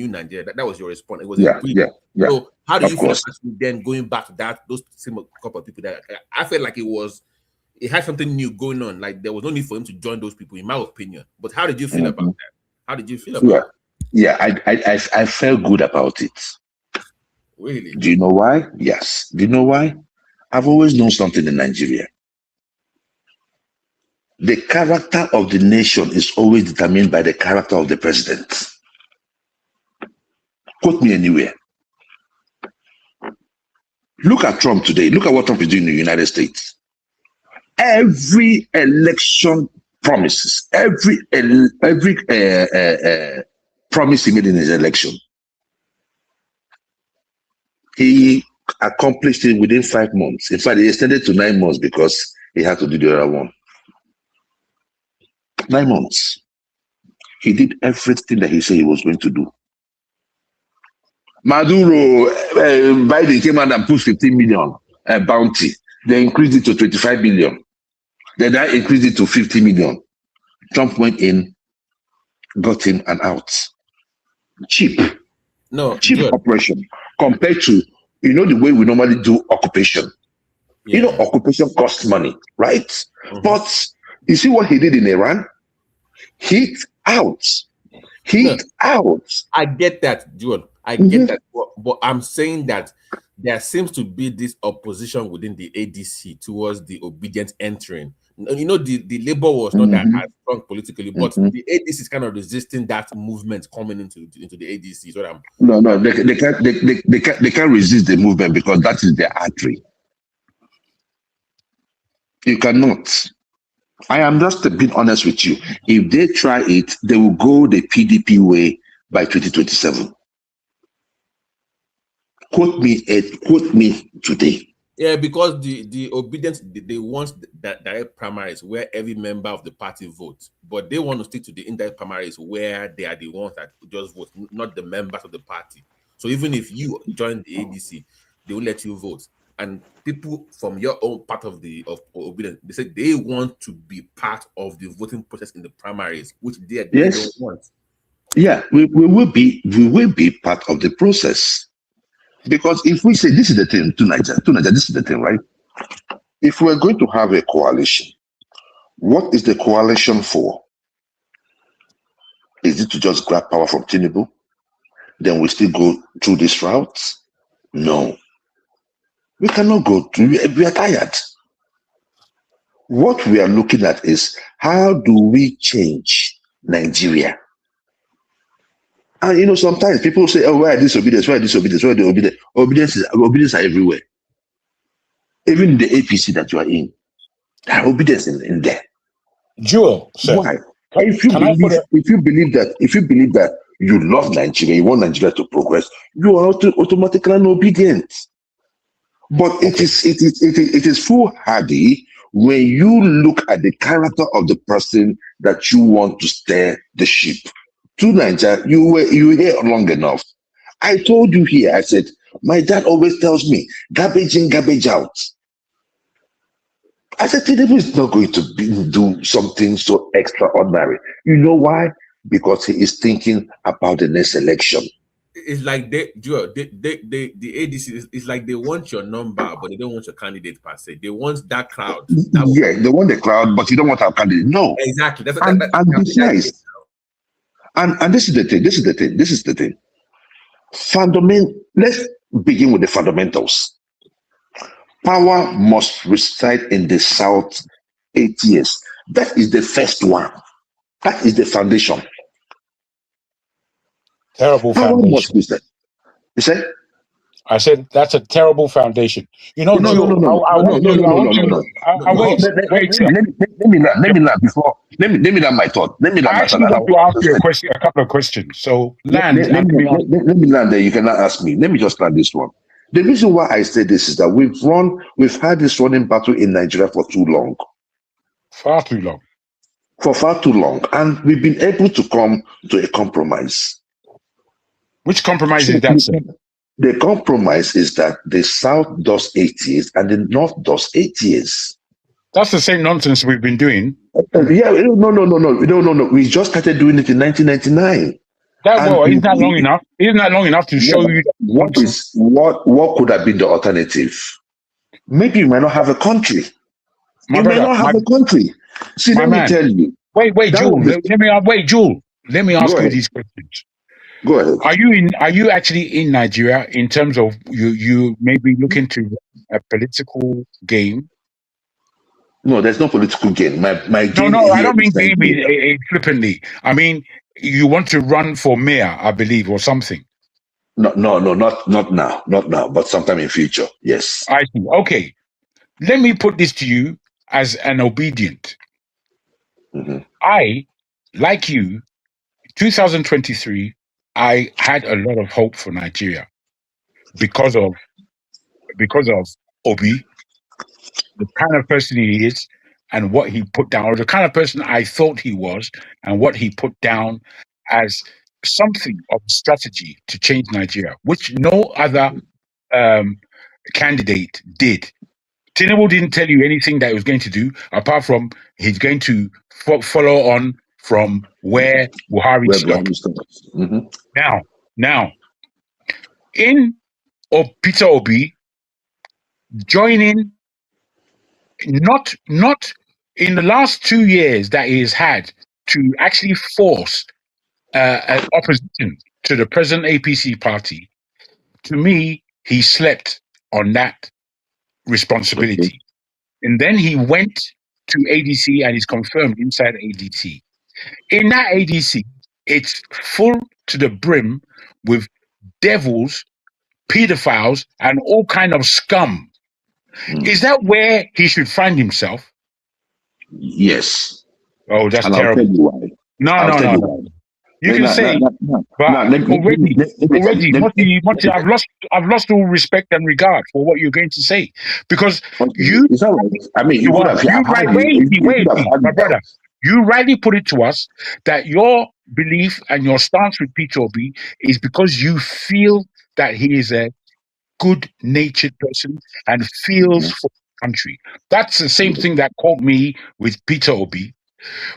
Nigeria. That was your response. It was a bridge. Yeah. So how do you feel about then going back to those same couple of people that I felt like it had something new going on. Like there was no need for him to join those people, in my opinion. But how did you feel about that? How did you feel about it? Yeah, I felt good about it. Really? Do you know why? Yes. Do you know why? I've always known something in Nigeria. The character of the nation is always determined by the character of the president. Quote me anywhere. Look at Trump today. Look at what Trump is doing in the United States. Every election promises, every promise he made in his election, he accomplished it within 5 months. In fact, he extended to 9 months because he had to do the other one. 9 months. He did everything that he said he was going to do. Maduro, Biden came out and put 15 million bounty. They increased it to 25 million. Then that increased it to 50 million. Trump went in, got him and out. Cheap operation compared to the way we normally do occupation. Occupation costs money, right? But you see what he did in Iran? Hit out. I get that, Joel. I get that, but I'm saying that there seems to be this opposition within the ADC towards the obedient entering. You know, the Labour was not that as strong politically, but the ADC is kind of resisting that movement coming into the ADC. Is what I'm. No, they can't resist the movement because that is their artery. You cannot. I am just being honest with you. If they try it, they will go the PDP way by 2027. Quote me today. Yeah, because the obedience, they want that direct primaries where every member of the party votes, but they want to stick to the indirect primaries where they are the ones that just vote, not the members of the party. So even if you join the ADC, they will let you vote. And people from your own part of obedience, they say they want to be part of the voting process in the primaries, which they don't want. Yeah, we will be part of the process. Because if we say this is the thing to Nigeria, this is the thing, right? If we're going to have a coalition, what is the coalition for? Is it to just grab power from Tinubu? Then we still go through this route? No. We cannot go through, we are tired. What we are looking at is how do we change Nigeria? And you know, sometimes people say, oh, why disobedience? Why disobedience? Why the obedience? Obedience are everywhere. Even in the APC that you are in, there are obedience in there. Jewel, sir. Why? If you believe that you love Nigeria, you want Nigeria to progress, you are automatically obedient. But it is foolhardy when you look at the character of the person that you want to steer the ship. To Nigeria, you were here long enough. I told you here, I said, my dad always tells me, garbage in, garbage out. I said, Tinubu is not going to do something so extraordinary. You know why? Because he is thinking about the next election. It's like the ADC is like they want your number, but they don't want your candidate per se. They want that crowd. They want the crowd, but you don't want our candidate. No. Exactly. Besides, and this is the thing. Let's begin with the fundamentals. Power must reside in the South 8 years. That is the first one. That is the foundation. Terrible Power foundation. must reside. You said? I said that's a terrible foundation. You know, no. Let me land before. Let me land my thought. Let me land I actually want to ask you a couple of questions. So land. Let me land there. You cannot ask me. Let me just land this one. The reason why I say this is that we've had this running battle in Nigeria for too long. Far too long. For far too long. And we've been able to come to a compromise. Which compromise is that, sir? The compromise is that the South does 8 years and the North does 8 years. That's the same nonsense we've been doing. No. We just started doing it in 1999. Isn't that long enough? Isn't that long enough to show you that what could have been the alternative? Maybe you might not have a country. You may not have a country. See, let me tell you. Wait, Jewel. Let me ask you these questions. Go ahead. Are you actually in Nigeria in terms of you maybe looking to a political game? No, there's no political game. My game. No, I don't mean game flippantly. I mean you want to run for mayor, I believe, or something. No, not now, but sometime in future. Yes. I see. Okay. Let me put this to you as an obedient. I, like you, 2023, I had a lot of hope for Nigeria because of Obi, the kind of person he is and what he put down, or the kind of person I thought he was and what he put down as something of a strategy to change Nigeria, which no other candidate did. Tinubu didn't tell you anything that he was going to do, apart from he's going to follow on from where Buhari stopped. Now, in Peter Obi joining, not in the last 2 years that he has had to actually force an opposition to the present APC party, to me, he slept on that responsibility. And then he went to ADC and is confirmed inside ADC. In that ADC, it's full to the brim with devils, pedophiles, and all kind of scum. Is that where he should find himself? Yes. Oh, that's and terrible. I'll tell you why. No. You can say, but already, Moti, I've lost all respect and regard for what you're going to say, because you. It's all right. I mean, you my brother. You rightly put it to us that your belief and your stance with Peter Obi is because you feel that he is a good-natured person and feels for the country. That's the same thing that caught me with Peter Obi.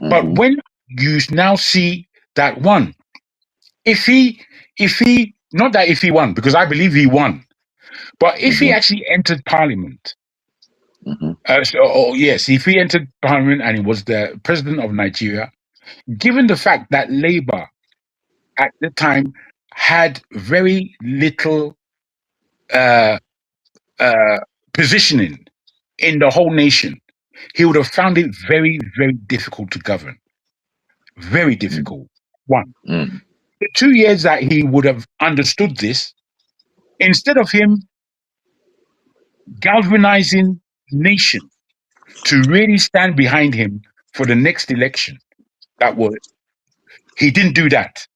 But when you now see that one, if he not that if he won, because I believe he won, but if he actually entered parliament, if he entered parliament and he was the president of Nigeria, given the fact that Labour at the time had very little positioning in the whole nation, he would have found it very, very difficult to govern. Very difficult. One. The 2 years that he would have understood this, instead of him galvanizing nation to really stand behind him for the next election, he didn't do that.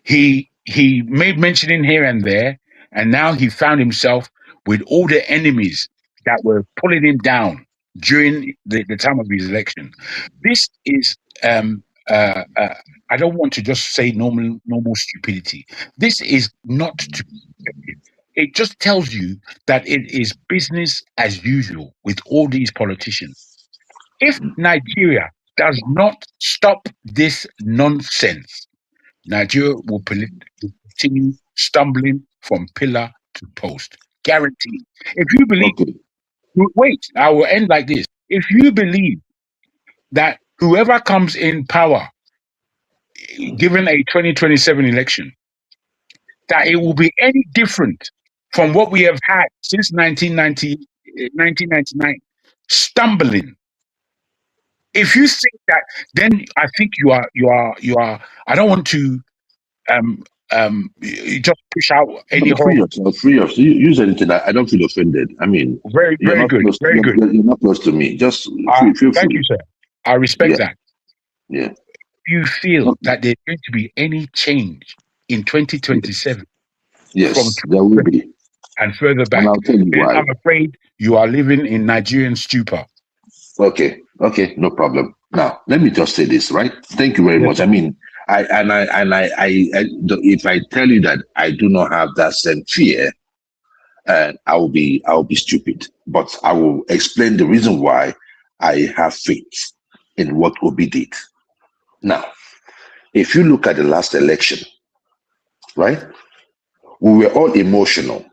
He made mentioning here and there, and now he found himself with all the enemies that were pulling him down during the time of his election. This is I don't want to just say normal stupidity. This is not stupidity. It just tells you that it is business as usual with all these politicians. If Nigeria does not stop this nonsense, Nigeria will continue stumbling from pillar to post. Guaranteed. If you believe, wait, I will end like this. If you believe that whoever comes in power, given a 2027 election, that it will be any different from what we have had since 1999, stumbling. If you think that, then I think you are. I don't want to just push out any free yourself. Use anything. I don't feel offended. I mean, very good. You're not close to me. Just feel thank you, sir. I respect that. Yeah. You feel that there's going to be any change in 2027? Yes, there will be. And further back. And I'll tell you why. I'm afraid you are living in Nigerian stupor. Okay, no problem. Now, let me just say this, right? Thank you very much. I mean, if I tell you that I do not have that same fear, I will be stupid. But I will explain the reason why I have faith in what Obi did. Now, if you look at the last election, right? We were all emotional,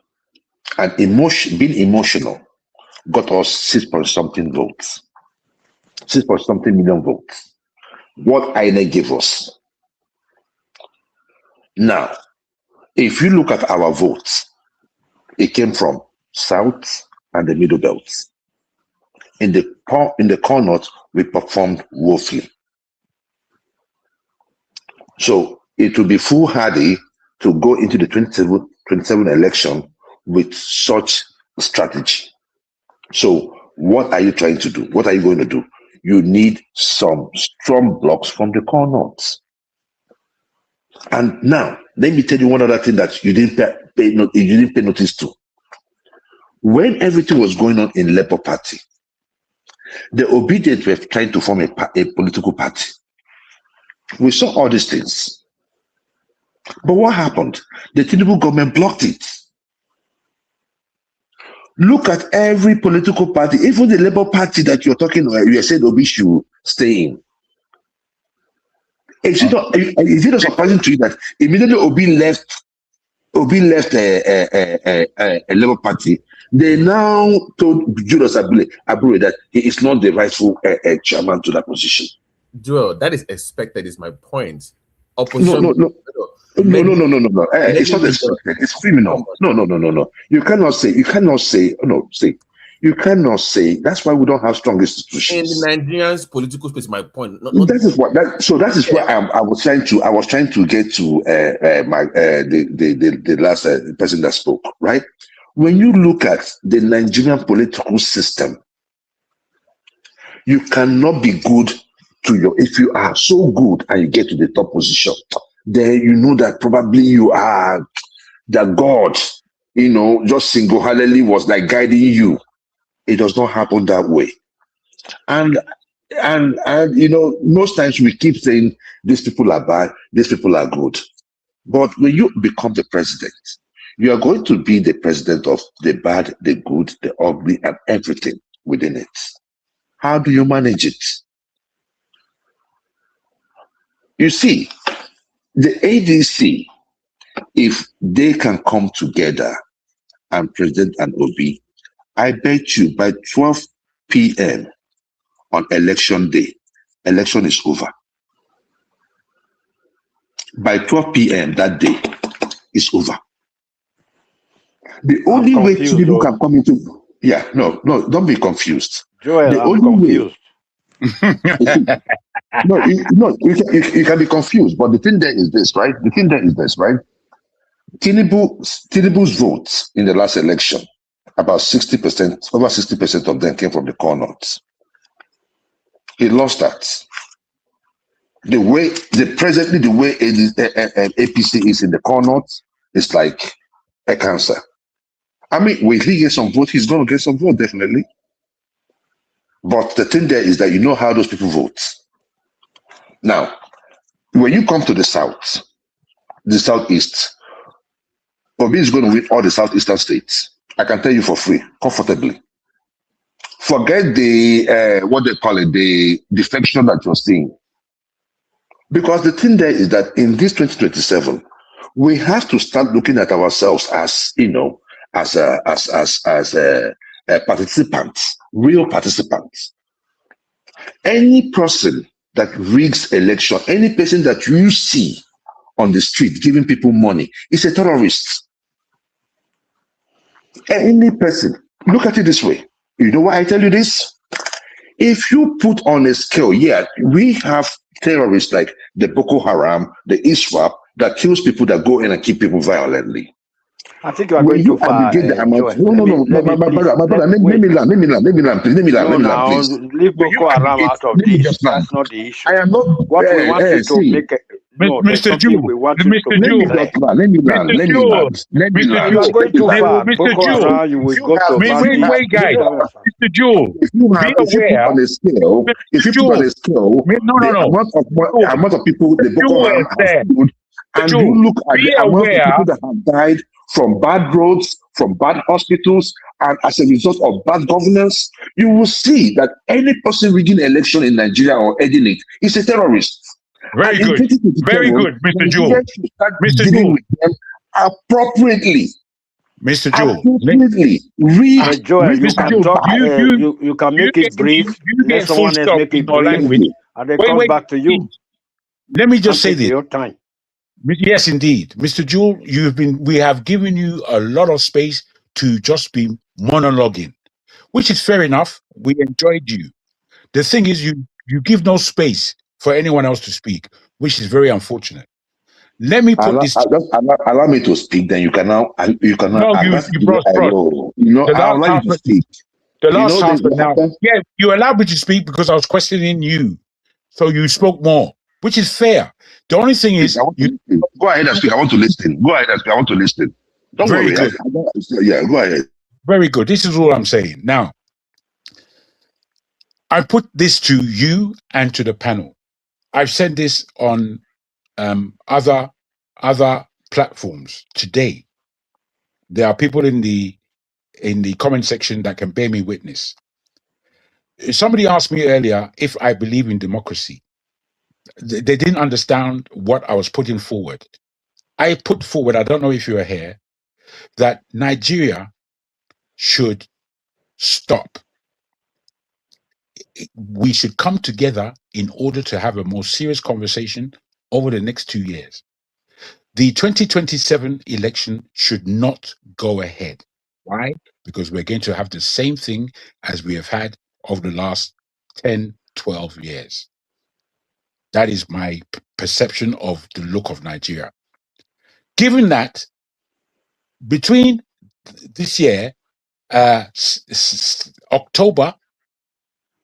and being emotional got us 6-point-something votes, 6-point-something million votes. What INEC gave us. Now, if you look at our votes, it came from South and the Middle Belt. In the Core North, we performed woefully. So it will be foolhardy to go into the 27 election with such a strategy. So what are you trying to do? What are you going to do? You need some strong blocks from the Core North. And now, let me tell you one other thing that you didn't pay notice to. When everything was going on in Labour Party, the Obedients were trying to form a political party. We saw all these things. But what happened? The Tinubu government blocked it. Look at every political party, even the Labour Party that you're talking about, you said Obi should stay in. Is it not surprising to you that immediately Obi left a Labour Party, they now told Julius Abure that he is not the rightful chairman to that position? Joel, that is expected, is my point. Opposition. No. It's not expected. It's criminal. No. You cannot say. See, You cannot say. That's why we don't have strong In institutions. the Nigerians' political space, my point. That is what. That is where I was trying to. I was trying to get to the last person that spoke. Right. When you look at the Nigerian political system, you cannot be good to your. If you are so good and you get to the top position, then you know that probably you are the God. You know, just single-handedly was like guiding you. It does not happen that way. And you know, most times we keep saying these people are bad, these people are good. But when you become the president, you are going to be the president of the bad, the good, the ugly, and everything within it. How do you manage it? You see, the ADC, if they can come together and present an OB, I bet you by 12 p.m. on election day, election is over. By 12 p.m. that day, it's over. The only way people can come into, no, don't be confused. Joel, the I'm only confused. You can be confused, but the thing there is this, right? Tinubu's votes in the last election, about 60%, over 60% of them came from the core north. He lost that. The way APC is in the core north is like a cancer. I mean, will he get some vote? He's going to get some vote, definitely. But the thing there is that you know how those people vote. Now, when you come to the south, the southeast, Obi is going to win all the southeastern states. I can tell you for free, comfortably. Forget the what they call it, the defection that you're seeing. Because the thing there is that in this 2027, we have to start looking at ourselves as, you know, as participants, real participants. Any person that rigs election, any person that you see on the street giving people money is a terrorist. Any person, look at it this way. You know why I tell you this? If you put on a scale, we have terrorists like the Boko Haram, the ISWAP, that kills people that go in and kill people violently. I think you are going too far. Let me land, please. Leave Boko Haram out of this. That's not the issue. I am not. What we want you to make. No, Mr. Jew, let me land. You are going too far. Boko Haram, you will go to wait, guys. Mr. Jewel, if you put on a scale, the amount of people the Boko Haram has killed, and you look at the amount of people that have died from bad roads, from bad hospitals, and as a result of bad governance, you will see that any person rigging election in Nigeria or heading it is a terrorist. Very good, Mr. Jewel. Mr. Jewel, with them appropriately. Mr. Jewel, you can make it brief. Let someone else make it brief, and then come back to you. Let me just say this. Your time. Yes, indeed, Mr. Jewel, we have given you a lot of space to just be monologuing, which is fair enough. We enjoyed you. The thing is, you give no space for anyone else to speak, which is very unfortunate. Let me put this. Allow me to speak. Then you can now. No, you brought. I'll allow you to speak. The last half an hour. Yeah, you allowed me to speak because I was questioning you, so you spoke more, which is fair. The only thing is, go ahead and speak. I want to listen. Go ahead and speak. I want to listen. Don't worry. Good. Go ahead. Very good. This is all I'm saying. Now, I put this to you and to the panel. I've said this on other platforms today. There are people in the comment section that can bear me witness. Somebody asked me earlier if I believe in democracy. They didn't understand what I was putting forward. I put forward, I don't know if you were here, that Nigeria should stop. We should come together in order to have a more serious conversation over the next 2 years. The 2027 election should not go ahead. Why? Because we're going to have the same thing as we have had over the last 10, 12 years. That is my perception of the look of Nigeria. Given that, between this year, October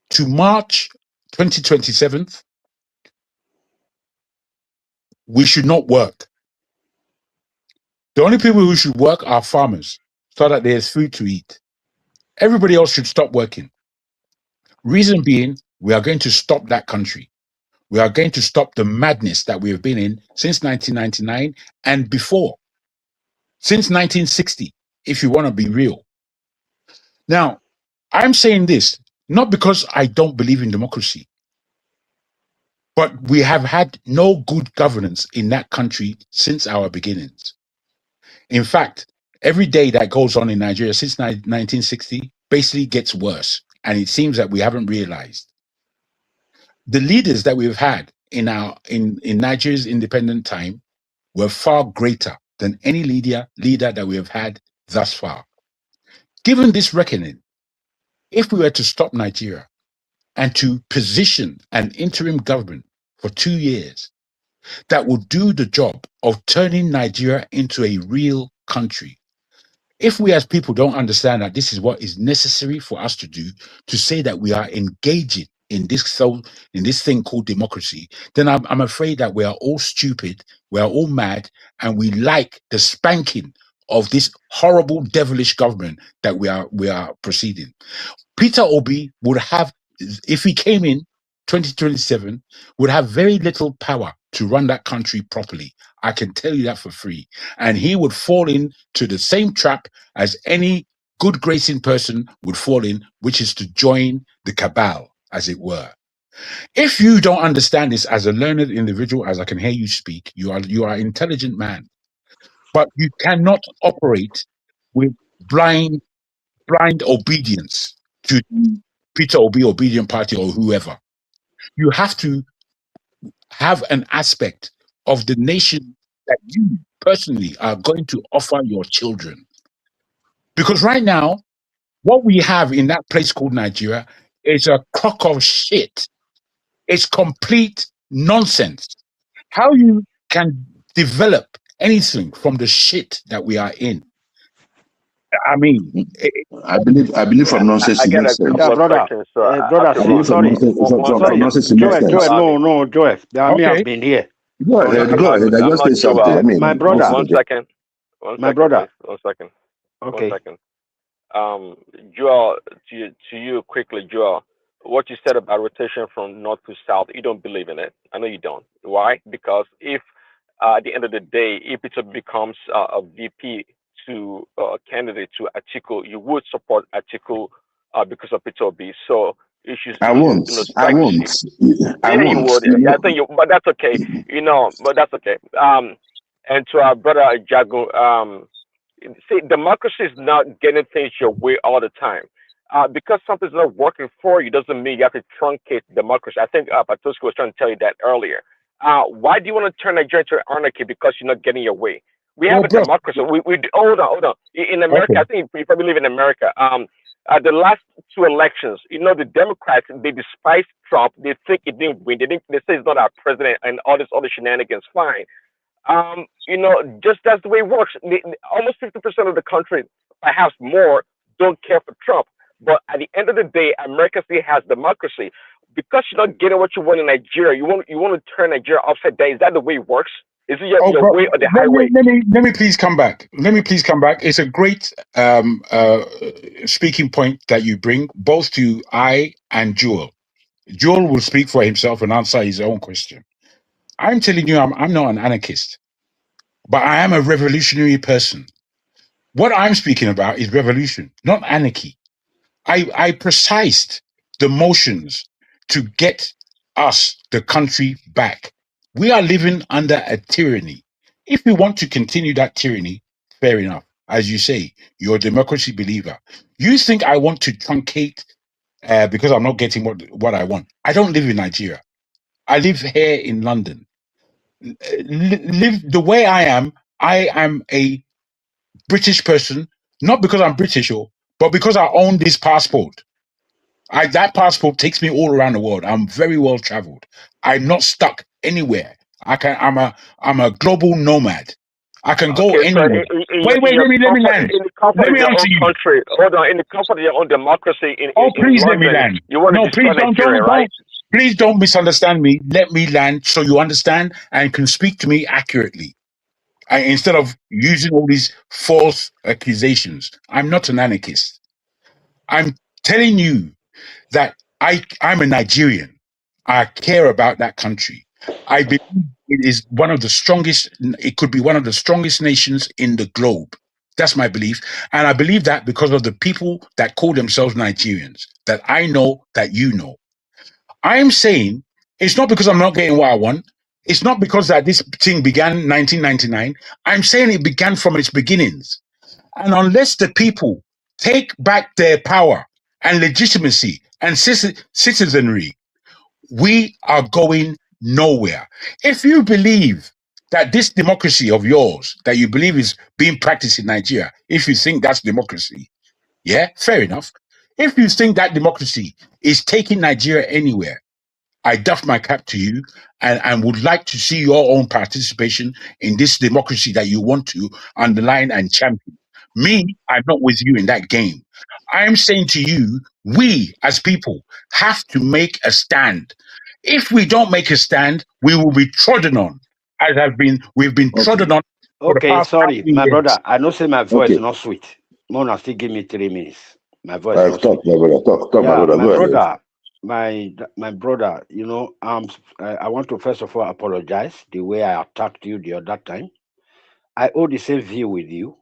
to March 2027, we should not work. The only people who should work are farmers so that there's food to eat. Everybody else should stop working. Reason being, we are going to stop that country. We are going to stop the madness that we have been in since 1999 and before, since 1960, if you want to be real. Now, I'm saying this not because I don't believe in democracy, but we have had no good governance in that country since our beginnings. In fact, every day that goes on in Nigeria since 1960 basically gets worse, and it seems that we haven't realized. The leaders that we've had in Nigeria's independent time were far greater than any leader that we have had thus far. Given this reckoning, if we were to stop Nigeria and to position an interim government for 2 years that will do the job of turning Nigeria into a real country, if we as people don't understand that this is what is necessary for us to do, to say that we are engaging in this thing called democracy, then I'm afraid that we are all stupid, we are all mad, and we like the spanking of this horrible, devilish government that we are proceeding. Peter Obi would have, if he came in 2027, would have very little power to run that country properly. I can tell you that for free. And he would fall into the same trap as any good gracing person would fall in, which is to join the cabal, as it were. If you don't understand this as a learned individual, as I can hear you speak, you are an intelligent man, but you cannot operate with blind obedience to Peter Obi, Obedient Party, or whoever. You have to have an aspect of the nation that you personally are going to offer your children. Because right now, what we have in that place called Nigeria is a crock of shit. It's complete nonsense. How you can develop anything from the shit that we are in? I mean, I believe from nonsense to make sense. Brother, sorry. Joel, no, Joel. I mean, I've been here. Go ahead. I just say something. I mean, my brother. One second. My brother. Please. 1 second. Okay. 1 second. Joel, to you quickly, Joel, what you said about rotation from north to south, you don't believe in it. I know you don't. Why? Because if at the end of the day, if it becomes a VP to candidate to Atiku, you would support Atiku because of Peter Obi. So you should. I won't. I won't. You would. I think you, but that's okay. But that's okay. And to our brother Jago, see, democracy is not getting things your way all the time. Because something's not working for you doesn't mean you have to truncate democracy. I think Patoski was trying to tell you that earlier. Why do you want to turn Nigeria into anarchy because you're not getting your way? We have a democracy. Hold on. In America, okay. I think you probably live in America. The last 2 elections, the Democrats, they despise Trump. They think he didn't win. They say he's not our president and all this other shenanigans. Fine. Just that's the way it works. Almost 50% of the country, perhaps more, don't care for Trump. But at the end of the day, America still has democracy. Because you're not getting what you want in Nigeria, you want to turn Nigeria upside down. Is that the way it works? Is it your way or the highway? Let me please come back. It's a great speaking point that you bring, both to I and Joel. Joel will speak for himself and answer his own question. I'm telling you, I'm not an anarchist, but I am a revolutionary person. What I'm speaking about is revolution, not anarchy. I precised the motions to get us, the country, back. We are living under a tyranny. If we want to continue that tyranny, fair enough. As you say, you're a democracy believer. You think I want to truncate because I'm not getting what I want. I don't live in Nigeria. I live here in London. Live the way I am a British person not because I'm British, but because I own this passport. That passport takes me all around the world. I'm very well traveled. I'm not stuck anywhere. I'm a global nomad. I can go Okay, so anywhere. Wait, in your let me comfort, land. in the comfort Let of me your answer own you. country, hold on, in the comfort of your own democracy Oh, in please let me London, land. you want to No, destroy please Nigeria, right? please don't misunderstand me. Let me land so you understand and can speak to me accurately. Instead of using all these false accusations. I'm not an anarchist. I'm telling you that I'm a Nigerian. I care about that country. I believe it is one of the strongest, it could be one of the strongest nations in the globe. That's my belief. And I believe that because of the people that call themselves Nigerians, that I know, that you know. I'm saying it's not because I'm not getting what I want. It's not because that this thing began 1999. I'm saying it began from its beginnings. And unless the people take back their power and legitimacy and citizenry, we are going nowhere. If you believe that this democracy of yours, that you believe is being practiced in Nigeria, if you think that's democracy, yeah, fair enough. If you think that democracy is taking Nigeria anywhere, I doff my cap to you and would like to see your own participation in this democracy that you want to underline and champion. Me, I'm not with you in that game. I'm saying to you, we as people have to make a stand. If we don't make a stand, we will be trodden on, as we've been trodden on for the Okay, past sorry, few my years. brother. I know say my voice Okay. not sweet. Mona still give me 3 minutes. My voice not Talk, sweet. my brother. Talk, my Yeah, brother. my Go ahead. brother, my brother. You know, I want to first of all apologize the way I attacked you the other time. I hold the same view with you.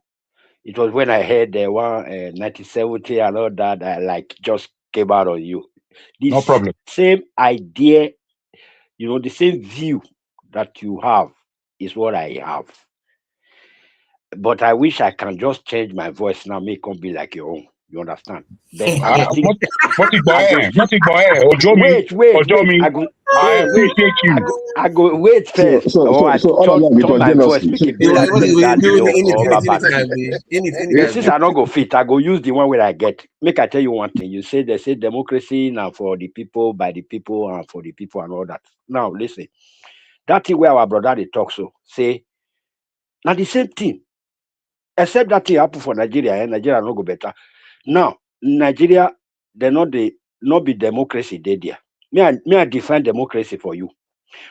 It was when I heard the one 1970 and all that. I like just came out on you. No This problem. same idea, you know, the same view that you have is what I have. But I wish I can just change my voice now, make it be like your own. You understand? But I go think. What is I go. Ojomi, Wait. I go. I Wait. appreciate you. I go wait first. So Or I all of that because turn my voice, jealousy. make it be like say daddy or baba. Since I don't go fit, I go use the one where I get. Make I tell you one thing. You say they say democracy now for the people, by the people, and for the people, and all that. Now listen, that thing where our brother they talk so say now the same thing. Except that thing happen for Nigeria, and Nigeria no go better. Now Nigeria, they not be democracy they there. Me I define democracy for you.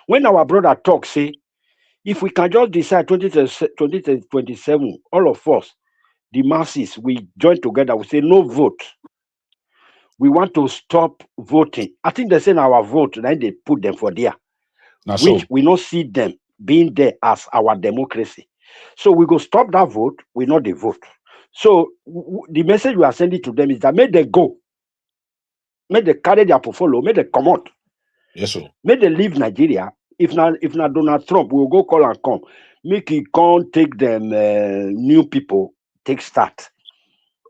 When our brother talk, say if we can just decide 2027, all of us, the masses, we join together, we say no vote. We want to stop voting. I think they say our vote, then they put them for there, which we not see them being there as our democracy. So we go stop that vote, we not the vote. So the message we are sending to them is that make they go, make they carry their portfolio, make they come out. Yes, sir. Make they leave Nigeria. If not Donald Trump, we'll go call and come. Make he can't take them new people, take start.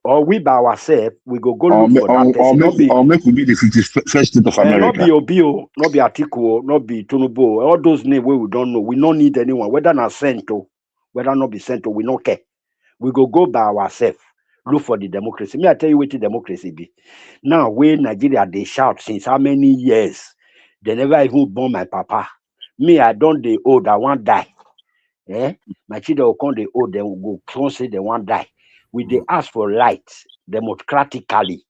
Or we by ourselves, we go look for that person. Or make we be the 51st state of America. Not be Obio, not be Atiku, not be Tunubo. All those names we don't know. We don't need anyone. Whether not sent to, whether not be sent to, we don't care. We go by ourselves. Look for the democracy. Me, I tell you what the democracy be. Now, when Nigeria, they shout since how many years? They never even born my papa. Me, I don't the old, I want die. My children will come the old, they will go come say they want die. We they ask for light democratically.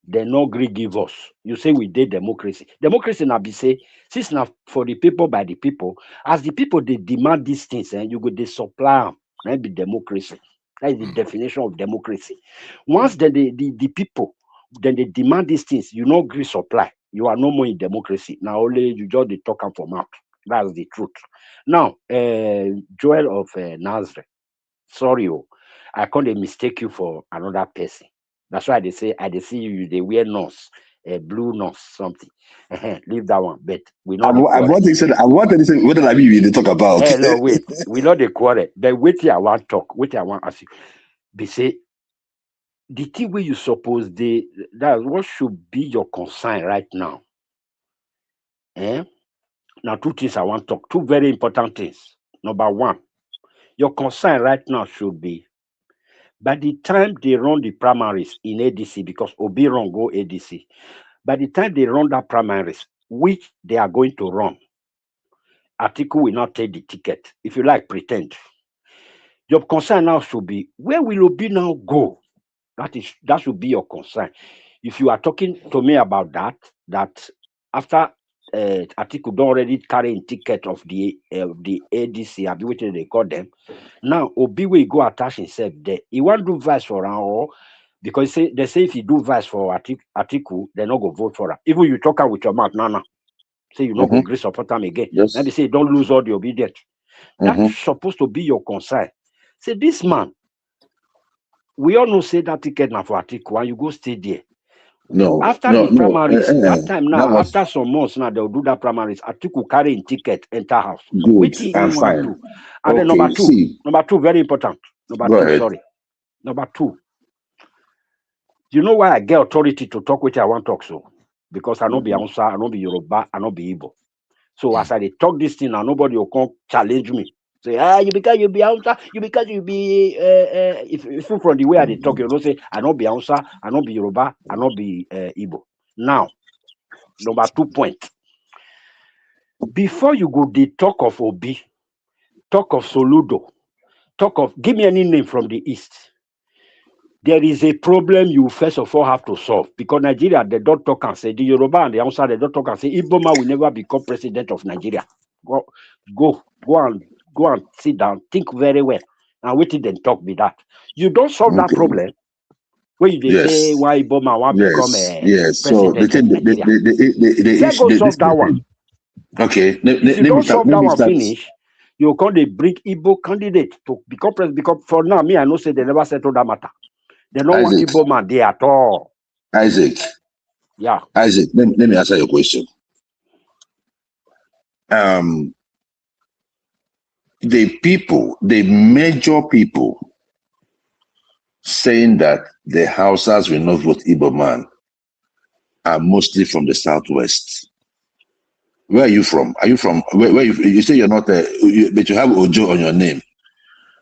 They no agree give us. You say we did democracy. Democracy now be say, since now for the people by the people, as the people they demand these things, and you go they supply them. That be democracy. That is the definition of democracy. Once then the people then they demand these things, you no agree supply. You are no more in democracy. Now only you just they talk and from out. That's the truth. Now, Joel of Nazareth, sorry, I can't mistake you for another person. That's why they say I see you, they wear nose, a blue nose, something. Leave that one. But we know I want to say what did they talk about? No, wait. We know the quarrel. But wait I want talk. Wait I want ask you. They say the thing where you suppose that what should be your concern right now. Now, two things I want to talk. Two very important things. Number one, your concern right now should be By the time they run the primaries in ADC, because Obi run go ADC, by the time they run that primaries, which they are going to run, Atiku will not take the ticket. If you like, pretend. Your concern now should be, where will Obi now go? That should be your concern. If you are talking to me about that after Atiku don't already carry a ticket of the ADC, I'll be waiting they call them. Now Obi will go attach himself there. He won't do vice for her, because they say if you do vice for Atiku, they're not gonna vote for her. Even you talk out with your mouth, Nana. Say you're not gonna agree support them again. Yes. And they say don't lose all the obedience. That's supposed to be your concern. Say this man, we all know say that ticket now for Atiku, and you go stay there. No. After the primaries, that time now, after some months now, they'll do that primaries. Atiku carry in ticket, enter house. Good, I'm fine. Do. And then number two, very important. Number two. You know why I get authority to talk with you? I want to talk so? Because I know be Hausa, I know be Yoruba, I know be Igbo. So as I talk this thing now, nobody will come challenge me. Say, you because you be Hausa, you because you be if from the way I talk, you know, say I know be Hausa, I know be Yoruba, I know be Igbo. Now, number 2 point. Before you go, they talk of Obi, talk of Soludo, give me any name from the East. There is a problem you first of all have to solve, because Nigeria, they don't talk and say, the Yoruba and the Hausa, they don't talk and say, Iboma will never become president of Nigeria. Go and sit down, think very well, and wait till then talk with that. You don't solve that problem when you say why Iboma want become a president so of Nigeria. Go solve that one. Okay. If you don't solve that one finish, you can't bring Igbo candidate to become president, because for now, me, I know say they never settled that matter. They don't want Igbo man there at all. Isaac. Yeah. Isaac, let me answer your question. The major people saying that the Hausas will not vote Igbo man are mostly from the Southwest. Where are you from? Are you from where you say you're not but you have Ojo on your name.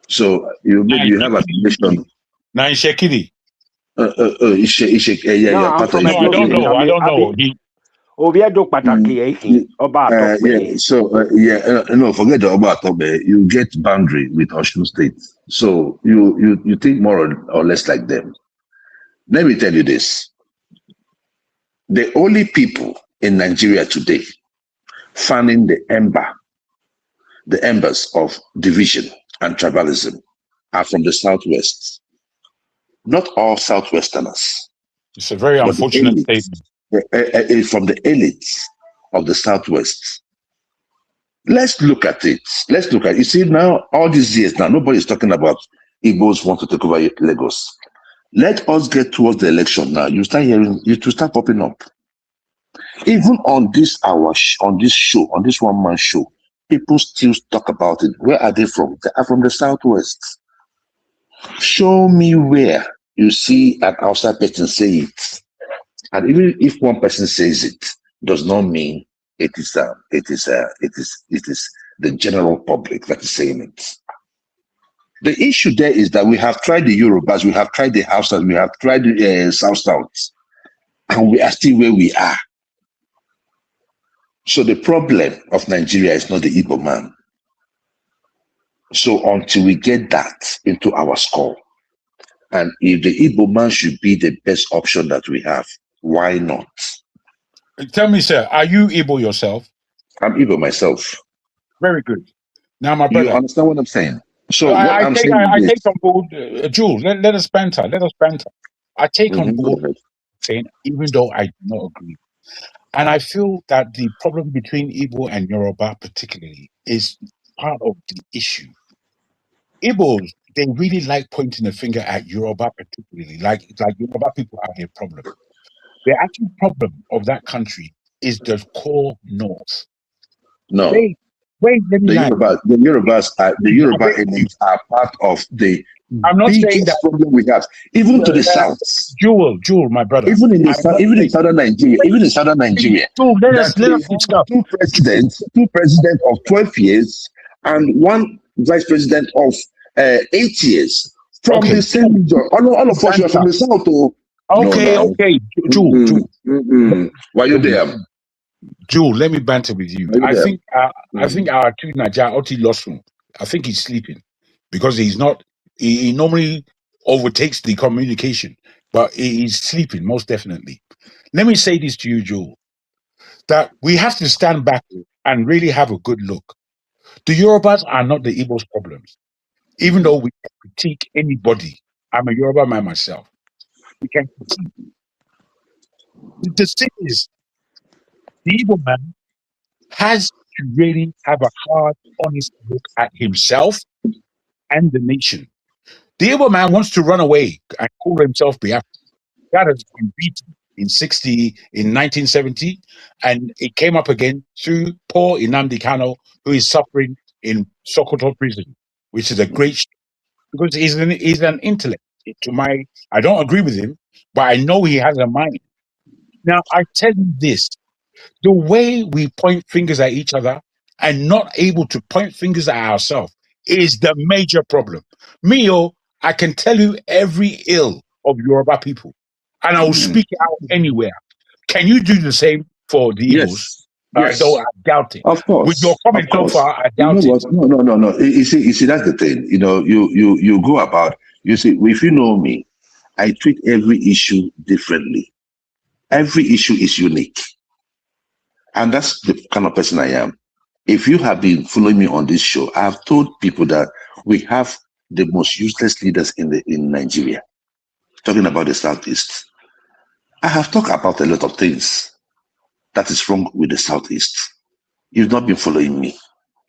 So you have a mission. Now in Shekiri. I don't know. No, forget the Oba Atobe. You get boundary with Osun State. So you think more or less like them. Let me tell you this. The only people in Nigeria today fanning the embers of division and tribalism are from the Southwest. Not all Southwesterners. It's a very unfortunate statement. From the elites of the Southwest. Let's look at it. You see, now, all these years now, nobody's talking about Igbos want to take over Lagos. Let us get towards the election now. You start hearing, you start popping up. Even on this one-man show, people still talk about it. Where are they from? They are from the Southwest. Show me where you see an outside person say it. And even if one person says it, does not mean it is the general public that is saying it. The issue there is that we have tried the Yorubas, we have tried the Hausas, we have tried the South, and we are still where we are. So the problem of Nigeria is not the Igbo man. So until we get that into our skull, and if the Igbo man should be the best option that we have, why not? Tell me, sir, are you Igbo yourself? I'm Igbo myself. Very good. Now, my brother, you understand what I'm saying? So I take on board, Jules. Let us banter. I take on board saying, even though I do not agree, and I feel that the problem between Igbo and Yoruba, particularly, is part of the issue. Igbos, they really like pointing a finger at Yoruba, particularly, like Yoruba people have a problem. The actual problem of that country is the core north. No. Wait, let me land. The Yoruba elites are part of the biggest problem we have, even to the south. Jewel, my brother. Even in southern Nigeria. Jewel, let us discuss. Two presidents of 12 years and one vice president of 8 years. From the same region. All of us are from the south. Oh. Okay, okay. Jewel. Why you there? Jewel, let me banter with you. I think our two Nigeria Oti lost him. I think he's sleeping because he's not. He normally overtakes the communication, but he's sleeping most definitely. Let me say this to you, Jewel, that we have to stand back and really have a good look. The Yorubas are not the Igbo's problems, even though we can critique anybody. I'm a Yoruba man myself. We can critique. The thing is, the Igbo man has to really have a hard, honest look at himself and the nation. The Igbo man wants to run away and call himself Biafra. That has been beaten in 1970, and it came up again through poor Nnamdi Kano, who is suffering in Sokoto prison, which is a great because he's an intellect. I don't agree with him, but I know he has a mind. Now I tell you this: the way we point fingers at each other and not able to point fingers at ourselves is the major problem. I can tell you every ill of Yoruba people, and I will speak it out anywhere. Can you do the same for the Igbos? Yes. Though I doubt it. Of course. With your comment so far, I doubt it. No. You see, that's the thing. You go about. You see, if you know me, I treat every issue differently. Every issue is unique, and that's the kind of person I am. If you have been following me on this show, I have told people that we have the most useless leaders in Nigeria. Talking about the Southeast, I have talked about a lot of things that is wrong with the Southeast. You've not been following me.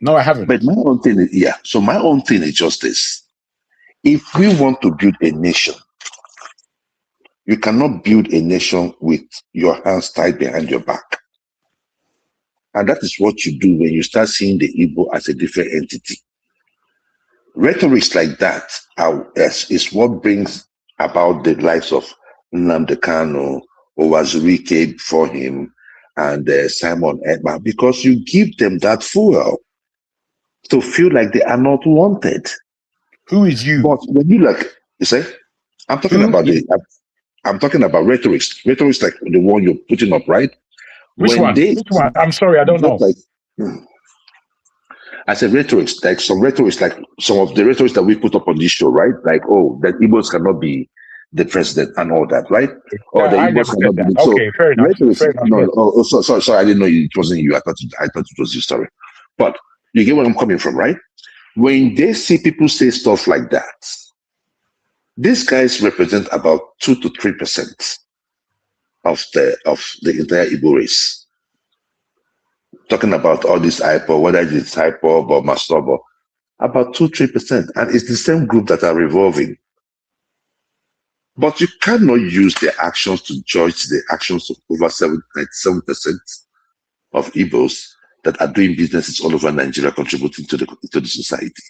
No, I haven't. But my own thing is, so my own thing is just this. If we want to build a nation, you cannot build a nation with your hands tied behind your back. And that is what you do when you start seeing the Igbo as a different entity. Rhetorics like that is what brings about the likes of Nnamdi Kanu, Owazurike before him, and Simon Ekpa, because you give them that fuel to feel like they are not wanted. Who is you? But when you you say, I'm talking about rhetorics. Rhetorics like the one you're putting up, right? Which one? I'm sorry, I don't know. I said rhetorics, like some of the rhetorics that we put up on this show, right? Like, that Igbos cannot be the president and all that, right? Or the Igbos cannot be. Okay, fair enough. Sorry, I didn't know it wasn't you. I thought it was you. Sorry, but you get where I'm coming from, right? When they see people say stuff like that, these guys represent about 2 to 3% of the entire Igbo race. Talking about all this IPO, whether it's IPO or Mastobo, about 2-3%, and it's the same group that are revolving. But you cannot use their actions to judge the actions of over 97% of Igbos that are doing businesses all over Nigeria, contributing to the society.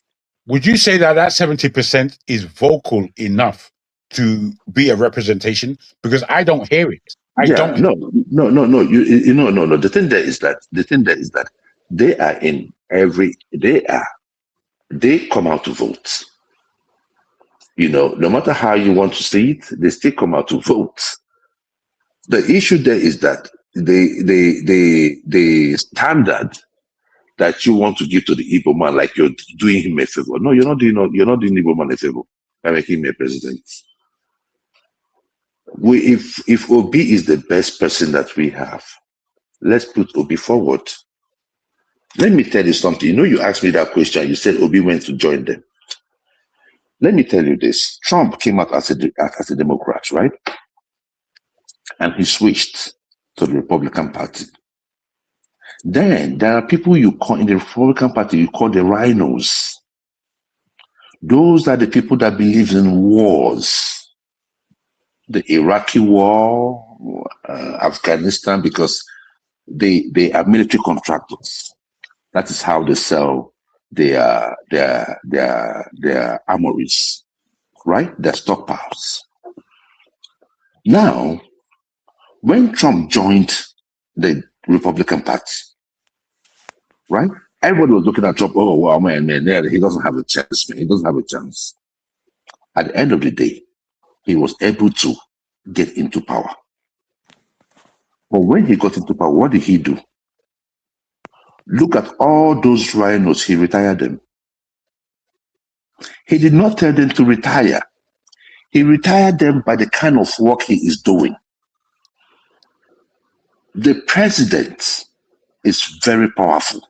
Would you say that 70% is vocal enough to be a representation? Because I don't hear it. No. The thing there is that they are in they come out to vote. No matter how you want to see it, they still come out to vote. The issue there is that the standard that you want to give to the Igbo man, like you're doing him a favor. No, you're not doing Igbo man a favor by making him a president. If Obi is the best person that we have, let's put Obi forward. Let me tell you something. You asked me that question. You said Obi went to join them. Let me tell you this. Trump came out as a Democrat, right? And he switched to the Republican Party. Then there are people you call in the Republican Party, you call the rhinos. Those are the people that believe in wars. The Iraqi war, Afghanistan, because they are military contractors. That is how they sell their armories, right? Their stockpiles. Now, when Trump joined the Republican Party, right? Everybody was looking at Trump. Oh, wow, man, he doesn't have a chance, man. He doesn't have a chance. At the end of the day, he was able to get into power. But when he got into power, what did he do? Look at all those rhinos, he retired them. He did not tell them to retire. He retired them by the kind of work he is doing. The president is very powerful.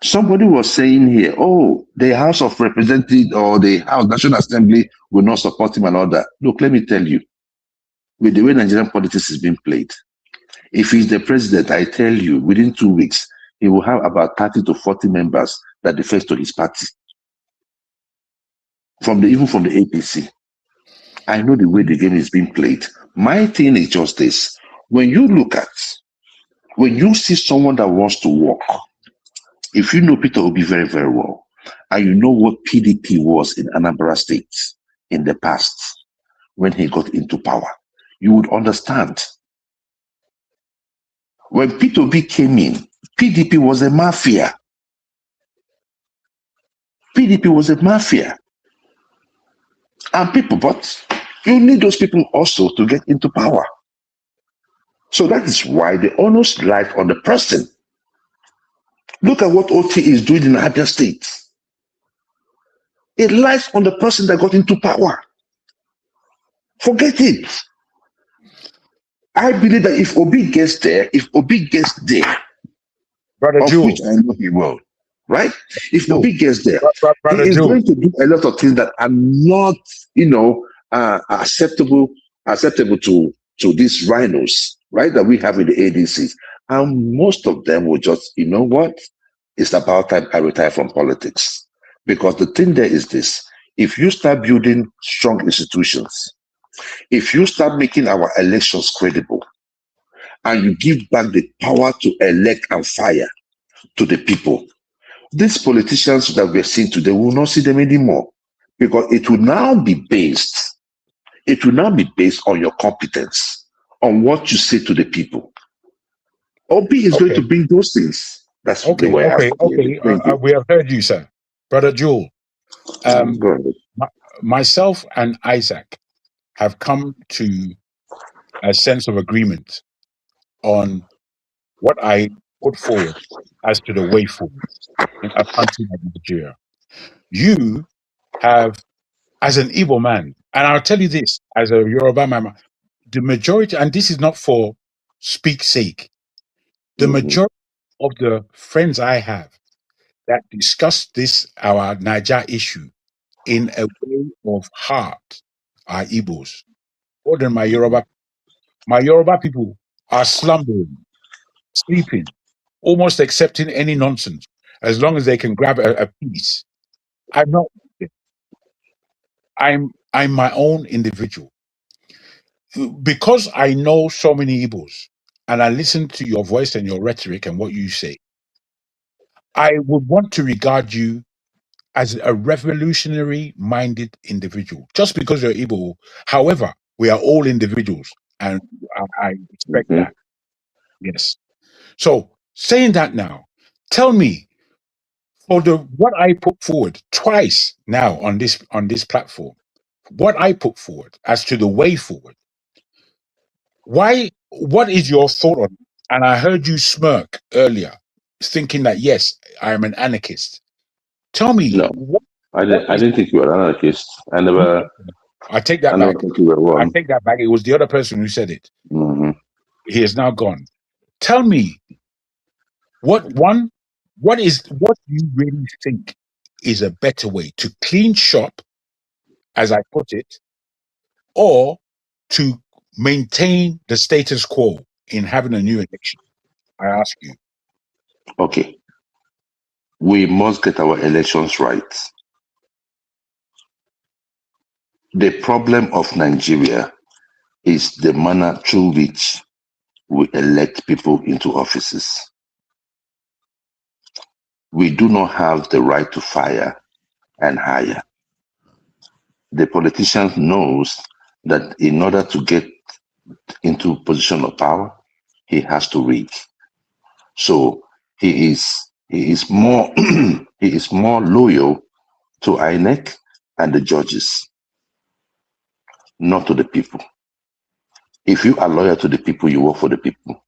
Somebody was saying here, oh, the House of Representatives or the House National Assembly will not support him and all that. Look, let me tell you, with the way Nigerian politics is being played, if he's the president, I tell you, within 2 weeks, he will have about 30 to 40 members that defect to his party. Even from the APC. I know the way the game is being played. My thing is just this. When you see someone that wants to work, if you know Peter Obi very, very well, and you know what PDP was in Anambra State in the past, when he got into power, you would understand. When Peter Obi came in, PDP was a mafia. PDP was a mafia. And but you need those people also to get into power. So that is why the onus lies on the person. Look at what OT is doing in Abia State. It lies on the person that got into power. Forget it. I believe that if Obi gets there, Brother of Jewel, which I know he will, right? If Obi gets there, he is Jewel, going to do a lot of things that are not, acceptable to these rhinos, right? That we have in the ADCs, and most of them will just, you know what? It's about time I retire from politics, because the thing there is this: if you start building strong institutions, if you start making our elections credible, and you give back the power to elect and fire to the people, these politicians that we're seeing today will not see them anymore, because it will now be based on your competence, on what you say to the people. Obi is going to bring those things. That's the way I we have heard you, sir. Brother Jewel, myself and Isaac have come to a sense of agreement on what I put forward as to the way forward in a country like Nigeria. You have, as an Igbo man, and I'll tell you this, as a Yoruba man, the majority, and this is not for speak's sake, the majority of the friends I have that discuss this, our Niger issue, in a way of heart are Igbos. More than my Yoruba. My Yoruba people are slumbering, sleeping, almost accepting any nonsense, as long as they can grab a piece. I'm not. I'm my own individual. Because I know so many Igbos, and I listen to your voice and your rhetoric and what you say, I would want to regard you as a revolutionary-minded individual. Just because you're Igbo, however, we are all individuals, and I respect that. Yes. So, saying that now, tell me, for what I put forward twice now on this platform, what I put forward as to the way forward. What is your thought on it? And I heard you smirk earlier, thinking that yes, I am an anarchist. Tell me. No, I didn't think you were an anarchist. I take that back. I take that back. It was the other person who said it. He is now gone. Tell me, what do you really think is a better way to clean shop, as I put it, or to maintain the status quo in having a new election? I ask you. Okay. We must get our elections right. The problem of Nigeria is the manner through which we elect people into offices. We do not have the right to fire and hire. The politician knows that in order to get into a position of power, he has to rig. So he is more he is more loyal to INEC and the judges, not to the people. If you are loyal to the people, you work for the people.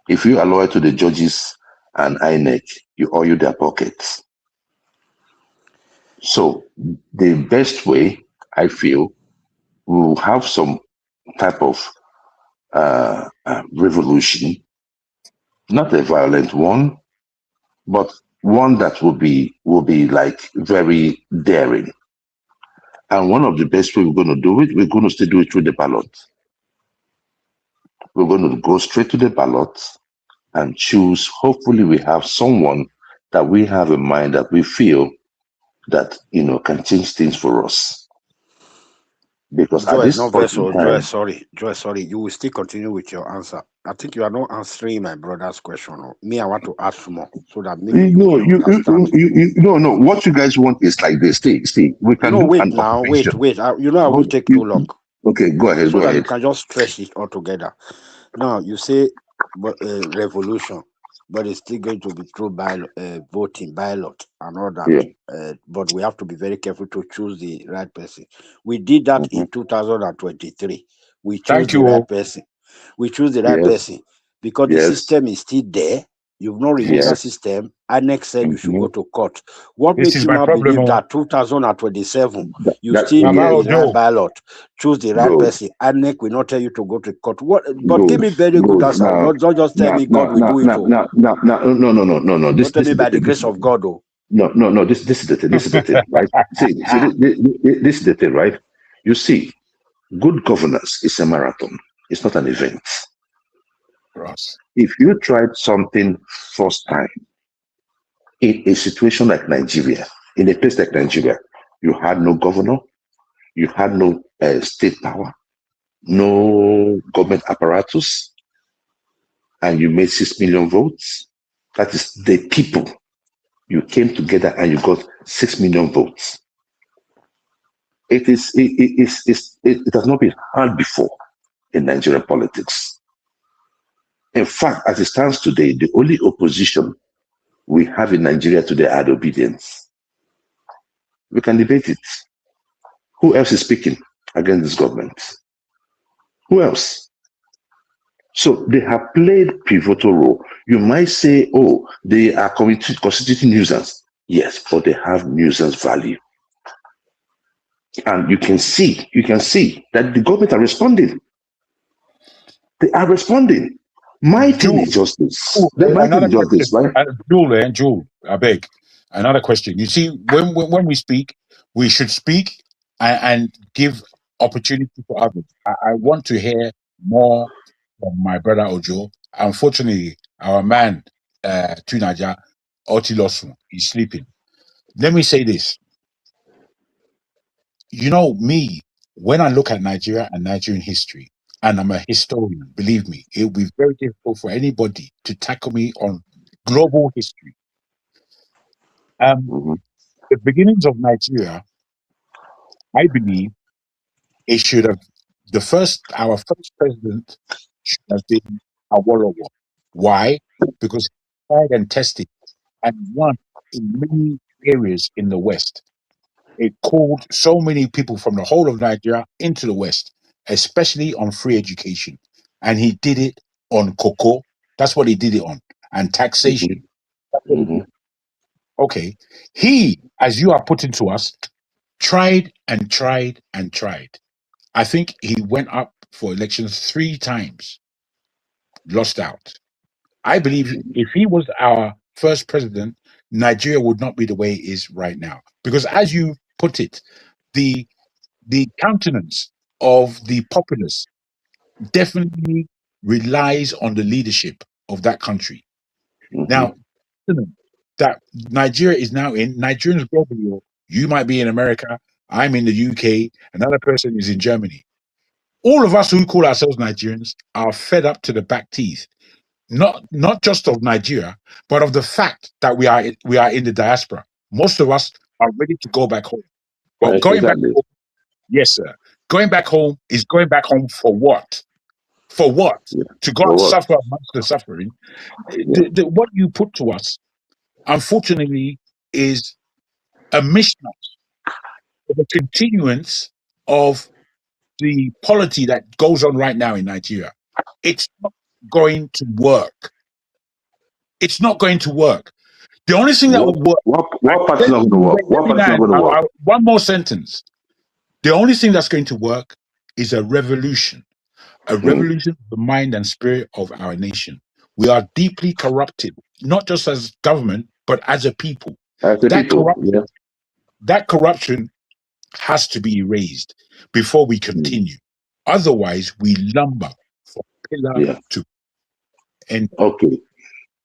If you are loyal to the judges and INEC, you oil their pockets. So the best way, I feel, we will have some type of revolution, not a violent one, but one that will be like very daring. And one of the best way we're going to do it, we're going to still do it through the ballot. We're going to go straight to the ballot and choose. Hopefully, we have someone that we have in mind that we feel that can change things for us. Because at this point in time, Joy, sorry, you will still continue with your answer. I think you are not answering my brother's question. Me, I want to ask more so that maybe you no. What you guys want is like this. See, we can do wait an now. operation. Wait. I won't take too long. Okay, go ahead. So that you can just stretch it all together. Now you say revolution, but it's still going to be through voting, ballot, and all that. Yeah. But we have to be very careful to choose the right person. We did that in 2023. We chose the right person. We choose the right person because the system is still there. You've not removed that system. INEC said you should go to court. What makes you now believe that 2027 you still need the right ballot, choose the right person? INEC will not tell you to go to court. What? But give me very good answer. Don't just tell me God will do it. No. Don't tell me by the grace of God, though. No. This is the thing. This is the thing, right? See, this is the thing, right? You see, good governance is a marathon. It's not an event. Ross. If you tried something first time in a situation like Nigeria, in a place like Nigeria, you had no governor, you had no state power, no government apparatus, and you made 6 million votes. That is the people. You came together and you got 6 million votes. It has not been heard before in Nigerian politics. In fact, as it stands today, the only opposition we have in Nigeria today are the obedience. We can debate it. Who else is speaking against this government? Who else? So they have played pivotal role. You might say, oh, they are constituting nuisance. Yes, but they have nuisance value. And you can see that the government are responding. They are responding. My thing is just this. Jewel, I beg. Another question. You see, when we speak, we should speak and give opportunity for others. I want to hear more from my brother Ojo. Unfortunately, our man, Tunaja, Otilosun, is sleeping. Let me say this. You know, me, when I look at Nigeria and Nigerian history, and I'm a historian, believe me, it will be very difficult for anybody to tackle me on global history. The beginnings of Nigeria, I believe it should have, our first president should have been Awolowo. Why? Because he tried and tested and won in many areas in the West. It called so many people from the whole of Nigeria into the West, especially on free education. And he did it on cocoa. That's what he did it on. And taxation. That's what he did. Okay. He, as you are putting to us, tried and tried and tried. I think he went up for elections 3 times, lost out. I believe if he was our first president, Nigeria would not be the way it is right now. Because as you put it, the countenance of the populace definitely relies on the leadership of that country. Now, that Nigeria is now in, Nigerians globally, you might be in America, I'm in the UK, another person is in Germany. All of us who call ourselves Nigerians are fed up to the back teeth. Not just of Nigeria, but of the fact that we are in the diaspora. Most of us are ready to go back home. Well, going back home, yes, sir. Going back home is going back home for what? For what? To go and suffer amongst the suffering. What you put to us, unfortunately, is a mishmash the continuance of the polity that goes on right now in Nigeria. It's not going to work. It's not going to work. The only thing that will work. What part's not going to work? What part's not going to work? One more sentence. The only thing that's going to work is a revolution. A revolution of the mind and spirit of our nation. We are deeply corrupted, not just as government, but as a people. That corruption has to be erased before we continue. Otherwise, we lumber from pillar to end. Okay,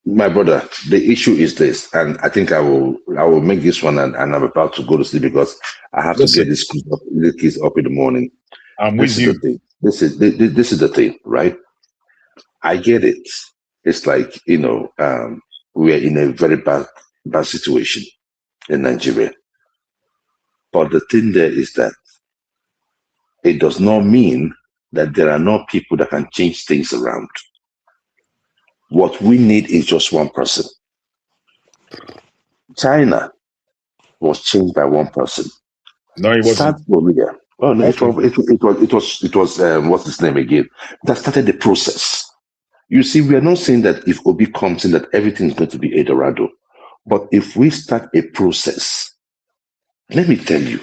my brother, the issue is this, and I think I will make this one, and I'm about to go to sleep because I have to get this kids up in the morning. I'm with you. This is the thing, right? I get it. It's like, we are in a very bad situation in Nigeria. But the thing there is that it does not mean that there are no people that can change things around. What we need is just one person. China was changed by one person. No, it wasn't. South Korea. Oh no, it was what's his name again? That started the process. You see, we are not saying that if Obi comes in that everything is going to be Eldorado. But if we start a process, let me tell you,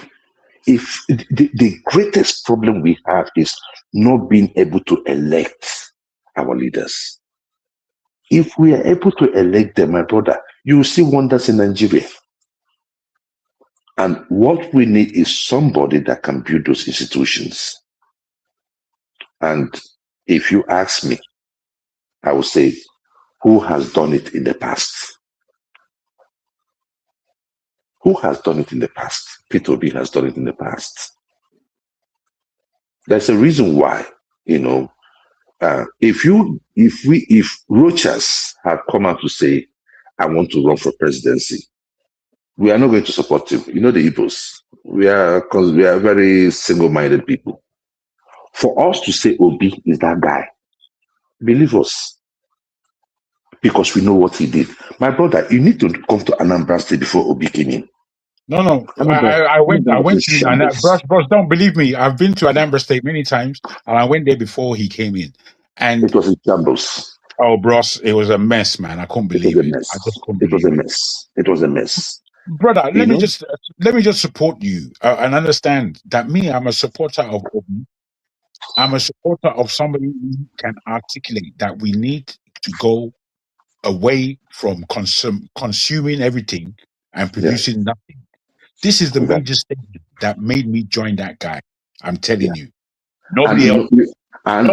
if the greatest problem we have is not being able to elect our leaders. If we are able to elect them, my brother, you will see wonders in Nigeria. And what we need is somebody that can build those institutions. And if you ask me, I will say, who has done it in the past? Who has done it in the past? Peter Obi has done it in the past. There's a reason why, if Rochas had come out to say, I want to run for presidency, we are not going to support him. You know the Igbos. Because we are very single-minded people. For us to say Obi is that guy, believe us, because we know what he did. My brother, you need to come to Anambra State before Obi came in. No. I went to Anambra. Bros, don't believe me. I've been to Anambra State many times, and I went there before he came in. And it was in shambles. Oh, bros, it was a mess, man. I couldn't believe it. I just couldn't believe it. It was a mess. Brother, let me just support you and understand that I'm a supporter of Obi. I'm a supporter of somebody who can articulate that we need to go away from consuming everything and producing nothing. This is the major statement that made me join that guy. I'm telling you. Nobody else.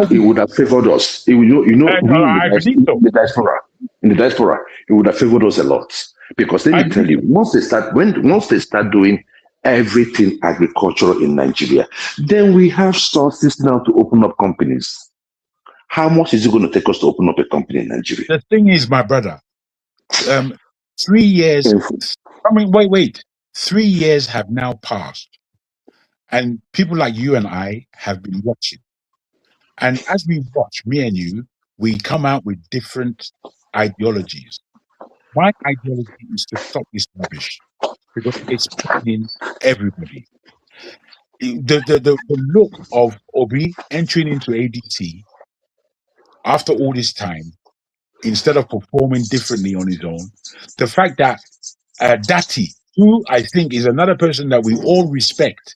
He would have favored us. In the diaspora, it would have favored us a lot. Because let me tell you, once they start doing everything agricultural in Nigeria, then we have sources now to open up companies. How much is it going to take us to open up a company in Nigeria? The thing is, my brother, 3 years. Wait. 3 years have now passed, and people like you and I have been watching. And as we watch, me and you, we come out with different ideologies. My ideology is to stop this rubbish because it's putting everybody. The look of Obi entering into ADC after all this time, instead of performing differently on his own, the fact that Dati, who I think is another person that we all respect,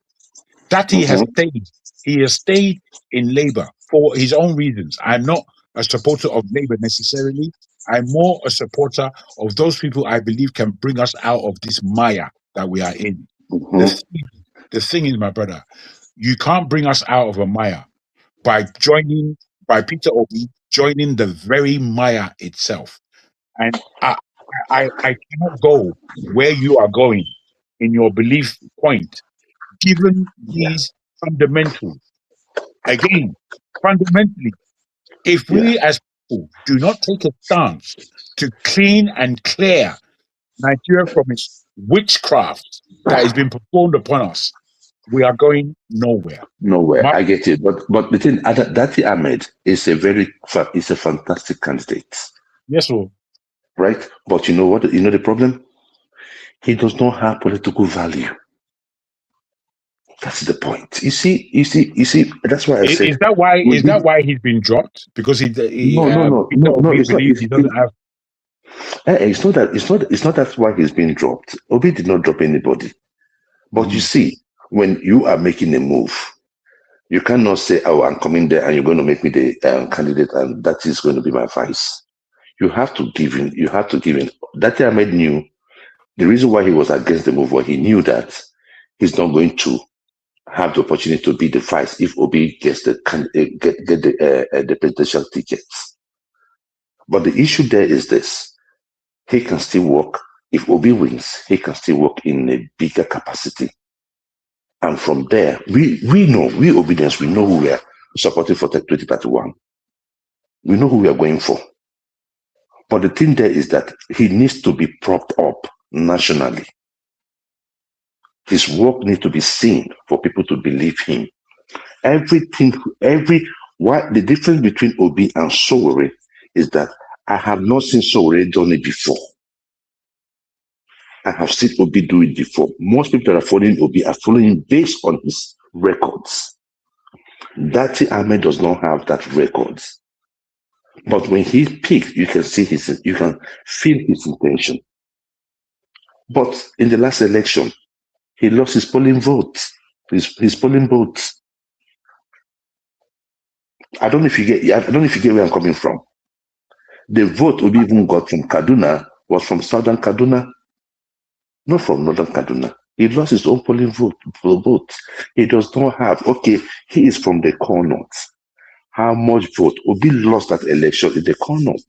Dati has stayed. He has stayed in Labour for his own reasons. I'm not a supporter of Labour necessarily. I'm more a supporter of those people I believe can bring us out of this mire that we are in. The thing is, my brother, you can't bring us out of a mire by Peter Obi joining the very mire itself. And I cannot go where you are going in your belief point, given these fundamentals. Again, fundamentally, if we as people do not take a stance to clean and clear Nigeria from its witchcraft that has been performed upon us, we are going nowhere. I get it. But the thing, Dati Ahmed is a fantastic candidate. Yes, sir. Right? But you know what? You know the problem? He does not have political value. That's the point. You see. That's why I said. Is that why he's been dropped? Because he No. Obi It's not. believes he doesn't have. It's not that. It's not that's why he's been dropped. Obi did not drop anybody. But you see, when you are making a move, you cannot say, "Oh, I'm coming there, and you're going to make me the candidate, and that is going to be my vice." You have to give in. You have to give in. That Ahmed knew the reason why he was against the move was he knew that he's not going to have the opportunity to be the vice if Obi gets the presidential tickets. But the issue there is this: he can still work. If Obi wins, he can still work in a bigger capacity. And from there, we know, we Obedience, we know who we are supporting for 2031. We know who we are going for. But the thing there is that he needs to be propped up nationally. His work needs to be seen for people to believe him. The difference between Obi and Sowore is that I have not seen Sowore done it before. I have seen Obi do it before. Most people that are following Obi are following him based on his records. Dati Ahmed does not have that records. But when he peaks, you can feel his intention. But in the last election, he lost his polling votes. His polling votes. I don't know if you get where I'm coming from. The vote Obi even got from Kaduna was from Southern Kaduna, not from Northern Kaduna. He lost his own polling vote. He does not have. Okay, he is from the core north. How much vote? Obi lost that election in the core north.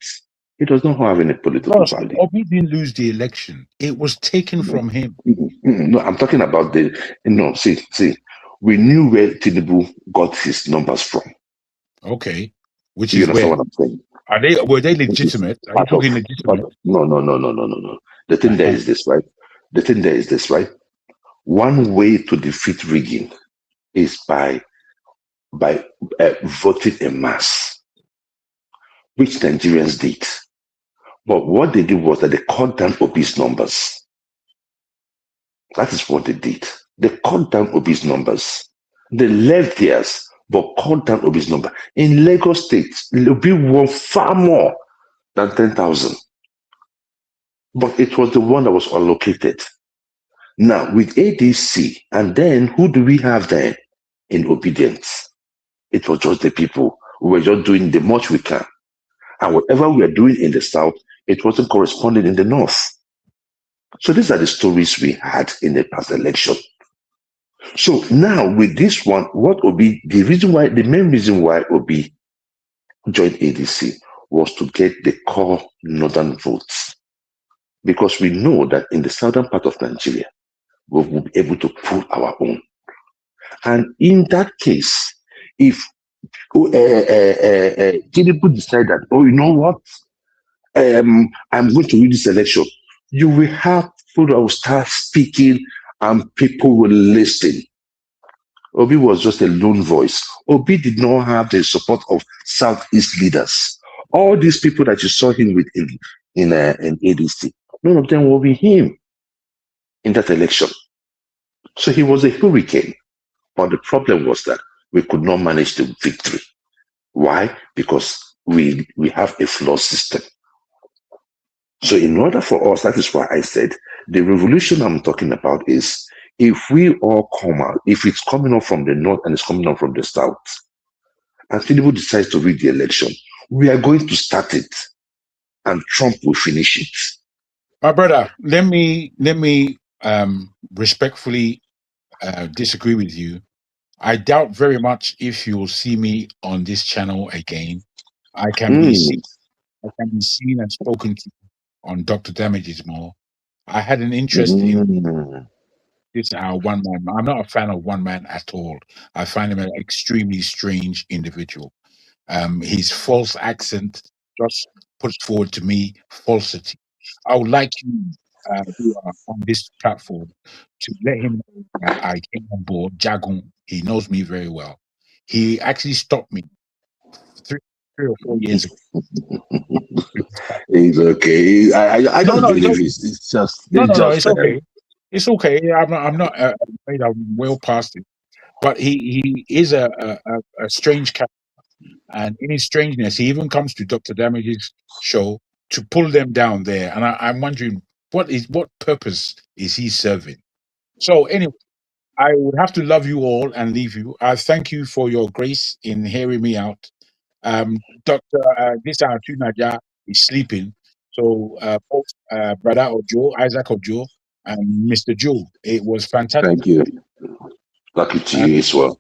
He does not have any political value. Obi didn't lose the election. It was taken from him. No, I'm talking about see, we knew where Tinubu got his numbers from. Okay, which you is understand where? What I'm saying? Were they legitimate? Are you talking legitimate? No. The thing there is this, right? One way to defeat rigging is by voting en masse, which Nigerians did. But what they did was that they cut down Obi's numbers. That is what they did. They cut down Obi's numbers. They left theirs, but cut down Obi's number. In Lagos State, Obi won far more than 10,000. But it was the one that was allocated. Now, with ADC, and then who do we have then in Obedience? It was just the people. We were just doing the much we can. And whatever we are doing in the South, it wasn't corresponding in the North. So these are the stories we had in the past election. So now with this one, the main reason why Obi joined ADC was to get the core northern votes. Because we know that in the southern part of Nigeria, we will be able to pull our own. And in that case, if Tinubu decide that, you know what, I'm going to win this election, you will have people that will start speaking and people will listen. Obi was just a lone voice. Obi did not have the support of Southeast leaders. All these people that you saw him with in ADC, none of them will be him in that election. So he was a hurricane. But the problem was that we could not manage the victory. Why? Because we have a flawed system. So in order for us, that is why I said the revolution I'm talking about is if we all come out, if it's coming up from the north and it's coming up from the south, and Tinubu decides to rig the election, we are going to start it, and Trump will finish it. My brother, let me respectfully disagree with you. I doubt very much if you will see me on this channel again. I can be seen and spoken to on Dr. Damages more. I had an interest in this one man. I'm not a fan of one man at all. I find him an extremely strange individual. His false accent just puts forward to me falsity. I would like you who are on this platform to let him know that I came on board. Jagun, he knows me very well. He actually stopped me 3 or 4 years ago. It's okay. I don't believe it's just. No, it's okay. It's okay. I'm not afraid. I'm well past it. but he is a strange character. And in his strangeness, he even comes to Dr. Damage's show to pull them down there. And I'm wondering, what purpose is he serving? So anyway, I would have to love you all and leave you. I thank you for your grace in hearing me out. Dr. This Naja is sleeping. So both Brother Ojo, Isaac Ojo, and Mr. Joe, it was fantastic. Thank you. Lucky to you as well.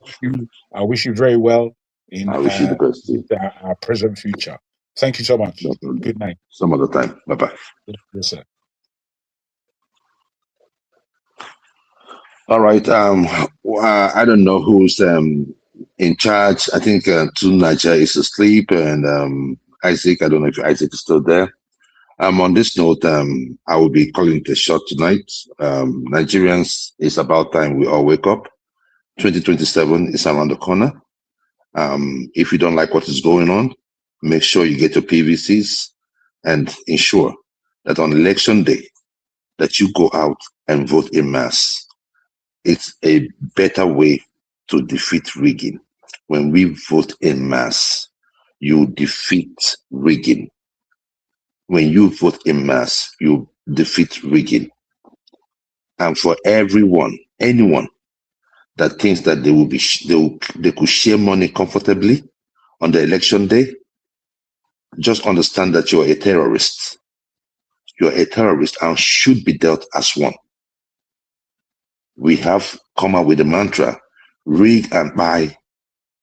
I wish you very well in I wish you the best too. our present future. Thank you so much. Good night. Some other time. Bye-bye. Yes, sir. All right. I don't know who's in charge. I think Tunaja is asleep, and Isaac. I don't know if Isaac is still there. On this note, I will be calling it a shot tonight. Nigerians, it's about time we all wake up. 2027 is around the corner. If you don't like what is going on, make sure you get your PVCs and ensure that on election day that you go out and vote en masse. It's a better way to defeat rigging. When we vote en masse, you defeat rigging. When you vote en masse, you defeat rigging. And for anyone that thinks that they could share money comfortably on the election day, just understand that you're a terrorist. You're a terrorist and should be dealt as one. We have come up with a mantra, rig and buy,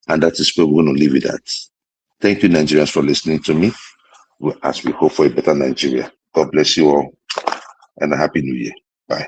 and that is where we're going to leave it at. Thank you, Nigerians, for listening to me as we hope for a better Nigeria. God bless you all, and a happy new year. Bye.